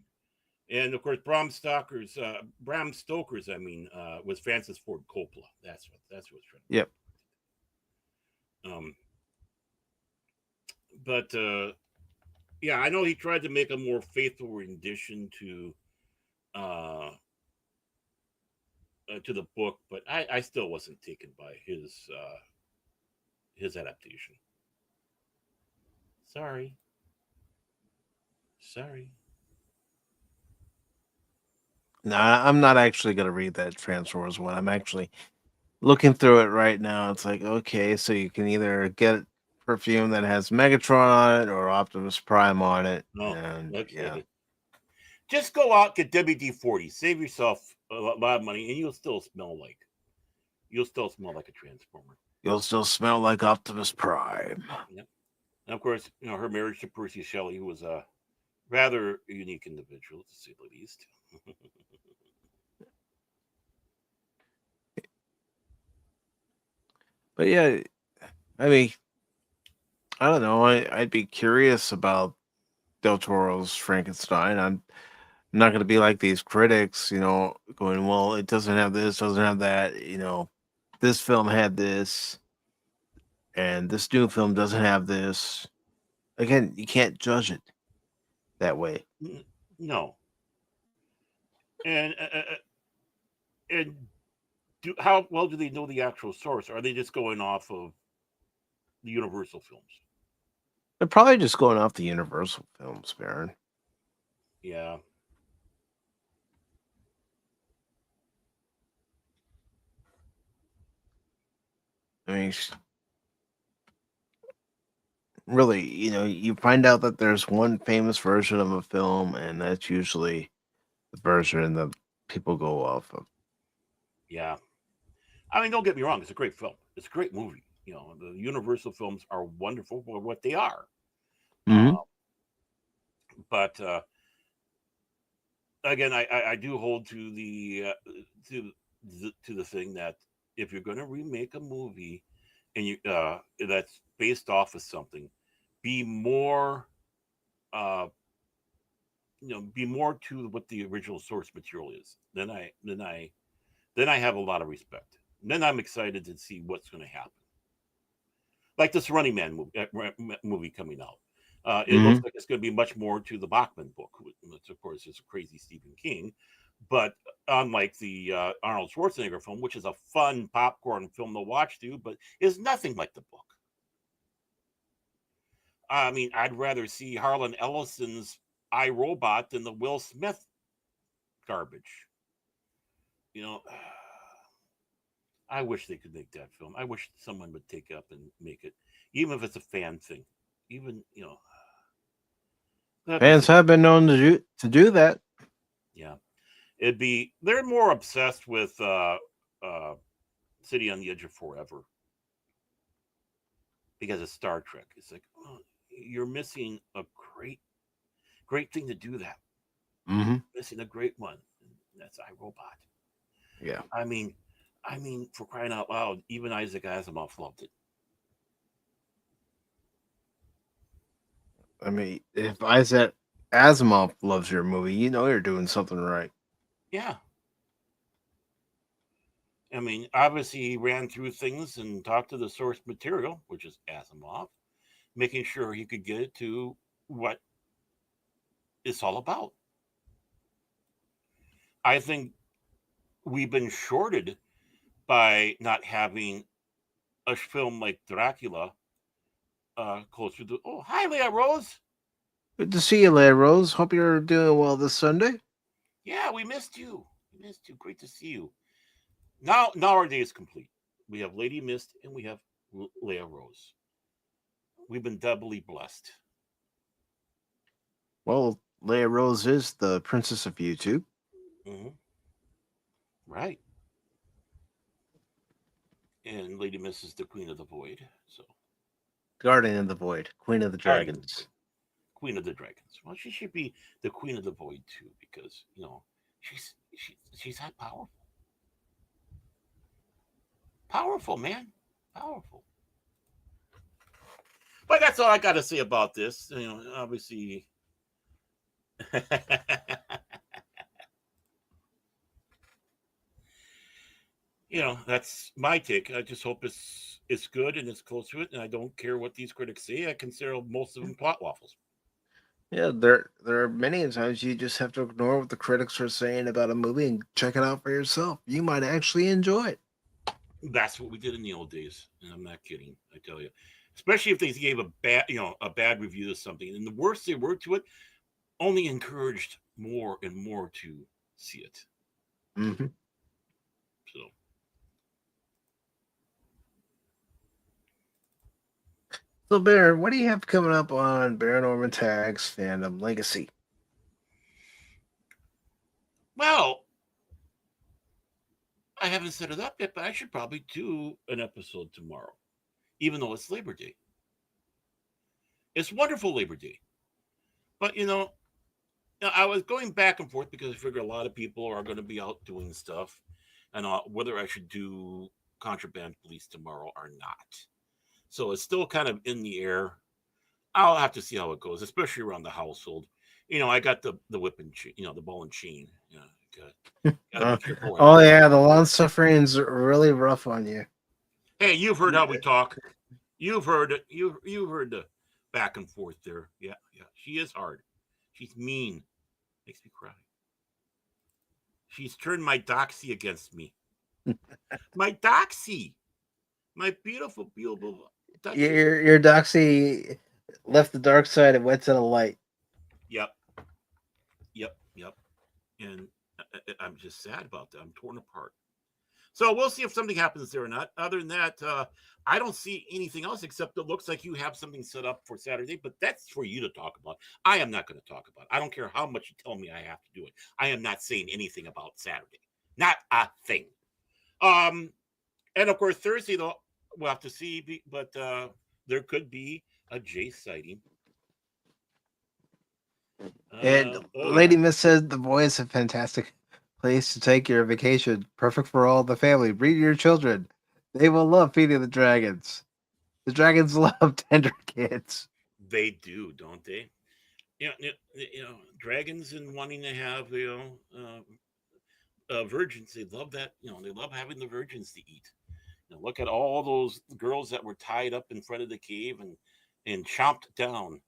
And of course, Bram Stoker's, was Francis Ford Coppola. That's what's trying. Yep. But yeah, I know he tried to make a more faithful rendition to the book, but I still wasn't taken by his adaptation. Sorry. No, I'm not actually going to read that Transformers one. I'm actually looking through it right now. It's like, okay, so you can either get perfume that has Megatron on it or Optimus Prime on it. No, And that's yeah. it. Just go out, get WD-40, save yourself a lot of money, and you'll still smell like a Transformer. You'll still smell like Optimus Prime. Yep. And of course, her marriage to Percy Shelley, who was a rather unique individual, to say the least. But yeah, I mean, I don't know. I'd be curious about Del Toro's Frankenstein. I'm not going to be like these critics, going, well, it doesn't have this, doesn't have that. This film had this, and this new film doesn't have this. Again, you can't judge it that way. No. And how well do they know the actual source? Are they just going off of the Universal films? They're probably just going off the Universal films, Baron. Yeah. I mean, really, you find out that there's one famous version of a film, and that's usually the version that people go off of. Yeah. I mean, don't get me wrong. It's a great film. It's a great movie. The Universal films are wonderful for what they are. Mm-hmm. But again, I do hold to the thing that if you're going to remake a movie and you that's based off of something, be more be more to what the original source material is. Then I have a lot of respect. Then I'm excited to see what's going to happen. Like this Running Man movie coming out. It looks like it's going to be much more to the Bachman book, which of course is a crazy Stephen King. But unlike the Arnold Schwarzenegger film, which is a fun popcorn film to watch too, but is nothing like the book. I mean, I'd rather see Harlan Ellison's I, Robot than the Will Smith garbage. You know, I wish they could make that film. I wish someone would take it up and make it, even if it's a fan thing. Even, you know, Fans have been known to do that. Yeah, they're more obsessed with City on the Edge of Forever because of Star Trek. It's like, oh, you're missing a great thing to do that. Mm-hmm. Missing a great one. That's iRobot. Yeah. I mean, for crying out loud, even Isaac Asimov loved it. I mean, if Isaac Asimov loves your movie, you know you're doing something right. Yeah. I mean, obviously he ran through things and talked to the source material, which is Asimov, making sure he could get it to what it's all about. I think we've been shorted by not having a film like Dracula closer to. Oh, hi, Leah Rose. Good to see you, Leia Rose. Hope you're doing well this Sunday. Yeah, we missed you. We missed you. Great to see you. Now our day is complete. We have Lady Mist and we have Leah Rose. We've been doubly blessed. Well, Leia Rose is the princess of YouTube. Mm-hmm. Right. And Lady Mist is the Queen of the Void. So Guardian of the Void, Queen of the Dragons. Queen of the Dragons. Well, she should be the Queen of the Void too, because you know she's that powerful. Powerful, man. Powerful. But that's all I got to say about this. You know, obviously. You know, that's my take. I just hope it's good and it's close to it, and I don't care what these critics say. I consider most of them plot waffles. Yeah, there are many times you just have to ignore what the critics are saying about a movie and check it out for yourself. You might actually enjoy it. That's what we did in the old days, and I'm not kidding. I tell you, especially if they gave a bad review to something, and the worse they were to it, only encouraged more and more to see it. Mm-hmm. So, Baron, what do you have coming up on Baron Orman Tagge's fandom legacy? Well, I haven't set it up yet, but I should probably do an episode tomorrow, even though it's Labor Day. It's wonderful Labor Day. But, you know, I was going back and forth because I figure a lot of people are going to be out doing stuff and whether I should do Contraband Police tomorrow or not. So it's still kind of in the air. I'll have to see how it goes, especially around the household. You know, I got the whip and chain, you know, the ball and chain. Yeah, gotta be careful. Oh yeah, the long suffering's really rough on you. Hey, you've heard how we talk. You've heard it. You heard the back and forth there. Yeah. She is hard. She's mean. Makes me cry. She's turned my doxy against me. My doxy. My beautiful. Your doxy left the dark side and went to the light. Yep. And I'm just sad about that. I'm torn apart. So we'll see if something happens there or not. Other than that, I don't see anything else except it looks like you have something set up for Saturday, but that's for you to talk about. I am not going to talk about it. I don't care how much you tell me I have to do it. I am not saying anything about Saturday. Not a thing. And of course, Thursday, though, we'll have to see, but there could be a Jace sighting. And Lady Miss said the boy is a fantastic place to take your vacation. Perfect for all the family. Bring your children. They will love feeding the dragons. The dragons love tender kids. They do, don't they? You know, dragons and wanting to have virgins. They love that. You know, they love having the virgins to eat. You know, look at all those girls that were tied up in front of the cave and chomped down.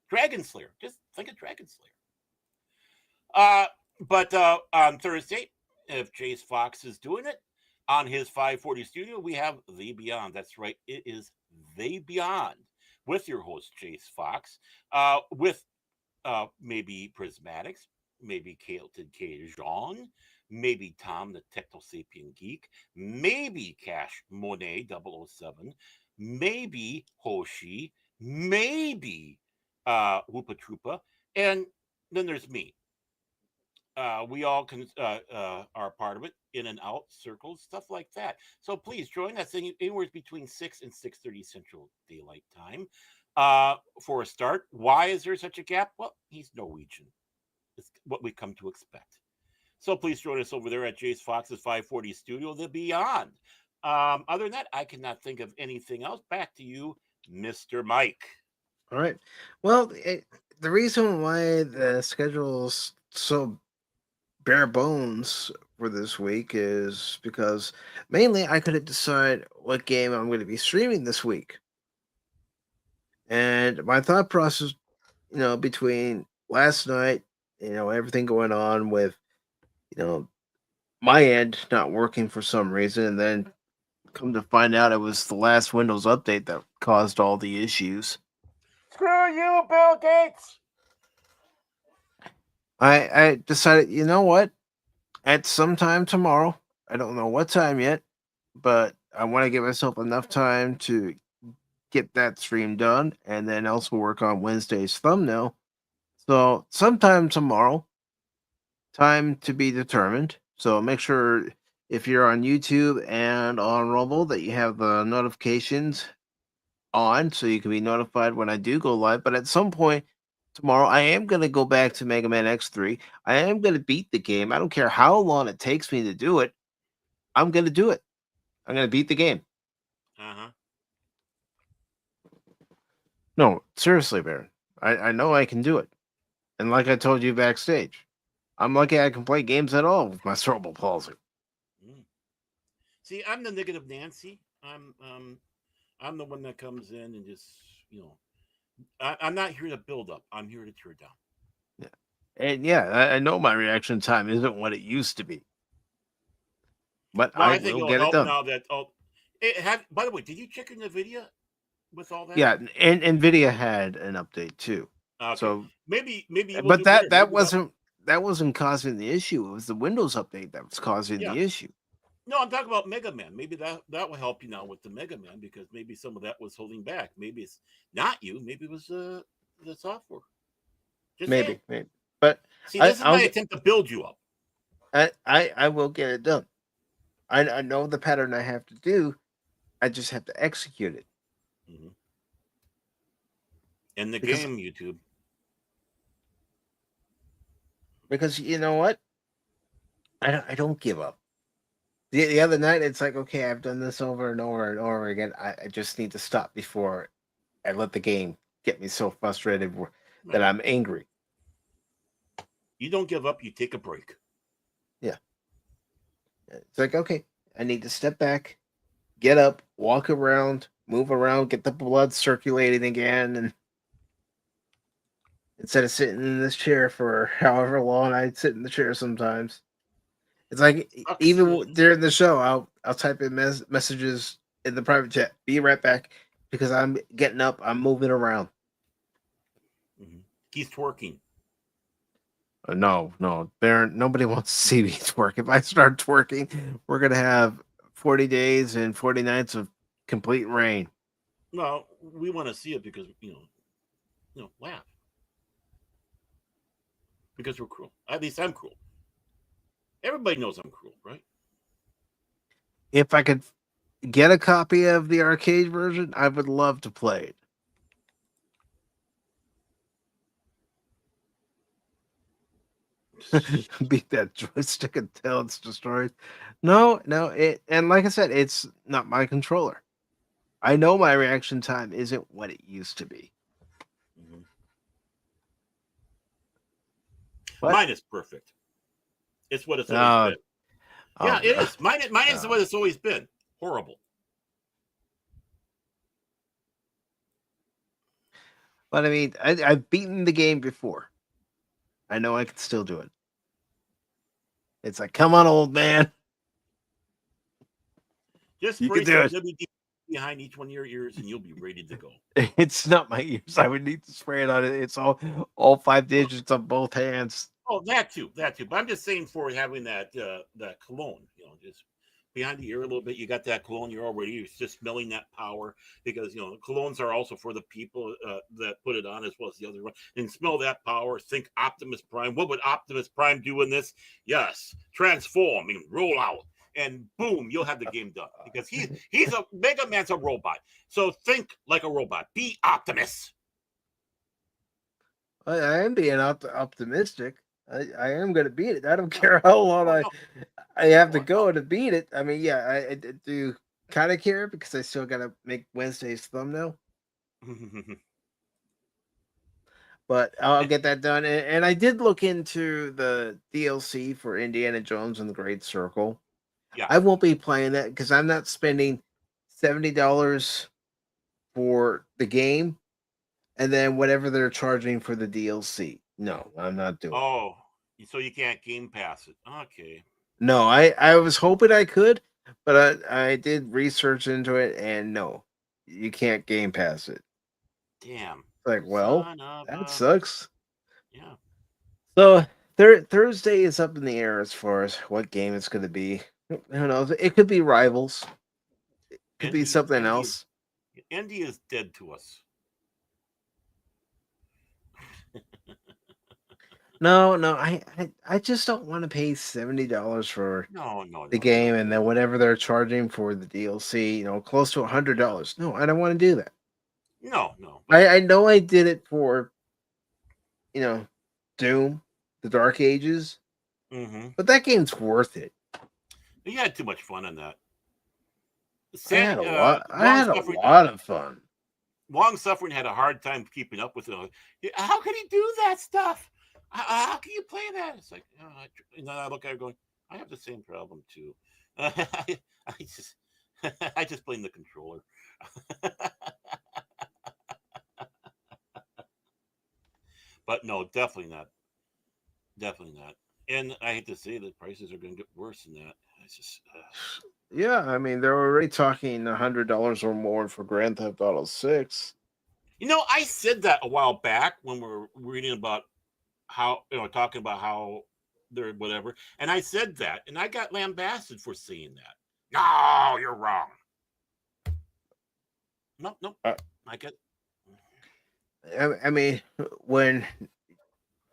Dragon Slayer. Just think of Dragon Slayer. But on Thursday, if Jace Fox is doing it on his 540 studio, we have The Beyond. That's right. It is The Beyond with your host, Jace Fox, with maybe Prismatics, maybe Kailton K. Jean, maybe Tom, the Techno Sapien Geek, maybe Cash Monet 007, maybe Hoshi, maybe Whoopa Troopa, and then there's me. We all are part of it, in and out circles, stuff like that. So please join us anywhere between 6 and 6:30 Central Daylight Time. For a start, why is there such a gap? Well, he's Norwegian. It's what we come to expect. So please join us over there at Jace Fox's 540 Studio, The Beyond. Other than that, I cannot think of anything else. Back to you, Mr. Mike. All right. Well, the reason why the schedule's so bare bones for this week is because mainly I couldn't decide what game I'm going to be streaming this week. And my thought process, between last night, everything going on with, my end not working for some reason, and then come to find out it was the last Windows update that caused all the issues. Screw you, Bill Gates! I decided, you know what? At some time tomorrow, I don't know what time yet, but I want to give myself enough time to get that stream done and then also work on Wednesday's thumbnail. So sometime tomorrow, time to be determined. So make sure if you're on YouTube and on Rumble that you have the notifications on so you can be notified when I do go live. But at some point tomorrow, I am going to go back to Mega Man X3. I am going to beat the game. I don't care how long it takes me to do it. I'm going to do it. I'm going to beat the game. Uh-huh. No, seriously, Baron. I know I can do it. And like I told you backstage, I'm lucky I can play games at all with my cerebral palsy. See, I'm the negative Nancy. I'm the one that comes in and just, I'm not here to build up. I'm here to tear down. Yeah. And yeah, I know my reaction time isn't what it used to be. But well, I think will it'll get it help done. now that by the way, did you check in the video with all that? Yeah, and Nvidia had an update too. Okay. So maybe we'll but do that better. that wasn't causing the issue. It was the Windows update that was causing the issue. No, I'm talking about Mega Man. Maybe that will help you now with the Mega Man, because maybe some of that was holding back. Maybe it's not you. Maybe it was the software. Just Maybe. But see, this is my attempt to build you up. I will get it done. I know the pattern I have to do. I just have to execute it. Mm-hmm. In the game, YouTube. Because you know what? I don't give up. The other night, it's like, okay, I've done this over and over and over again. I just need to stop before I let the game get me so frustrated that I'm angry. You don't give up. You take a break. Yeah. It's like, okay, I need to step back, get up, walk around, move around, get the blood circulating again, and instead of sitting in this chair for however long I sit in the chair sometimes. It's like even during the show, I'll type in messages in the private chat. Be right back, because I'm getting up. I'm moving around. Mm-hmm. He's twerking. No, Baron. Nobody wants to see me twerk. If I start twerking, we're gonna have 40 days and 40 nights of complete rain. Well, we want to see it because laugh. Because we're cruel. At least I'm cruel. Everybody knows I'm cruel, right? If I could get a copy of the arcade version, I would love to play it. Beat that joystick until it's destroyed. No, and like I said, it's not my controller. I know my reaction time isn't what it used to be. Mm-hmm. Mine is perfect. It's what it's always been. Yeah, it is. Mine is what it's always been. Horrible. But I mean, I've beaten the game before. I know I can still do it. It's like, come on, old man. Just You spray can do some it. WD behind each one of your ears, and you'll be ready to go. It's not my ears. I would need to spray it on it. It's all 5 digits on both hands. Oh, that too. But I'm just saying for having that that cologne, just behind the ear a little bit. You got that cologne. You're just smelling that power because colognes are also for the people that put it on as well as the other one. And smell that power. Think Optimus Prime. What would Optimus Prime do in this? Yes, transform and roll out. And boom, you'll have the game done because he's a Mega Man's a robot. So think like a robot. Be Optimus. I am being optimistic. I am going to beat it. I don't care how long I have to go to beat it. I mean, yeah, I do kind of care because I still got to make Wednesday's thumbnail. But I'll get that done. And I did look into the DLC for Indiana Jones and the Great Circle. Yeah. I won't be playing that because I'm not spending $70 for the game and then whatever they're charging for the DLC. No, I'm not doing it. Oh, so you can't Game Pass it. Okay. No, I was hoping I could, but I did research into it, and no, you can't Game Pass it. Damn. Like, well, that sucks. Yeah. So Thursday is up in the air as far as what game it's going to be. Who knows? It could be Rivals. It could be something else. Andy is dead to us. No, I just don't want to pay $70 for the game, and then whatever they're charging for the DLC, close to $100. No, I don't want to do that. No. I know I did it for, Doom, the Dark Ages, but that game's worth it. You had too much fun on that. I had a lot of fun. Long Suffering had a hard time keeping up with it. How could he do that stuff? How can you play that? It's like, and then I look at it going, I have the same problem too. I just blame the controller. But no, definitely not. And I hate to say that prices are going to get worse than that. It's just. Yeah, I mean they're already talking $100 or more for Grand Theft Auto 6. I said that a while back when we were reading about how talking about how they're whatever, and I said that, and I got lambasted for saying that. No, you're wrong. No, I get. I mean, when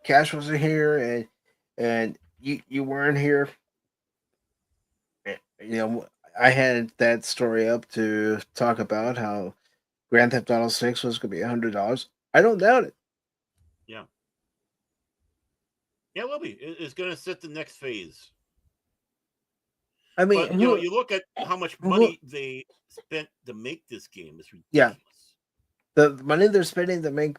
Cash wasn't here and you weren't here, I had that story up to talk about how Grand Theft Auto 6 was going to be $100. I don't doubt it. Yeah. Yeah, it will be. It's going to set the next phase. I mean, but, you look at how much money they spent to make this game. It's ridiculous. Yeah. The money they're spending to make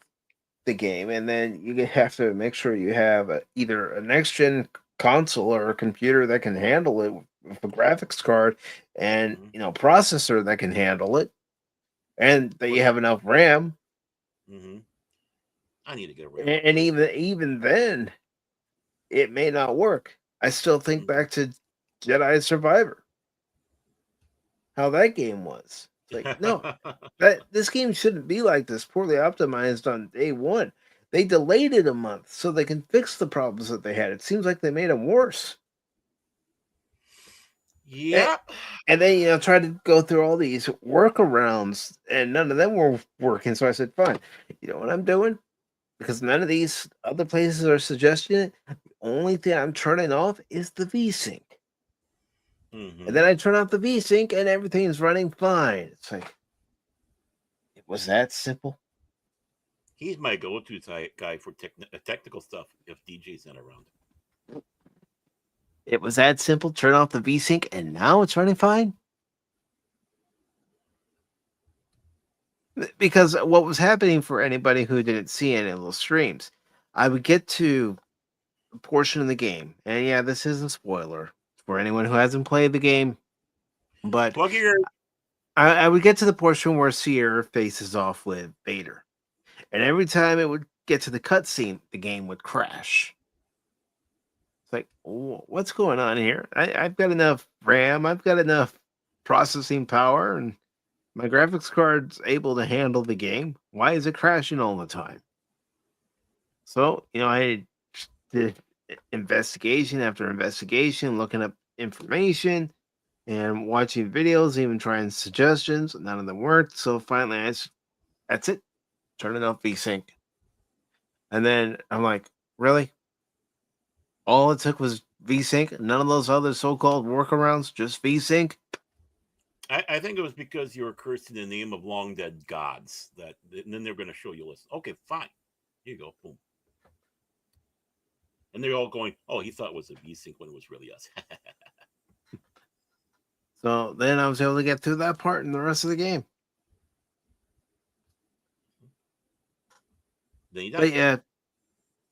the game, and then you have to make sure you have either a next-gen console or a computer that can handle it with a graphics card and, processor that can handle it, and that you have enough RAM. I need to get a RAM. And even then, it may not work. I still think back to Jedi Survivor. How that game was. Like, no, this game shouldn't be like this, poorly optimized on day one. They delayed it a month so they can fix the problems that they had. It seems like they made them worse. Yeah. And then, try to go through all these workarounds, and none of them were working. So I said, fine, you know what I'm doing? Because none of these other places are suggesting it. The only thing I'm turning off is the VSync. And then I turn off the VSync and everything's running fine. It's like, it was that simple. He's my go-to guy for technical stuff if DJ's not around. It was that simple. Turn off the VSync and now it's running fine. Because what was happening for anybody who didn't see any of those streams, I would get to a portion of the game. And yeah, this is a spoiler for anyone who hasn't played the game. But I would get to the portion where Sierra faces off with Vader. And every time it would get to the cutscene, the game would crash. It's like, what's going on here? I've got enough RAM, I've got enough processing power, and my graphics card's able to handle the game. Why is it crashing all the time? So, I did investigation after investigation, looking up information and watching videos, even trying suggestions. None of them worked. So finally, that's it. Turning off VSync. And then I'm like, really? All it took was VSync? None of those other so-called workarounds? Just VSync? I think it was because you were cursed in the name of long dead gods. And then they're going to show you. Listen, okay, fine. Here you go. Boom. And they're all going, oh, he thought it was a VSync when it was really us. So then I was able to get through that part and the rest of the game. Then you But yeah.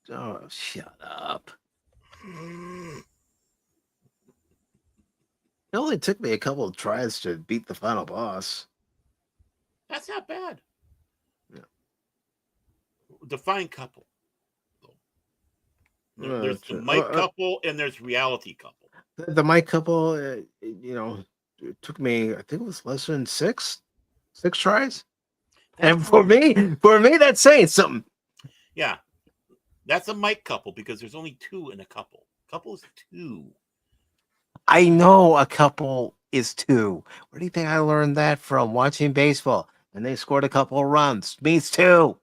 Oh, shut up. It only took me a couple of tries to beat the final boss. That's not bad. Yeah. Define couple. There's the mic couple and there's reality couple. The mic couple, it took me, I think it was less than six tries. And for me, that's saying something. Yeah. That's a mic couple because there's only two in a couple. Couple is two. I know a couple is two. Where do you think I learned that from? Watching baseball. And they scored a couple of runs. Means two.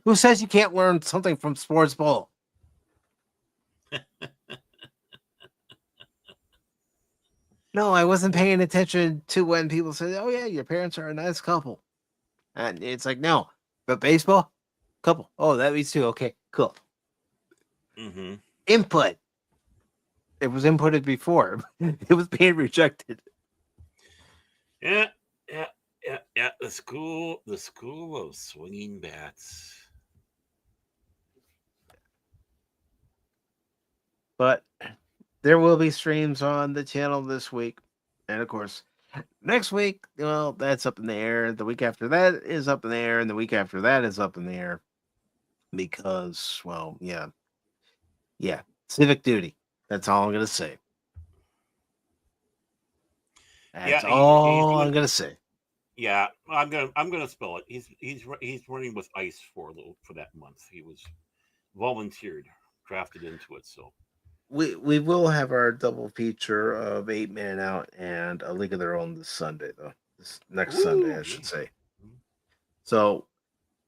Who says you can't learn something from sports ball? No, I wasn't paying attention to when people said, oh, yeah, your parents are a nice couple. And it's like, no. But baseball? Couple. Oh, that means two. Okay, cool. Mm-hmm. Input. It was inputted before. It was being rejected. Yeah. The school of swinging bats. But there will be streams on the channel this week. And of course, next week, well, that's up in the air. The week after that is up in the air. And the week after that is up in the air. Because, well, yeah. Civic duty. That's all I'm going to say. That's all I'm going to say. Yeah, I'm gonna spell it. He's running with ICE for that month. He was volunteered, drafted into it. So we will have our double feature of 8 Man Out and A League of Their Own this Sunday, though. This next Sunday, I should say. So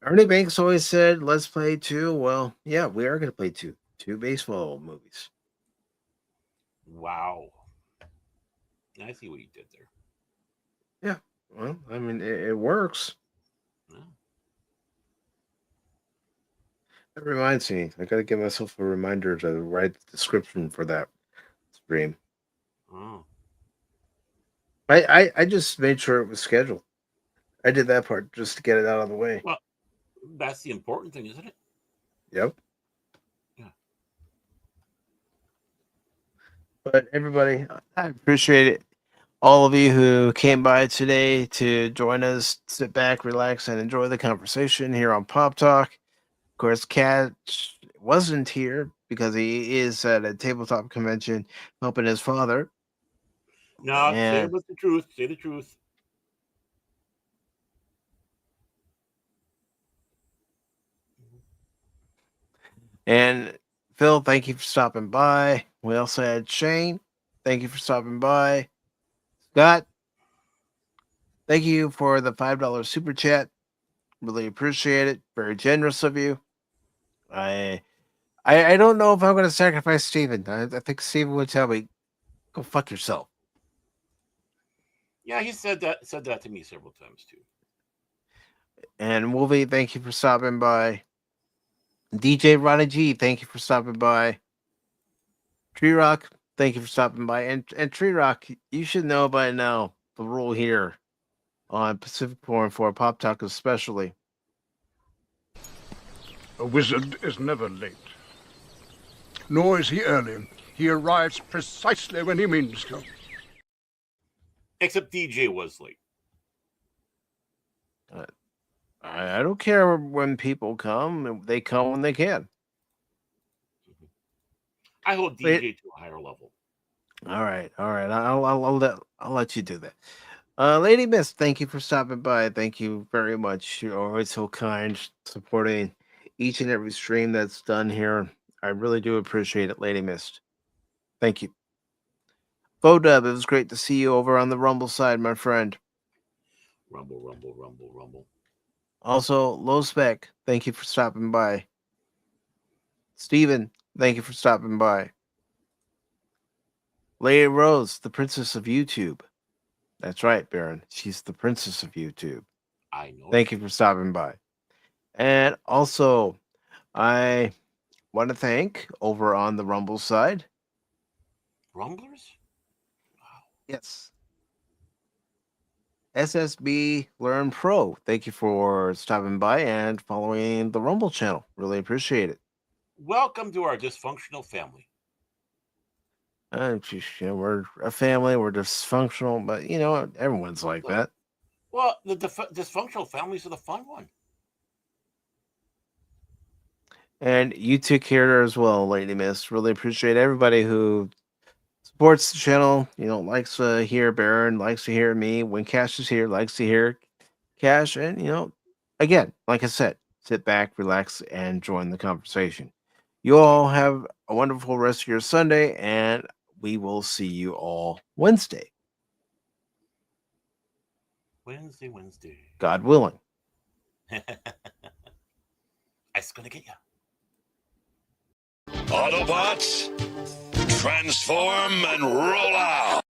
Ernie Banks always said, "Let's play 2." Well, yeah, we are going to play 2 baseball movies. Wow, I see what you did there. Yeah. Well, I mean, it works. Yeah. That reminds me, I got to give myself a reminder to write the description for that stream. Oh. I just made sure it was scheduled. I did that part just to get it out of the way. Well, that's the important thing, isn't it? Yep. Yeah. But everybody, I appreciate it. All of you who came by today to join us, sit back, relax, and enjoy the conversation here on Pop Talk. Of course, Kat wasn't here because he is at a tabletop convention helping his father. No, say the truth. Say the truth. And Phil, thank you for stopping by. We also had Shane. Thank you for stopping by. Scott, thank you for the $5 super chat. Really appreciate it. Very generous of you. I don't know if I'm going to sacrifice Steven. I think Steven would tell me, go fuck yourself. Yeah, he said that to me several times too. And Wolvie, thank you for stopping by. DJ Ronnie G, thank you for stopping by. Tree Rock, thank you for stopping by. And Tree Rock, you should know by now the rule here on Pacific414 Pop Talk especially. A wizard is never late. Nor is he early. He arrives precisely when he means to. Except DJ was late. I don't care when people come. They come when they can. I hold DJ to a higher level. All right. I'll let you do that. Lady Miss, thank you for stopping by. Thank you very much. You're always so kind, supporting each and every stream that's done here. I really do appreciate it, Lady Mist. Thank you. Bodub, it was great to see you over on the Rumble side, my friend. Rumble, rumble, rumble, rumble. Also, Low Spec, thank you for stopping by. Steven, thank you for stopping by. Lady Rose, the princess of YouTube. That's right, Baron. She's the princess of YouTube. I know. Thank you for stopping by. And also, I want to thank over on the Rumble side. Rumblers? Wow. Yes. SSB Learn Pro. Thank you for stopping by and following the Rumble channel. Really appreciate it. Welcome to our dysfunctional family. We're a family. We're dysfunctional, but everyone's like that. Well, the dysfunctional families are the fun one. And you took care as well, Lady Miss. Really appreciate everybody who supports the channel. Likes to hear Baron, likes to hear me. When Cash is here, likes to hear Cash. And again, like I said, sit back, relax, and join the conversation. You all have a wonderful rest of your Sunday, and we will see you all Wednesday. Wednesday. God willing. It's gonna get you. Autobots, transform and roll out.